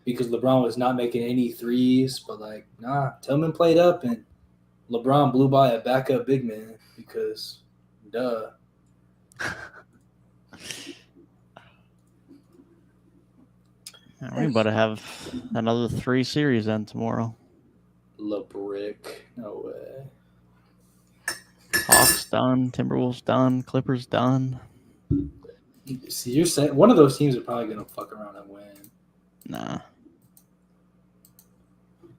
S1: because LeBron was not making any threes. But nah, Tillman played up and LeBron blew by a backup big man because duh.
S2: We're about to have another 3 series end tomorrow.
S1: LeBrick. No way.
S2: Hawks done. Timberwolves done. Clippers done.
S1: See, you're saying one of those teams are probably gonna fuck around and win.
S2: Nah.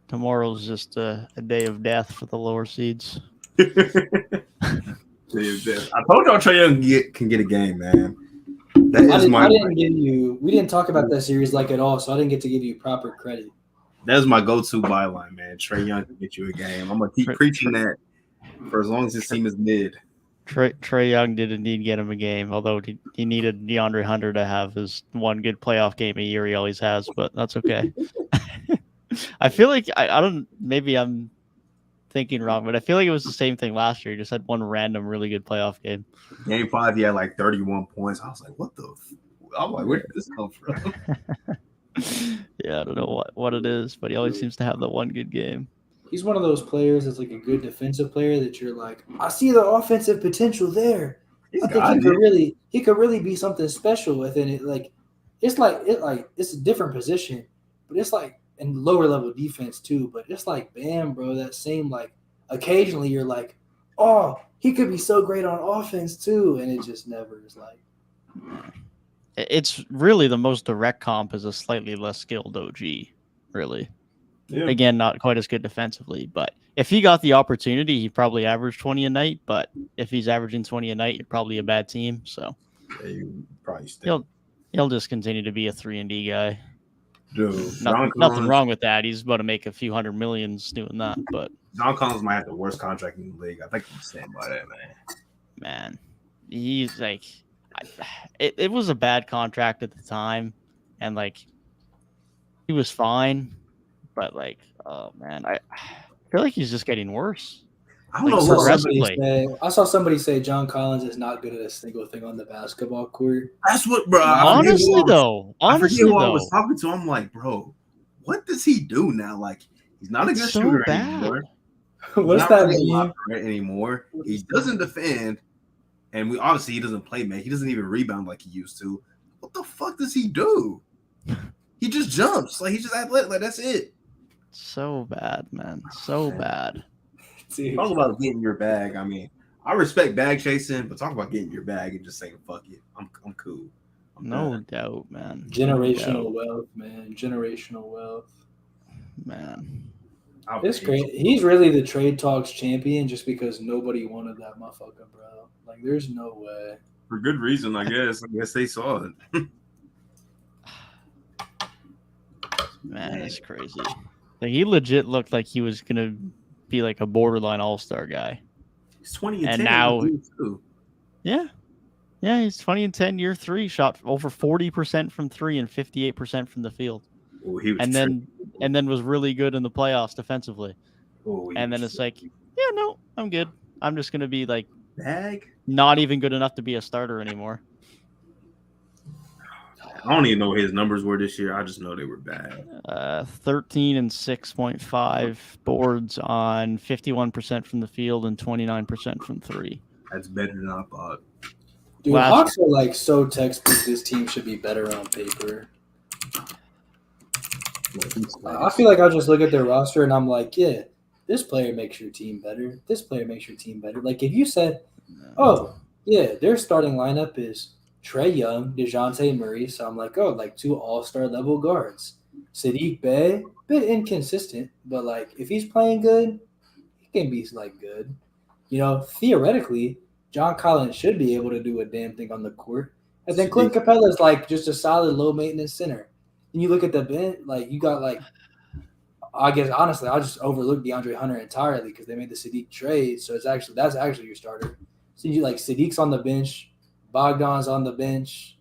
S2: Tomorrow's just a day of death for the lower seeds.
S4: I told y'all Trae Young can get a game, man. That is
S1: we didn't talk about that series like at all, so I didn't get to give you proper credit.
S4: That's my go-to byline, man. Trae Young can get you a game. I'm gonna keep preaching that for as long as this team is mid.
S2: Trae Young did indeed get him a game, although he needed DeAndre Hunter to have his one good playoff game a year he always has, but that's okay. I feel like I don't. Maybe I'm thinking wrong, but I feel like it was the same thing last year. He just had one random really good playoff game.
S4: Game 5, he had like 31 points. I was like, what the? I'm like, where did this come from?
S2: Yeah, I don't know what it is, but he always seems to have that one good game.
S1: He's one of those players that's like a good defensive player that you're like, I see the offensive potential there. I think he could really be something special within it. Like it's a different position, but it's like in lower level defense too. But it's like, bam, bro, that same like occasionally you're like, oh, he could be so great on offense too, and it just never is like.
S2: It's really the most direct comp is a slightly less skilled OG, really. Yeah. Again, not quite as good defensively, but if he got the opportunity, he'd probably average 20 a night. But if he's averaging 20 a night, you're probably a bad team. So he'll just continue to be a 3-and-D guy.
S4: Dude,
S2: nothing wrong with that. He's about to make a few $100 million doing that. But
S4: John Collins might have the worst contract in the league. I think I'm standing by that, man.
S2: Man, he's like, it was a bad contract at the time, and like he was fine. But like, oh man, I feel like he's just getting worse.
S4: I don't know.
S1: I saw somebody say John Collins is not good at a single thing on the basketball court.
S4: That's what, bro.
S2: Honestly,
S4: I was talking to. I'm like, bro, what does he do now? Like, he's not a good shooter anymore.
S1: What's that mean?
S4: Anymore? He doesn't defend, and he doesn't play make. He doesn't even rebound like he used to. What the fuck does he do? He just jumps. Like, he's just athletic. Like, that's it.
S2: So bad, man. So bad.
S4: Talk about getting your bag. I mean, I respect bag chasing, but talk about getting your bag and just saying, fuck it. I'm cool.
S2: No doubt, man.
S1: Generational wealth, man. Generational wealth.
S2: Man.
S1: It's great. He's really the trade talks champion just because nobody wanted that motherfucker, bro. Like, there's no way.
S4: For good reason, I guess. I guess they saw it.
S2: Man, it's crazy. Like, he legit looked like he was gonna be like a borderline all-star guy.
S4: He's 20 and 10
S2: now,
S4: too.
S2: Yeah, he's 20 and 10 year 3, shot over 40% from 3 and 58% from the field.
S4: Oh, he was
S2: and then was really good in the playoffs defensively.
S4: Oh,
S2: and then it's like, yeah, no, I'm good. I'm just gonna be like
S4: not
S2: even good enough to be a starter anymore.
S4: I don't even know what his numbers were this year. I just know they were bad.
S2: 13 and 6.5 boards on 51% from the field and 29% from 3.
S4: That's better than I thought.
S1: Dude, Hawks are like so textbook. This team should be better on paper. I feel like I'll just look at their roster and I'm like, yeah, this player makes your team better. This player makes your team better. Like, if you said, oh, yeah, their starting lineup is Trae Young, DeJounte Murray. So I'm like, oh, like 2 all-star level guards. Saddiq Bey, bit inconsistent, but like if he's playing good, he can be like good. You know, theoretically, John Collins should be able to do a damn thing on the court. And then Clint Capella is like just a solid low maintenance center. And you look at the bench, like you got like, I guess honestly, I just overlooked DeAndre Hunter entirely because they made the Saddiq trade. So that's actually your starter. So you like Sadiq's on the bench. Bogdan's on the bench,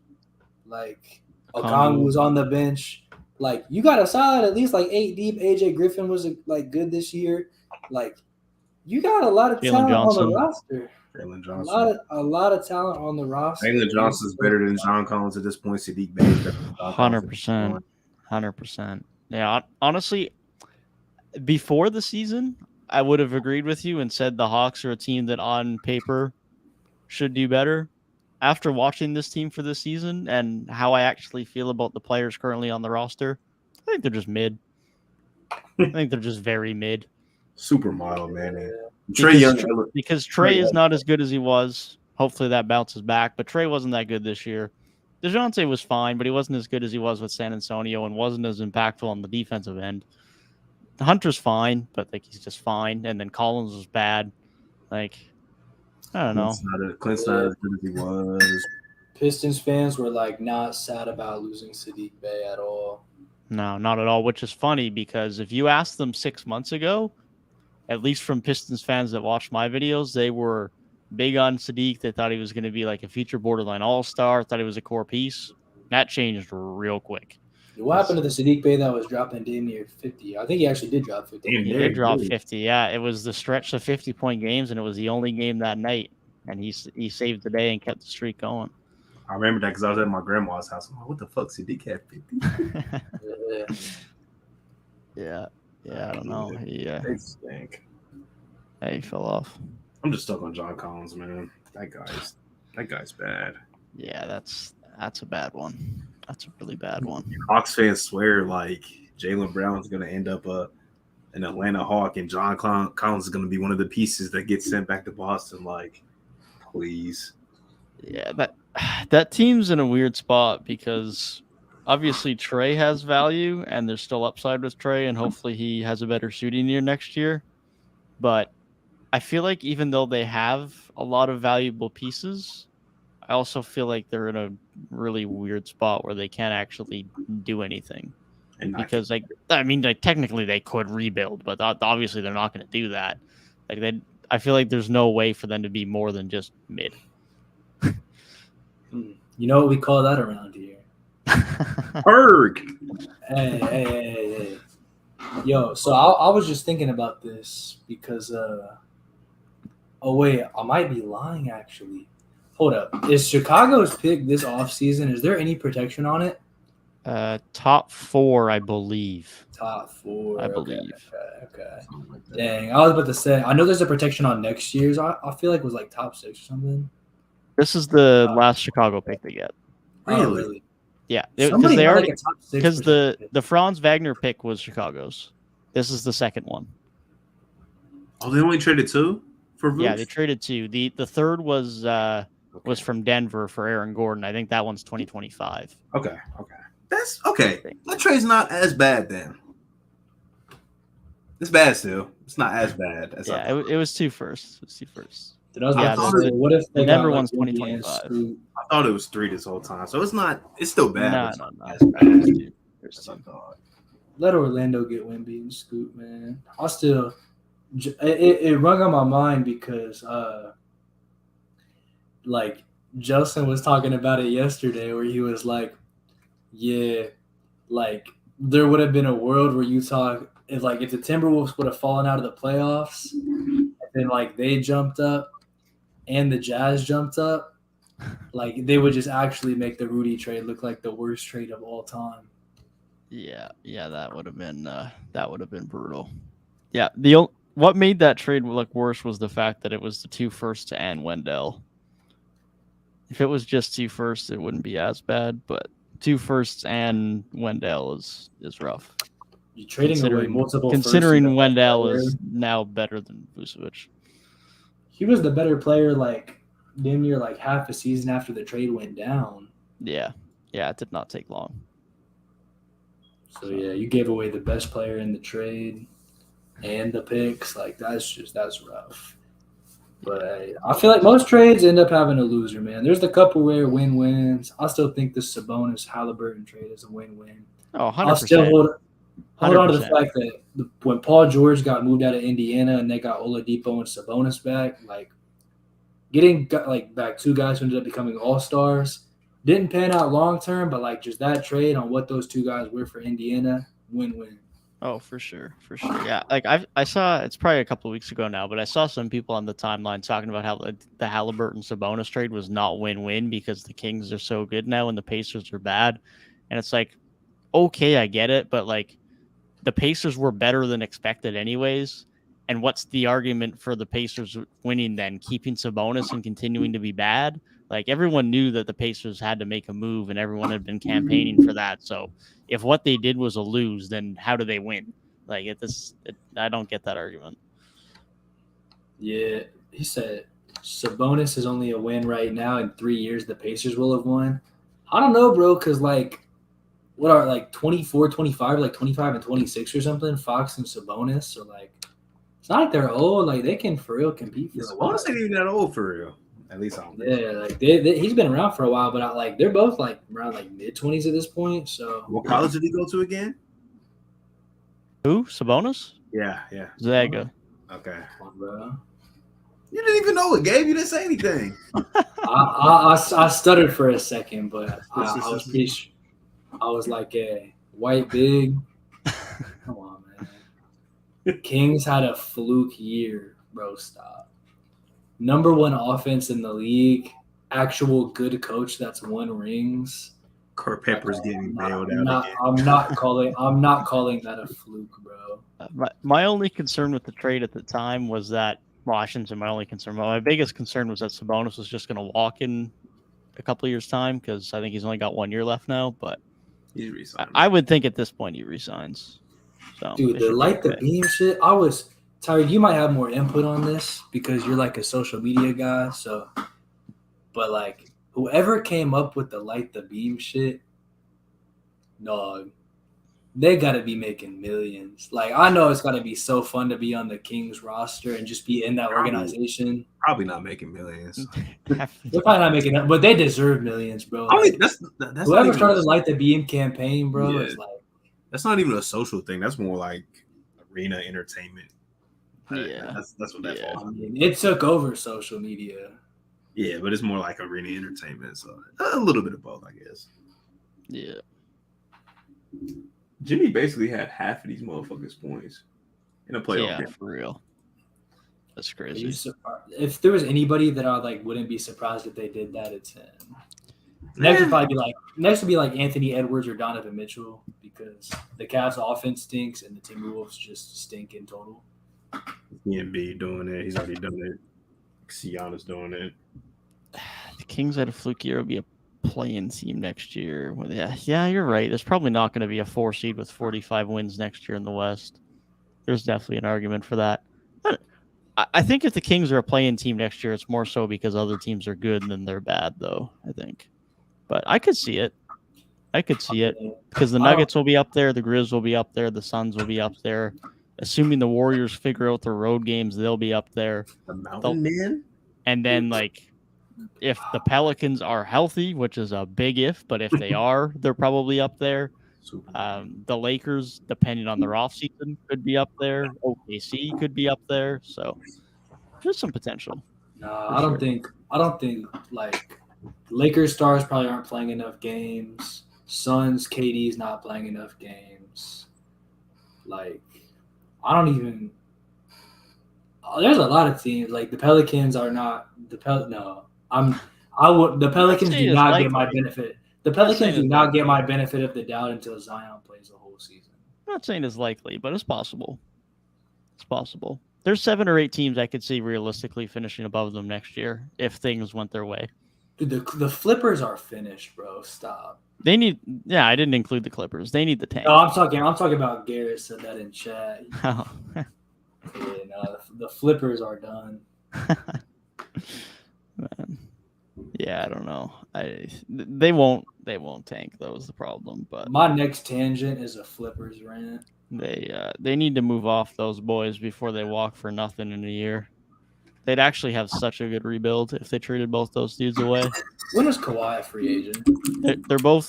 S1: like Okongwu's on the bench. Like, you got a solid at least like 8 deep. AJ Griffin was like good this year. Like, you got a lot of talent on the roster.
S4: Jalen Johnson.
S1: A lot of talent on the roster.
S4: Jalen Johnson's better than John Collins at this point. Saddiq Bey is better than
S2: 100%. 100%. Yeah, honestly, before the season, I would have agreed with you and said the Hawks are a team that on paper should do better. After watching this team for this season and how I actually feel about the players currently on the roster, I think they're just mid. I think they're just very mid.
S4: Super mild, man. And
S2: Because Trey is not as good as he was. Hopefully that bounces back, but Trey wasn't that good this year. DeJounte was fine, but he wasn't as good as he was with San Antonio and wasn't as impactful on the defensive end. Hunter's fine, but like he's just fine. And then Collins was bad. Like, I don't know.
S4: Clint's not as good as he was.
S1: Pistons fans were like not sad about losing Saddiq Bey at all.
S2: No, not at all, which is funny because if you asked them 6 months ago, at least from Pistons fans that watched my videos, they were big on Saddiq. They thought he was going to be like a future borderline all-star, thought he was a core piece. That changed real quick.
S1: What happened to the Saddiq Bey that was dropping damn near 50? I think he actually did drop 50.
S2: He did drop 50, yeah. It was the stretch of 50-point games, and it was the only game that night. And he saved the day and kept the streak going.
S4: I remember that because I was at my grandma's house. I'm like, what the fuck, Saddiq had
S2: 50? Yeah, I don't know.
S4: They stink.
S2: He fell off.
S4: I'm just stuck on John Collins, man. That guy's bad.
S2: Yeah, that's a bad one. That's a really bad one.
S4: Hawks fans swear like Jaylen Brown's going to end up an Atlanta Hawk, and John Collins is going to be one of the pieces that gets sent back to Boston. Like, please.
S2: Yeah, that team's in a weird spot because obviously Trey has value, and there's still upside with Trey, and hopefully he has a better shooting year next year. But I feel like even though they have a lot of valuable pieces, I also feel like they're in a really weird spot where they can't actually do anything. Because, technically they could rebuild, but obviously they're not going to do that. I feel like there's no way for them to be more than just mid.
S1: You know what we call that around here?
S4: Berg.
S1: Hey. Yo, so I was just thinking about this because, oh, wait, I might be lying, actually. Hold up. Is Chicago's pick this offseason, is there any protection on it?
S2: Top 4, I believe.
S1: Top 4.
S2: I believe.
S1: Okay. Dang, I was about to say, I know there's a protection on next year's. I feel like it was like top 6 or something.
S2: This is the last Chicago pick they get.
S1: Really?
S2: Yeah, because they already because the Franz Wagner pick was Chicago's. This is the second one.
S4: Oh, they only traded 2 for Vooch?
S2: Yeah, they traded 2. The third was from Denver for Aaron Gordon. I think that one's 2025.
S4: Okay. That's okay. That trade's not as bad then. It's bad still. It's not as bad as
S2: it was 2 firsts. It was 2 firsts.
S1: What if
S2: the Denver one's 2025?
S4: I thought it was 3 this whole time, so it's not. It's still bad.
S2: No.
S4: As bad.
S2: There's 2.
S1: Let Orlando get Wemby and Scoot, man. It rung on my mind because like Justin was talking about it yesterday, where he was like, yeah, like there would have been a world where Utah, if the Timberwolves would have fallen out of the playoffs, and then like they jumped up and the Jazz jumped up, like they would just actually make the Rudy trade look like the worst trade of all time.
S2: Yeah, that would have been brutal. Yeah, what made that trade look worse was the fact that it was the 2 firsts and Wendell. If it was just 2 firsts, it wouldn't be as bad, but 2 firsts and Wendell is rough.
S1: You're trading away multiple
S2: considering Wendell is now better than Vucevic.
S1: He was the better player damn near half a season after the trade went down. Yeah,
S2: it did not take long.
S1: So yeah, you gave away the best player in the trade and the picks. That's rough. But I feel like most trades end up having a loser, man. There's a couple rare win-wins. I still think the Sabonis-Halliburton trade is a win-win.
S2: Oh, 100%.
S1: I'll still hold on to the fact that when Paul George got moved out of Indiana and they got Oladipo and Sabonis back, getting back 2 guys who ended up becoming all-stars didn't pan out long-term, but just that trade on what those 2 guys were for Indiana, win-win.
S2: Oh, for sure. Yeah, I saw, it's probably a couple of weeks ago now, but I saw some people on the timeline talking about how the Halliburton Sabonis trade was not win-win because the Kings are so good now and the Pacers are bad. And it's okay, I get it, but the Pacers were better than expected anyways. And what's the argument for the Pacers winning then? Keeping Sabonis and continuing to be bad? Everyone knew that the Pacers had to make a move and everyone had been campaigning for that. So if what they did was a lose, then how do they win? I don't get that argument.
S1: Yeah, he said Sabonis is only a win right now. In 3 years, the Pacers will have won. I don't know, bro, because what are 24, 25, 25 and 26 or something? Fox and Sabonis. So it's not like they're old. Like they can for real compete for
S4: Sabonis ain't even that old for real. At least I don't think.
S1: Yeah, he's been around for a while, but they're both around mid-20s at this point. So
S4: What college did he go to again?
S2: Who? Sabonis?
S4: Yeah.
S2: Zaga.
S4: Okay.
S1: Come on, bro.
S4: You didn't even know it, Gabe. You didn't say anything.
S1: I stuttered for a second, but I was pretty sure. I was like a white big. Come on, man. Kings had a fluke year, bro. Stop. Number 1 offense in the league. Actual good coach that's won rings.
S4: Kurt Pepper's getting bailed out again.
S1: I'm not calling that a fluke, bro.
S2: My only concern with the trade at the time was that. Well, I shouldn't say my only concern. But my biggest concern was that Sabonis was just going to walk in a couple of years' time because I think he's only got 1 year left now. But
S4: he's resigning.
S2: I would think at this point he resigns. So,
S1: dude, the beam shit. Tyrik, you might have more input on this because you're a social media guy. So, but whoever came up with the light the beam shit, dog. They got to be making millions. I know it's got to be so fun to be on the Kings roster and just be in that organization.
S4: Probably not making millions.
S1: They're probably not making that, but they deserve millions, bro.
S4: I mean, that's
S1: whoever started the Light the Beam campaign, bro, is
S4: that's not even a social thing. That's more like arena entertainment.
S2: Yeah,
S4: that's what that falls.
S1: I mean, it took over social media.
S4: Yeah, but it's more like arena entertainment, so a little bit of both, I guess.
S2: Yeah.
S4: Jimmy basically had half of these motherfuckers' points in a playoff game.
S2: For real. That's crazy.
S1: If there was anybody that I wouldn't be surprised if they did that, it's him. Next would be Anthony Edwards or Donovan Mitchell because the Cavs offense stinks and the Timberwolves just stink in total.
S4: Embiid doing it. He's already done it. Giannis doing it.
S2: The Kings had a fluke year. It'll be a play-in team next year. Yeah, you're right. There's probably not going to be a 4 seed with 45 wins next year in the West. There's definitely an argument for that. I think if the Kings are a play-in team next year, it's more so because other teams are good than they're bad, though, I think. But I could see it. Because the Nuggets will be up there, the Grizz will be up there, the Suns will be up there. Assuming the Warriors figure out their road games, they'll be up there.
S4: The Mountain Man?
S2: And then, if the Pelicans are healthy, which is a big if, but if they are, they're probably up there. The Lakers, depending on their offseason, could be up there. OKC could be up there. So there's some potential.
S1: No, I don't think Lakers stars probably aren't playing enough games. Suns, KD's not playing enough games. I don't even. There's a lot of teams the Pelicans are not the The Pelicans do not get my benefit. The Pelicans do not get my benefit of the doubt until Zion plays the whole season.
S2: I'm not saying it's likely, but it's possible. It's possible. There's 7 or 8 teams I could see realistically finishing above them next year if things went their way.
S1: Dude, the Flippers are finished, bro. Stop.
S2: They need. Yeah, I didn't include the Clippers. They need the tank.
S1: No, I'm talking about Garrett said that in chat.
S2: Oh.
S1: Yeah, no, the Flippers are done.
S2: Man. Yeah, I don't know. They won't tank. That was the problem. But
S1: my next tangent is a Flippers rant.
S2: They need to move off those boys before they walk for nothing in a year. They'd actually have such a good rebuild if they traded both those dudes away.
S1: When is Kawhi a free agent?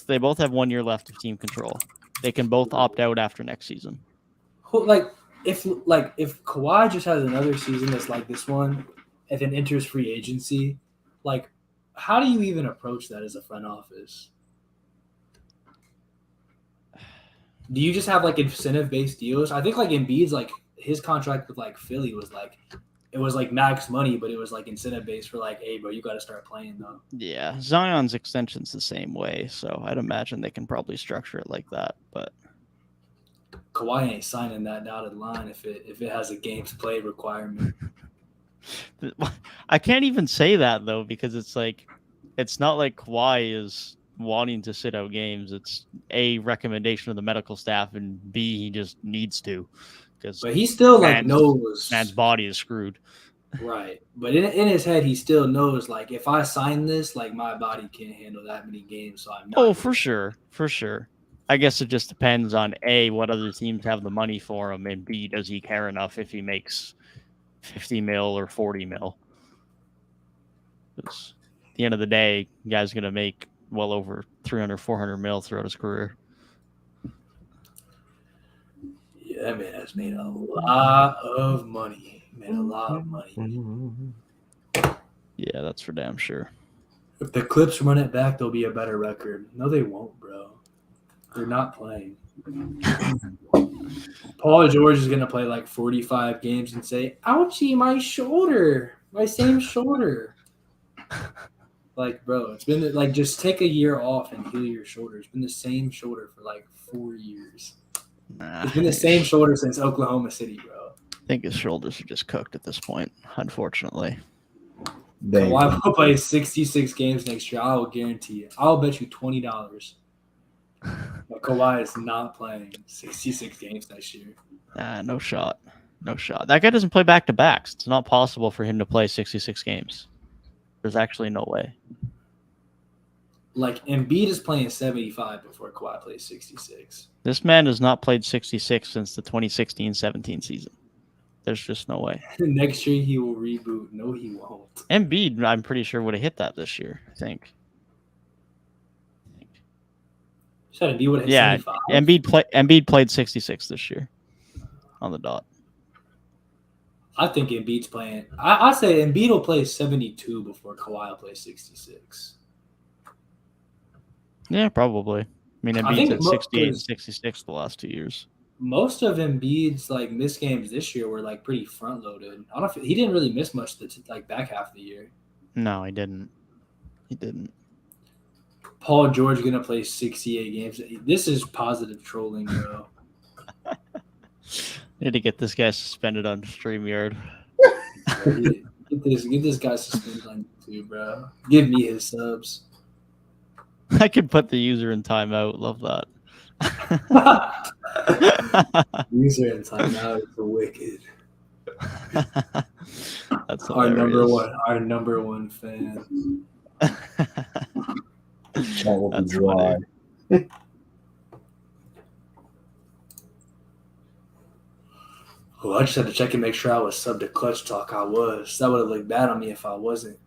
S2: They both have 1 year left of team control. They can both opt out after next season.
S1: If Kawhi just has another season that's like this one, and then enters free agency, how do you even approach that as a front office? Do you just have incentive-based deals? I think Embiid's his contract with Philly was it was max money, but it was incentive-based for hey bro, you got to start playing though.
S2: Yeah, Zion's extension's the same way, so I'd imagine they can probably structure it like that. But
S1: Kawhi ain't signing that dotted line if it has a games played requirement.
S2: I can't even say that though because it's not like Kawhi is wanting to sit out games. It's a recommendation of the medical staff, and B, he just needs to.
S1: But he still knows
S2: man's body is screwed.
S1: Right. But in his head, he still knows, like, if I sign this, like, my body can't handle that many games, so I'm not.
S2: Oh, for sure. For sure. I guess it just depends on A, what other teams have the money for him, and B, does he care enough if he makes 50 mil or 40 mil? Because at the end of the day, the guy's going to make well over 300, 400 mil throughout his career.
S1: Yeah, that man has made a lot of money. Made a lot of money.
S2: Yeah, that's for damn sure.
S1: If the Clips run it back, there'll be a better record. No, they won't, bro. They're not playing. Paul George is going to play like 45 games and say, ouchie, my shoulder. My same shoulder. Like, bro, it's been like, just take a year off and heal your shoulder. It's been the same shoulder for like 4 years. It's been the same shoulder since Oklahoma City, bro.
S2: I think his shoulders are just cooked at this point, unfortunately.
S1: Kawhi will play 66 games next year. I will guarantee it. I'll bet you $20 that Kawhi is not playing 66 games next year.
S2: No shot. No shot. That guy doesn't play back-to-backs. It's not possible for him to play 66 games. There's actually no way.
S1: Like, Embiid is playing 75 before Kawhi plays 66.
S2: This man has not played 66 since the 2016-17 season. There's just no way.
S1: Next year, he will reboot. No, he won't.
S2: Embiid, I'm pretty sure, would have hit that this year, I think.
S1: Should Embiid would have hit
S2: Yeah,
S1: 75?
S2: Embiid played 66 this year on the dot.
S1: I think Embiid's playing. I say Embiid will play 72 before Kawhi will play 66.
S2: Yeah, probably. I mean,
S1: I
S2: Embiid's
S1: think
S2: at 68 and 66 the last 2 years.
S1: Most of Embiid's like missed games this year were like pretty front loaded. I don't. He didn't really miss much the like back half of the year.
S2: No, he didn't. He didn't.
S1: Paul George gonna play 68 games. This is positive trolling, bro.
S2: Need to get this guy suspended on StreamYard.
S1: Get this guy suspended on YouTube, bro. Give me his subs.
S2: I could put the user in timeout. Love that.
S1: User in timeout is wicked.
S2: That's
S1: our
S2: hilarious.
S1: number one fan.
S2: That's funny.
S1: Oh, I just had to check and make sure I was subbed to ClutchTalk. I was. That would have looked bad on me if I wasn't.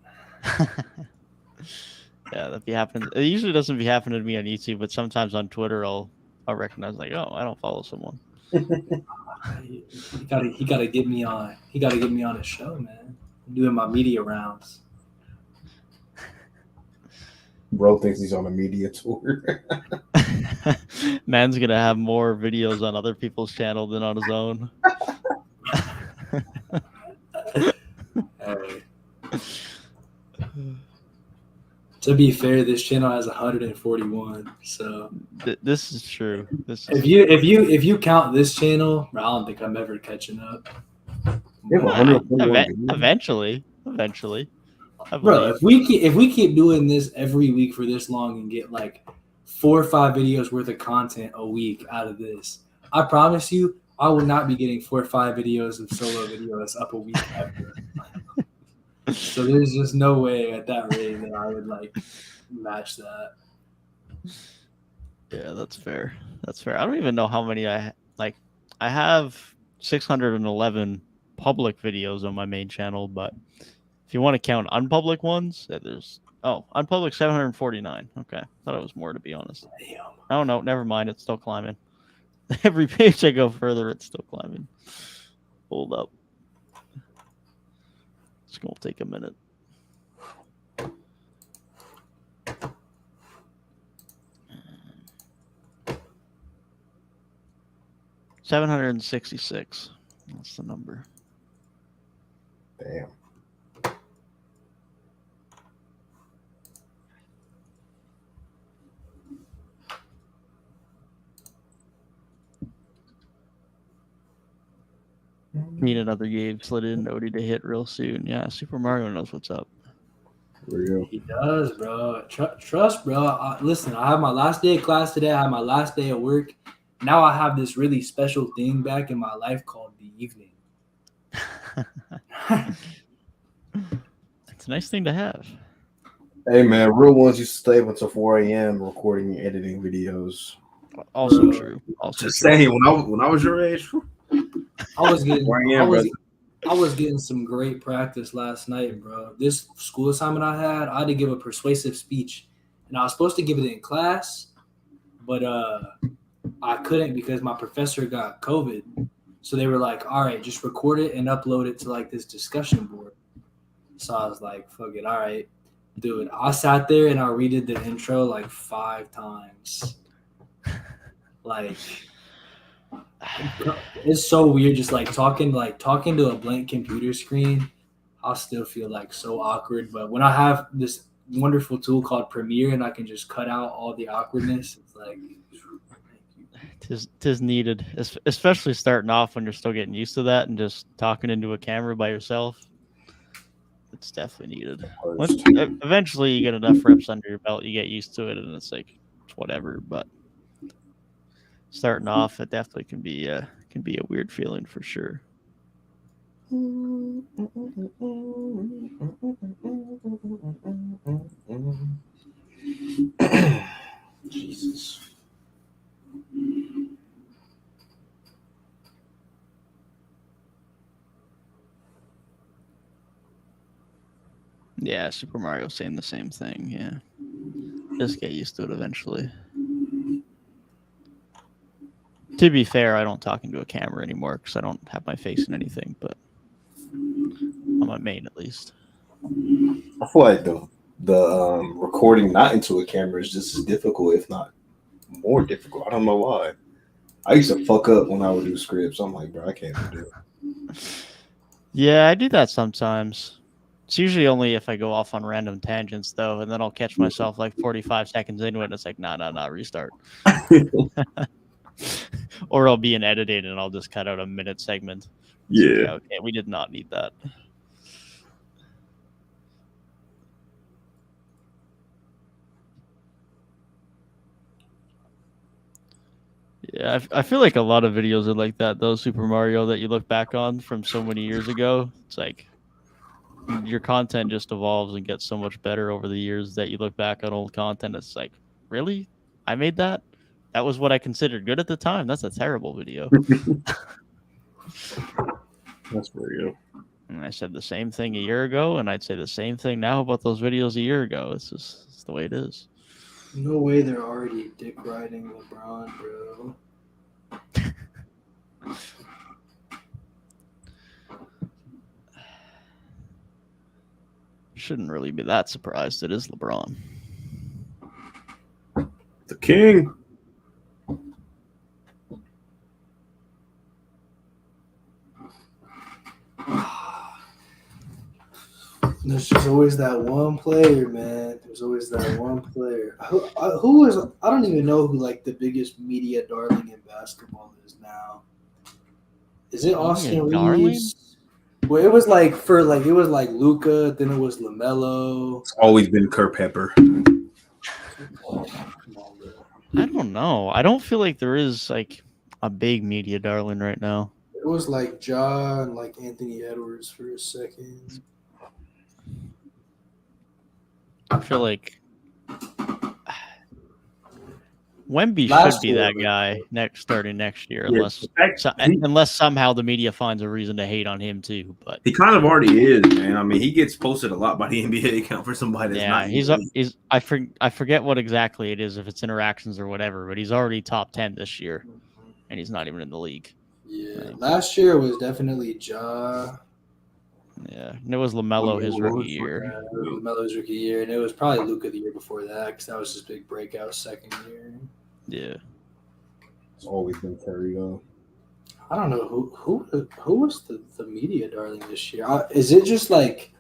S2: Yeah, that be happening. It usually doesn't be happening to me on YouTube, but sometimes on Twitter I'll recognize like, oh, I don't follow someone.
S1: He gotta get me on. He gotta get me on his show, man. I'm doing my media rounds.
S4: Bro thinks he's on a media tour.
S2: Man's gonna have more videos on other people's channel than on his own.
S1: Hey. To be fair, this channel has 141. So
S2: this is true.
S1: If you count this channel, I don't think I'm ever catching up.
S2: Eventually.
S1: Bro, if we keep doing this every week for this long and get like 4 or 5 videos worth of content a week out of this, I promise you, I will not be getting 4 or 5 videos of solo videos up a week after. So there's just no way at that rate that I would like match that.
S2: Yeah, that's fair. That's fair. I don't even know how many I have 611 public videos on my main channel, but if you want to count unpublic ones, there's unpublic 749. Okay, thought it was more, to be honest.
S1: Damn.
S2: Oh no, never mind. It's still climbing. Every page I go further, it's still climbing. Hold up. It's gonna take a minute. $766. That's the number.
S4: Damn.
S2: Need another GabeSlidIn Odie to hit real soon. Yeah, Super Mario knows what's up.
S4: Real.
S1: He does, bro. Trust, bro. Listen, I have my last day of class today. I have my last day of work. Now I have this really special thing back in my life called the evening.
S2: It's a nice thing to have.
S5: Hey man, real ones used to stay up until 4 a.m. recording and editing videos.
S2: Also true. Also
S4: Just
S2: true.
S4: saying, when I was your age,
S1: I was getting
S5: 4 a.m., brother.
S1: I was getting some great practice last night, bro. This school assignment I had to give a persuasive speech, and I was supposed to give it in class, but I couldn't because my professor got COVID. So they were like, "All right, just record it and upload it to like this discussion board." So I was like, "Fuck it, all right, dude." I sat there and I redid the intro like 5 times. Like, it's so weird just like talking to a blank computer screen. I still feel like so awkward, but when I have this wonderful tool called Premiere and I can just cut out all the awkwardness, it's like
S2: Tis needed, especially starting off when you're still getting used to that and just talking into a camera by yourself. It's definitely needed. Eventually, you get enough reps under your belt, you get used to it, and it's like it's whatever. But starting off, it definitely can be a weird feeling for sure.
S5: Jesus.
S2: Yeah, Super Mario saying the same thing. Yeah, just get used to it eventually. To be fair, I don't talk into a camera anymore because I don't have my face in anything, but on my main at least.
S5: I feel like the recording not into a camera is just as difficult, if not more difficult. I don't know why. I used to fuck up when I would do scripts. I'm like, bro, I can't do it.
S2: Yeah, I do that sometimes. It's usually only if I go off on random tangents, though, and then I'll catch myself like 45 seconds into it, and it's like, nah, restart. Or I'll be in editing, and I'll just cut out a minute segment.
S5: Yeah.
S2: Okay, we did not need that. Yeah, I feel like a lot of videos are like that, though, Super Mario, that you look back on from so many years ago. It's like your content just evolves and gets so much better over the years that you look back on old content. It's like, really? I made that? That was what I considered good at the time. That's a terrible video.
S5: That's for real.
S2: And I said the same thing a year ago, and I'd say the same thing now about those videos a year ago. It's the way it is.
S1: no way they're already dick riding LeBron, bro.
S2: Shouldn't really be that surprised. It is LeBron.
S5: The king.
S1: There's just always that one player, man. There's always that one player. Who is? I don't even know who like the biggest media darling in basketball is now. Is it Austin Reeves? Well, it was like Luka, then it was LaMelo.
S4: It's always been Kurt Pepper.
S1: Oh, come on, bro.
S2: I don't know. I don't feel like there is like a big media darling right now.
S1: It was like Ja and like Anthony Edwards for a second.
S2: I feel like Wemby
S1: Last
S2: should be
S1: year,
S2: that guy starting next year,
S4: Yeah,
S2: unless somehow the media finds a reason to hate on him too. But
S4: he kind of already is, man. I mean, he gets posted a lot by the NBA account for somebody that's not.
S2: he's I forget what exactly it is, if it's interactions or whatever, but he's already top 10 this year, and he's not even in the league.
S1: Yeah, last year was definitely Ja.
S2: Yeah, and it was LaMelo his rookie year.
S1: LaMelo's rookie year, and it was probably Luka the year before that because that was his big breakout second year.
S2: Yeah,
S5: It's always been Curry, though.
S1: I don't know who was the media darling this year. Is it just like,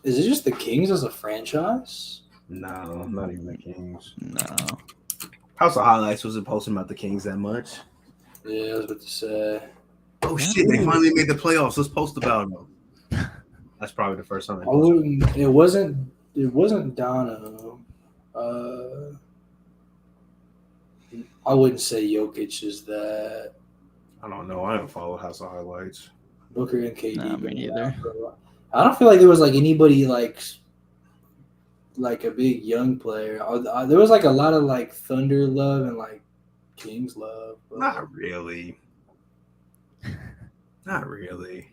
S1: is it just the Kings as a franchise?
S5: No, not even the Kings.
S2: no.
S4: House of Highlights wasn't posting about the Kings that much.
S1: Yeah, I was about to say.
S4: Oh shit! They finally made the playoffs. Let's post about them. That's probably the first time. They
S1: I wouldn't. It wasn't Dono. I wouldn't say Jokic is that.
S4: I don't know. I don't follow House of Highlights.
S1: Booker and KD.
S2: Nah, me neither.
S1: I don't feel like there was like anybody like a big young player. There was like a lot of like Thunder love and like Kings love. But
S4: Not really. Not really.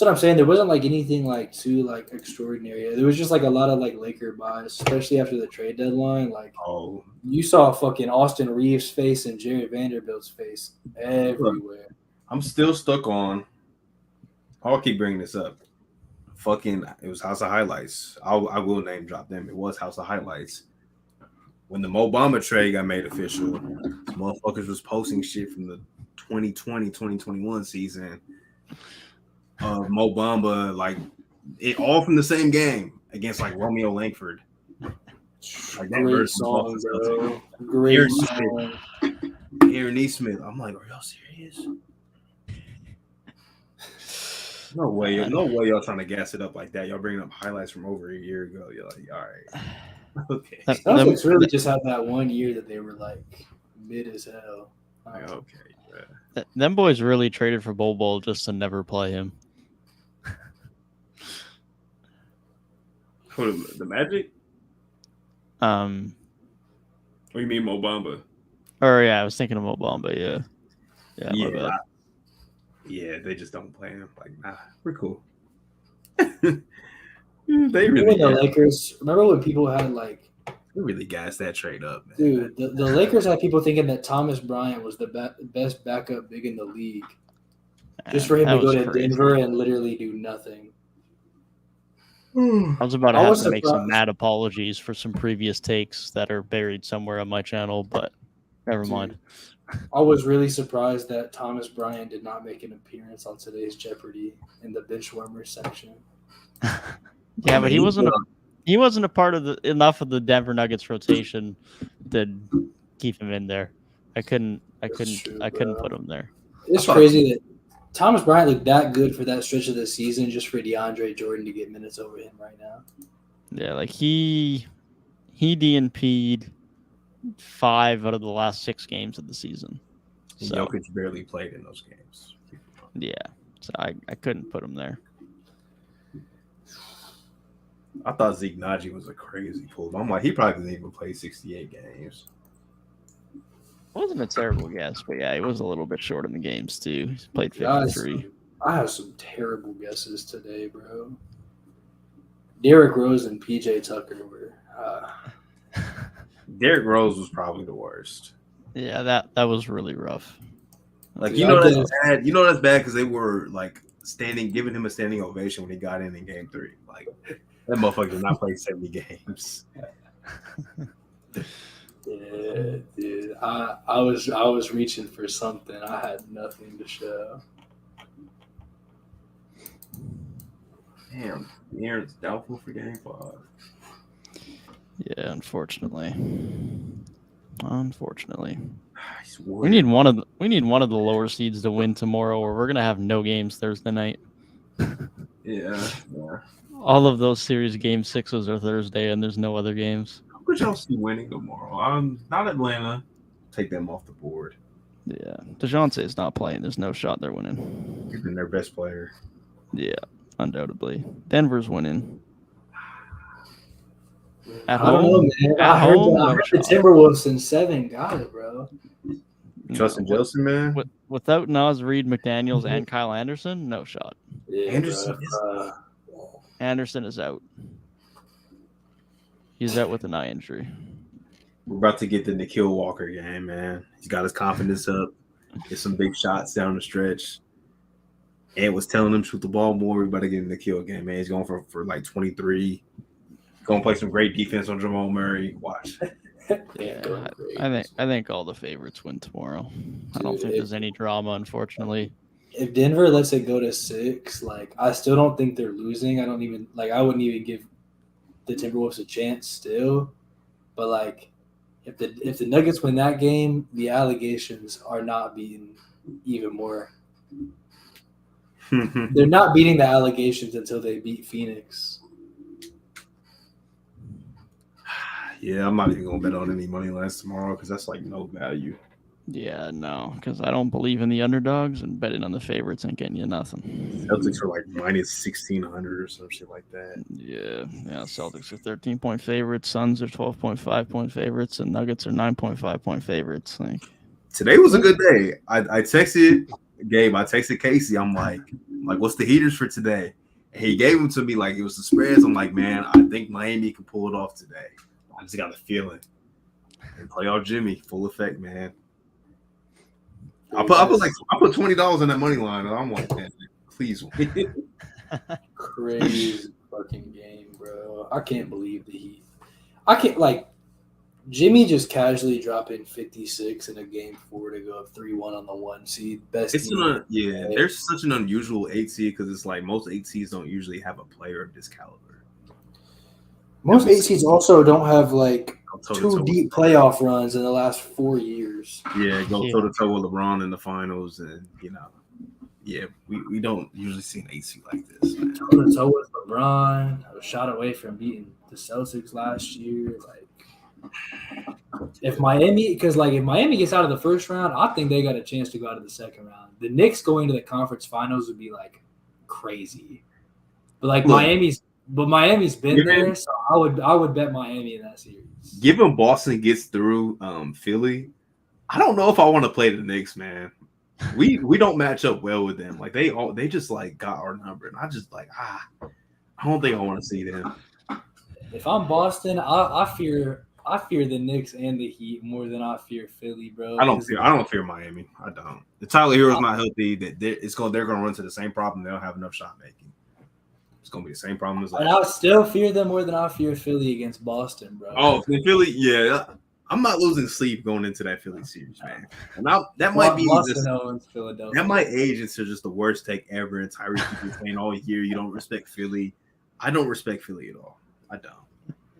S1: that's what I'm saying. There wasn't like anything like too like extraordinary. There was just like a lot of like Laker bias, especially after the trade deadline. Like
S4: Oh,
S1: you saw fucking Austin Reeves' face and Jared Vanderbilt's face everywhere.
S4: I'm still stuck on. I'll keep bringing this up. Fucking, it was House of Highlights. I will name drop them. It was House of Highlights. When the Mo Bamba trade got made official, motherfuckers was posting shit from the 2020-2021 season. Mo Bamba, like it all from the same game against like Romeo Langford. Like that
S1: Great
S4: version
S1: song,
S4: was
S1: bro. Great
S4: Aaron
S1: song.
S4: Aaron Neesmith. I'm like, are y'all serious? No way y'all trying to gas it up like that. Y'all bringing up highlights from over a year ago. You're like, all right. Okay.
S1: Celtics really just had that one year that they were like mid as hell.
S4: Okay.
S2: Them boys really traded for Bol just to never play him.
S4: For the Magic? Or you mean Mo Bamba?
S2: Or yeah, I was thinking of Mo Bamba. Yeah, my bad.
S4: Yeah, they just don't play him. Like, nah, we're cool. They
S1: Remember the Lakers? Remember when people had like
S4: they really gassed that trade up, man.
S1: Dude, the Lakers had people thinking that Thomas Bryant was the best backup big in the league. Just for him to go to Denver and literally do nothing.
S2: I was about to have to make some mad apologies for some previous takes that are buried somewhere on my channel, but never mind.
S1: I was really surprised that Thomas Bryant did not make an appearance on today's Jeopardy in the benchwarmer section.
S2: Yeah, but he wasn't a part of enough of the Denver Nuggets rotation to keep him in there. I couldn't put him there.
S1: It's crazy that Thomas Bryant looked that good for that stretch of the season just for DeAndre Jordan to get minutes over him right now.
S2: Yeah, like he DNP'd 5 out of the last 6 games of the season.
S4: So Jokic barely played in those games.
S2: Yeah, so I couldn't put him there.
S4: I thought Zeke Naji was a crazy pull. I'm like, he probably didn't even play 68 games.
S2: Wasn't a terrible guess, but yeah, he was a little bit short in the games too. He played 53.
S1: I have some terrible guesses today, bro. Derrick Rose and PJ Tucker were.
S4: Derrick Rose was probably the worst.
S2: Yeah, that was really rough.
S4: Like that's bad. You know that's bad because they were like giving him a standing ovation when he got in Game 3. Like that motherfucker did not play 70 games.
S1: Yeah, dude. I was reaching for something. I had nothing to show.
S4: Damn, Aaron's doubtful for Game 5.
S2: Yeah, unfortunately. We need one of the lower seeds to win tomorrow, or we're gonna have no games Thursday night.
S4: Yeah.
S2: All of those series game 6s are Thursday, and there's no other games.
S4: Who could y'all see winning tomorrow? Not Atlanta. Take them off the board.
S2: Yeah, DeJounte's not playing. There's no shot they're winning.
S4: He's been their best player.
S2: Yeah, undoubtedly. Denver's winning. At
S1: I don't know, man. I heard the Timberwolves in 7 got it, bro.
S4: Justin Jefferson, man.
S2: Without Naz Reid, McDaniels, and Kyle Anderson, no shot.
S1: Yeah,
S2: Anderson is out. He's out with an eye injury.
S4: We're about to get the Nikhil Walker game, man. He's got his confidence up. Get some big shots down the stretch. Ed was telling him shoot the ball more. We about to get in the Nikhil game, man. He's going for like 23. Going to play some great defense on Jamal Murray. Watch.
S2: Yeah, I think all the favorites win tomorrow. I don't think there's any drama, unfortunately.
S1: If Denver lets it go to 6, like I still don't think they're losing. I wouldn't even give the Timberwolves a chance still. But like if the Nuggets win that game, the allegations are not being even more. They're not beating the allegations until they beat Phoenix.
S4: Yeah, I'm not even gonna bet on any money lines tomorrow because that's like no value.
S2: Yeah, no, because I don't believe in the underdogs, and betting on the favorites ain't getting you nothing.
S4: Celtics are like minus 1,600 or some shit like that.
S2: Yeah. Celtics are 13-point favorites, Suns are 12.5-point favorites, and Nuggets are 9.5-point favorites. Like,
S4: Today was a good day. I texted Gabe. I texted Casey. I'm like, what's the heaters for today? And he gave them to me like it was the spreads. I'm like, man, I think Miami can pull it off today. I just got a feeling. And playoff Jimmy, full effect, man. I put $20 on that money line, and I'm like, man, please win.
S1: Crazy fucking game, bro. I can't believe the Heat. I can't like Jimmy just casually dropping 56 in a game 4 to go up 3-1 on the 1 seed. Best.
S4: There's such an unusual 8 seed because it's like most 8 seeds don't usually have a player of this caliber.
S1: Most 8 seeds also don't have like two deep playoff runs in the last 4 years.
S4: Yeah, go toe to toe with LeBron in the finals, and we don't usually see an 8 seed like this.
S1: Toe to toe with LeBron, a shot away from beating the Celtics last year. Like, if Miami gets out of the first round, I think they got a chance to go out of the second round. The Knicks going to the conference finals would be like crazy, but like Miami's been there, so I would bet Miami in that series.
S4: Given Boston gets through Philly, I don't know if I want to play the Knicks, man. We don't match up well with them. Like they just like got our number, and I just like I don't think I want to see them.
S1: If I'm Boston, I fear the Knicks and the Heat more than I fear Philly, bro.
S4: I don't fear Miami. I don't. The Tyler Hero's not healthy. They're gonna run to the same problem. They don't have enough shot making. It's gonna be the same problem as last.
S1: And I still fear them more than I fear Philly against Boston, bro.
S4: Oh, Philly, yeah. I'm not losing sleep going into that Philly series, man. And that might be
S1: Philadelphia.
S4: That might age into just the worst take ever. And Tyrik keeps been saying all year, you don't respect Philly. I don't respect Philly at all. I don't.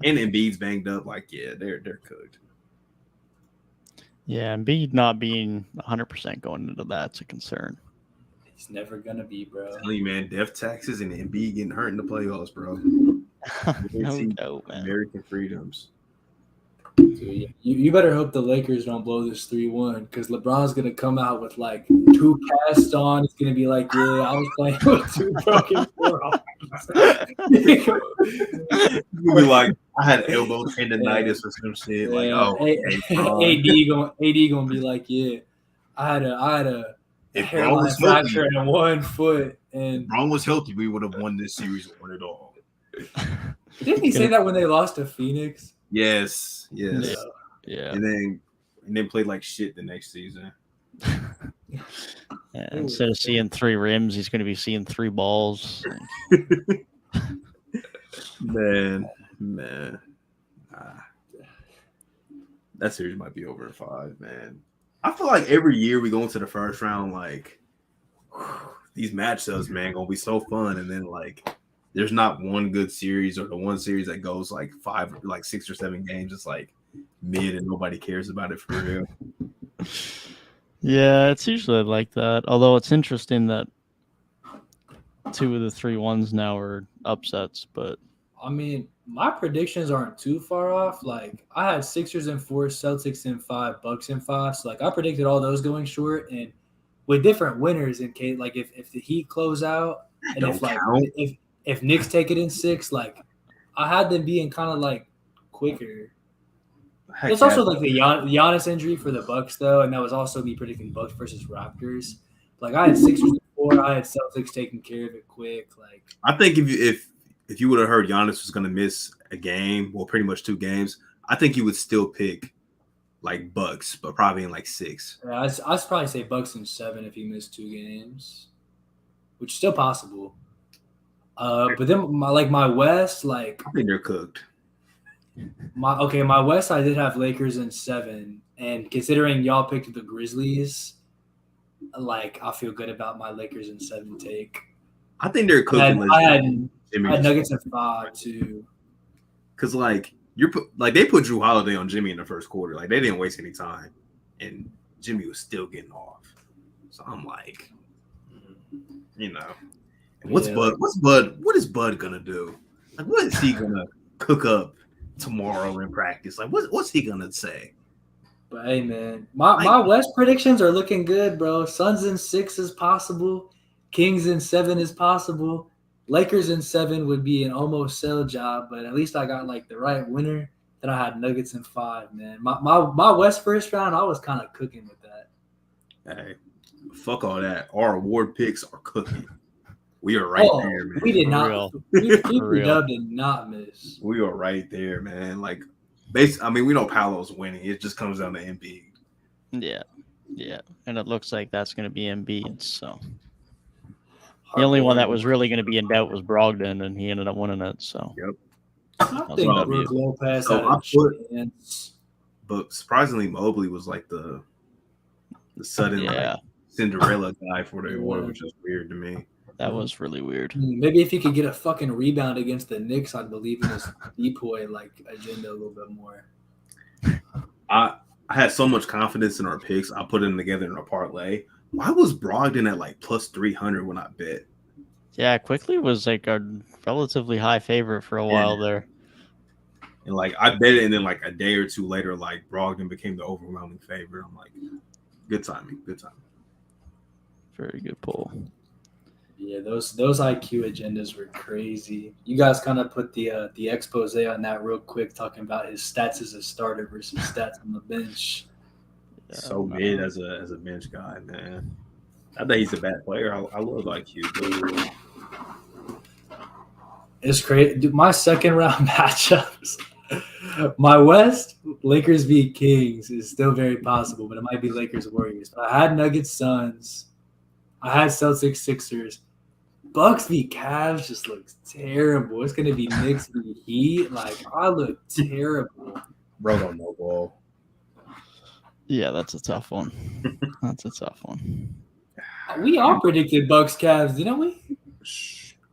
S4: And Embiid's banged up. Like, yeah, they're cooked.
S2: Yeah, Embiid not being 100% going into that's a concern.
S1: He's never gonna be, bro.
S4: I'm telling you, man, death taxes and Embiid getting hurt in the playoffs, bro.
S2: No, man.
S4: American freedoms.
S1: Dude, you better hope the Lakers don't blow this 3-1 because LeBron's gonna come out with like 2 casts on. It's gonna be like, yeah, I was playing with 2 broken forearms.
S4: You'll be like, I had elbow tendonitis or some shit. Like,
S1: AD gonna be like, yeah, I had a hairline fracture in 1 foot, and
S4: if Braun was healthy, we would have won this series or won it all.
S1: Didn't he say that when they lost to Phoenix?
S4: Yes.
S2: Yeah.
S4: And then played like shit the next season.
S2: Yeah, instead of seeing 3 rims, he's going to be seeing 3 balls.
S4: Man. That series might be over in 5, man. I feel like every year we go into the first round, like these matchups, man, gonna be so fun, and then like there's not one good series or the one series that goes like 6 or 7 games. It's like mid and nobody cares about it for real.
S2: Yeah, it's usually like that. Although it's interesting that 2 of the 3 ones now are upsets. But
S1: I mean, my predictions aren't too far off. Like I had Sixers in 4, Celtics in 5, Bucks in 5. So like I predicted all those going short, and with different winners in case like if the Heat close out and if Knicks take it in 6, like I had them being kind of like quicker. There's also like the Giannis injury for the Bucks though, and that was also me predicting Bucks versus Raptors. Like I had Sixers in 4, I had Celtics taking care of it quick. Like
S4: I think if you would have heard Giannis was going to miss a game, well, pretty much 2 games, I think you would still pick like Bucks, but probably in like 6.
S1: Yeah, I'd probably say Bucks in 7 if he missed 2 games, which is still possible. But then my West, like
S4: I think they're cooked.
S1: My West, I did have Lakers in 7, and considering y'all picked the Grizzlies, like I feel good about my Lakers in 7 take.
S4: I think they're cooked.
S1: I had Nuggets in 5 too.
S4: Because like they put Drew Holiday on Jimmy in the first quarter. Like they didn't waste any time, and Jimmy was still getting off. So I'm like, and what is Bud gonna do? Like what is he gonna cook up tomorrow in practice? Like what's he gonna say?
S1: But hey, man, my West predictions are looking good, bro. Suns in 6 is possible. Kings in 7 is possible. Lakers in 7 would be an almost sell job, but at least I got like the right winner. Then I had Nuggets in 5, man. My West first round, I was kind of cooking with that.
S4: Hey, fuck all that. Our award picks are cooking. We are right there, man.
S1: We did
S2: For
S1: not.
S2: real.
S1: We did not miss.
S4: We are right there, man. Like, basically, I mean, we know Paolo's winning. It just comes down to Embiid.
S2: Yeah, and it looks like that's going to be Embiid. So the only one that was really going to be in doubt was Brogdon, and he ended up winning it. So
S4: Yep.
S1: I think Brook Lopez had a chance.
S4: But surprisingly, Mobley was like the sudden like, Cinderella guy for the award, which is weird to me.
S2: That was really weird.
S1: Maybe if he could get a fucking rebound against the Knicks, I'd believe in his decoy like agenda a little bit more.
S4: I had so much confidence in our picks. I put them together in a parlay. Why was Brogdon at like plus 300 when I bet?
S2: Yeah, Quickly was like a relatively high favorite for a while there.
S4: And like I bet it, and then like a day or two later, like Brogdon became the overwhelming favorite. I'm like, good timing.
S2: Very good pull.
S1: Yeah, those IQ agendas were crazy. You guys kind of put the expose on that real quick, talking about his stats as a starter versus stats on the bench.
S4: So mid as a bench guy, man. I think he's a bad player. I love IQ.
S1: It's crazy. Dude, my second round matchups, my West, Lakers v Kings is still very possible, but it might be Lakers Warriors. But I had Nuggets Suns. I had Celtics Sixers. Bucks v Cavs just looks terrible. It's gonna be Knicks v Heat. Like I look terrible.
S4: Bro don't know ball.
S2: Yeah, that's a tough one.
S1: We all predicted Bucks Cavs, didn't we?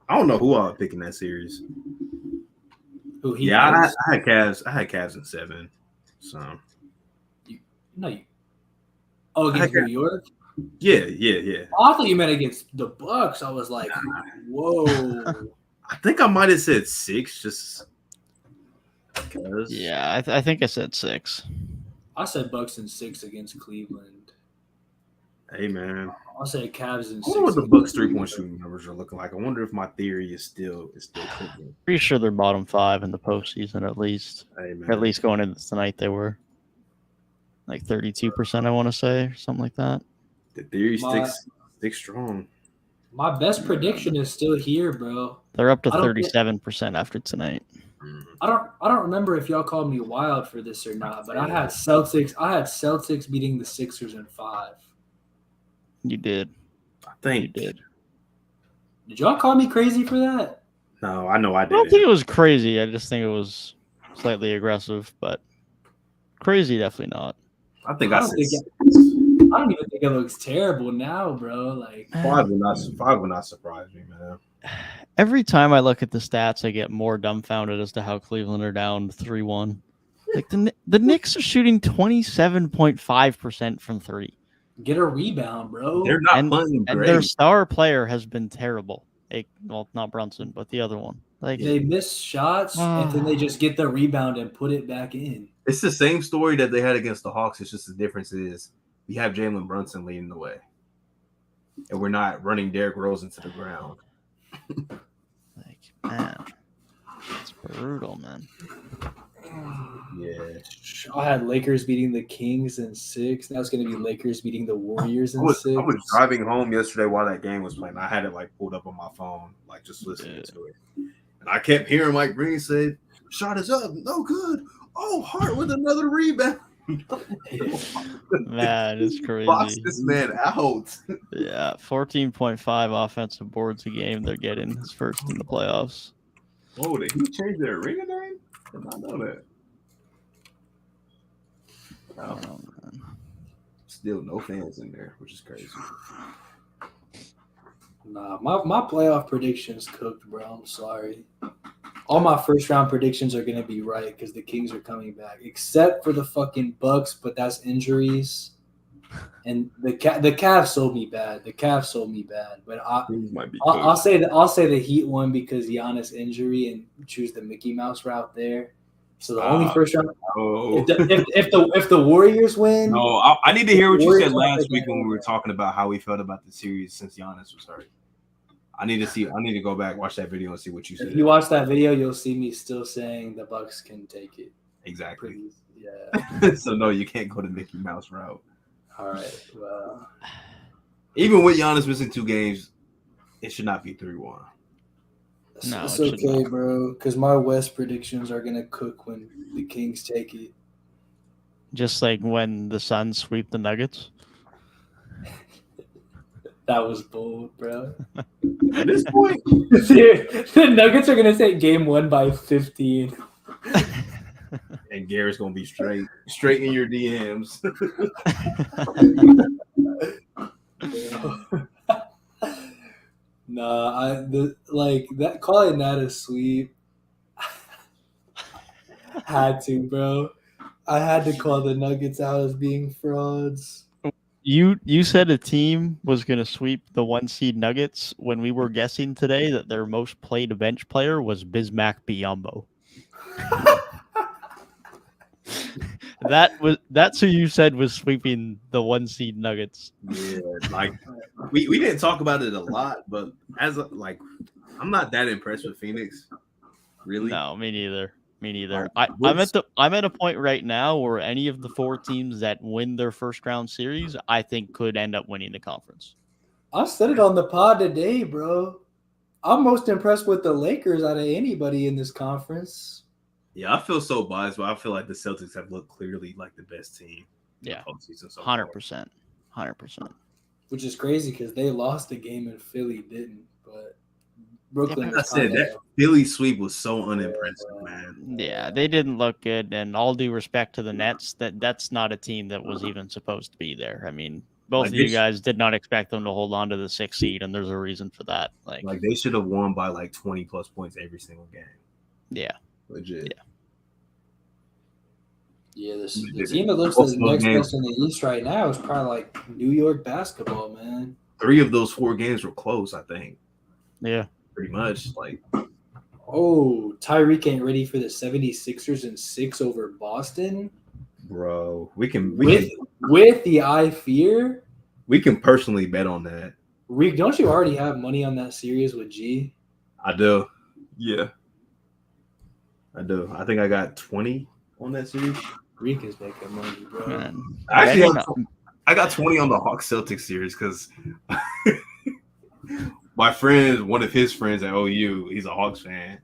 S4: I don't know who I would pick in that series.
S1: Who Heat?
S4: Yeah, I had Cavs. I had Cavs in 7. So
S1: against New York.
S4: Yeah.
S1: Oh, I thought you meant against the Bucks. I was like, whoa.
S4: I think I might have said 6 just because.
S2: Yeah, I think I said 6.
S1: I said Bucks in 6 against Cleveland.
S4: Hey, man.
S1: I'll say Cavs in 6.
S4: I wonder what the Bucks 3-point shooting numbers are looking like. I wonder if my theory is still cooking.
S2: Pretty sure they're bottom 5 in the postseason at least.
S4: Hey, man.
S2: At least going into tonight, they were like 32%. I want to say, or something like that.
S4: The theory sticks strong.
S1: My best prediction is still here, bro.
S2: They're up to 37% after tonight.
S1: I don't remember if y'all called me wild for this or not, but I had Celtics beating the Sixers in 5.
S2: You did.
S4: I think
S2: you did.
S1: Did y'all call me crazy for that?
S4: No, I know I did.
S2: I don't think it was crazy. I just think it was slightly aggressive, but crazy definitely not.
S4: I don't
S1: even think it looks terrible now, bro. Like
S4: 5 would not surprise me, man.
S2: Every time I look at the stats, I get more dumbfounded as to how Cleveland are down 3-1. Like the Knicks are shooting 27.5% from 3.
S1: Get a rebound, bro.
S4: They're not playing great.
S2: And their star player has been terrible. Well, not Brunson, but the other one. Like
S1: they miss shots and then they just get the rebound and put it back in.
S4: It's the same story that they had against the Hawks. It's just the difference is we have Jalen Brunson leading the way, and we're not running Derrick Rose into the ground.
S2: Like, man, it's brutal, man.
S4: Yeah,
S1: I had Lakers beating the Kings in 6. Now it's going to be Lakers beating the Warriors in 6.
S4: I was driving home yesterday while that game was playing. I had it like pulled up on my phone, like just listening to it, and I kept hearing Mike Green say, "Shot is up, no good." Oh, Hart with another rebound.
S2: Man, it's crazy.
S4: Box this man out.
S2: Yeah, 14.5 offensive boards a game they're getting. His first in the playoffs.
S4: Oh, did he change their arena name? I did not know that. Wow.
S2: Oh, man.
S4: Still no fans in there, which is crazy.
S1: Nah, my playoff predictions cooked, bro. I'm sorry. All my first round predictions are going to be right because the Kings are coming back, except for the fucking Bucks, but that's injuries. And the Cavs sold me bad. But I'll say the Heat won because Giannis injury and choose the Mickey Mouse route there. So the only first round.
S4: Oh.
S1: If the Warriors win,
S4: No, I need to hear what you said
S1: Warriors
S4: last
S1: are
S4: week when we were
S1: gonna-
S4: talking about how we felt about the series since Giannis was hurt. I need to go back, watch that video, and see what you said.
S1: if you watch that video, you'll see me still saying the Bucks can take it.
S4: Exactly.
S1: Yeah.
S4: So no, you can't go the Mickey Mouse route.
S1: All right. Well,
S4: Even with Giannis missing 2 games, it should not be 3-1.
S2: No,
S1: it's
S2: it should
S1: okay,
S2: not.
S1: bro. Because my West predictions are gonna cook when the Kings take it.
S2: Just like when the Suns sweep the Nuggets.
S1: That was bold, bro.
S4: At this point,
S1: The Nuggets are gonna take Game 1 by 15.
S4: and Garrett's gonna be straight in your DMs.
S1: Nah, that calling that a sweep. Had to, bro. I had to call the Nuggets out as being frauds.
S2: You said a team was going to sweep the 1 seed Nuggets when we were guessing today that their most played bench player was Bismack Biyombo. That's who you said was sweeping the 1 seed Nuggets.
S4: Yeah, like we didn't talk about it a lot, but I'm not that impressed with Phoenix. Really?
S2: No, me neither. Me neither.
S4: Like,
S2: I'm at a point right now where any of the 4 teams that win their first round series, I think could end up winning the conference.
S1: I said it on the pod today, bro. I'm most impressed with the Lakers out of anybody in this conference.
S4: Yeah, I feel so biased, but I feel like the Celtics have looked clearly like the best team.
S2: Yeah,
S4: in the postseason so far.
S2: 100%.
S1: Which is crazy because they lost a game and Philly didn't. But Brooklyn.
S4: Like I said, that Philly sweep was so unimpressive, man.
S2: Yeah, they didn't look good, and all due respect to the Nets, that's not a team that was even supposed to be there. I mean, both of you guys did not expect them to hold on to the 6th seed, and there's a reason for that. Like
S4: they should have won by 20 plus points every single game.
S2: Yeah.
S4: Legit.
S1: Yeah, the team that looks like the next best in the East right now is probably like New York basketball, man.
S4: 3 of those 4 games were close, I think.
S2: Yeah.
S4: Pretty much.
S1: Oh, Tyrik ain't ready for the 76ers in 6 over Boston.
S4: Bro, we can
S1: with the I fear.
S4: We can personally bet on that.
S1: Reek, don't you already have money on that series with G?
S4: I do. Yeah. I do. I think I got 20 on that series.
S1: Reek is making money, bro.
S2: Man.
S4: Actually, I got 20 on the Hawks Celtics series because my friend, one of his friends at OU, he's a Hawks fan.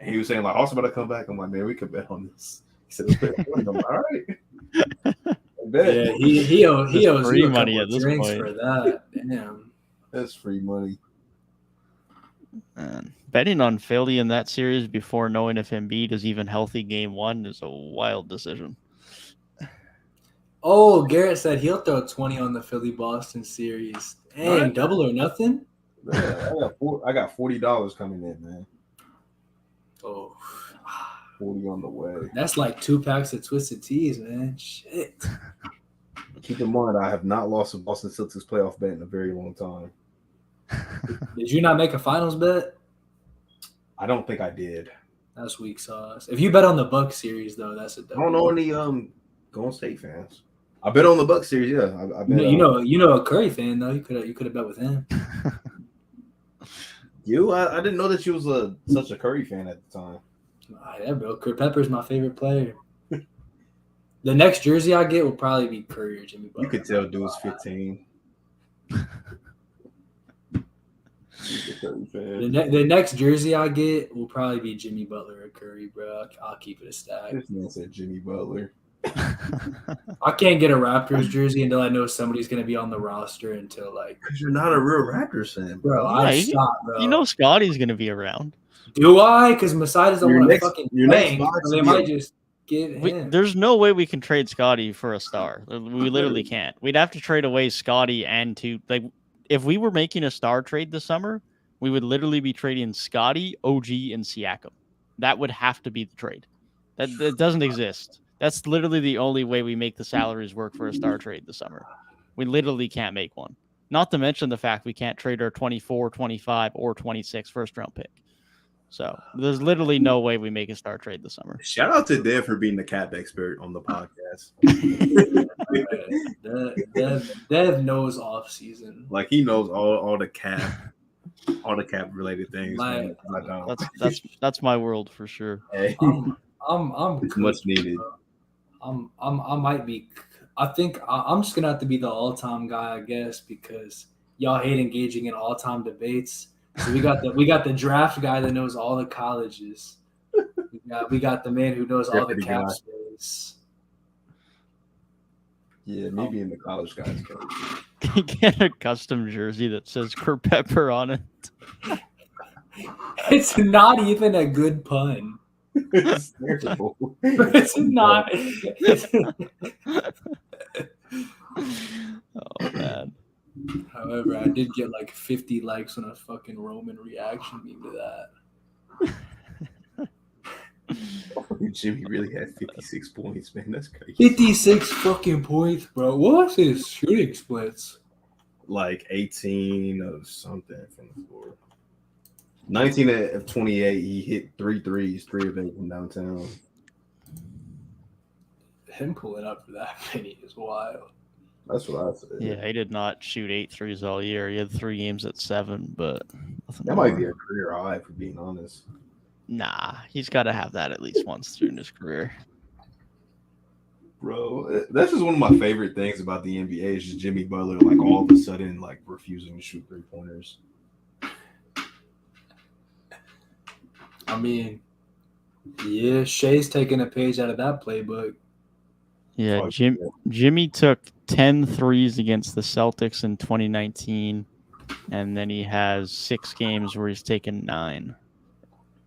S4: And he was saying, Hawks about to come back. I'm like, man, we could bet on this. He said, let's bet 20. I'm like, all right.
S1: Yeah, he owes
S2: free
S1: you a
S2: money
S1: couple
S2: at this
S1: drinks
S2: point.
S1: for that. Damn.
S4: That's free money.
S2: Man, betting on Philly in that series before knowing if Embiid is even healthy game 1 is a wild decision.
S1: Oh, Garrett said he'll throw 20 on the Philly-Boston series. Dang,
S4: Right.
S1: double or nothing?
S5: Man, I got $40 coming in, man.
S1: Oh,
S5: 40 on the way.
S1: that's like 2 packs of Twisted Teas, man. Shit.
S5: Keep in mind, I have not lost a Boston Celtics playoff bet in a very long time.
S1: Did you not make a finals bet?
S5: I don't think I did.
S1: That's weak sauce. If you bet on the Bucks series, though, that's a
S5: I don't know any Golden State fans. I bet on the Bucks series. Yeah, I bet.
S1: You know a Curry fan though. You could have bet with him.
S5: I didn't know that you was such a Curry fan at the time.
S1: Yeah, bro. Kurt Pepper's my favorite player. The next jersey I get will probably be Curry or Jimmy Butler.
S5: You could tell dude was 15.
S1: The next jersey I get will probably be Jimmy Butler or Curry, bro. I'll keep it a stack.
S5: This man said Jimmy Butler.
S1: I can't get a Raptors jersey until I know somebody's going to be on the roster until
S4: Because you're not a real Raptors fan,
S1: bro.
S2: Yeah,
S1: I stopped, bro.
S2: You know Scotty's going to be around.
S1: Do I? Because Masai doesn't
S5: Your
S1: want to
S5: next-
S1: fucking
S5: your next
S1: bang.
S5: box
S1: So they
S5: will
S1: might
S5: be-
S1: just get him.
S2: There's no way we can trade Scotty for a star. We literally can't. We'd have to trade away Scotty and two. Like, if we were making a star trade this summer, we would literally be trading Scotty, OG, and Siakam. That would have to be the trade. That doesn't exist. That's literally the only way we make the salaries work for a star trade this summer. We literally can't make one. Not to mention the fact we can't trade our 24, 25, or 26 first-round pick. So there's literally no way we make a star trade this summer.
S4: Shout out to Dev for being the cap expert on the podcast.
S1: Dev knows off season.
S4: Like he knows all the cap related things.
S1: My-
S4: I don't.
S2: That's my world for sure.
S4: Hey,
S1: I'm
S4: it's much needed.
S1: I might be. I think I'm just gonna have to be the all-time guy, I guess, because y'all hate engaging in all-time debates. So we got the draft guy that knows all the colleges. We got the man who knows all the cap space.
S5: Yeah, maybe in the college guys coach.
S2: Get a custom jersey that says Kurt Pepper on it.
S1: It's not even a good pun.
S5: It's terrible.
S1: It's not.
S2: Oh man.
S1: However, I did get like 50 likes on a fucking Roman reaction meme to that.
S5: Jimmy really had 56 points, man. That's crazy.
S1: 56 fucking points, bro. What's his shooting splits?
S4: Like 18 of something from the floor. 19 of 28. He hit 3 threes, 3 of them from downtown.
S1: Him pulling up for that many is wild.
S5: That's what I said.
S2: Yeah, he did not shoot 8 threes all year. He had 3 games at 7, but
S5: That might be a career high, for being honest.
S2: Nah, he's got to have that at least once through his career.
S4: Bro, that's just one of my favorite things about the NBA is just Jimmy Butler, like all of a sudden, like refusing to shoot 3-pointers.
S1: I mean, yeah, Shea's taking a page out of that playbook.
S2: Yeah,
S5: Oh,
S2: Jimmy took 10 threes against the Celtics in 2019, and then he has 6 games where he's taken 9.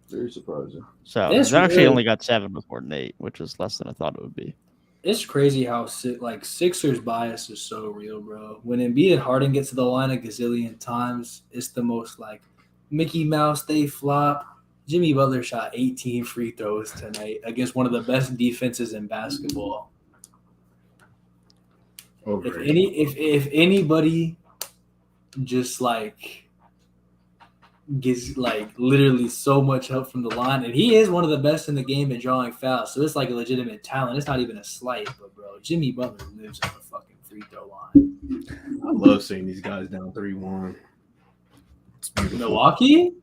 S5: Very surprising.
S2: So
S1: It's
S2: he's actually
S1: really-
S2: only got 7 before Nate, which is less than I thought it would be.
S1: It's crazy how Sixers bias is so real, bro. When Embiid and Harden get to the line a gazillion times, it's the most like Mickey Mouse they flop. Jimmy Butler shot 18 free throws tonight against one of the best defenses in basketball. If anybody just like gets like literally so much help from the line, and he is one of the best in the game at drawing fouls, so it's like a legitimate talent. It's not even a slight, but bro, Jimmy Butler lives on the fucking free throw line.
S4: I love seeing these guys down 3-1. It's beautiful.
S1: Milwaukee,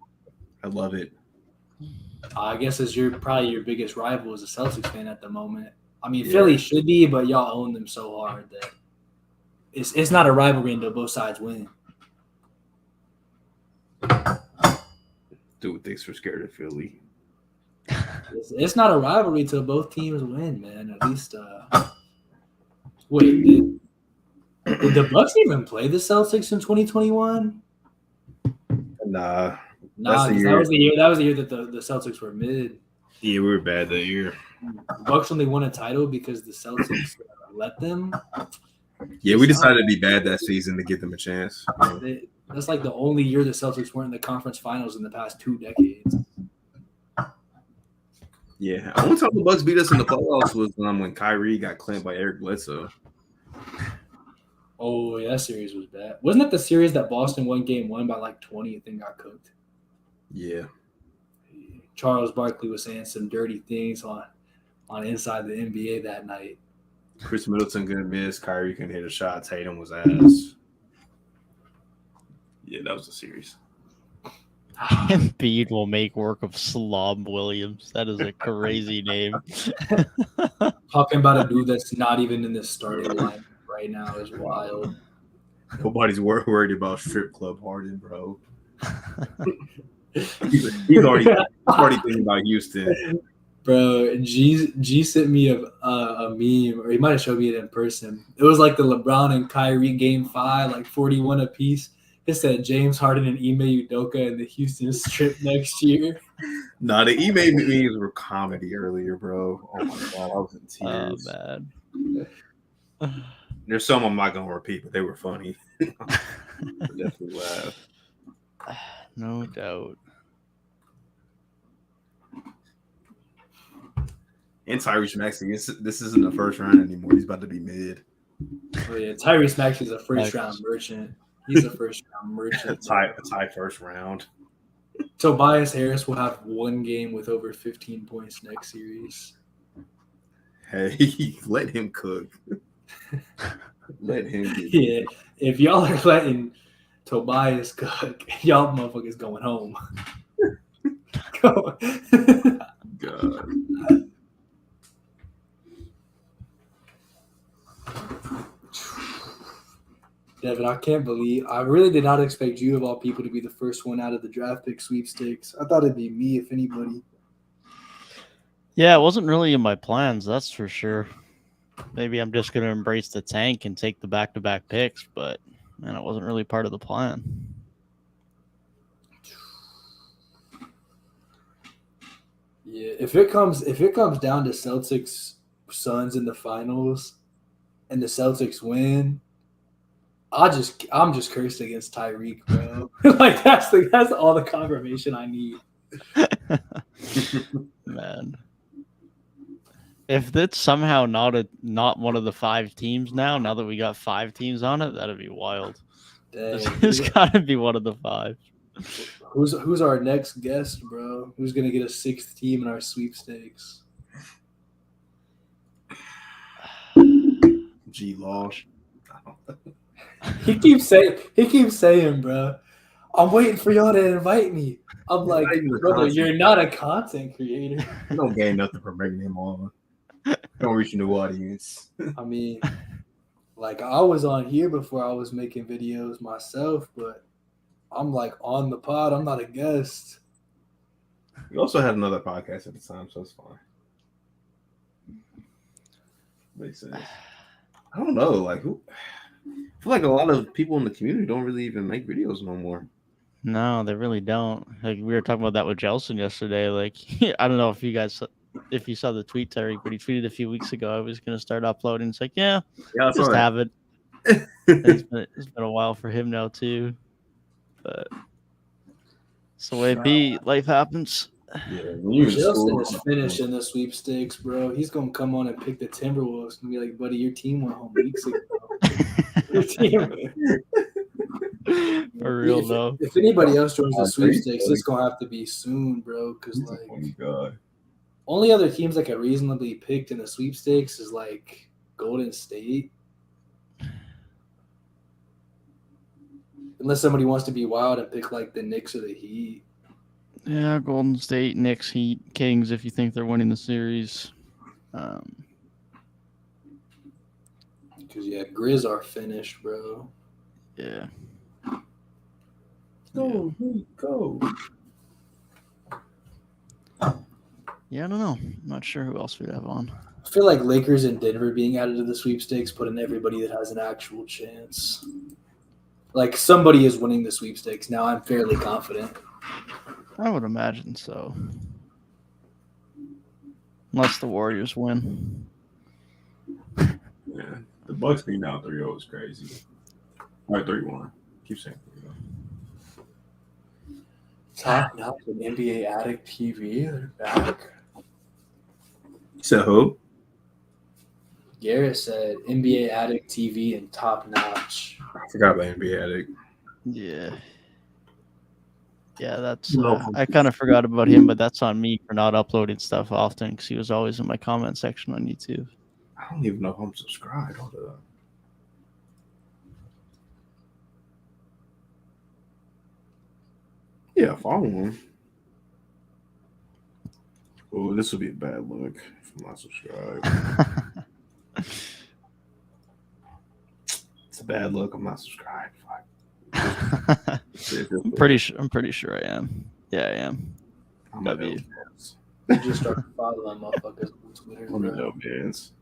S4: I love it.
S1: I guess is probably your biggest rival as a Celtics fan at the moment. I mean,
S4: Yeah.
S1: Philly should be, but y'all own them so hard that it's not a rivalry until both sides win.
S4: Dude thinks we're scared of Philly.
S1: It's not a rivalry till both teams win, man. At least, wait, did the Bucks even play the Celtics in 2021?
S4: Nah.
S1: Nah,
S4: That's the
S1: 'cause
S4: year.
S1: that was the year that the Celtics were mid.
S4: Yeah, we were bad that year.
S1: The Bucks only won a title because the Celtics let them.
S4: Yeah, we decided to be bad that season to give them a chance.
S1: That's like the only year the Celtics weren't in the conference finals in the past 2 decades.
S4: Yeah, the only time the Bucks beat us in the playoffs was when Kyrie got clamped by Eric Bledsoe.
S1: Oh, yeah, that series was bad. Wasn't it the series that Boston won game 1 by like 20 and then got cooked?
S4: Yeah.
S1: Charles Barkley was saying some dirty things on Inside the NBA that night.
S4: Chris Middleton couldn't miss. Kyrie couldn't hit a shot. Tatum was ass. Yeah, that was the series.
S2: Embiid will make work of Slob Williams. That is a crazy name.
S1: Talking about a dude that's not even in the starting line right now is wild.
S4: Nobody's worried about strip club Harden, bro. he's already thinking about Houston.
S1: Bro, G sent me a meme, or he might have showed me it in person. It was like the LeBron and Kyrie game 5, like 41 apiece. It said James Harden and Ime Udoka in the Houston Strip next year.
S4: Nah, the Ime memes were comedy earlier, bro. Oh my god, I was in tears.
S2: Oh, man.
S4: There's some I'm not gonna repeat, but they were funny. Definitely laugh.
S2: No doubt.
S4: And Tyrese Maxey, this isn't the first round anymore. He's about to be mid.
S1: Oh yeah, Tyrese Maxey's a first round merchant. He's a first round
S4: A
S1: merchant.
S4: tie first round.
S1: Tobias Harris will have one game with over 15 points next series.
S4: Hey, let him cook. Let him get
S1: Yeah, if y'all are letting Tobias cook, y'all motherfuckers going home. Go.
S4: God.
S1: Devin, I can't believe I really did not expect you of all people to be the first one out of the draft pick sweepstakes. I thought it'd be me if anybody.
S2: Yeah, it wasn't really in my plans, that's for sure. Maybe I'm just gonna embrace the tank and take the back-to-back picks, but man, it wasn't really part of the plan.
S1: Yeah, if it comes down to Celtics Suns in the finals, and the Celtics win, I'm just cursed against Tyrik, bro. Like that's all the confirmation I need.
S2: Man. If that's somehow not one of the 5 teams now that we got 5 teams on it, that'd be wild.
S1: Dang,
S2: It's gotta be one of the 5.
S1: Who's our next guest, bro? Who's gonna get a 6th team in our sweepstakes?
S4: G Law.
S1: He keeps saying, bro, I'm waiting for y'all to invite me. I'm like,
S4: not even a
S1: brother,
S4: content
S1: you're not a content creator.
S4: You don't gain nothing from bringing him on. Don't reach a new audience.
S1: I mean, like I was on here before I was making videos myself, but I'm like on the pod. I'm not a guest.
S4: We also had another podcast at the time, so it's fine. Makes sense. I don't know, like who. I feel like a lot of people in the community don't really even make videos no more.
S2: No, they really don't. Like we were talking about that with Jelson yesterday. Like I don't know if you saw the tweet, Tyrik, but he tweeted a few weeks ago I was gonna start uploading. It's like, yeah,
S4: Yeah,
S2: just have it. It's been a while for him now too. But it's the way it be. Life happens.
S4: Yeah, when you're in
S1: Justin
S4: school,
S1: is finishing the sweepstakes, bro. He's gonna come on and pick the Timberwolves and be like, buddy, your team went home weeks ago. Your team.
S2: For real though.
S1: If anybody else joins the sweepstakes, it's gonna have to be soon, bro. Because
S4: oh my
S1: like
S4: God.
S1: only other teams that get reasonably picked in the sweepstakes is like Golden State. Unless somebody wants to be wild and pick like the Knicks or the Heat.
S2: Yeah, Golden State, Knicks, Heat, Kings. If you think they're winning the series,
S1: Because yeah, Grizz are finished, bro.
S2: yeah.
S4: Go.
S2: Yeah, I don't know. I'm not sure who else we'd have on.
S1: I feel like Lakers and Denver being added to the sweepstakes put in everybody that has an actual chance. Like somebody is winning the sweepstakes now. I'm fairly confident.
S2: I would imagine so. Unless the Warriors win.
S4: Yeah, the Bucks being down 3-0 is crazy. All right, 3-1. Keep saying 3-0.
S1: Top notch and NBA Addict TV. They're back.
S4: So who?
S1: Garrett said NBA Addict TV and Top Notch.
S4: I forgot about NBA Addict.
S2: Yeah. Yeah, that's. I kind of forgot about him, but that's on me for not uploading stuff often because he was always in my comment section on YouTube.
S4: I don't even know if I'm subscribed. Hold up. Yeah, follow him. Oh, this would be a bad look if I'm not subscribed. It's a bad look. I'm not subscribed.
S2: I'm pretty sure I am. Yeah, I am.
S4: I'm
S2: W.
S1: You just start following motherfuckers on Twitter.
S4: I'm a
S1: Bro.
S4: no bands.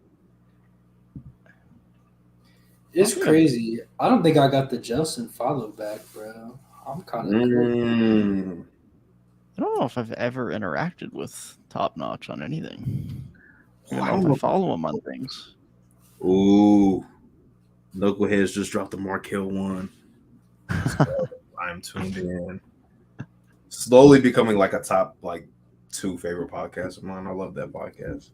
S1: It's crazy. I don't think I got the Jelson follow back, bro. I'm kind of.
S2: I don't know if I've ever interacted with Top Notch on anything. I
S4: Wow.
S2: don't know if I follow him on things.
S4: Ooh. Knuckleheads just dropped the Markel one. So I'm tuned in. Slowly becoming like a top 2 favorite podcast of mine. I love that podcast.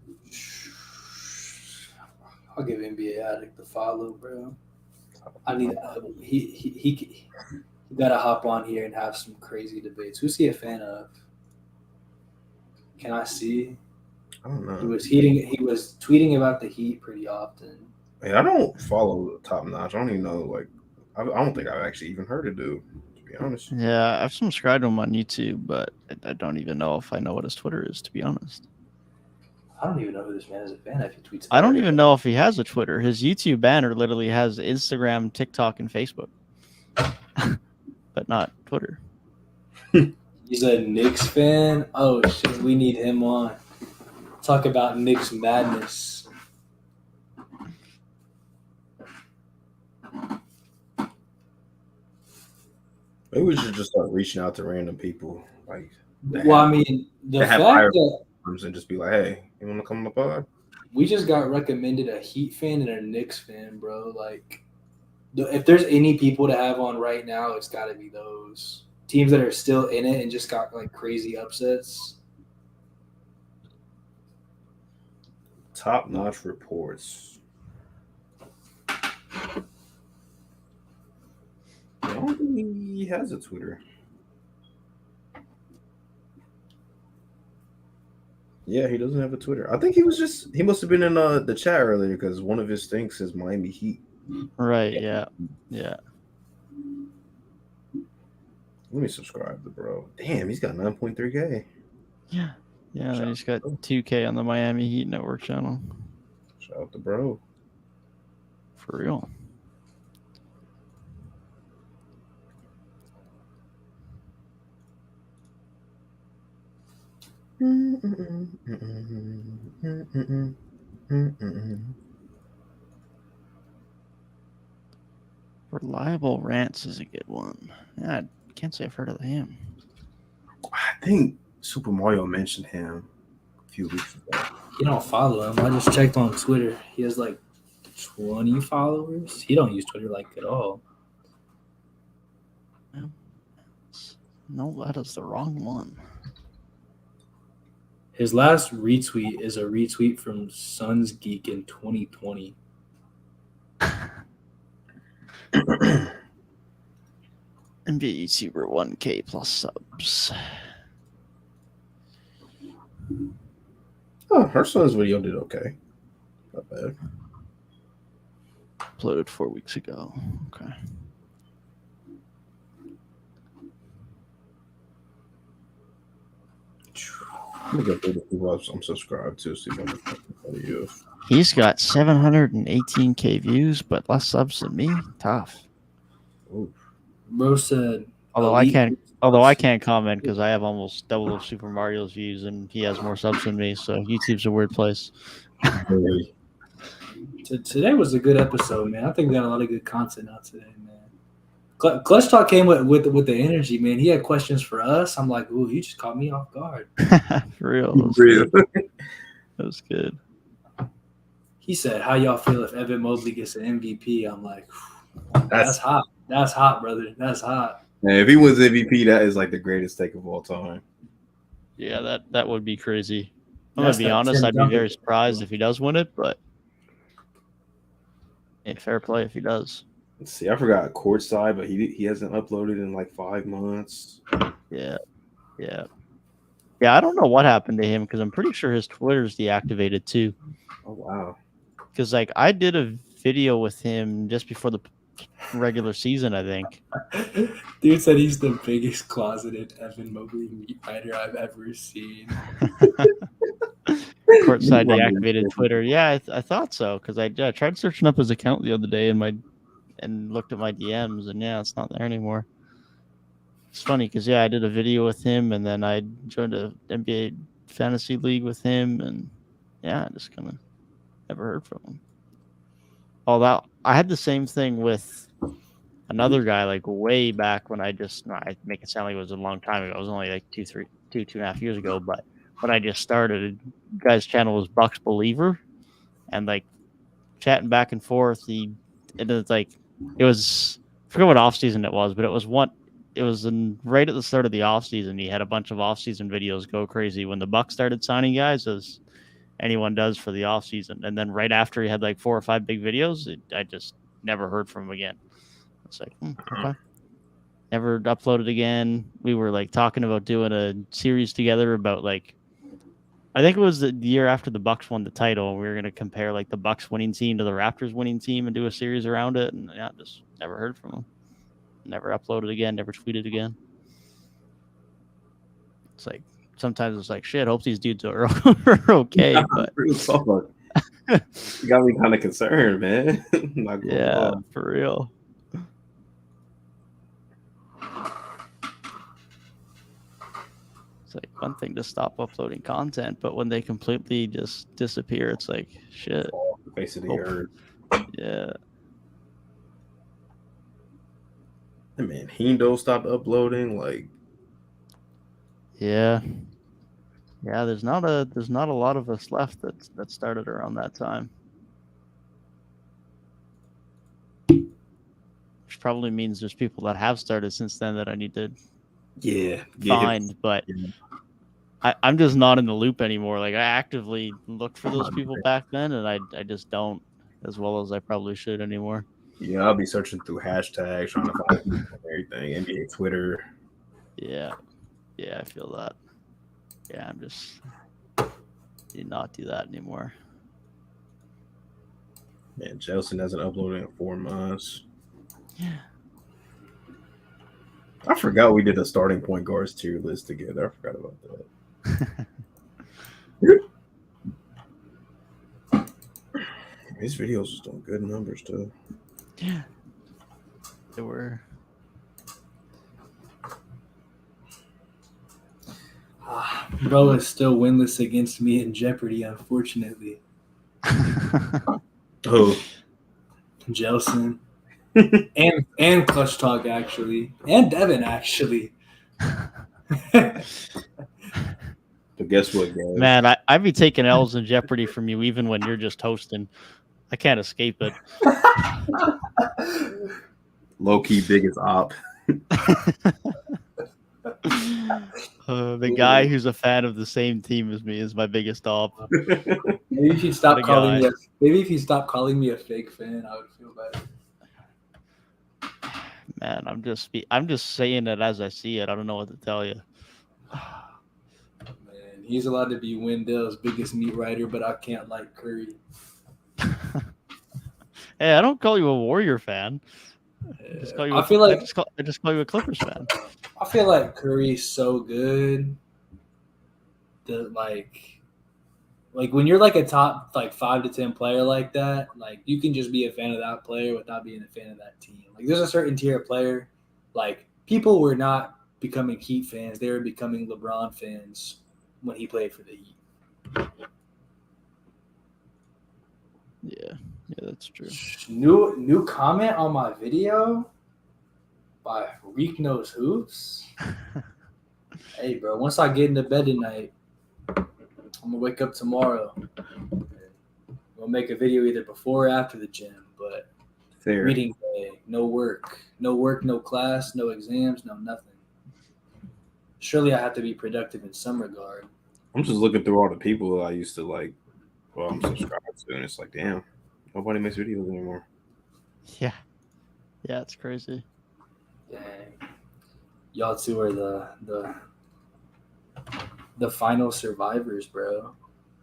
S1: I'll give NBA Addict the follow, bro. I need he We gotta hop on here and have some crazy debates. Who's he a fan of? Can I see?
S5: I don't know.
S1: He was tweeting about the Heat pretty often.
S5: Hey, I don't follow Top Notch. I don't even know. Like, I don't think I've actually even heard of dude. To be honest.
S2: Yeah, I've subscribed to him on YouTube, but I don't even know if I know what his Twitter is, to be honest.
S1: I don't even know who this man is a fan of. He tweets.
S2: I don't even know if he has a Twitter. His YouTube banner literally has Instagram, TikTok, and Facebook, but not Twitter.
S1: He's a Knicks fan. Oh shit, we need him on. Talk about Knicks madness.
S5: Maybe we should just start reaching out to random people. Like,
S1: Well, I mean, the fact that
S5: and just be like, "Hey, you want to come on the pod?"
S1: we just got recommended a Heat fan and a Knicks fan, bro. Like, if there's any people to have on right now, it's got to be those teams that are still in it and just got like crazy upsets.
S5: Top Notch reports. I don't think he has a Twitter. Yeah, he doesn't have a Twitter. I think he must have been in the chat earlier because one of his things says Miami Heat.
S2: Right, yeah.
S5: Let me subscribe to bro. Damn, he's got 9.3K.
S2: Yeah, then he's got 2K on the Miami Heat Network channel.
S5: Shout out to bro.
S2: For real. Reliable Rants is a good one. Yeah, I can't say I've heard of him.
S5: I think Super Mario mentioned him a few weeks ago.
S1: You don't follow him. I just checked on Twitter. He has like 20 followers. He don't use Twitter like at all.
S2: No, that is the wrong one.
S1: His last retweet is a retweet from Suns Geek in 2020.
S2: NBA YouTuber 1K plus subs.
S5: Oh, her son's video did okay. Not bad.
S2: Uploaded 4 weeks ago. Okay.
S5: Let me go through the people I'm subscribed to. See if I can tell you.
S2: He's got 718K views, but less subs than me. Tough.
S5: Ooh.
S1: Bro said,
S2: Although I can't comment because I have almost double of Super Mario's views and he has more subs than me. So YouTube's a weird place.
S1: Today was a good episode, man. I think we got a lot of good content out today, man. Clutch Talk came with the energy, man. He had questions for us. I'm like, ooh, you just caught me off guard.
S2: For real. That was good.
S1: He said, how y'all feel if Evan Mobley gets an MVP? I'm like, that's hot. That's hot, brother. That's hot.
S5: Man, if he wins MVP, that is like the greatest take of all time.
S2: Yeah, that would be crazy. I'm going to be honest. I'd be very surprised if he does win it, but fair play if he does.
S5: Let's see. I forgot Courtside, but he hasn't uploaded in like 5 months.
S2: Yeah. I don't know what happened to him because I'm pretty sure his Twitter's deactivated too.
S5: Oh wow.
S2: Because like I did a video with him just before the regular season, I think.
S1: Dude said he's the biggest closeted Evan Mobley meat writer I've ever seen.
S2: Courtside deactivated Twitter. Yeah, I thought so because I tried searching up his account the other day and looked at my DMs and yeah, it's not there anymore. It's funny because I did a video with him and then I joined a NBA fantasy league with him and I just kind of never heard from him. Although I had the same thing with another guy like way back when I make it sound like it was a long time ago. It was only like 2.5 years ago, but when I just started, the guy's channel was Bucks Believer and like chatting back and forth. I forget what off season it was, but it was right at the start of the off season. He had a bunch of off season videos go crazy when the Bucks started signing guys, as anyone does for the off season. And then right after he had like 4 or 5 big videos, I just never heard from him again. It's like, okay. Never uploaded again. We were like talking about doing a series together about like, I think it was the year after the Bucks won the title. We were going to compare like the Bucks winning team to the Raptors winning team and do a series around it. And yeah, just never heard from him. Never uploaded again. Never tweeted again. It's like sometimes it's like shit. Hope these dudes are okay. But
S5: Real talk. You got me kind of concerned, man. Not gonna
S2: yeah,
S5: lie.
S2: for real. It's like one thing to stop uploading content, but when they completely just disappear, it's like shit.
S5: Off the face of the
S2: Hope.
S5: earth.
S2: Yeah.
S5: Hey, man, Hendo stopped uploading. Like,
S2: Yeah. Yeah, there's not a lot of us left that started around that time. Which probably means there's people that have started since then that I need to
S5: yeah,
S2: find, but I'm just not in the loop anymore. Like I actively look for those people back then, and I just don't as well as I probably should anymore.
S5: Yeah, I'll be searching through hashtags, trying to find people and everything. NBA Twitter.
S2: Yeah, I feel that. Yeah, I'm just did not do that anymore.
S5: Man, Jelson hasn't uploaded in 4 months.
S2: Yeah.
S5: I forgot we did a starting point guards tier list together. I forgot about that. These videos was doing good numbers too.
S2: Yeah, they were.
S1: Bro is still winless against me in Jeopardy, unfortunately.
S5: Oh,
S1: Jelson. and Clutch Talk, actually. And Devin, actually.
S5: but guess what, guys?
S2: Man, I'd be taking L's in Jeopardy from you even when you're just hosting. I can't escape it.
S5: Low-key biggest op.
S2: The guy who's a fan of the same team as me is my biggest op.
S1: Maybe if you stop
S2: What a
S1: calling
S2: guy.
S1: me maybe if you stop calling me a fake fan, I would feel better.
S2: Man, I'm just saying it as I see it. I don't know what to tell you.
S1: Man, he's allowed to be Wendell's biggest meat writer, but I can't like Curry.
S2: Hey, I don't call you a Warrior fan. I just call you
S1: I feel like
S2: I just call you a Clippers fan.
S1: I feel like Curry's so good that like when you're like a top like 5 to 10 player like that, like you can just be a fan of that player without being a fan of that team. Like there's a certain tier of player, like people were not becoming Heat fans; they were becoming LeBron fans when he played for the Heat.
S2: Yeah, that's true.
S1: New comment on my video by Reek Knows Hoops. Hey, bro, once I get into bed tonight, I'm gonna wake up tomorrow. We'll make a video either before or after the gym, but
S5: Fair.
S1: reading day, no work, no class, no exams, no nothing. Surely I have to be productive in some regard.
S5: I'm just looking through all the people I used to like. Well, I'm subscribed to, and it's like, damn, nobody makes videos anymore.
S2: Yeah, it's crazy.
S1: Dang. Y'all two are the final survivors, bro.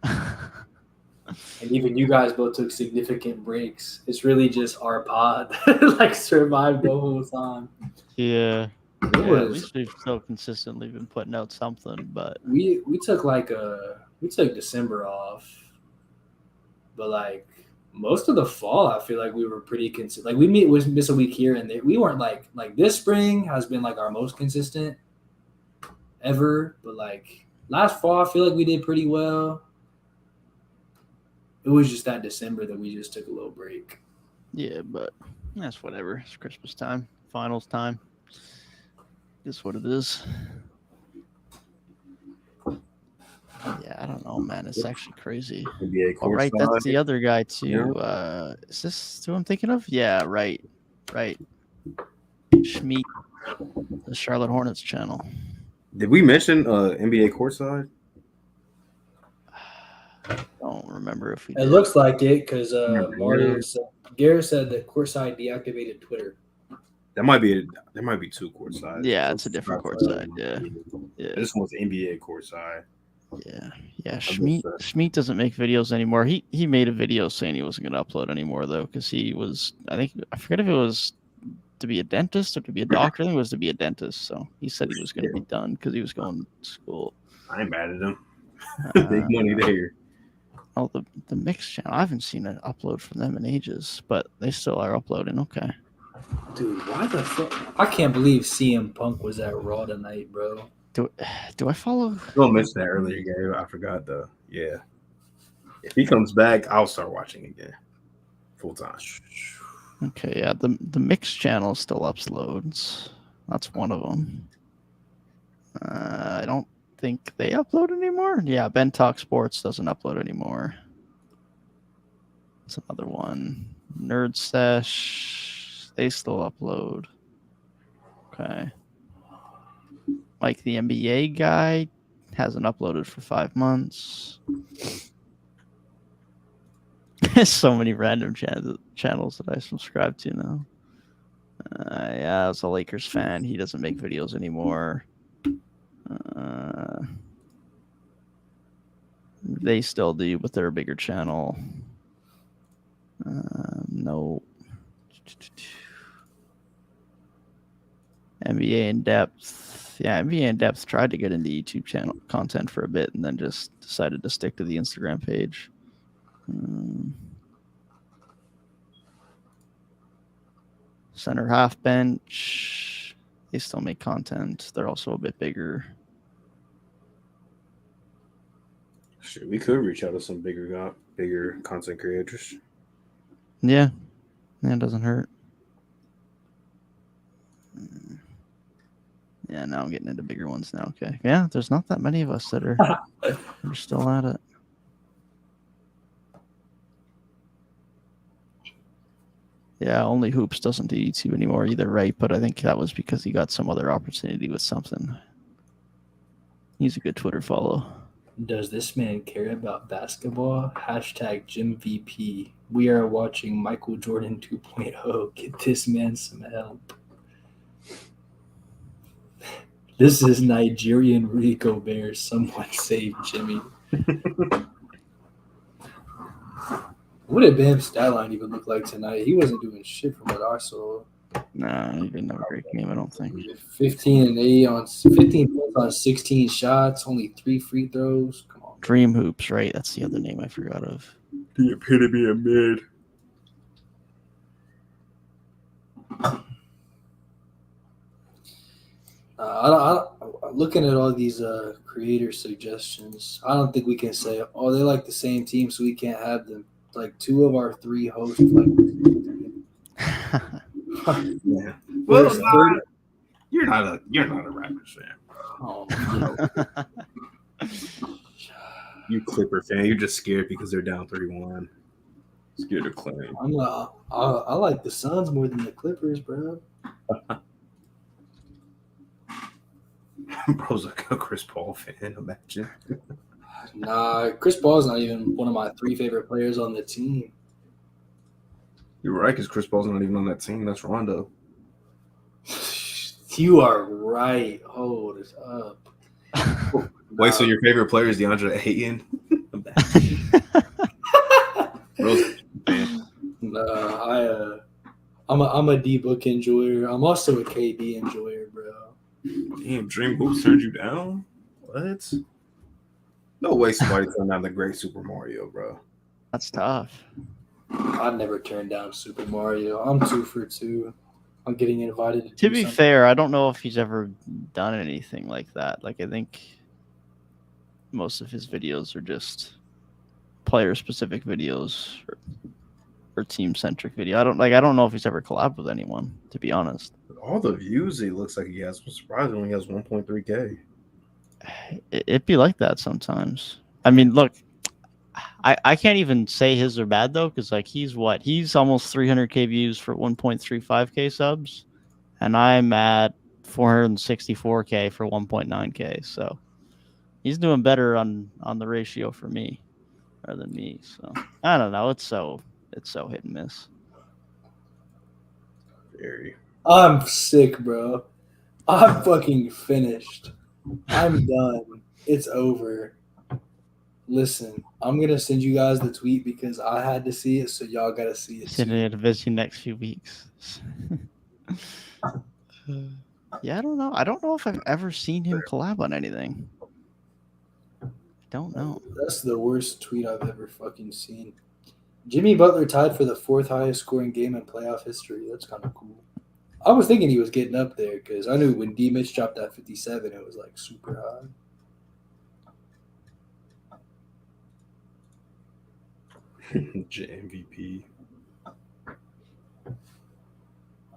S1: And even you guys both took significant breaks. It's really just our pod like survived the whole time.
S2: Yeah.
S1: It
S2: At
S1: was
S2: least we've still consistently been putting out something, but
S1: we took we took December off, but like most of the fall, I feel like we were pretty consistent. Like we miss a week here and there. We weren't like this spring has been like our most consistent ever, but like last fall, I feel like we did pretty well. It was just that December that we just took a little break.
S2: yeah, but that's whatever. It's Christmas time, finals time. It's what it is. Yeah, I don't know, man. It's actually crazy.
S5: NBA
S2: Oh, right, that's
S5: courtside.
S2: the other guy too.
S5: Yeah.
S2: Is this who I'm thinking of? Yeah, right. Schmeat, the Charlotte Hornets channel.
S5: Did we mention NBA courtside?
S2: I don't remember if we
S1: It
S2: did.
S1: looks like it because
S5: Yeah.
S1: Garrett said that Courtside deactivated Twitter.
S4: There might be two court sides.
S2: Yeah, it's a different court side. Yeah.
S4: This one's NBA court side.
S2: Yeah. Schmeat doesn't make videos anymore. He made a video saying he wasn't going to upload anymore though, because he was. I forget if it was to be a dentist or to be a doctor. I think it was to be a dentist. So he said he was going to be done because he was going to school.
S4: I ain't mad at him. Big money there.
S2: Oh, the Mix channel. I haven't seen an upload from them in ages, but they still are uploading. Okay.
S1: Dude, why the fuck? I can't believe CM Punk was at Raw tonight, bro.
S2: Do I follow?
S4: Don't mention that earlier, Gabe. I forgot though. Yeah. If he comes back, I'll start watching again. Full time.
S2: Okay, yeah. The Mix channel still uploads. That's one of them. I don't think they upload anymore. Yeah, Ben Talk Sports doesn't upload anymore. That's another one. Nerd Sesh, they still upload. Okay. Mike the NBA guy hasn't uploaded for 5 months. There's so many random channels that I subscribe to now. Yeah, as a Lakers fan, he doesn't make videos anymore. They still do, but they're a bigger channel. No. NBA in depth. Yeah, NBA in depth tried to get into YouTube channel content for a bit and then just decided to stick to the Instagram page. Center half bench. They still make content. They're also a bit bigger.
S4: Shit, we could reach out to some bigger content creators.
S2: Yeah, it doesn't hurt. Yeah, now I'm getting into bigger ones now. Okay, yeah, there's not that many of us that are still at it. Yeah, only Hoops doesn't do YouTube anymore either, right? But I think that was because he got some other opportunity with something. He's a good Twitter follow.
S1: Does this man care about basketball? #JimVP. We are watching Michael Jordan 2.0. Get this man some help. This is Nigerian Rico Bear. Someone save Jimmy. What did Bam's stat line even look like tonight? He wasn't doing shit from what I saw.
S2: Nah, he didn't have a great game, I don't think.
S1: 15 and 8 on 15 points on 16 shots, only 3 free throws. Come on.
S2: Dream Hoops, right? That's the other name I forgot of.
S4: The epitome of mid.
S1: Looking at all these creator suggestions, I don't think we can say, oh, they like the same team, so we can't have them. Like 2 of our 3 hosts like
S4: Yeah. Well, you're not a Raptors fan.
S1: Oh, no.
S4: You Clipper fan. You're just scared because they're down 3-1. Scared of claim.
S1: I like the Suns more than the Clippers, bro.
S4: Bro's like a Chris Paul fan. Imagine.
S1: Nah, Chris Paul's not even one of my 3 favorite players on the team.
S4: You're right, because Chris Paul's not even on that team. That's Rondo.
S1: You are right. Hold it up.
S4: Wait, so your favorite player is DeAndre Ayton?
S1: I'm a D-Book enjoyer. I'm also a KD enjoyer, bro.
S4: Damn, Dream Hoops turned you down? What? No way somebody turned down the great Super Mario, bro.
S2: That's tough.
S1: I'd never turn down Super Mario. I'm 2 for 2. I'm getting invited.
S2: To be fair, I don't know if he's ever done anything like that. Like, I think most of his videos are just player-specific videos or team-centric video. I don't know if he's ever collabed with anyone, to be honest.
S4: All the views he looks like he has. I'm surprised he only has 1.3K.
S2: It'd be like that sometimes. I mean, look, I can't even say his are bad though, because like he's almost 300K views for 1.35K subs, and I'm at 464K for 1.9K. So he's doing better on the ratio for me rather than me. So I don't know. It's so hit and miss.
S4: Very.
S1: I'm sick, bro. I'm fucking finished. I'm done. It's over. Listen, I'm going to send you guys the tweet because I had to see it, so y'all got to see it
S2: Sitting
S1: too.
S2: at a visit next few weeks. Yeah, I don't know. I don't know if I've ever seen him collab on anything. Don't know.
S1: That's the worst tweet I've ever fucking seen. Jimmy Butler tied for the 4th highest scoring game in playoff history. That's kind of cool. I was thinking he was getting up there because I knew when D. Mitch dropped that 57, it was like super high.
S5: MVP.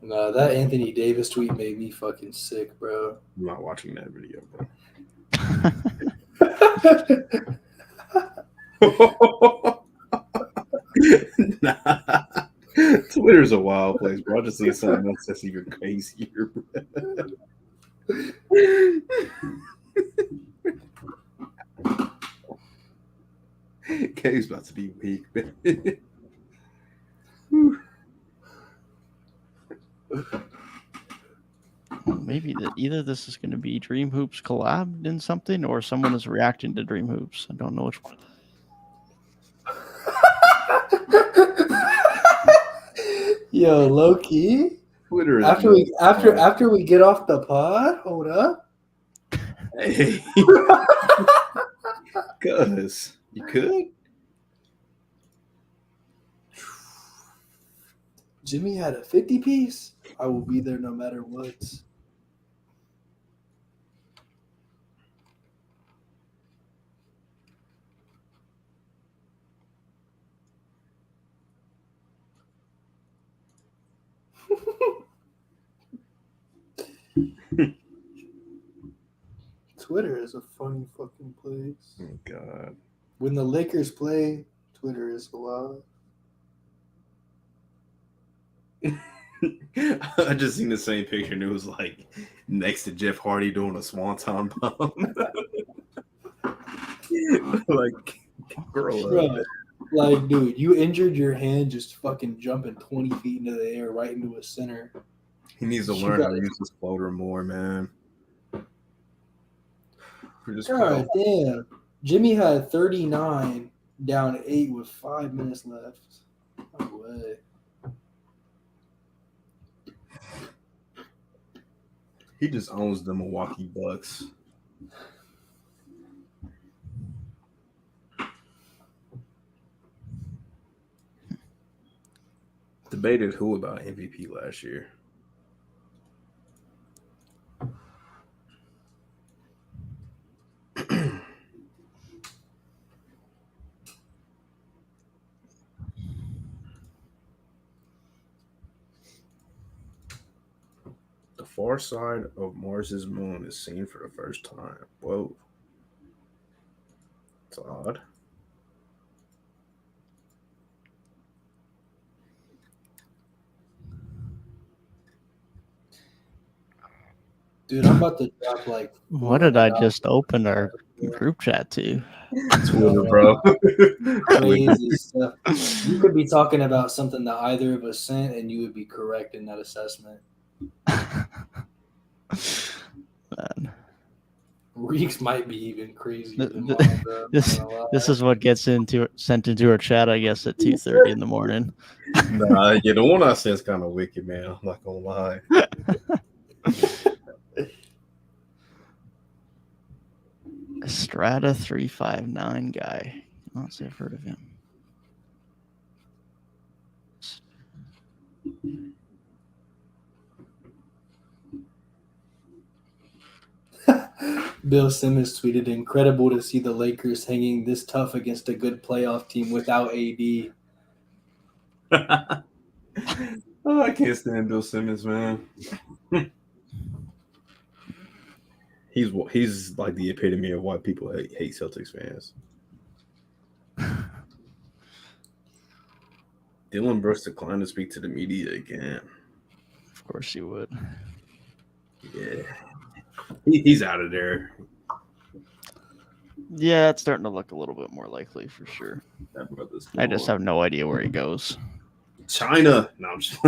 S1: Nah, that Anthony Davis tweet made me fucking sick, bro.
S5: I'm not watching that video, bro. Nah. Twitter's a wild place, bro. I just see something else that's even crazier. Gabe's about to be weak, man.
S2: Maybe either this is going to be Dream Hoops collabed in something, or someone is reacting to Dream Hoops. I don't know which one.
S1: Yo, low key.
S5: Twitter is
S1: After we get off the pod, hold up.
S5: Hey. Cuz you could.
S1: Jimmy had a 50 piece. I will be there no matter what. Twitter is a funny fucking place.
S5: Oh God.
S1: When the Lakers play, Twitter is alive.
S5: I just seen the same picture and it was like next to Jeff Hardy doing a swanton bomb. Like, grow
S1: Bro,
S5: up.
S1: like, dude, you injured your hand just fucking jumping 20 feet into the air right into a center.
S5: He needs to learn how to use his floater more, man.
S1: God damn. Jimmy had 39 down 8 with 5 minutes left. No way.
S5: He just owns the Milwaukee Bucks. Debated who about MVP last year. The far side of Mars's moon is seen for the first time. Whoa. It's odd.
S1: Dude, I'm about to drop like.
S2: What did I just open our group chat to?
S5: Twitter, bro.
S1: Crazy stuff. You could be talking about something that either of us sent, and you would be correct in that assessment.
S2: Man.
S1: Reeks might be even crazy.
S2: This is what gets sent into our chat, I guess, at 2:30 in the morning.
S5: Nah, yeah, the one I said is kind of wicked, man. I'm not gonna lie.
S2: Strata 359 guy. Let's see, I've heard of him.
S1: Bill Simmons tweeted, "Incredible to see the Lakers hanging this tough against a good playoff team without AD."
S5: Oh, I can't stand Bill Simmons, man. He's like the epitome of why people hate Celtics fans. Dylan Brooks declined to speak to the media again.
S2: Of course you would.
S5: Yeah. He's out of there.
S2: Yeah, it's starting to look a little bit more likely for sure.
S5: That brother's
S2: I just have no idea where he goes.
S5: China. No, I'm just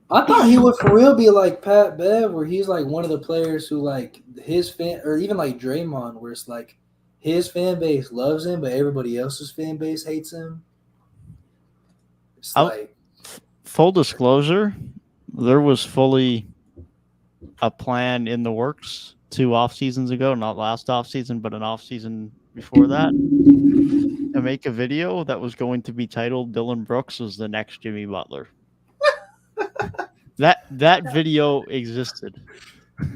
S1: I thought he would for real be like Pat Bev, where he's like one of the players who like his fan, or even like Draymond, where it's like his fan base loves him, but everybody else's fan base hates him. It's like
S2: full disclosure, there was fully a plan in the works 2 off seasons ago, not last off season, but an off season before that, to make a video that was going to be titled "Dylan Brooks is the next Jimmy Butler." That video existed.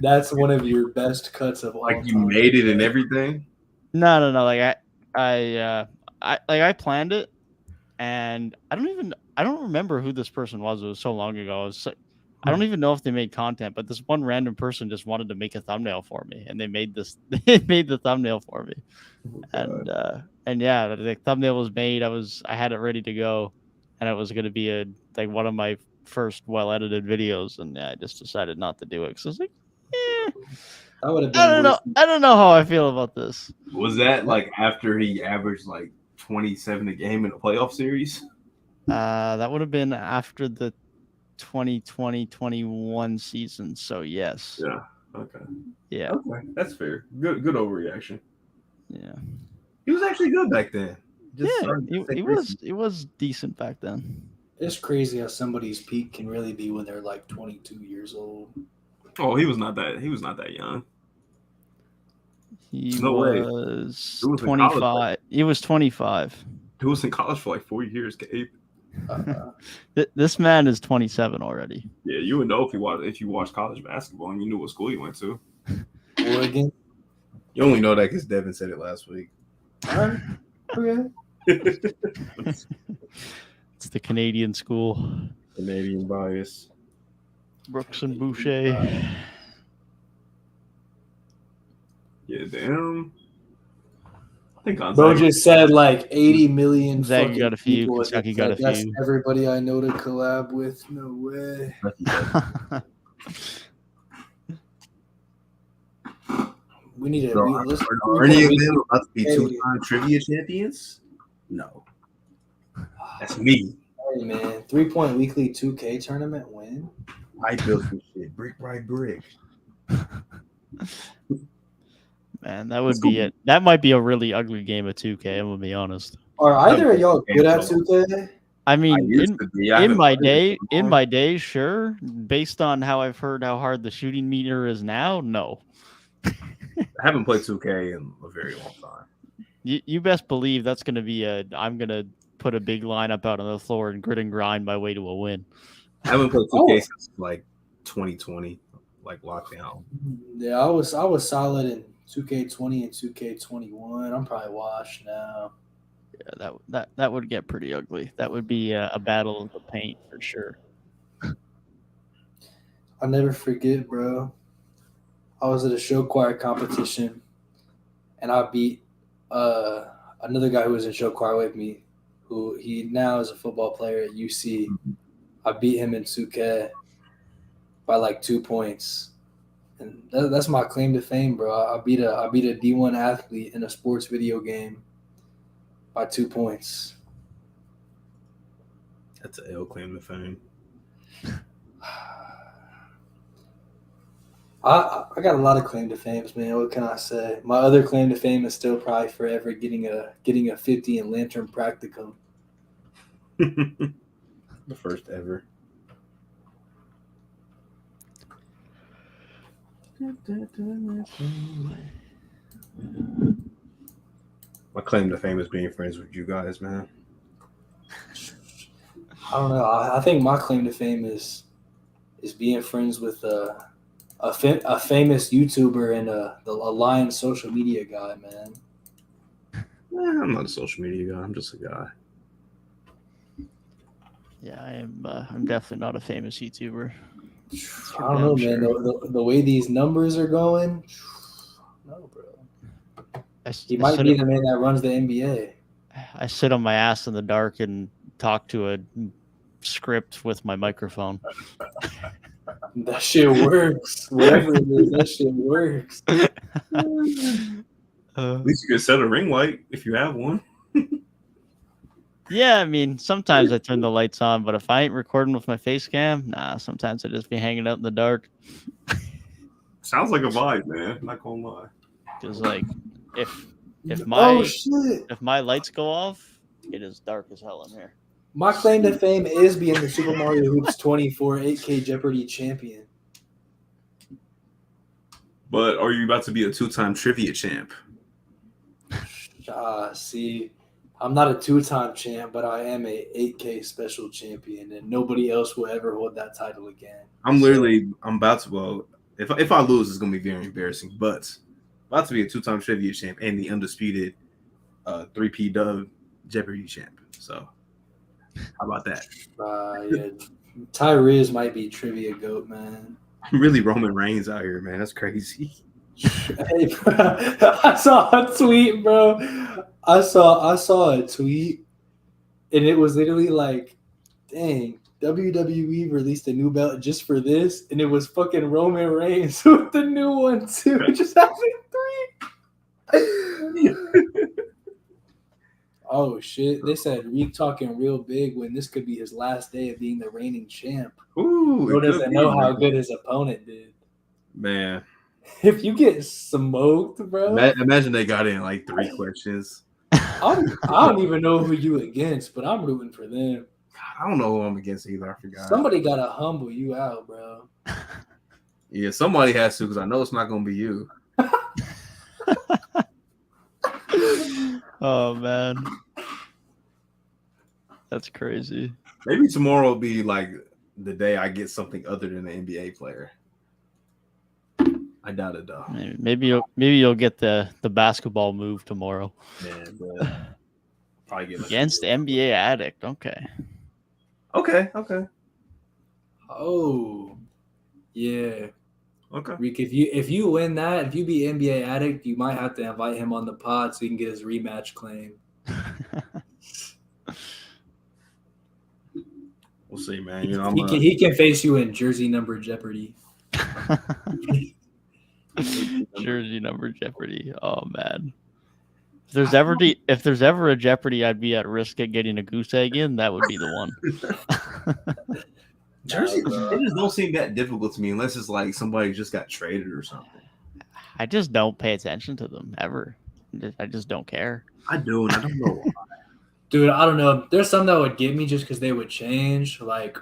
S1: That's one of your best cuts of all
S4: Like you
S1: time.
S4: made it and everything.
S2: No. Like I planned it, and I don't remember who this person was. It was so long ago. I don't even know if they made content, but this one random person just wanted to make a thumbnail for me, and they made the thumbnail for me. And yeah, the thumbnail was made. I had it ready to go, and it was going to be one of my first well-edited videos, and I just decided not to do it because I was like,
S1: That would have been.
S2: I don't know how I feel about this.
S4: Was that like after he averaged like 27 a game in a playoff series?
S2: That would have been after the 2020-21 season. So yes.
S4: Yeah. Okay.
S2: Yeah.
S4: Okay. That's fair. Good overreaction.
S2: Yeah.
S4: He was actually good back then.
S2: It was decent back then.
S1: It's crazy how somebody's peak can really be when they're like 22 years old.
S4: Oh, he was not that young.
S2: He
S4: No way.
S2: was
S4: He was in
S2: 25.
S4: college.
S2: He was 25.
S4: He was in college for like 4 years, Gabe.
S2: This man is 27 already.
S4: Yeah, you would know if you watched college basketball and you knew what school you went to.
S1: Oregon.
S5: You only know that because Devin said it last week.
S1: Okay.
S2: It's the Canadian school.
S5: Canadian bias.
S2: Brooks and Boucher.
S4: Yeah, damn. I think
S1: Bro
S4: Gonzaga.
S1: just said like 80 million.
S2: Gonzaga
S1: fucking
S2: got a few,
S1: people.
S2: Kentucky got a
S1: That's
S2: few.
S1: everybody I know to collab with. No way. We need to.
S4: Are any of them about to be 2-time trivia champions? No. That's me.
S1: Hey man, 3-point weekly 2K tournament win.
S5: I built this shit brick by brick.
S2: Man, that would be it. That might be a really ugly game of 2K. I'm gonna be honest.
S1: Are either of y'all good at 2K?
S2: I mean, in my
S4: day,
S2: day, sure. Based on how I've heard how hard the shooting meter is now, no.
S4: I haven't played 2K in a very long time.
S2: You best believe that's gonna be I'm gonna put a big lineup out on the floor and grit and grind my way to a win.
S4: I haven't played 2K since like 2020, like lockdown.
S1: Yeah, I was solid in 2K20 and 2K21. I'm probably washed now.
S2: Yeah, that would get pretty ugly. That would be a battle of the paint for sure.
S1: I'll never forget, bro. I was at a show choir competition, and I beat another guy who was in show choir with me, who he now is a football player at UC. I beat him in 2K by like 2 points, and that's my claim to fame, bro. I beat a D1 athlete in a sports video game by 2 points.
S4: That's an L claim to fame.
S1: I got a lot of claim to fames, man. What can I say? My other claim to fame is still probably forever getting a 50 in Lantern Practicum.
S5: The first ever.
S4: My claim to fame is being friends with you guys, man.
S1: I don't know. I think my claim to fame is being friends with a famous YouTuber and a Lion social media guy, man.
S4: I'm not a social media guy. I'm just a guy.
S2: Yeah, I'm definitely not a famous YouTuber.
S1: I don't know, man. The way these numbers are going, no, bro. He might be the man that runs the NBA.
S2: I sit on my ass in the dark and talk to a script with my microphone.
S1: That shit works. Whatever it is, that shit works.
S4: At least you can set a ring light if you have one.
S2: Yeah, I mean, sometimes I turn the lights on, but if I ain't recording with my face cam, nah, sometimes I just be hanging out in the dark.
S4: Sounds like a vibe, man. Not gonna lie.
S2: Because like if
S1: Oh
S2: my
S1: shit!
S2: if my lights go off, it is dark as hell in here.
S1: My claim to fame is being the Super Mario Hoops 24 8K Jeopardy champion.
S4: But are you about to be a 2-time trivia champ?
S1: See, I'm not a 2-time champ, but I am a 8K special champion, and nobody else will ever hold that title again.
S4: I'm about to. Well, if I lose, it's gonna be very embarrassing. But about to be a 2-time trivia champ and the undisputed 3P Dub Jeopardy champ. So, how about that?
S1: Yeah, Tyrese might be trivia goat, man.
S4: Really, Roman Reigns out here, man. That's crazy.
S1: Hey, bro, I saw a tweet, bro. I saw a tweet, and it was literally like, "Dang, WWE released a new belt just for this," and it was fucking Roman Reigns with the new one too. Just having 3. Oh shit! They said Reek talking real big when this could be his last day of being the reigning champ.
S4: Ooh,
S1: Bro doesn't know how good his opponent did.
S4: Man,
S1: If you get smoked, bro,
S4: imagine they got in like 3 questions.
S1: I don't even know who you against, but I'm rooting for them.
S4: I don't know who I'm against either. I forgot.
S1: Somebody gotta humble you out, bro.
S4: Yeah, somebody has to because I know it's not gonna be you.
S2: Oh man, that's crazy.
S4: Maybe tomorrow will be like the day I get something other than an NBA player. I doubt it though.
S2: Maybe you'll get the basketball move tomorrow.
S4: Man, but probably get
S2: Against the NBA addict. Okay.
S4: Okay.
S1: Oh, yeah.
S4: Okay.
S1: Reek, if you win that, if you be NBA addict, you might have to invite him on the pod so he can get his rematch claim.
S4: We'll see, man. You know,
S1: He can face you in jersey number Jeopardy.
S2: Jersey number Jeopardy. Oh man. If there's ever a Jeopardy I'd be at risk at getting a goose egg in, that would be the one.
S4: Jersey, they just don't seem that difficult to me unless it's like somebody just got traded or something.
S2: I just don't pay attention to them ever. I just don't care.
S4: I do, and I don't know why.
S1: Dude, I don't know. There's some that would get me just because they would change. Like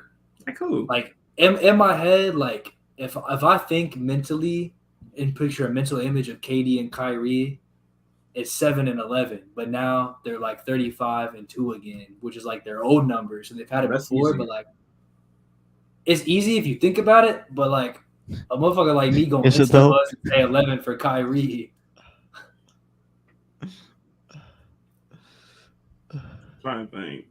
S4: Cool.
S1: Like in my head, like if I think mentally and picture a mental image of KD and Kyrie, it's 7 and 11. But now they're like 35 and 2 again, which is like their old numbers, and they've had it
S4: That's
S1: before.
S4: easy.
S1: But like, it's easy if you think about it. But like a motherfucker like me going
S2: Is it
S1: to
S2: though?
S1: say 11 for Kyrie.
S4: Trying to think.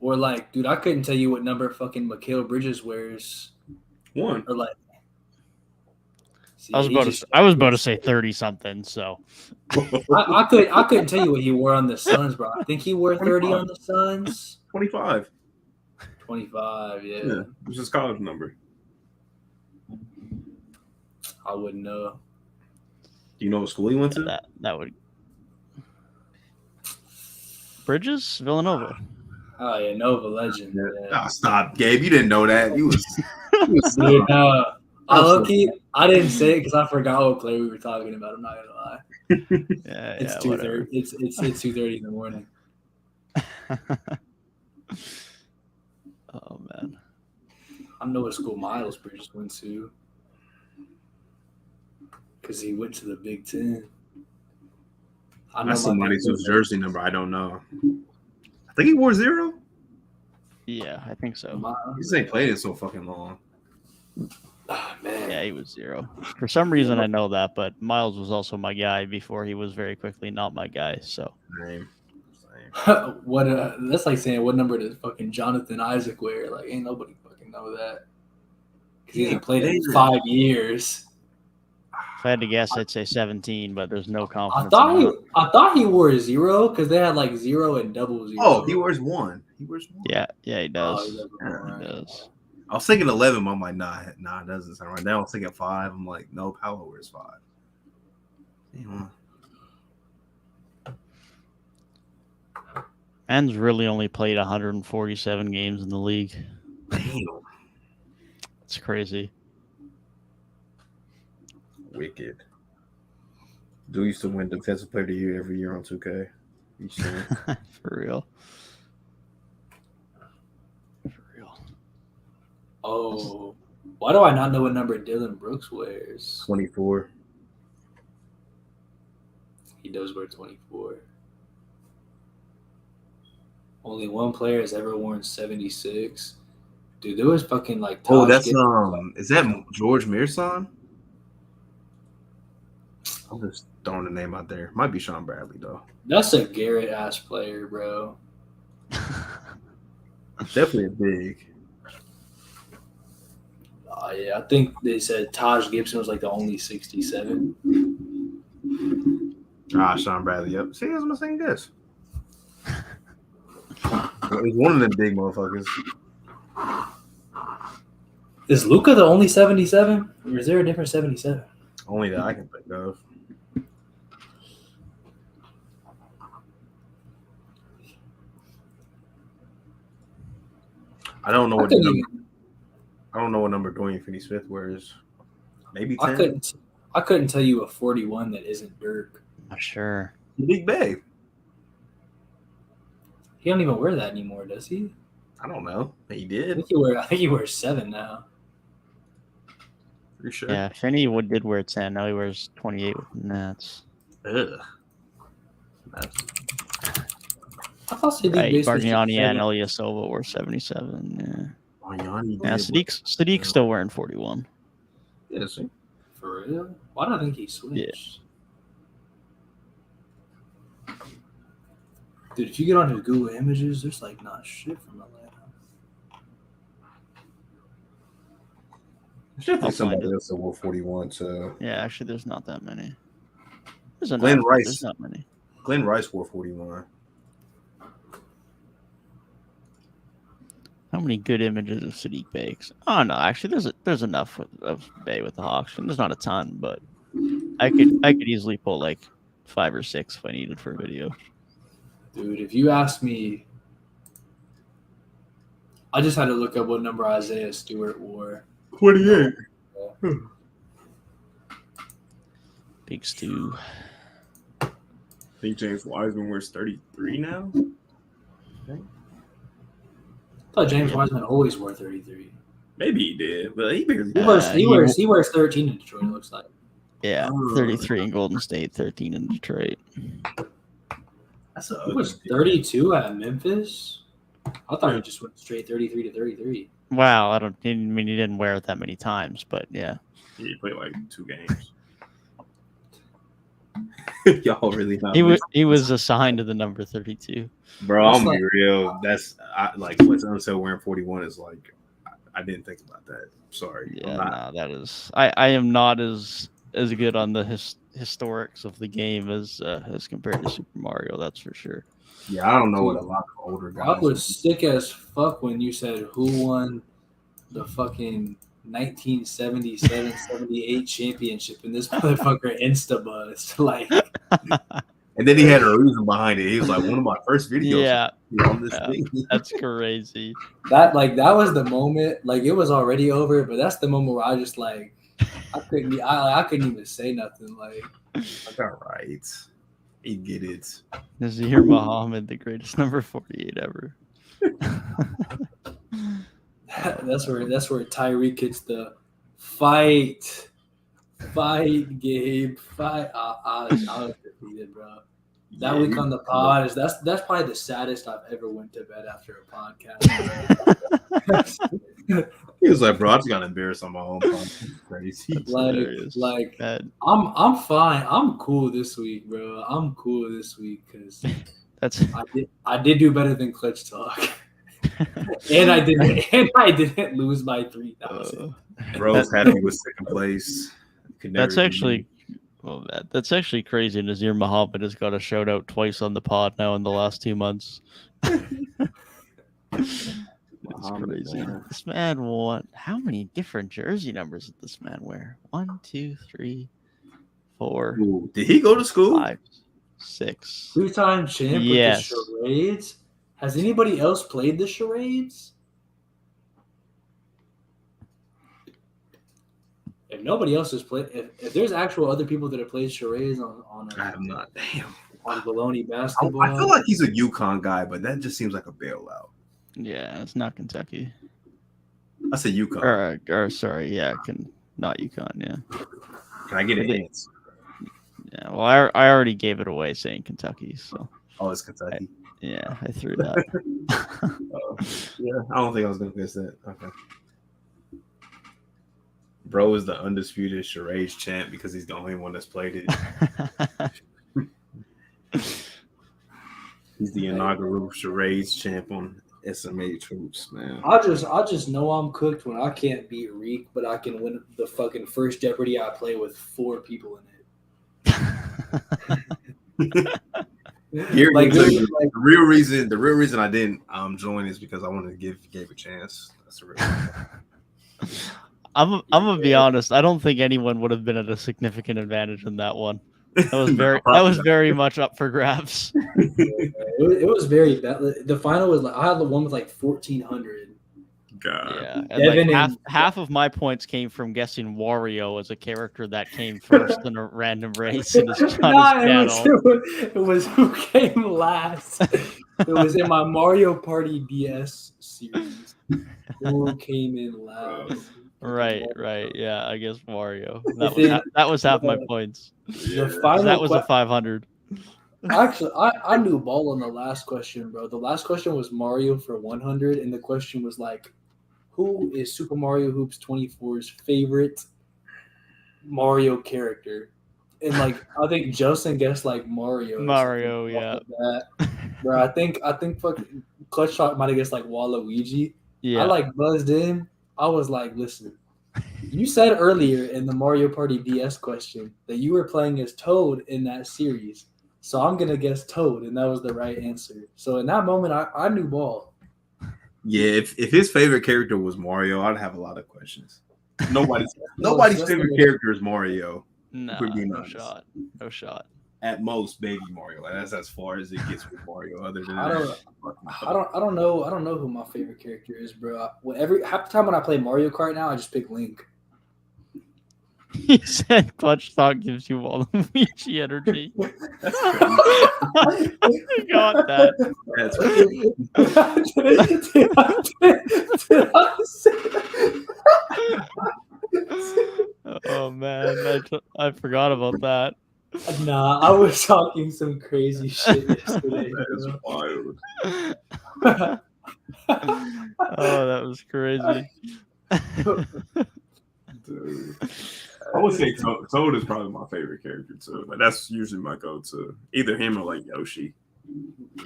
S1: Or like, dude, I couldn't tell you what number fucking Mikal Bridges wears.
S4: 1.
S1: Or like, see,
S2: I was about to say 30 something. So
S1: I couldn't tell you what he wore on the Suns, bro. I think he wore 30 on the Suns.
S4: 25.
S1: 25, yeah.
S4: Yeah, which is college number.
S1: I wouldn't know.
S4: Do you know what school he went to?
S2: that would Bridges, Villanova.
S1: Oh yeah, Nova legend. Yeah.
S4: Oh, stop, Gabe. You didn't know that. You was
S1: Dude, I didn't say it because I forgot what player we were talking about. I'm not gonna lie. It's 2:30. It's 2:30 in the morning.
S2: Oh man.
S1: I know what school Miles Bridges went to because he went to the Big Ten. I know
S4: That's somebody whose jersey number I don't know. I think he wore 0.
S2: Yeah, I think so.
S4: He just ain't played it so fucking long.
S1: Oh, man.
S2: Yeah, he was 0. For some reason, I know that, but Miles was also my guy before he was very quickly not my guy. So
S4: Same.
S1: That's like saying what number did fucking Jonathan Isaac wear? Like, ain't nobody fucking know that because he hasn't played in 5 years.
S2: if I had to guess, I'd say 17, but there's no
S1: I
S2: confidence.
S1: thought he wore 0 because they had like 0 and 00.
S4: Oh, he wears 1.
S2: Yeah, he does.
S1: Oh,
S2: He does.
S4: I was thinking 11. I'm like, nah, it doesn't sound right. Now I was thinking 5. I'm like, no, Paolo wears 5.
S2: Man's really only played 147 games in the league.
S4: Damn.
S2: It's crazy.
S5: Wicked. Do used to win Defensive Player of the Year every year on 2K. Each time.
S2: For real. For real.
S1: Oh, why do I not know what number Dylan Brooks wears?
S5: 24.
S1: He does wear 24. Only one player has ever worn 76. Dude, there was fucking like.
S4: Oh,
S1: Taj
S4: that's
S1: Gibson.
S4: is that George Mearson? I'm just throwing the name out there. Might be Sean Bradley though.
S1: That's a Garrett ass player, bro.
S4: Definitely a big.
S1: Yeah, I think they said Taj Gibson was like the only 67.
S4: Sean Bradley. Yep. See, that's my second guess. He's one of them big motherfuckers.
S1: Is Luka the only 77? Or is there a different 77?
S4: Only that I can think of. I don't know what number Dorian Finney-Smith wears. Maybe 10.
S1: I couldn't tell you a 41 that isn't Dirk.
S2: Not sure.
S4: Big Bay.
S1: He don't even wear that anymore, does he?
S4: I don't know. He
S1: I
S4: did.
S1: think he wears 7 now.
S4: For sure.
S2: Yeah, Finney did wear 10. Now he wears 28 with the Nets.
S4: Ugh.
S1: I thought Sadiq
S2: Right,
S1: Base was
S2: Bargnani and
S1: defending.
S2: Ilyasova were 77.
S4: Bargnani
S2: Yeah,
S4: did.
S2: Sadiq's still wearing 41.
S4: Yeah, see?
S1: For real? Why do I think he switched? Dude, if you get onto Google Images, there's like not shit from Atlanta.
S5: There's definitely
S2: I'll
S5: somebody
S2: find it.
S5: else that wore 41. So
S2: Yeah, actually, there's not that many. There's enough,
S4: Glenn
S2: but
S4: Rice.
S2: There's not many.
S4: Glenn Rice wore 41.
S2: How many good images of Sadiq Bakes? Oh no, actually, there's enough of Bay with the Hawks. There's not a ton, but I could easily pull like 5 or 6 if I needed for a video.
S1: Dude, if you ask me, I just had to look up what number Isaiah Stewart wore.
S4: 28.
S2: Big Stu.
S4: I think James Wiseman wears 33 now.
S1: I thought James Wiseman always wore 33.
S4: Maybe he did, but he barely.
S1: He wears 13 in Detroit, it looks like.
S2: Yeah, 33 in Golden State, 13 in Detroit.
S4: That's a
S1: He was 32 at Memphis. I thought he just went straight 33 to 33.
S2: Wow, I mean he didn't wear it that many times, but yeah.
S4: He played like 2 games. Y'all really not.
S2: He was assigned to the number 32.
S4: Bro,
S1: That's
S4: I'm
S1: like-
S4: be real. That's like what's unsaid wearing 41 is like. I didn't think about that. Sorry.
S2: Yeah, no, that is. I am not as good on the historics of the game as compared to Super Mario. That's for sure.
S4: Yeah, I don't know what a lot of older guys.
S1: I was sick as fuck when you said who won the fucking 1977-78 championship, and this motherfucker insta-buzzed. Like,
S4: And then he had a reason behind it. He was like, one of my first videos.
S2: Yeah,
S4: On this thing.
S2: that's crazy.
S1: that was the moment. Like, it was already over, but that's the moment where I just like I couldn't even say nothing. Like,
S4: All right. He get it.
S2: Nazir Muhammad, the greatest number 48 ever.
S1: that's where Tyrik gets the fight, Gabe, fight. I was defeated, bro. That
S4: Yeah,
S1: week on the pod that's probably the saddest I've ever went to bed after a podcast.
S4: He was like, bro, I just got embarrassed on my own podcast. Crazy.
S2: Hilarious.
S1: like
S2: That-
S1: I'm fine. I'm cool this week, bro. I'm cool this week because
S2: that's
S1: I did do better than ClutchTalk, and I didn't lose by 3,000.
S4: Bro's happy with second place. Could never
S2: That's
S4: be
S2: actually that's actually crazy. Nazir Muhammad has got a shout out twice on the pod now in the last 2 months. It's
S4: Muhammad,
S2: crazy.
S4: man.
S2: This man won. How many different jersey numbers did this man wear? 1, 2, 3, 4,
S4: Ooh, did he go to school?
S2: 5, 6.
S1: 2-time champ
S2: Yes.
S1: with the charades. Has anybody else played the charades? If nobody else has played, if there's actual other people that have played charades on
S4: I have not. Damn.
S1: on baloney basketball,
S4: I feel like he's a UConn guy, but that just seems like a bailout.
S2: Yeah, it's not Kentucky.
S4: I said UConn.
S2: Or sorry, yeah, not UConn. Yeah.
S4: Can I get a hint?
S2: Yeah. Well, I already gave it away saying Kentucky, so.
S4: Oh, it's Kentucky.
S2: I threw that.
S4: Yeah, I don't think I was gonna guess that. Okay. Bro is the undisputed charades champ because he's the only one that's played it. He's the inaugural charades champ on SMA Troops, man.
S1: I just know I'm cooked when I can't beat Reek, but I can win the fucking first Jeopardy I play with 4 people in it.
S4: Like, the real reason I didn't join is because I wanted to give Gabe a chance. That's the real.
S2: I'm gonna be honest. I don't think anyone would have been at a significant advantage in that one. That was very much up for grabs.
S1: It was very bad. The final was like I had the one with like 1,400.
S4: God.
S2: Yeah, and like half of my points came from guessing Wario as a character that came first in a random race in his channel.
S1: It was who came last. It was in my Mario Party DS series. Who came in last?
S2: Right. Yeah, I guess Wario. That was half my points.
S1: The final
S2: that was a 500.
S1: Actually, I knew ball on the last question, bro. The last question was Mario for 100, and the question was like, who is Super Mario Hoops 24's favorite Mario character? And like, I think Justin guessed like Mario.
S2: Mario, yeah.
S1: Bro, I think fucking ClutchTalk might have guessed like Waluigi.
S2: Yeah.
S1: I like buzzed in. I was like, listen, you said earlier in the Mario Party DS question that you were playing as Toad in that series. So I'm going to guess Toad, and that was the right answer. So in that moment, I knew ball.
S4: Yeah, if his favorite character was Mario, I'd have a lot of questions. Nobody's favorite character is Mario.
S2: No shot.
S4: At most, baby Mario. That's as far as it gets with Mario. Other than
S1: I don't know who my favorite character is, bro. Half the time when I play Mario Kart now, I just pick Link.
S2: He said ClutchTalk gives you Waluigi energy. You got that. Oh man, I forgot about that.
S1: Nah, I was talking some crazy shit yesterday.
S4: That is wild.
S2: Oh, that was crazy.
S4: Dude. I would say Toad is probably my favorite character too. Like that's usually my go-to. Either him or like Yoshi.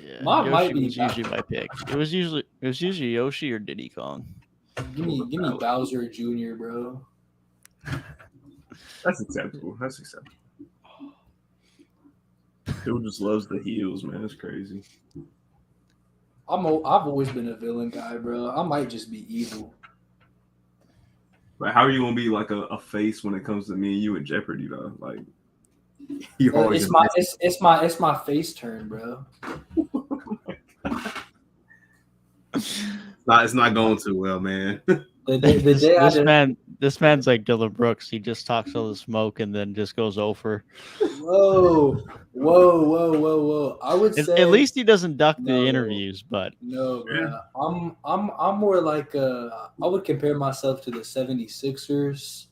S2: Yeah, Yoshi was usually my pick. It was usually Yoshi or Diddy Kong.
S1: Give me Bowser Jr., bro.
S4: That's acceptable. Dude just loves the heels, man. It's crazy.
S1: I've always been a villain guy, bro. I might just be evil.
S4: Like, how are you gonna be like a face when it comes to me and you in Jeopardy though? Like, you always
S1: it's my face turn, bro.
S4: It's not going too well, man.
S2: This man's like Dylan Brooks. He just talks all the smoke and then just goes over.
S1: Whoa! I would say
S2: at least he doesn't duck the interviews, but
S1: no, yeah. I'm more like I would compare myself to the 76ers.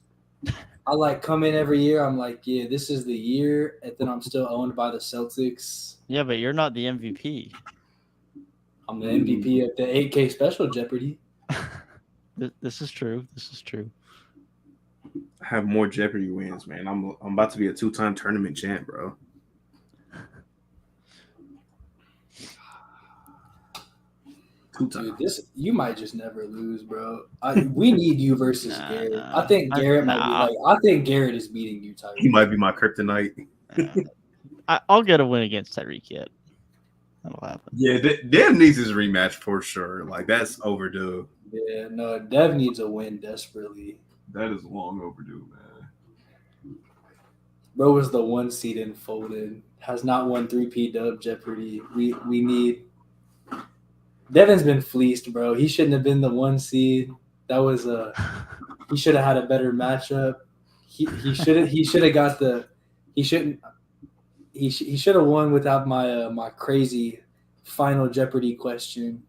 S1: I like come in every year. I'm like, yeah, this is the year, and then I'm still owned by the Celtics.
S2: Yeah, but you're not the MVP.
S1: I'm the MVP of the 8K Special Jeopardy.
S2: This is true.
S4: I have more Jeopardy wins, man. I'm about to be a 2-time tournament champ, bro.
S1: Dude, you might just never lose, bro. We need you versus Garrett. I think Garrett might be like. I think Garrett is beating you, Tyrik.
S4: He might be my kryptonite.
S2: I'll get a win against Tyrik yet. That'll happen.
S4: Yeah, Dev needs his rematch for sure. Like that's overdue.
S1: Yeah, no, Dev needs a win desperately.
S4: That is long overdue, man.
S1: Bro was the 1 seed and folded. Has not won 3P Dub Jeopardy. We need Devin's been fleeced, bro. He shouldn't have been the 1 seed. That was he should have had a better matchup. He should have got the he shouldn't he should have won without my my crazy final Jeopardy question.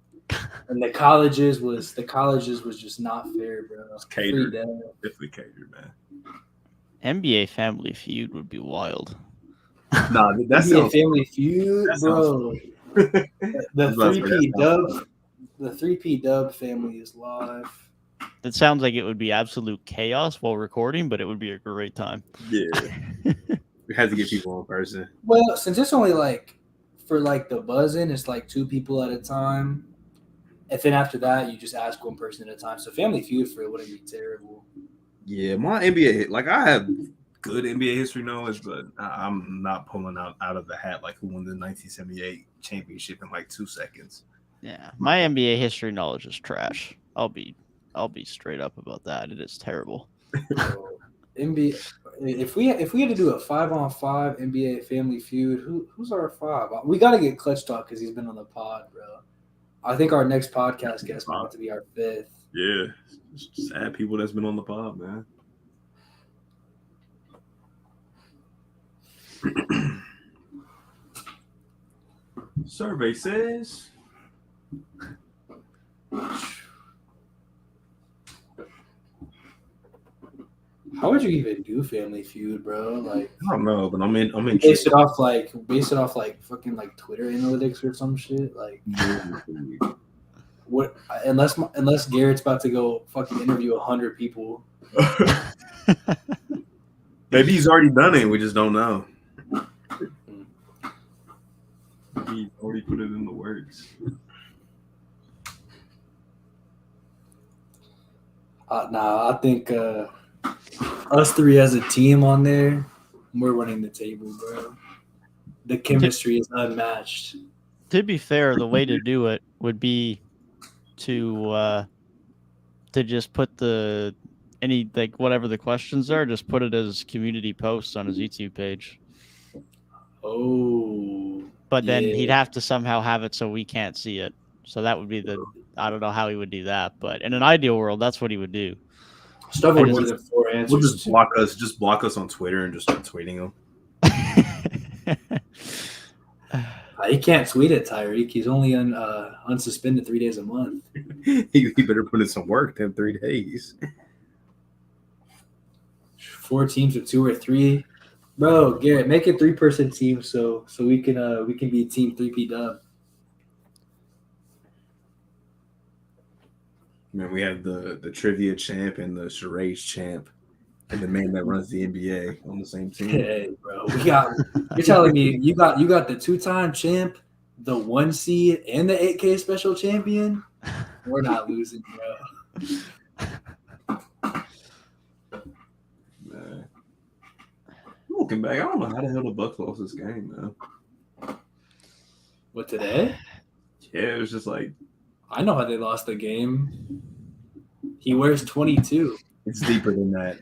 S1: And the colleges was just not fair, bro.
S4: It's catered. Definitely catered, man.
S2: NBA Family Feud would be wild.
S4: Nah, that's
S1: NBA Family Feud, bro. The 3P Dub family is live.
S2: It sounds like it would be absolute chaos while recording, but it would be a great time.
S4: Yeah. We had to get people in person.
S1: Well, since it's only for the buzzing, it's 2 people at a time. And then after that, you just ask 1 person at a time. So Family Feud for it wouldn't be terrible.
S4: Yeah, my NBA, I have good NBA history knowledge, but I'm not pulling out of the hat who won the 1978 championship in 2 seconds.
S2: Yeah, my NBA history knowledge is trash. I'll be straight up about that. It is terrible.
S1: NBA, if we had to do a 5-on-5 NBA Family Feud, who's our 5? We got to get ClutchTalk because he's been on the pod, bro. I think our next podcast guest might have to be our 5th.
S4: Yeah, just add people that's been on the pod, man. Survey says.
S1: How would you even do Family Feud, bro?
S4: I don't know, but I'm in.
S1: Base it off fucking Twitter analytics or some shit. What? Unless Garrett's about to go fucking interview 100 people.
S4: Maybe he's already done it. We just don't know. He already put it in the works.
S1: Nah, I think us 3 as a team on there, we're running the table, bro. The chemistry is unmatched.
S2: To be fair, the way to do it would be to just put whatever the questions are, just put it as community posts on his YouTube page.
S1: Oh.
S2: But then he'd have to somehow have it so we can't see it. So that would be I don't know how he would do that, but in an ideal world, that's what he would do.
S1: Stuff with more than 4 answers.
S4: We'll just block us on Twitter and just start tweeting him.
S1: He can't tweet it, Tyrik. He's only unsuspended 3 days a month.
S4: he better put in some work them 3 days.
S1: 4 teams with 2 or 3. Bro, Garrett, make a 3-person team so we can be team 3P Dub.
S4: Man, we have the trivia champ and the charades champ and the man that runs the NBA on the same team.
S1: Hey, bro, you're telling me you got the 2-time champ, the 1 seed, and the 8K special champion? We're not losing, bro.
S4: Man. Looking back, I don't know how the hell the Bucks lost this game, man.
S1: What, today?
S4: Yeah, it was just
S1: I know how they lost the game. He wears 22.
S4: It's deeper than that.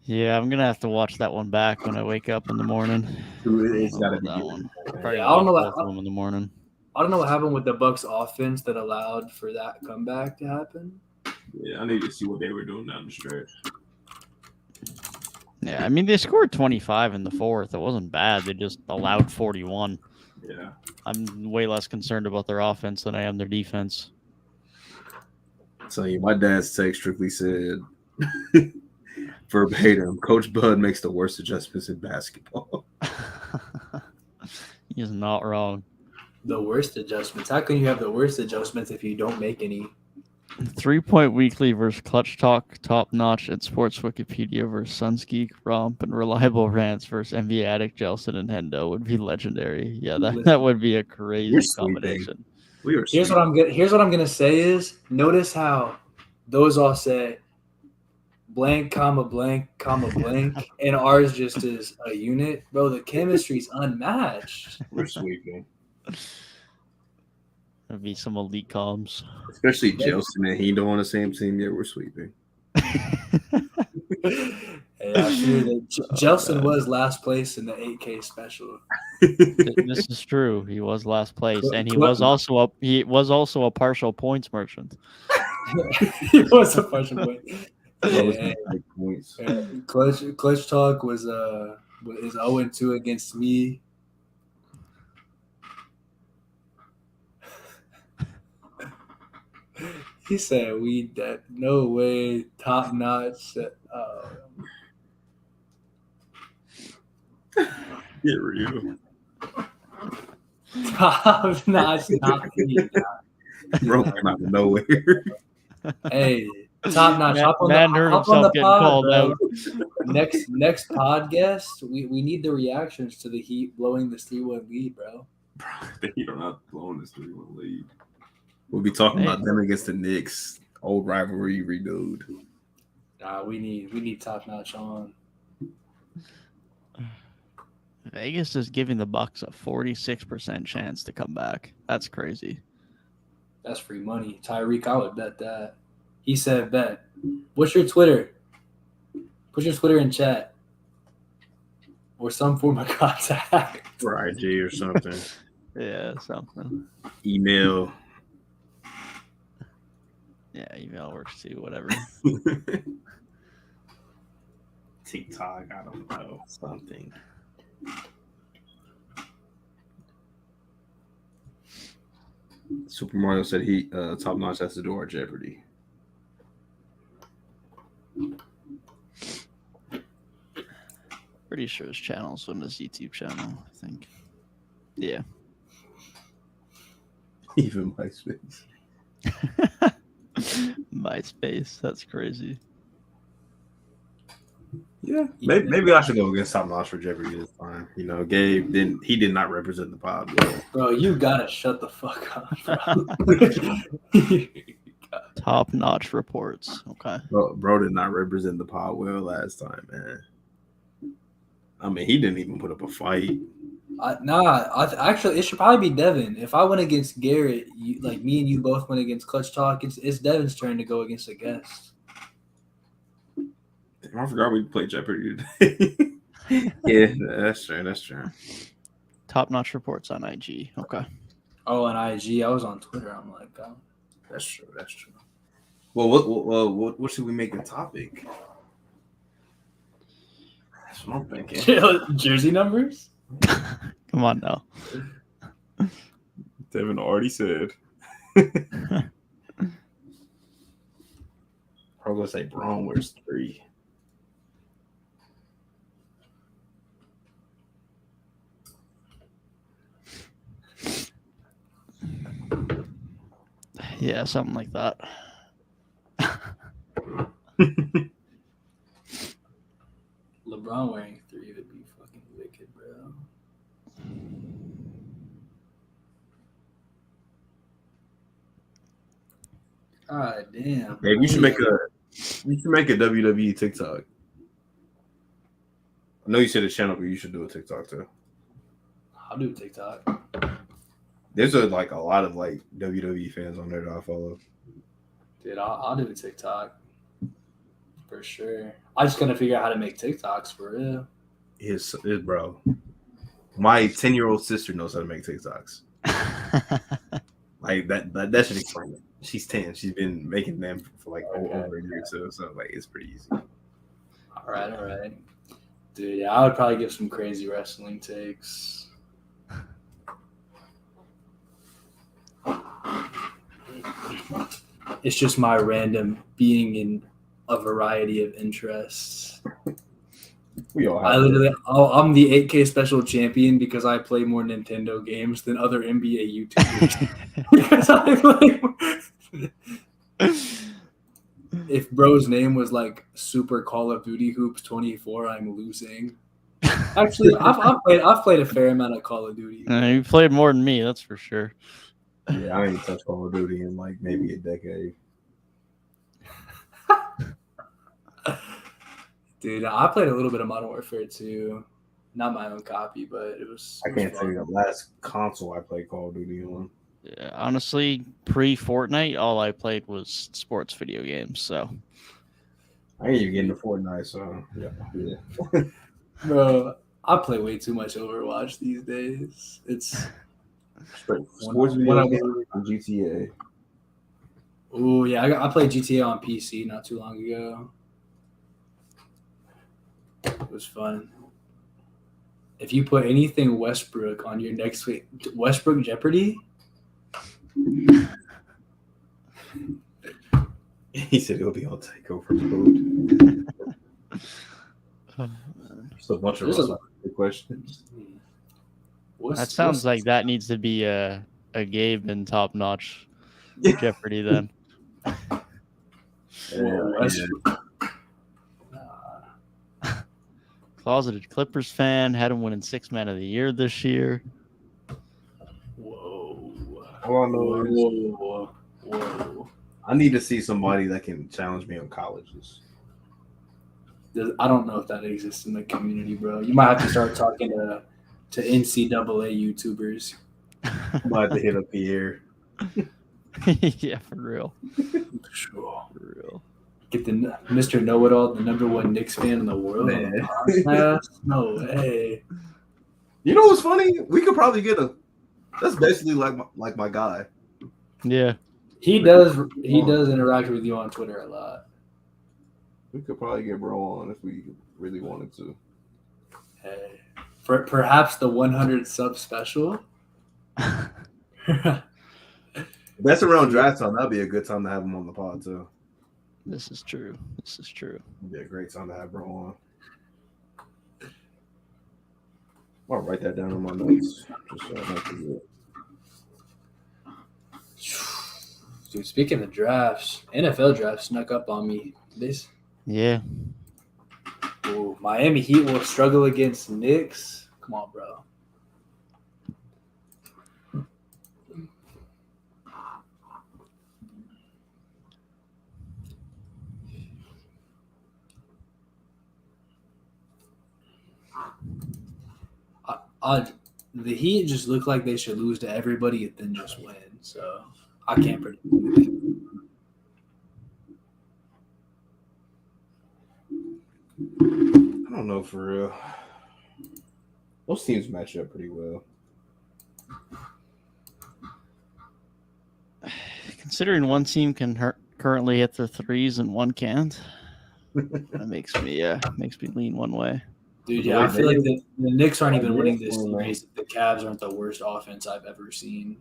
S2: Yeah, I'm gonna have to watch that one back when I wake up in the morning.
S4: It's got to be
S2: that one.
S1: Yeah, I don't know
S2: both of them in the morning.
S1: I don't know what happened with the Bucks offense that allowed for that comeback to happen.
S4: Yeah, I need to see what they were doing down the stretch.
S2: Yeah, I mean, they scored 25 in the 4th. It wasn't bad. They just allowed 41.
S4: Yeah.
S2: I'm way less concerned about their offense than I am their defense.
S4: So my dad's text strictly said, verbatim, Coach Bud makes the worst adjustments in basketball.
S2: He is not wrong.
S1: The worst adjustments? How can you have the worst adjustments if you don't make any?
S2: 3-Point Weekly versus ClutchTalk, Top Notch, and Sports Wikipedia versus Sunsgeek, Romp, and Reliable Rants versus NBA Addict, Jelson, and Hendo would be legendary. Yeah, that would be a crazy combination.
S1: Here's what I'm gonna say is, notice how those all say blank, comma, blank, comma, blank, and ours just is a unit. Bro, the chemistry's unmatched.
S4: We're sweeping.
S2: That'd be some elite comms.
S4: Especially Jelson and Hendo on the same team. Yeah, we're sweeping.
S1: Hey, Hey, I fear that Jelson was last place in the 8K special.
S2: This is true. He was last place, and he was also a partial points merchant.
S1: He was a partial point.
S5: Yeah, points.
S1: Clutch Talk is 0-2 against me. He said we that no way top notch.
S4: Get real.
S1: Top notch, not me.
S4: Bro, came out of nowhere.
S1: Hey, top notch. Hop on the pod, bro. Next podcast, we need the reactions to the Heat blowing this 3-1 lead, bro.
S4: The Heat are not blowing this 3-1 lead. We'll be talking about them against the Knicks. Old rivalry renewed.
S1: Nah, we need top notch on.
S2: Vegas is giving the Bucks a 46% chance to come back. That's crazy.
S1: That's free money. Tyrik, I would bet that. He said bet. What's your Twitter? Put your Twitter in chat. Or some form of contact.
S4: Or IG or something.
S2: Yeah, something.
S4: Email.
S2: Yeah, email works too, whatever.
S4: TikTok, I don't know. Something. Super Mario said he top notch has to do our Jeopardy.
S2: Pretty sure his channel's on his YouTube channel, I think. Yeah.
S4: Even MySpace.
S2: MySpace, that's crazy.
S4: Yeah, maybe I should go against top notch for Jeopardy this time. You know, Gabe did not represent the pod.
S1: Bro, you gotta shut the fuck up, bro.
S2: Top notch reports. Okay.
S4: Bro did not represent the pod well last time, man. I mean, he didn't even put up a fight.
S1: Actually, it should probably be Devin. If I went against Garrett, like me and you both went against Clutch Talk, it's Devin's turn to go against a guest.
S4: I forgot we played Jeopardy today. Yeah, that's true.
S2: Top notch reports on IG. Okay.
S1: Oh, on IG. I was on Twitter. I'm like, oh.
S4: That's true. Well, what should we make the topic? That's what I'm thinking.
S1: Jersey numbers?
S2: Come on now.
S4: Devin already said. I'm gonna say Braun wears 3.
S2: Yeah, something like that.
S1: LeBron wearing 3 would be fucking wicked, bro. God damn.
S4: Hey, we should make a WWE TikTok. I know you said a channel, but you should do a TikTok too.
S1: I'll do TikTok.
S4: There's a lot of WWE fans on there that I follow.
S1: Dude, I'll do a TikTok for sure. I just gotta figure out how to make TikToks for real.
S4: His bro. My 10-year-old sister knows how to make TikToks. Like that should explain it. She's 10. She's been making them for over a year or so. So it's pretty easy.
S1: All right. Dude, yeah, I would probably give some crazy wrestling takes. It's just my random being in a variety of interests.
S5: We all
S1: I'm the 8K special champion because I play more Nintendo games than other NBA YouTubers. Because I play. If bro's name was like Super Call of Duty Hoops 24, I'm losing. Actually, I've played a fair amount of Call of Duty.
S2: You played more than me, that's for sure.
S4: Yeah, I ain't touched Call of Duty in maybe a decade.
S1: Dude, I played a little bit of Modern Warfare too. Not my own copy, but it was.
S4: I can't tell you the last console I played Call of Duty on.
S2: Yeah, honestly, pre-Fortnite, all I played was sports video games. So
S5: I ain't even getting to Fortnite, so yeah.
S1: Bro, I play way too much Overwatch these days. It's
S5: Straight
S1: When
S5: sports
S1: I-
S5: video
S1: when I-
S5: games and GTA.
S1: oh yeah, I played GTA on PC not too long ago. It was fun. If you put anything Westbrook on your next week, Westbrook Jeopardy,
S4: He said it'll be on takeover food. Just a bunch of
S1: There's a
S4: Russell questions.
S2: That sounds like that needs to be a Gabe and top notch Jeopardy then.
S1: Westbrook.
S2: Closeted Clippers fan, had him winning 6 Man of the Year this year.
S1: Whoa.
S5: All I know is
S1: Whoa.
S4: I need to see somebody that can challenge me on colleges.
S1: I don't know if that exists in the community, bro. You might have to start talking to NCAA YouTubers.
S4: I might have to hit up Pierre.
S2: Yeah, for real.
S1: Sure.
S2: For real.
S1: Get the Mr. Know-It-All, the #1 Knicks fan in the world.
S4: Man.
S1: No way.
S4: You know what's funny? We could probably get a. That's basically like my guy.
S2: Yeah.
S1: He does interact with you on Twitter a lot.
S5: we could probably get bro on if we really wanted to.
S1: Hey, perhaps the 100 sub special.
S4: That's around draft time. That'd be a good time to have him on the pod too.
S2: This is true.
S4: It'd be a great time to have bro on. I'll write that down in my notes. Just so I don't forget.
S1: Dude, speaking of drafts, NFL draft snuck up on me.
S2: Yeah.
S1: Ooh, Miami Heat will struggle against Knicks. Come on, bro. The Heat just look like they should lose to everybody and then just win. So I can't predict anything.
S5: I don't know for real. Those teams match up pretty well.
S2: Considering one team can currently hit their threes and one can't, that makes me lean one way.
S1: Dude, yeah, I feel like the Knicks aren't even winning this series. The Cavs aren't the worst offense I've ever seen.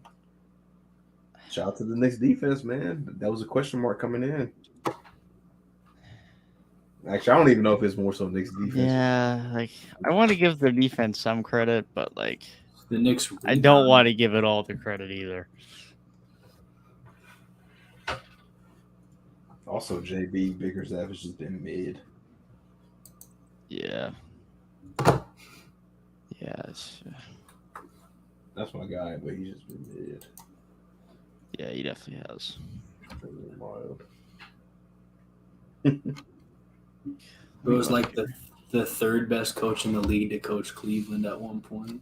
S4: Shout out to the Knicks defense, man. That was a question mark coming in. Actually, I don't even know if it's more so Knicks defense.
S2: Yeah, like I want to give their defense some credit, but like
S1: The Knicks.
S2: I don't want to give it all the credit either.
S5: Also, JB Bickerstaff has just been mid.
S2: Yeah. Yeah.
S5: That's my guy, but he's just been mid.
S2: Yeah, he definitely has.
S5: Wild.
S1: It was like the third best coach in the league to coach Cleveland at one point.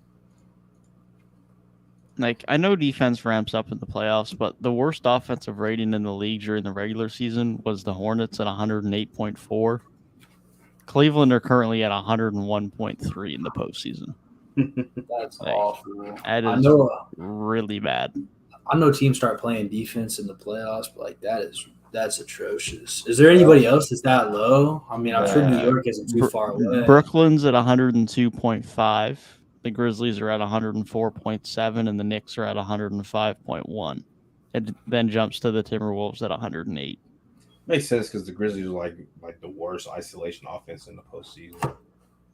S2: Like, I know defense ramps up in the playoffs, but the worst offensive rating in the league during the regular season was the Hornets at 108.4. Cleveland are currently at 101.3 in the postseason.
S1: That's
S2: Like,
S1: awful.
S2: That
S1: I
S2: is
S1: know.
S2: really bad.
S1: I know teams start playing defense in the playoffs, but like that's atrocious. Is there anybody else that's that low? I mean, I'm sure New York isn't too far away.
S2: Brooklyn's at 102.5. The Grizzlies are at 104.7, and the Knicks are at 105.1. It then jumps to the Timberwolves at 108.
S4: Makes sense because the Grizzlies are like the worst isolation offense in the postseason.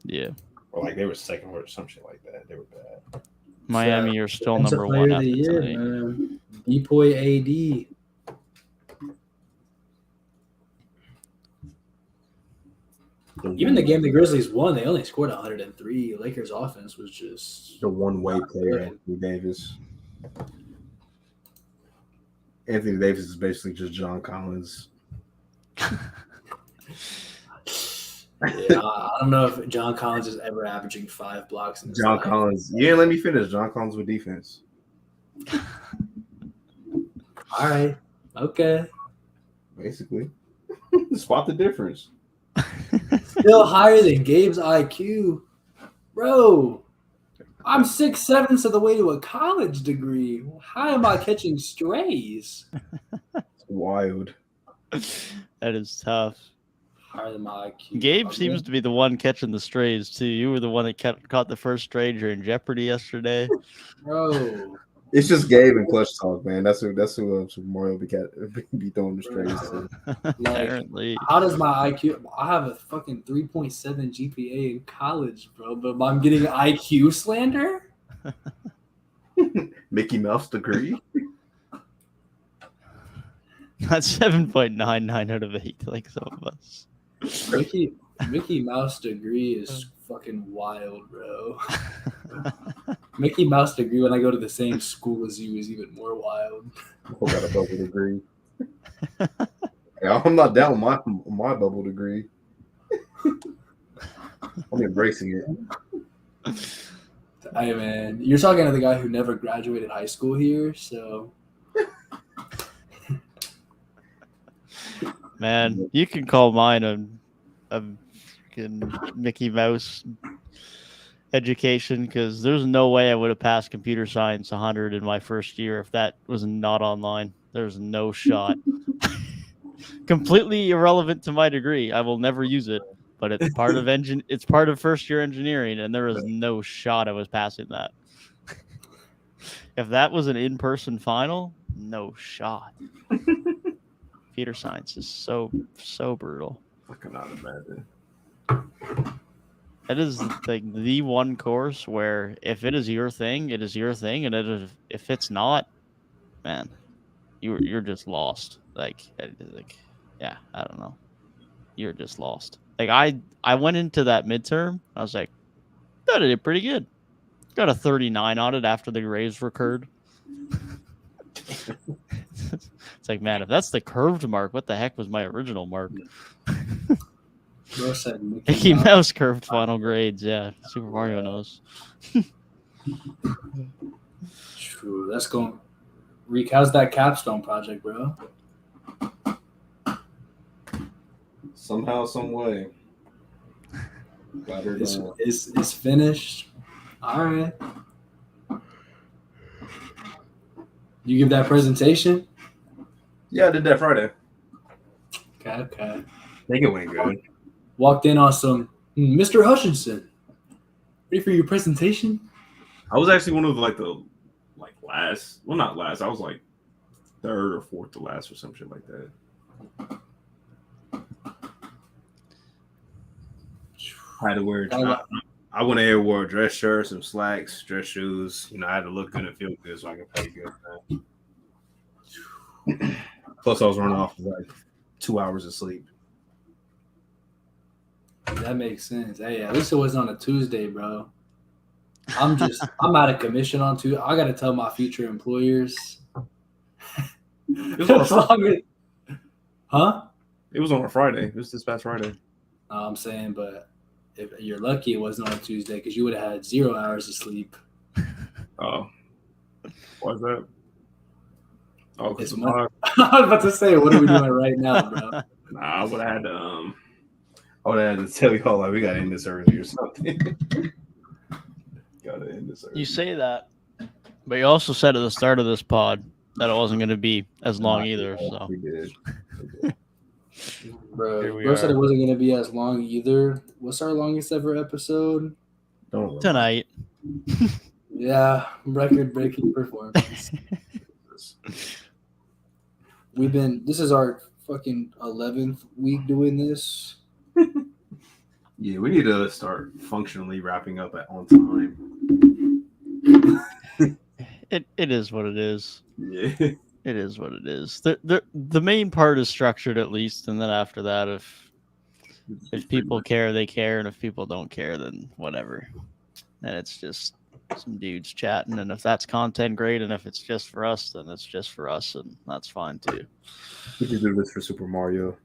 S2: Yeah.
S4: Or like they were second or some shit like that. They were bad.
S2: Miami are still
S1: Defensive
S2: number
S1: player
S2: one
S1: of the year,
S2: offensively.
S1: man. Depoy AD. Even the game the Grizzlies won, they only scored 103. Lakers' offense was just
S4: The one-way player, Anthony Davis. Anthony Davis is basically just John Collins.
S1: Yeah, I don't know if John Collins is ever averaging 5 blocks in his
S4: John
S1: life.
S4: Collins. You didn't let me finish. John Collins with defense.
S1: All right. Okay.
S5: Basically. Spot the difference.
S1: Still higher than Gabe's IQ. Bro, I'm 6/7 of the way to a college degree. How am I catching strays?
S5: It's wild.
S2: That is tough.
S1: Higher than my IQ.
S2: Gabe seems to be the one catching the strays too. You were the one that caught the first stray during Jeopardy yesterday.
S1: Bro.
S5: It's just Gabe and Clutch Talk, man. That's who Super Mario be throwing the strays to.
S2: Apparently.
S1: How does my IQ? I have a fucking 3.7 GPA in college, bro, but I'm getting IQ slander?
S5: Mickey Mouse degree.
S2: Not 7.99 out of 8 like some of us.
S1: Mickey Mouse degree is fucking wild, bro. Mickey Mouse degree when I go to the same school as you is even more wild.
S5: I got a bubble degree. Yeah, I'm not down with my bubble degree. I'm embracing it.
S1: Hey man, you're talking to the guy who never graduated high school here, so
S2: Man, you can call mine a freaking Mickey Mouse education because there's no way I would have passed computer science 100 in my first year if that was not online. There's no shot. Completely irrelevant to my degree. I will never use it, but it's part of It's part of first year engineering, and there was no shot I was passing that. If that was an in-person final, no shot. Computer science is so brutal.
S5: I cannot imagine.
S2: It is like the one course where if it is your thing, it is your thing, and if it's not, man, you're just lost. Like, yeah, I don't know, you're just lost. Like I went into that midterm, I was like, I did pretty good. Got a 39 on it after the grades recurred. It's like, man, if that's the curved mark, what the heck was my original mark?
S1: bro said
S2: Mickey Mouse curved final grades. Yeah, Super Mario knows.
S1: True. Let's go. Reek, how's that capstone project, bro?
S5: Somehow, some way. Got her done.
S1: It's finished. All right. You give that presentation?
S4: Yeah, I did that Friday.
S1: Okay.
S4: I think it went good.
S1: Walked in on some Mr. Hutchinson. Ready for your presentation?
S4: I was actually one of last. Well, not last. I was like third or fourth to last or some shit like that. I had to wear. I went ahead and wore a dress shirt, some slacks, dress shoes. You know, I had to look good and feel good so I could play good. Plus, I was running off of like 2 hours of sleep.
S1: That makes sense. Hey, at least it wasn't on a Tuesday, bro. I'm out of commission on Tuesday. I got to tell my future employers.
S4: It was on a Friday.
S1: Huh?
S4: It was on a Friday. It was this past Friday.
S1: I'm saying, but if you're lucky, it wasn't on a Tuesday because you would have had 0 hours of sleep.
S4: Oh, why is that? Oh,
S1: It's
S4: because
S1: I was about to say, what are we doing right now, bro?
S4: nah, I would have had to. I would have had to tell y'all like we got to end this early or something. Gotta end this early.
S2: You say that, but you also said at the start of this pod that it wasn't going to be as long either. So
S5: We did.
S1: Bro said it wasn't going to be as long either. What's our longest ever episode?
S5: Don't
S2: tonight.
S1: Yeah, record-breaking performance. This is our fucking 11th week doing this.
S4: Yeah, we need to start functionally wrapping up on time.
S2: It is what it is.
S4: Yeah.
S2: It is what it is. The main part is structured at least, and then after that, if people care, they care, and if people don't care, then whatever. And it's just some dudes chatting, and if that's content, great, and if it's just for us, then it's just for us, and that's fine too.
S4: We should do this for Super Mario.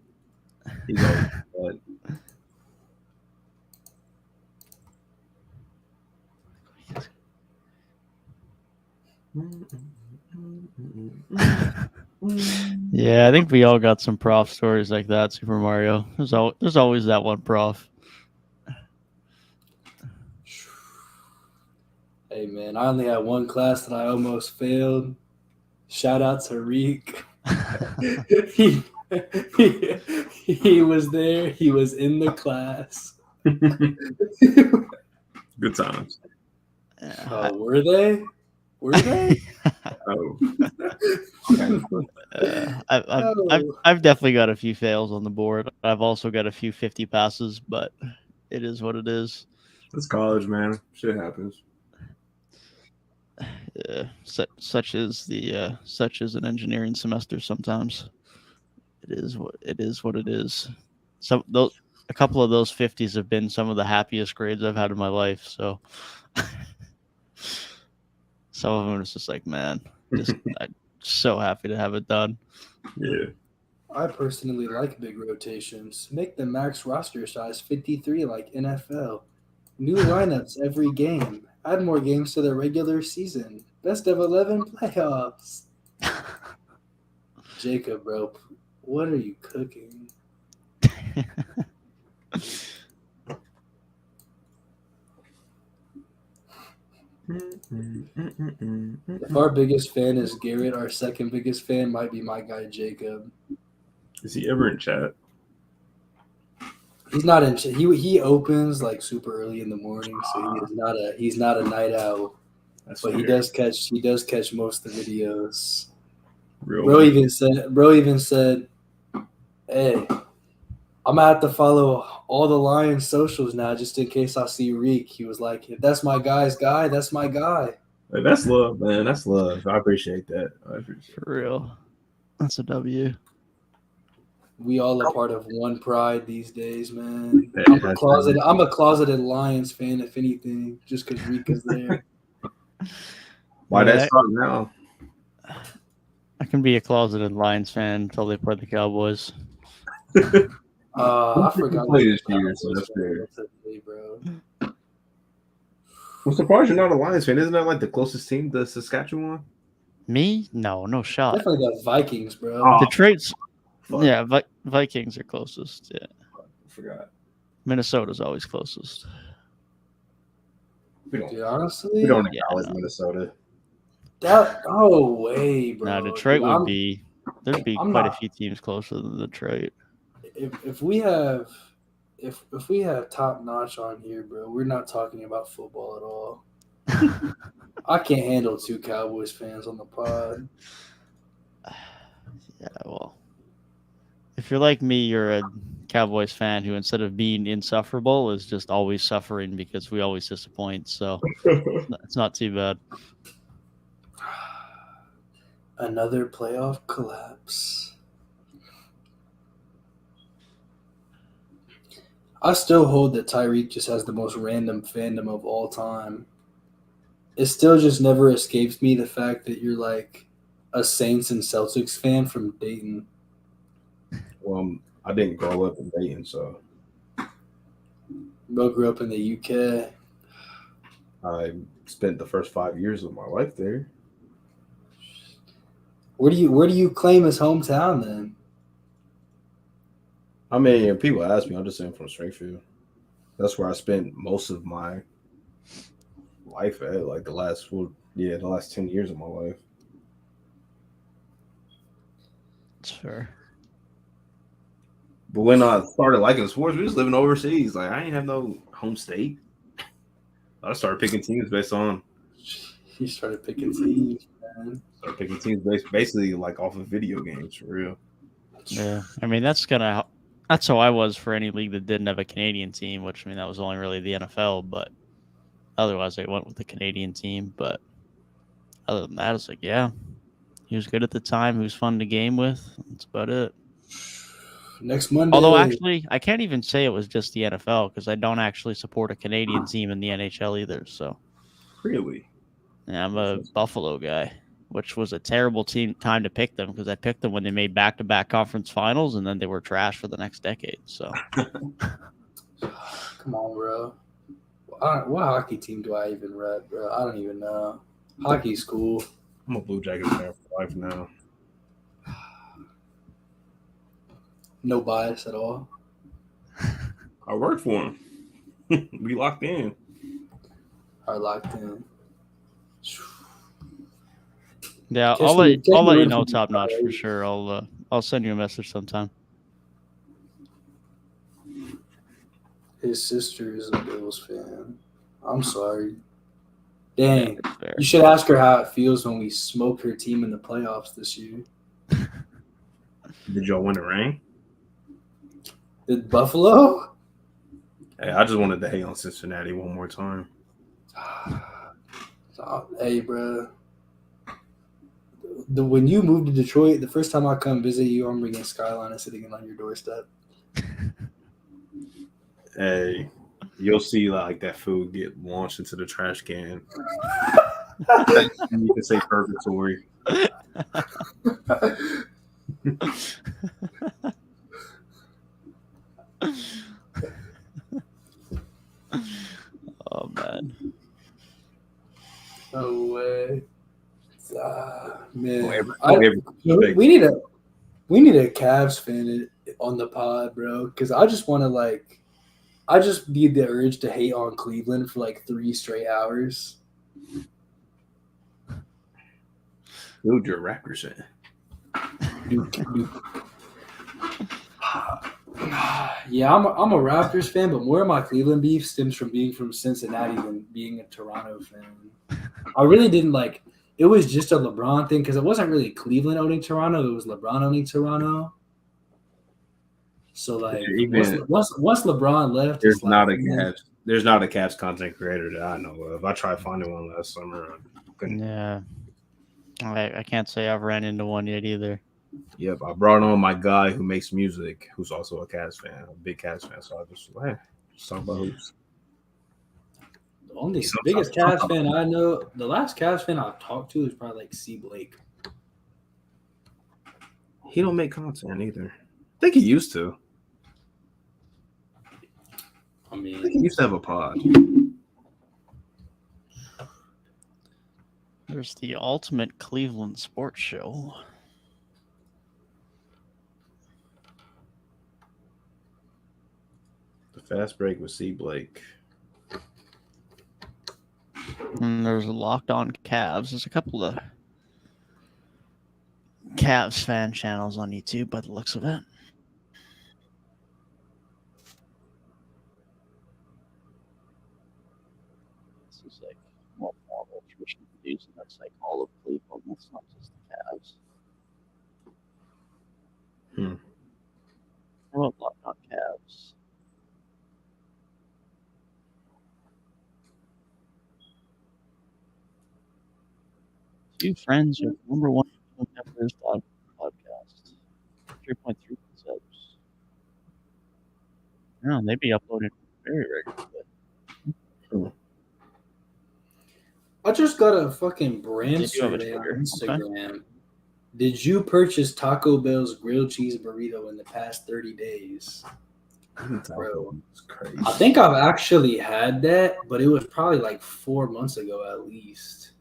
S4: He's always but
S2: Yeah, I think we all got some prof stories like that. Super Mario. There's always that one prof.
S1: Hey man, I only had one class that I almost failed. Shout out to Reek. he was there. He was in the class.
S4: Good times.
S1: Were they? Were they?
S4: Oh,
S2: I've definitely got a few fails on the board. I've also got a few 50 passes, but it is what it is.
S4: it's college, man. Shit happens.
S2: Such is an engineering semester. Sometimes it is what it is. A couple of those 50s have been some of the happiest grades I've had in my life. So some of them it's just like, man, I'm so happy to have it done.
S4: Yeah.
S1: I personally like big rotations. Make the max roster size 53 like NFL. New lineups every game. Add more games to the regular season. Best of 11 playoffs. Jacob, bro, what are you cooking? If our biggest fan is Garrett, our second biggest fan might be my guy Jacob.
S4: Is he ever in chat?
S1: He's not in. He opens like super early in the morning, so he's not a night owl.
S4: That's
S1: But
S4: fair.
S1: he does catch most of the videos.
S4: Real
S1: Bro
S4: man.
S1: even said, "Hey, I'm gonna have to follow all the Lions socials now, just in case I see Reek." He was like, "If that's my guy's guy, that's my guy."
S4: Like, that's love, man. That's love. I appreciate that.
S2: For real, that's a W.
S1: We all a part of one pride these days, man.
S4: Yeah,
S1: I'm a closeted Lions fan, if anything, just because Reek is there.
S4: Why
S2: Yeah.
S4: that start now?
S2: I can be a closeted Lions fan until they play the Cowboys.
S1: I forgot.
S4: Play this year, so that's fair.
S1: Today, bro.
S4: I'm surprised you're not a Lions fan. Isn't that like the closest team to Saskatchewan?
S2: Me? No shot.
S1: Definitely got Vikings, bro.
S4: Oh,
S2: Detroit's,
S4: fuck.
S2: yeah, Vikings are closest. Yeah,
S4: I forgot.
S2: Minnesota's always closest.
S4: We don't.
S1: Dude, honestly,
S4: We don't
S2: Yeah,
S4: acknowledge
S2: no.
S4: Minnesota.
S1: no way, bro.
S2: Now Detroit
S1: Dude,
S2: would be. There'd be
S1: I'm
S2: quite
S1: not-
S2: a few teams closer than Detroit.
S1: If we have top notch on here, bro, we're not talking about football at all. I can't handle two Cowboys fans on the pod.
S2: Yeah, well, if you're like me, you're a Cowboys fan who, instead of being insufferable, is just always suffering because we always disappoint. So it's not too bad.
S1: Another playoff collapse. I still hold that Tyrik just has the most random fandom of all time. It still just never escapes me the fact that you're like a Saints and Celtics fan from Dayton.
S4: Well, I didn't grow up in Dayton, so
S1: Bro grew up in the UK.
S4: I spent the first 5 years of my life there.
S1: Where do you claim his hometown then?
S4: I mean, people ask me, I'm just saying from Springfield. That's where I spent most of my life at, like the last 10 years of my life.
S2: It's fair.
S4: But when I started liking sports, we was living overseas. Like, I ain't have no home state. I started picking teams based on.
S1: He started picking teams, man.
S4: Started picking teams basically like off of video games, for real.
S2: Yeah, I mean that's how I was for any league that didn't have a Canadian team, which I mean that was only really the NFL, but otherwise I went with the Canadian team. But other than that, it's like, yeah, he was good at the time. He was fun to game with. That's about it.
S1: Next Monday.
S2: Although actually, I can't even say it was just the NFL because I don't actually support a Canadian team in the NHL either. So
S4: Really?
S2: yeah, I'm a Buffalo guy, which was a terrible time to pick them because I picked them when they made back-to-back conference finals and then they were trash for the next decade. So
S1: Come on, bro. What hockey team do I even rep, bro? I don't even know. Hockey's cool.
S4: I'm a Blue Jackets fan for life now.
S1: No bias at all.
S4: I worked for him. We locked in.
S1: I locked in.
S2: Yeah,
S1: Catch
S2: I'll
S1: the-
S2: let
S1: catch the
S2: you
S1: win
S2: know
S1: from
S2: top notch for
S1: Tyrik.
S2: sure. I'll send you a message sometime.
S1: His sister is a Bills fan. I'm sorry. Dang.
S2: Yeah, fair.
S1: You should ask her how it feels when we smoke her team in the playoffs this year.
S4: Did y'all win the ring?
S1: Did Buffalo?
S4: Hey, I just wanted to hate on Cincinnati one more time.
S1: Hey, bro. When you moved to Detroit, the first time I come visit you, I'm bringing Skyline and sitting on your doorstep.
S4: Hey, you'll see like that food get launched into the trash can. You can say purgatory.
S2: Oh man.
S1: No way. Man,
S4: We
S1: we need a Cavs fan on the pod, bro. Because I just want to I just need the urge to hate on Cleveland for 3 straight hours.
S4: Dude, you're a Raptors fan.
S1: Yeah, I'm a Raptors fan, but more of my Cleveland beef stems from being from Cincinnati than being a Toronto fan. I really didn't like. It was just a LeBron thing because it wasn't really Cleveland owning Toronto; it was LeBron owning Toronto. So once LeBron left,
S4: there's not a Cavs content creator that I know of. I tried finding one last summer.
S2: Yeah. I can't say I've ran into one yet either.
S4: Yep, I brought on my guy who makes music, who's also a Cavs fan, a big Cavs fan. So I just talk about hoops.
S1: The only biggest Cavs fan I know, the last Cavs fan I've talked to is probably C. Blake.
S4: He don't make content either. I think he used to.
S1: I mean,
S4: He used to have a pod.
S2: There's the Ultimate Cleveland Sports Show.
S4: The fast break with C. Blake.
S2: And there's a Locked On Cavs. There's a couple of Cavs fan channels on YouTube by the looks of it. This is more formal, traditional views, and that's all of Cleveland. That's not just the Cavs. How about Locked On Cavs? Few friends are number one Peppers podcast. 3.3 subs. Yeah, they be uploaded very regularly.
S1: I just got a fucking brand
S2: Did you have a
S1: survey on
S2: Twitter?
S1: Instagram. Okay. Did you purchase Taco Bell's grilled cheese burrito in the past 30 days? Bro,
S4: it's crazy.
S1: I think I've actually had that, but it was probably 4 months ago at least.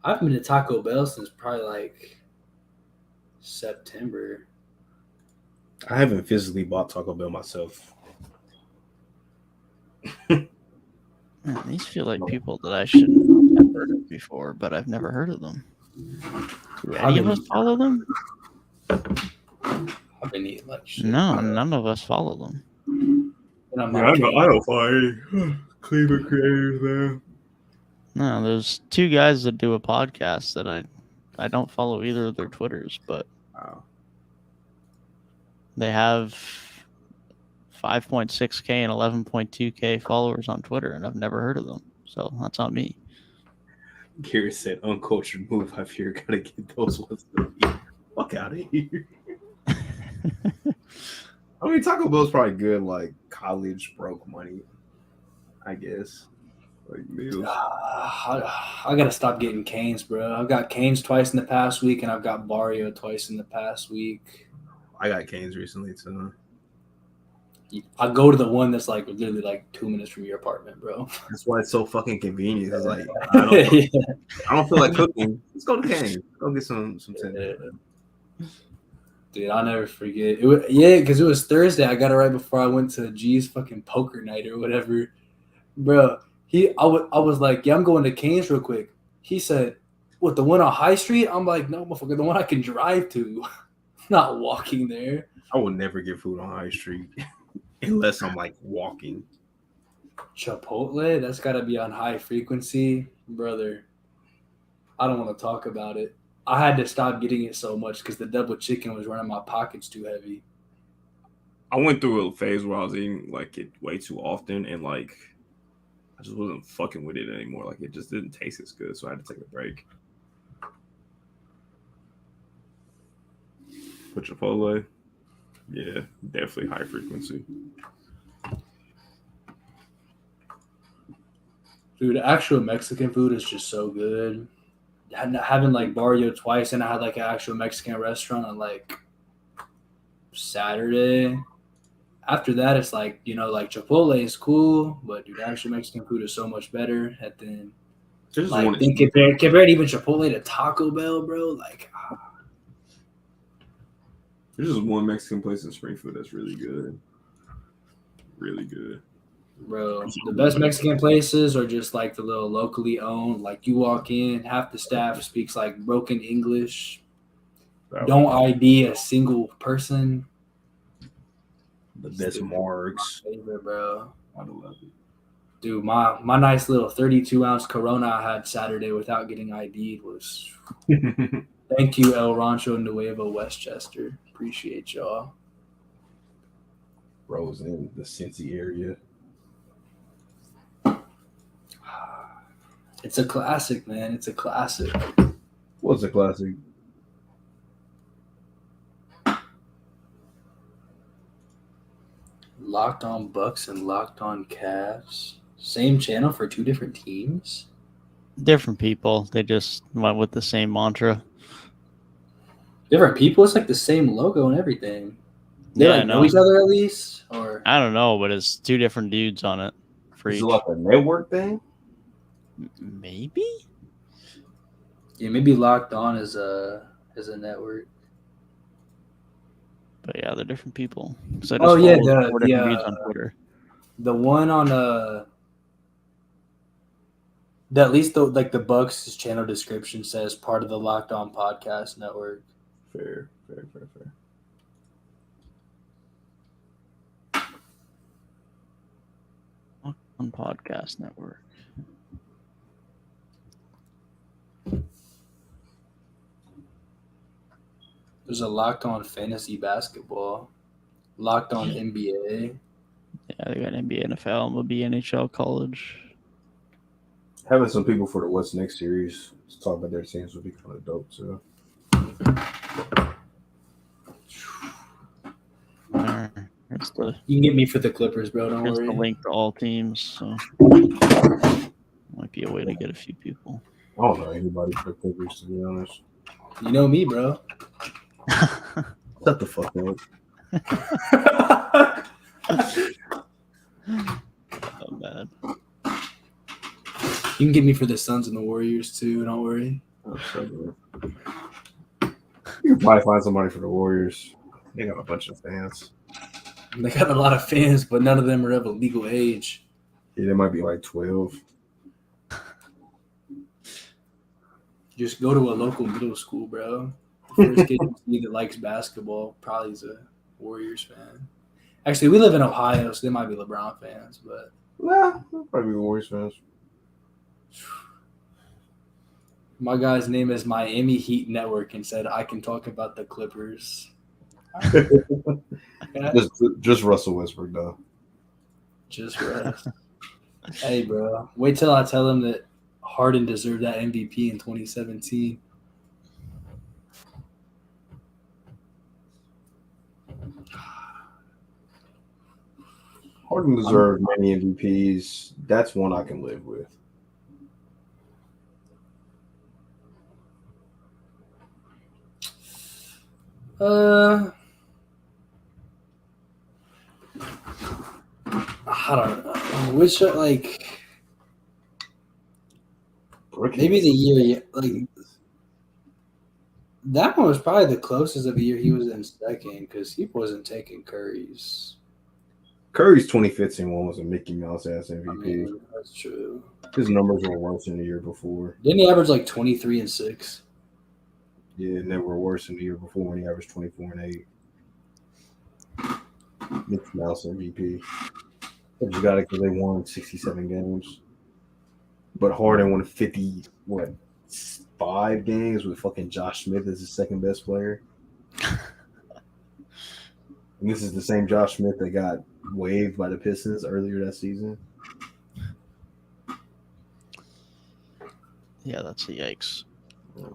S1: I've been to Taco Bell since probably September.
S4: I haven't physically bought Taco Bell myself.
S2: Man, these feel like people that I should have heard of before, but I've never heard of them. Do any of us follow them?
S1: I've been eating shit.
S2: No, none of us follow them.
S4: I don't follow any Cleveland creators, man.
S2: No, there's 2 guys that do a podcast that I don't follow either of their Twitters, but they have 5.6K and 11.2K followers on Twitter, and I've never heard of them. So that's on me.
S4: Gary said, uncultured move. I fear gotta get those ones. Fuck out of here. I mean, Taco Bell's probably good, college broke money, I guess. Meals.
S1: I gotta stop getting Canes, bro. I've got Canes twice in the past week, and I've got Barrio twice in the past week.
S4: I got Canes recently too.
S1: I go to the one that's literally 2 minutes from your apartment, bro.
S4: That's why it's so fucking convenient. It's I don't feel like cooking. Let's go to Canes. Go get some tender.
S1: Dude, I'll never forget. It was, yeah, because it was Thursday. I got it right before I went to G's fucking poker night or whatever. Bro, I was like, yeah, I'm going to Cane's real quick. He said, what, the one on High Street? I'm like, no, motherfucker, the one I can drive to. Not walking there.
S4: I will never get food on High Street unless I'm like walking.
S1: Chipotle? That's got to be on high frequency. Brother, I don't want to talk about it. I had to stop getting it so much because the double chicken was running my pockets too heavy.
S4: I went through a phase where I was eating like it way too often, and like I just wasn't fucking with it anymore. Like it just didn't taste as good, so I had to take a break. But Chipotle, yeah, definitely high frequency.
S1: Dude, actual Mexican food is just so good. Having like Barrio twice, and I had like an actual Mexican restaurant on like Saturday. After that, it's like, you know, like Chipotle is cool, but dude, actual Mexican food is so much better. And then, like, then compared even Chipotle to Taco Bell, bro, like.
S4: There's just one Mexican place in Springfield that's really good. Really good.
S1: Bro, the best Mexican places are just like the little locally owned. Like you walk in, half the staff speaks like broken English. Don't ID a single person.
S4: The best margs.
S1: Favorite, bro.
S4: I love it.
S1: Dude, my nice little 32-ounce Corona I had Saturday without getting ID'd was. Thank you, El Rancho Nuevo Westchester. Appreciate y'all.
S5: Rose in the Cincy area.
S1: It's a classic, man. It's a classic.
S5: What's a classic?
S1: Locked on Bucks and Locked on Cavs. Same channel for two different teams?
S2: Different people. They just went with the same mantra.
S1: Different people? It's like the same logo and everything. They like know each other at least? Or
S2: I don't know, but it's two different dudes on it. For
S5: Is
S2: each.
S5: it like a network thing?
S2: Maybe?
S1: yeah, maybe Locked On is a network.
S2: But yeah, they're different people. So
S1: Oh, yeah,
S2: four different dudes on Twitter.
S1: The one on at least the Bucks channel description says part of the Locked On Podcast Network.
S5: Fair.
S2: Locked On Podcast Network.
S1: There's a Locked On Fantasy Basketball, Locked On NBA.
S2: Yeah, they got NBA, NFL, MLB, NHL, college.
S5: Having some people for the What's Next series to talk about their teams would be kind of dope too.
S1: You can get me for the Clippers, bro. Don't
S2: Here's
S1: worry.
S2: the link to all teams. So might be a way to get a few people.
S5: I don't know anybody for the Clippers, to be honest.
S1: You know me, bro.
S5: Shut the fuck up.
S2: Oh, bad.
S1: You can get me for the Suns and the Warriors too. Don't worry.
S5: Oh, shut up. You can probably find somebody for the Warriors. They got a bunch of fans.
S1: They got a lot of fans, but none of them are of a legal age.
S5: Yeah, they might be like 12.
S1: Just go to a local middle school, bro. The first kid you see that likes basketball probably is a Warriors fan. Actually, we live in Ohio, so they might be LeBron fans, but
S5: Nah, they'll probably be Warriors fans.
S1: my guy's name is Miami Heat Network and said I can talk about the Clippers.
S5: Just Russell Westbrook, though.
S1: Just rest. Hey, bro. Wait till I tell him that Harden deserved that MVP in 2017.
S5: Harden deserved many MVPs. That's one I can live with.
S1: I don't know. Which like
S5: Rookie.
S1: maybe the year like That one was probably the closest of the year he was in second because he wasn't taking Curry's.
S5: Curry's 2015 one was a Mickey Mouse ass MVP.
S1: I mean, that's true.
S5: His numbers were worse than the year before.
S1: Didn't he average like 23 and 6?
S5: Yeah, and they were worse than the year before when he averaged 24 and 8. Mickey Mouse MVP. But you got it because they won 67 games. But Harden won 5 games with fucking Josh Smith as his second best player. And this is the same Josh Smith that got waived by the Pistons earlier that season.
S2: Yeah, that's a yikes.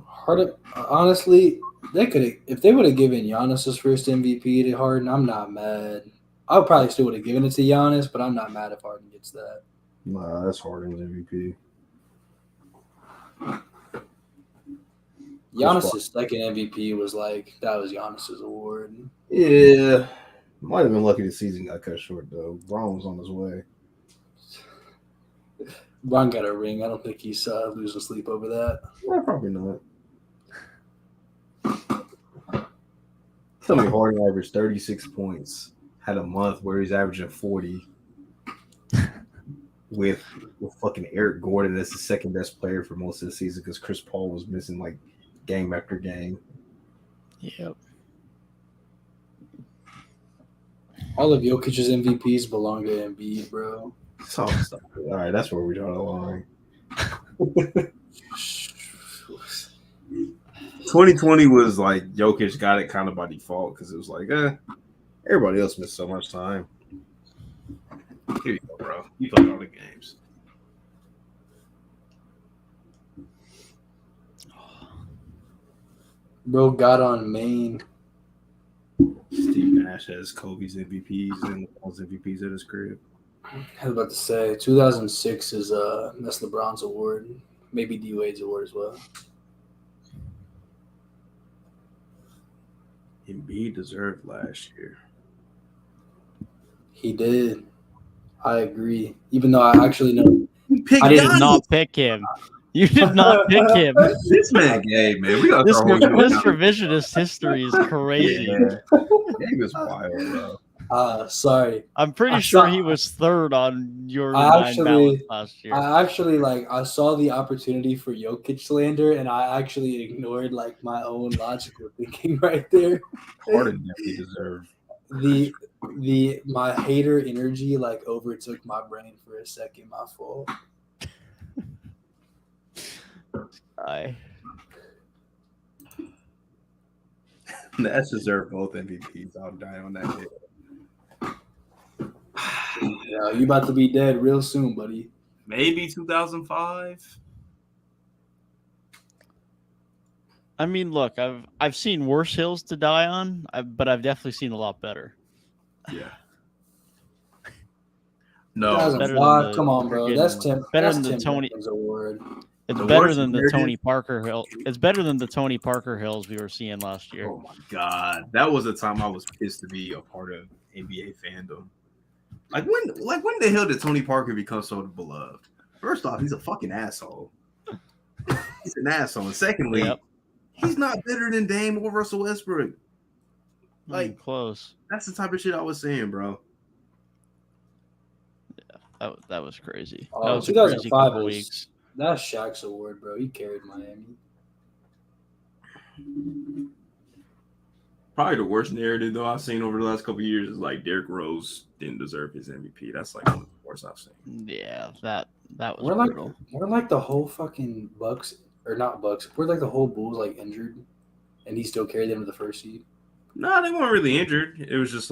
S1: Harden, honestly, they could if they would have given Giannis his first MVP to Harden, I'm not mad. I probably still would have given it to Giannis, but I'm not mad if Harden gets that.
S5: Nah, that's Harden's MVP.
S1: Giannis' second MVP was that was Giannis' award.
S5: Yeah. Might have been lucky the season got cut short, though. Braun was on his way.
S1: Bron got a ring. I don't think he's losing sleep over that.
S5: Well, probably not. Tell me Harden averaged 36 points. Had a month where he's averaging 40 with fucking Eric Gordon as the second best player for most of the season because Chris Paul was missing game after game.
S2: Yep.
S1: All of Jokic's MVPs belong to Embiid, bro.
S5: So, stop it. All right, that's where we draw the line. 2020 was Jokic got it kind of by default because it was everybody else missed so much time. Here you go, bro. You played all the games.
S1: Bro got on Maine.
S5: Steve Nash has Kobe's MVPs and LeBron's MVPs at his crib.
S1: I was about to say 2006 is that's LeBron's award, maybe D Wade's award as well.
S5: Embiid deserved last year.
S1: He did. I agree. Even though I actually know
S2: I did not pick him. You did not pick him.
S5: This man Gabe, man. We got
S2: This revisionist history is crazy.
S5: Yeah. Gabe is wild, bro.
S1: Sorry.
S2: I'm pretty sure he was third on your
S1: I
S2: 9 ballots last year.
S1: I actually I saw the opportunity for Jokic slander, and I actually ignored my own logical thinking right there.
S5: Harden definitely deserved.
S1: My hater energy overtook my brain for a second. My fault.
S5: Nash deserved both MVPs. I'll die on that day.
S1: Yeah, you about to be dead real soon, buddy.
S4: Maybe 2005.
S2: I mean, look, I've seen worse hills to die on, but I've definitely seen a lot better.
S4: Yeah. No,
S1: 2005. Come on, bro. That's
S2: better
S1: than
S2: the Tony
S1: award.
S2: It's better than the Tony Parker Hill. It's better than the Tony Parker Hills we were seeing last year.
S4: oh my God, that was the time I was pissed to be a part of NBA fandom. When the hell did Tony Parker become so beloved? First off, he's a fucking asshole. He's an asshole. And secondly, he's not better than Dame or Russell Westbrook.
S2: Close.
S4: That's the type of shit I was saying, bro.
S2: Yeah, that was crazy.
S1: Oh,
S2: That was
S1: 2005
S2: couple
S1: was-
S2: weeks.
S1: That's Shaq's award, bro. He carried Miami.
S4: Probably the worst narrative though I've seen over the last couple of years is Derrick Rose didn't deserve his MVP. That's one of the worst I've seen.
S2: Yeah, that was
S1: We're
S2: brutal.
S1: we're the whole fucking Bucks, or not Bucks. We're the whole Bulls injured, and he still carried them to the first seed.
S4: No, they weren't really injured. It was just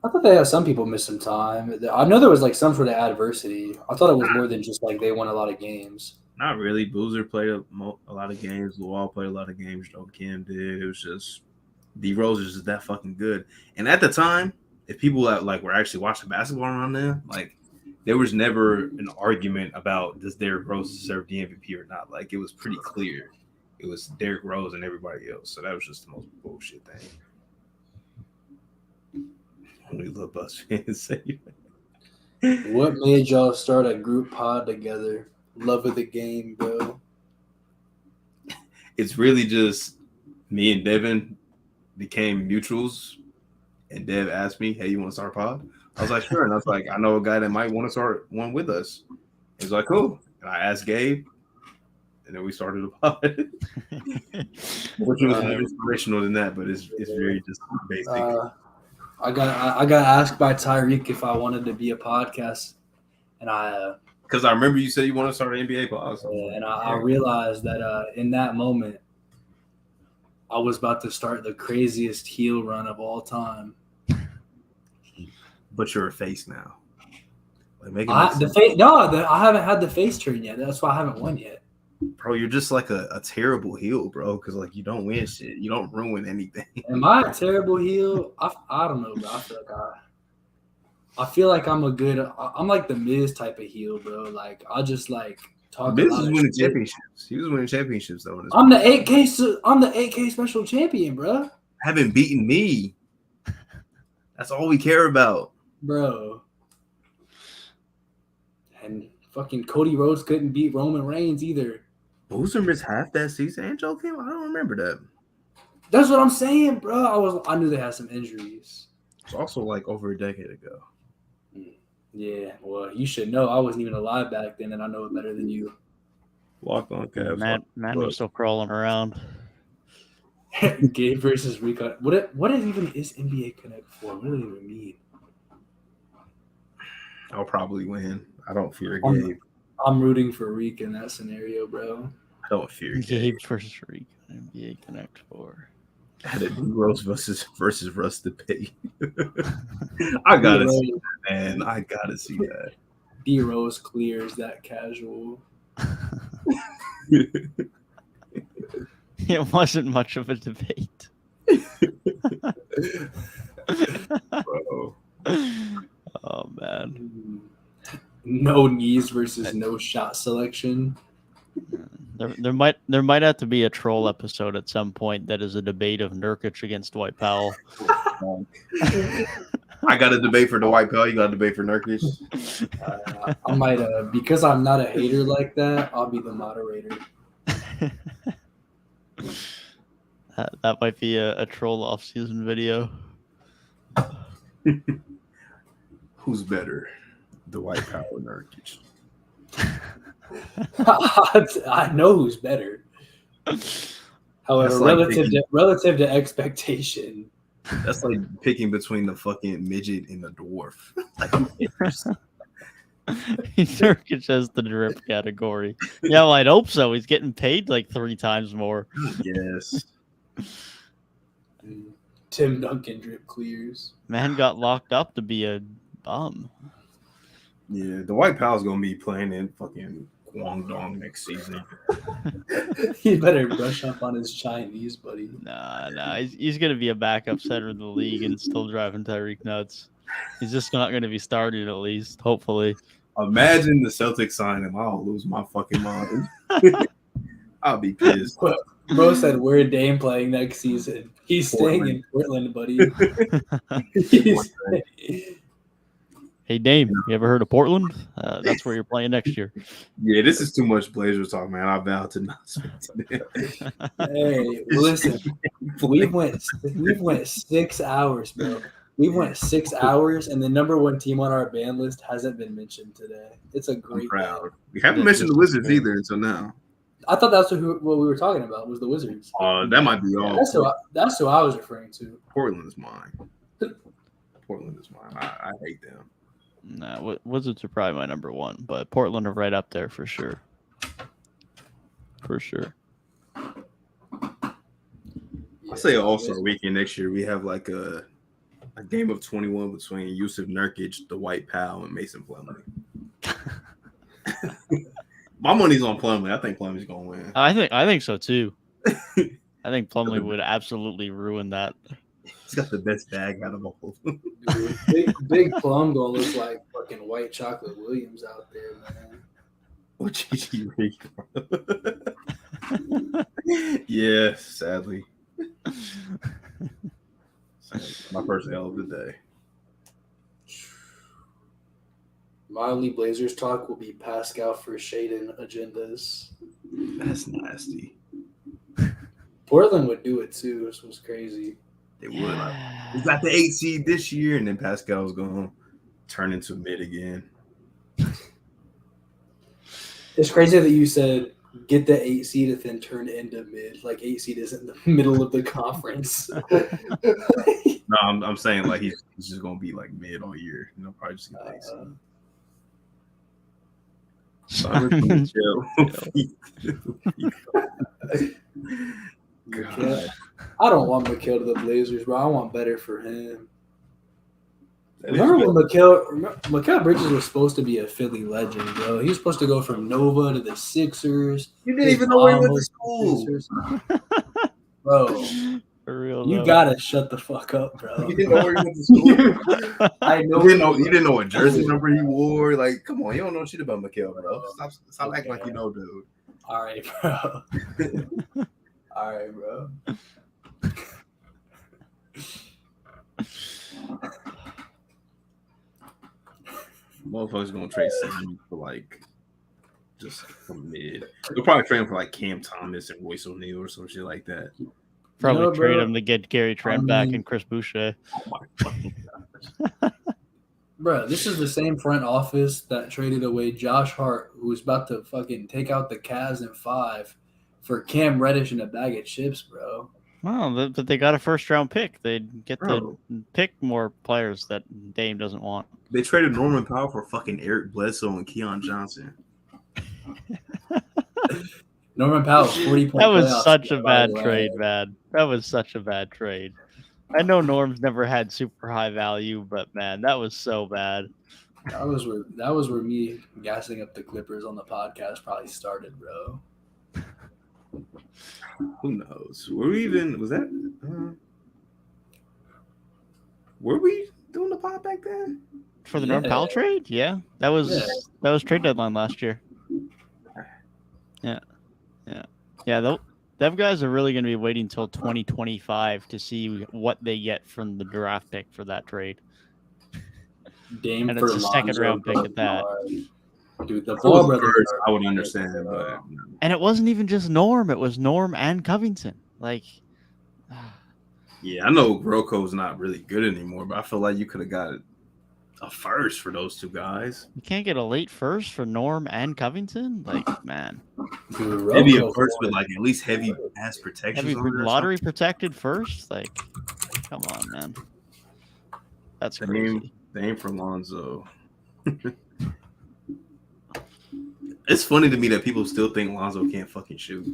S1: I thought they had some people miss some time. I know there was some sort of adversity. I thought it was more than just they won a lot of games.
S4: not really. Boozer played a lot of games. Luol played a lot of games. Joe Kim did. It was just D Rose is just that fucking good. And at the time, if people that were actually watching basketball around then, there was never an argument about does Derrick Rose deserve the MVP or not. It was pretty clear. It was Derrick Rose and everybody else. So that was just the most bullshit thing. Only little Bucks fans say.
S1: What made y'all start a group pod together? Love of the game, bro.
S4: It's really just me and Devin became mutuals, and Dev asked me, "Hey, you want to start a pod?" I was like, "Sure." And I was like, "I know a guy that might want to start one with us." He's like, "Cool." And I asked Gabe, and then we started a pod. Which was more inspirational than that, but it's very just basic.
S1: I got asked by Tyrik if I wanted to be a podcast, and
S4: because I remember you said you want to start an NBA pod.
S1: And I realized that in that moment, I was about to start the craziest heel run of all time.
S4: But you're a face now. Like,
S1: I haven't had the face turn yet. That's why I haven't won yet.
S4: Bro, you're just like a terrible heel, bro. Because like you don't win shit. You don't ruin anything.
S1: Am I a terrible heel? I don't know, bro. I feel like I'm like the Miz type of heel, bro. Like I just like talk.
S4: Miz is winning championships. He was winning championships though.
S1: I'm the 8K special champion, bro.
S4: Haven't beaten me. That's all we care about,
S1: bro. And fucking Cody Rhodes couldn't beat Roman Reigns either.
S4: Boozer missed half that season and Joe came. I don't remember that.
S1: That's what I'm saying, bro. I knew they had some injuries.
S4: It's also like over a decade ago.
S1: Yeah, well, you should know. I wasn't even alive back then, and I know it better than you.
S4: Walk on, Cavs.
S2: Man was still crawling around.
S1: Gabe versus Rico. What even is NBA Connect for? What does it even mean?
S4: I'll probably win. I don't fear Gabe.
S1: I'm rooting for Reek in that scenario, bro.
S4: I don't fear
S2: Gabe versus Reek. NBA Connect 4.
S4: I had a D-Rose versus Russ debate. I gotta see that, man. I gotta see that.
S1: D-Rose clears that casual.
S2: It wasn't much of a debate.
S4: Bro.
S2: Oh man.
S1: No knees versus no shot selection.
S2: There might have to be a troll episode at some point that is a debate of Nurkic against Dwight Powell.
S4: I got a debate for Dwight Powell. You got a debate for Nurkic.
S1: I might because I'm not a hater like that. I'll be the moderator.
S2: That might be a troll off-season video.
S4: Who's better, Dwight Powell or Nurkic?
S1: I know who's better. However, relative to expectation,
S4: that's like picking between the fucking midget and the dwarf.
S2: Nurkic has the drip category. Yeah, well, I'd hope so. He's getting paid like 3 times more.
S4: Yes.
S1: Tim Duncan drip clears.
S2: Man got locked up to be a bum.
S4: Yeah, Dwight Powell's gonna be playing in fucking Guangdong next season.
S1: He better brush up on his Chinese, buddy.
S2: Nah. He's gonna be a backup center in the league and still driving Tyrik nuts. He's just not gonna be starting at least, hopefully.
S4: Imagine the Celtics sign him. I'll lose my fucking mind. I'll be pissed.
S1: Bro said we're Dame playing next season. He's staying in Portland, buddy.
S2: Hey, Dame, you ever heard of Portland? That's where you're playing next year.
S4: Yeah, this is too much Blazers talk, man. I vow to not speak to them.
S1: Hey, listen, we went 6 hours, bro. We went 6 hours, and the number 1 team on our ban list hasn't been mentioned today. It's a great.
S4: I'm proud. We haven't mentioned the Wizards either until now.
S1: I thought that's what we were talking about was the Wizards.
S4: That might be all.
S1: That's who I was referring to.
S4: Portland is mine. I hate them.
S2: Nah, Wizards are probably my number 1, but Portland are right up there for sure. For sure.
S4: I say All-Star Weekend next year. We have like a game of 21 between Yusuf Nurkic, Dwight Powell, and Mason Plumlee. My money's on Plumlee. I think Plumlee's gonna win.
S2: I think so too. I think Plumlee would absolutely ruin that.
S4: He's got the best bag out of all of them.
S1: Big Plum gonna look like fucking White Chocolate Williams out there, man.
S4: Or Gigi Reek. Yeah, sadly. My first L of the day.
S1: My only Blazers talk will be Pascal for Shaden agendas.
S4: That's nasty.
S1: Portland would do it too. This was crazy.
S4: They would. Like, we got the 8 seed this year, and then Pascal's going to turn into mid again.
S1: It's crazy that you said get the 8 seed and then turn it into mid. Like 8 seed is in the middle of the conference.
S4: No, I'm saying like he's just going to be like mid all year. You know, probably just get the 8 seed.
S1: God. I don't want Mikal to the Blazers, bro. I want better for him. Remember when Mikal Bridges was supposed to be a Philly legend, bro? He was supposed to go from Nova to the Sixers.
S4: You didn't even know where he went to school.
S1: Bro,
S2: For real,
S1: you gotta shut the fuck up, bro.
S4: You didn't know where he went to school.
S1: I know.
S4: You didn't know what jersey number he wore. Like, come on, you don't know shit about Mikal, bro. Stop acting like you know, dude.
S1: All right, bro. All right, bro.
S4: Motherfuckers gonna trade Sam for like just from mid. They'll probably trade him for like Cam Thomas and Royce O'Neal or some shit like that.
S2: Probably trade him to get Gary Trent back and Chris Boucher.
S4: Oh my fucking gosh.
S1: Bro, this is the same front office that traded away Josh Hart, who was about to fucking take out the Cavs in 5 for Cam Reddish and a bag of chips, bro.
S2: Well, but they got a first-round pick. They'd get to pick more players that Dame doesn't want.
S4: They traded Norman Powell for fucking Eric Bledsoe and Keon Johnson.
S1: Norman Powell, 40 points.
S2: That was such a bad trade, man. That was such a bad trade. I know Norm's never had super high value, but man, that was so bad.
S1: That was where me gassing up the Clippers on the podcast probably started, bro.
S4: Who knows? Were we doing the pod back then?
S2: For the Norm Powell trade? Yeah. That was trade deadline last year. Yeah. Them guys are really going to be waiting until 2025 to see what they get from the draft pick for that trade.
S1: Dame
S2: and
S1: for
S2: it's a second-round pick at that.
S1: Dude, the Paul brothers,
S4: I would understand, but
S2: and it wasn't even just Norm; it was Norm and Covington. Like,
S4: yeah, I know Rocco's not really good anymore, but I feel like you could have got a first for those two guys.
S2: You can't get a late first for Norm and Covington. Like, man,
S1: dude,
S4: maybe a first with like at least heavy ass protection.
S2: Heavy lottery protected first. Like, come on, man. That's crazy.
S4: Name for Lonzo. It's funny to me that people still think Lonzo can't fucking shoot.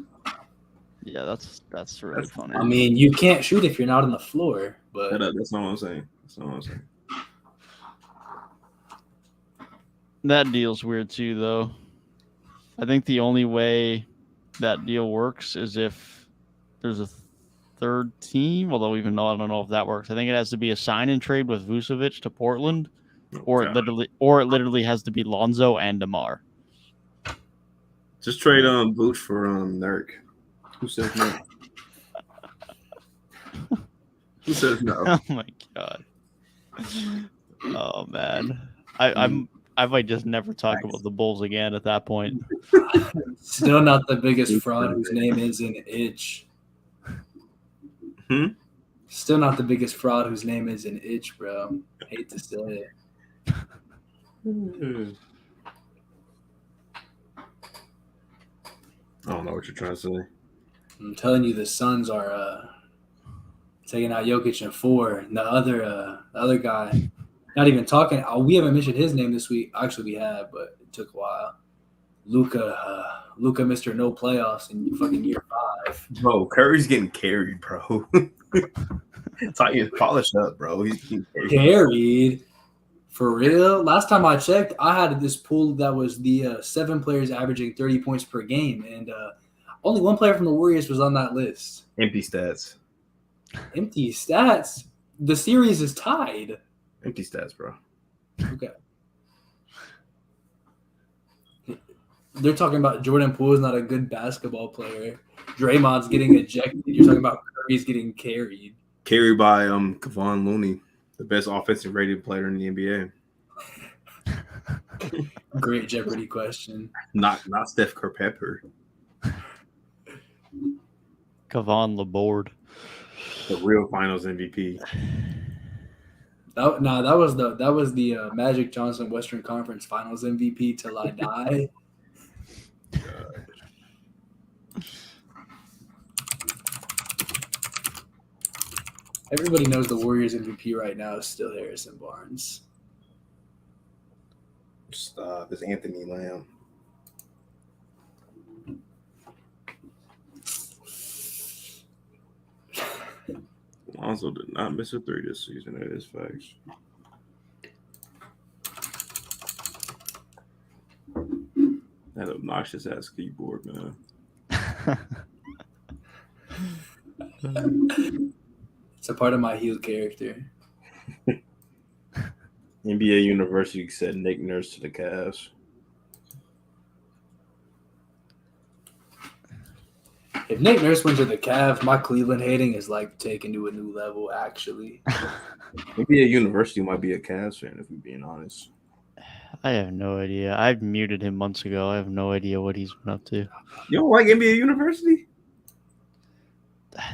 S2: Yeah, that's really funny.
S1: I mean, you can't shoot if you're not on the floor, but
S4: that's not what I'm saying.
S2: That deal's weird too, though. I think the only way that deal works is if there's a third team, although even though I don't know if that works. I think it has to be a sign and trade with Vucevic to Portland, or it literally has to be Lonzo and DeMar.
S4: Just trade Vooch for Nurk. Who says no? Who says no?
S2: Oh my god. Oh man. I might just never talk about the Bulls again at that point.
S1: Still not the biggest fraud whose name is in itch. Still not the biggest fraud whose name is in itch, bro. Hate to say it.
S4: I don't know what you're trying to say.
S1: I'm telling you, the Suns are taking out Jokic in 4. And the other guy, not even talking. We haven't mentioned his name this week. Actually, we have, but it took a while. Luka, Mr. No Playoffs in fucking year 5.
S4: Bro, Curry's getting carried, bro. Tighten polish up, bro. He's getting
S1: carried. For real? Last time I checked, I had this pool that was the 7 players averaging 30 points per game, and only one player from the Warriors was on that list.
S4: Empty stats.
S1: Empty stats? The series is tied.
S4: Empty stats, bro.
S1: Okay. They're talking about Jordan Poole is not a good basketball player. Draymond's getting ejected. You're talking about Curry's getting carried.
S4: Carried by Kevon Looney, the best offensive rated player in the NBA.
S1: Great Jeopardy question.
S4: Not Steph Curpepper.
S2: Kevon Laborde.
S4: The real Finals MVP.
S1: That was the Magic Johnson Western Conference Finals MVP till I die. Everybody knows the Warriors MVP right now is still Harrison Barnes.
S5: Stop. It's Anthony Lamb.
S4: Lonzo did not miss a 3 this season. That is facts. That obnoxious ass keyboard, man.
S1: It's a part of my heel character.
S4: NBA University said Nick Nurse to the Cavs.
S1: If Nick Nurse went to the Cavs, my Cleveland hating is like taken to a new level, actually.
S4: NBA University might be a Cavs fan, if we're being honest.
S2: I have no idea. I muted him months ago. I have no idea what he's been up to.
S4: You don't like NBA University?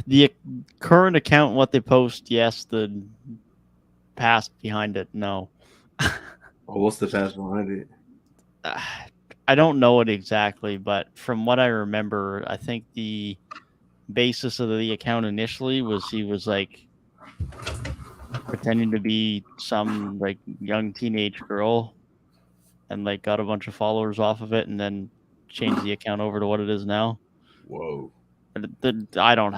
S2: The current account, what they post, yes. The past behind it, no.
S4: Oh, what's the past behind it?
S2: I don't know it exactly, but from what I remember, I think the basis of the account initially was he was like pretending to be some like young teenage girl and like got a bunch of followers off of it and then changed the account over to what it is now.
S4: Whoa.
S2: I don't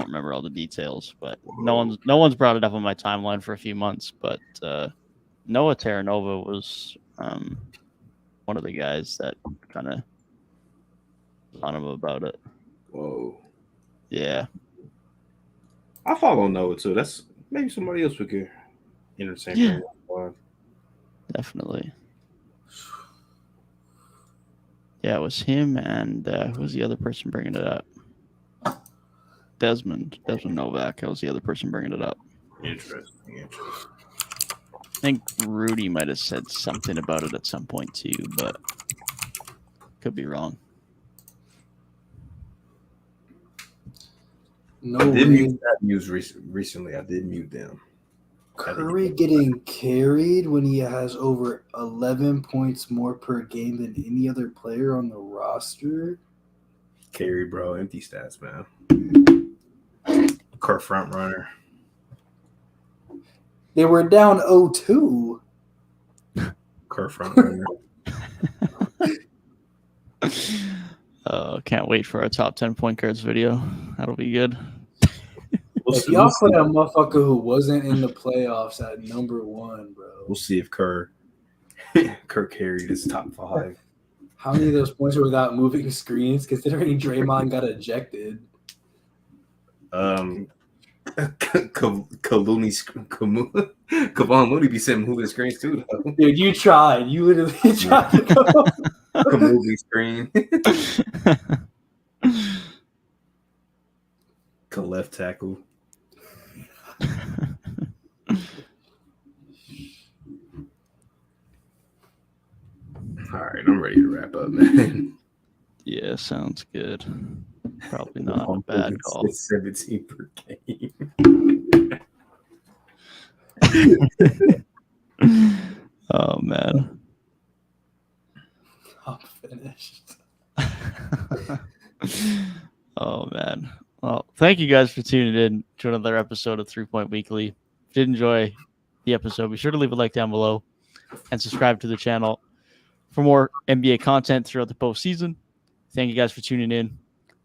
S2: remember all the details, but no one's brought it up on my timeline for a few months. But Noah Terranova was one of the guys that kind of on him about it.
S4: Whoa.
S2: Yeah.
S4: I follow Noah too. That's maybe somebody else we could entertain.
S2: Yeah. Definitely. Yeah, it was him and who was the other person bringing it up? Desmond Novak. That was the other person bringing it up.
S4: Interesting.
S2: I think Rudy might have said something about it at some point too, but could be wrong.
S1: No
S4: I did
S1: way.
S4: mute that news recently. I did mute them.
S1: Curry getting carried when he has over 11 points more per game than any other player on the roster.
S4: Carry, bro. Empty stats, man. Kerr front runner.
S1: They were down 0-2.
S4: Kerr front runner.
S2: Can't wait for our top 10 point guards video. That'll be good.
S1: If y'all put a motherfucker who wasn't in the playoffs at number 1, bro.
S4: We'll see if Kerr carried his top 5.
S1: How many of those points were without moving screens, considering Draymond got ejected?
S4: Kevon Looney be sending moving screens too, though.
S1: Dude, you tried. You literally tried to go.
S4: Moving screen. Left tackle. All right, I'm ready to wrap up, man.
S2: Yeah, sounds good. Probably not a bad call.
S4: 17 per game.
S2: Oh man.
S1: I'm finished.
S2: Oh man. Well, thank you guys for tuning in to another episode of 3 Point Weekly. If you did enjoy the episode, be sure to leave a like down below and subscribe to the channel for more NBA content throughout the postseason. Thank you guys for tuning in,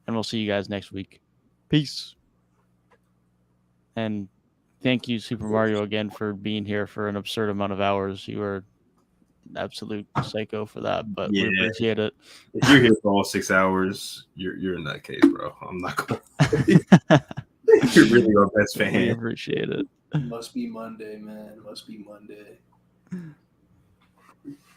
S2: and we'll see you guys next week. Peace. And thank you, Super Mario, again for being here for an absurd amount of hours. You were an absolute psycho for that, but we appreciate it.
S4: If you're here for all 6 hours, you're in that case, bro. I'm not going You're really our best fan.
S2: We appreciate it.
S1: Must be Monday, man. Must be Monday.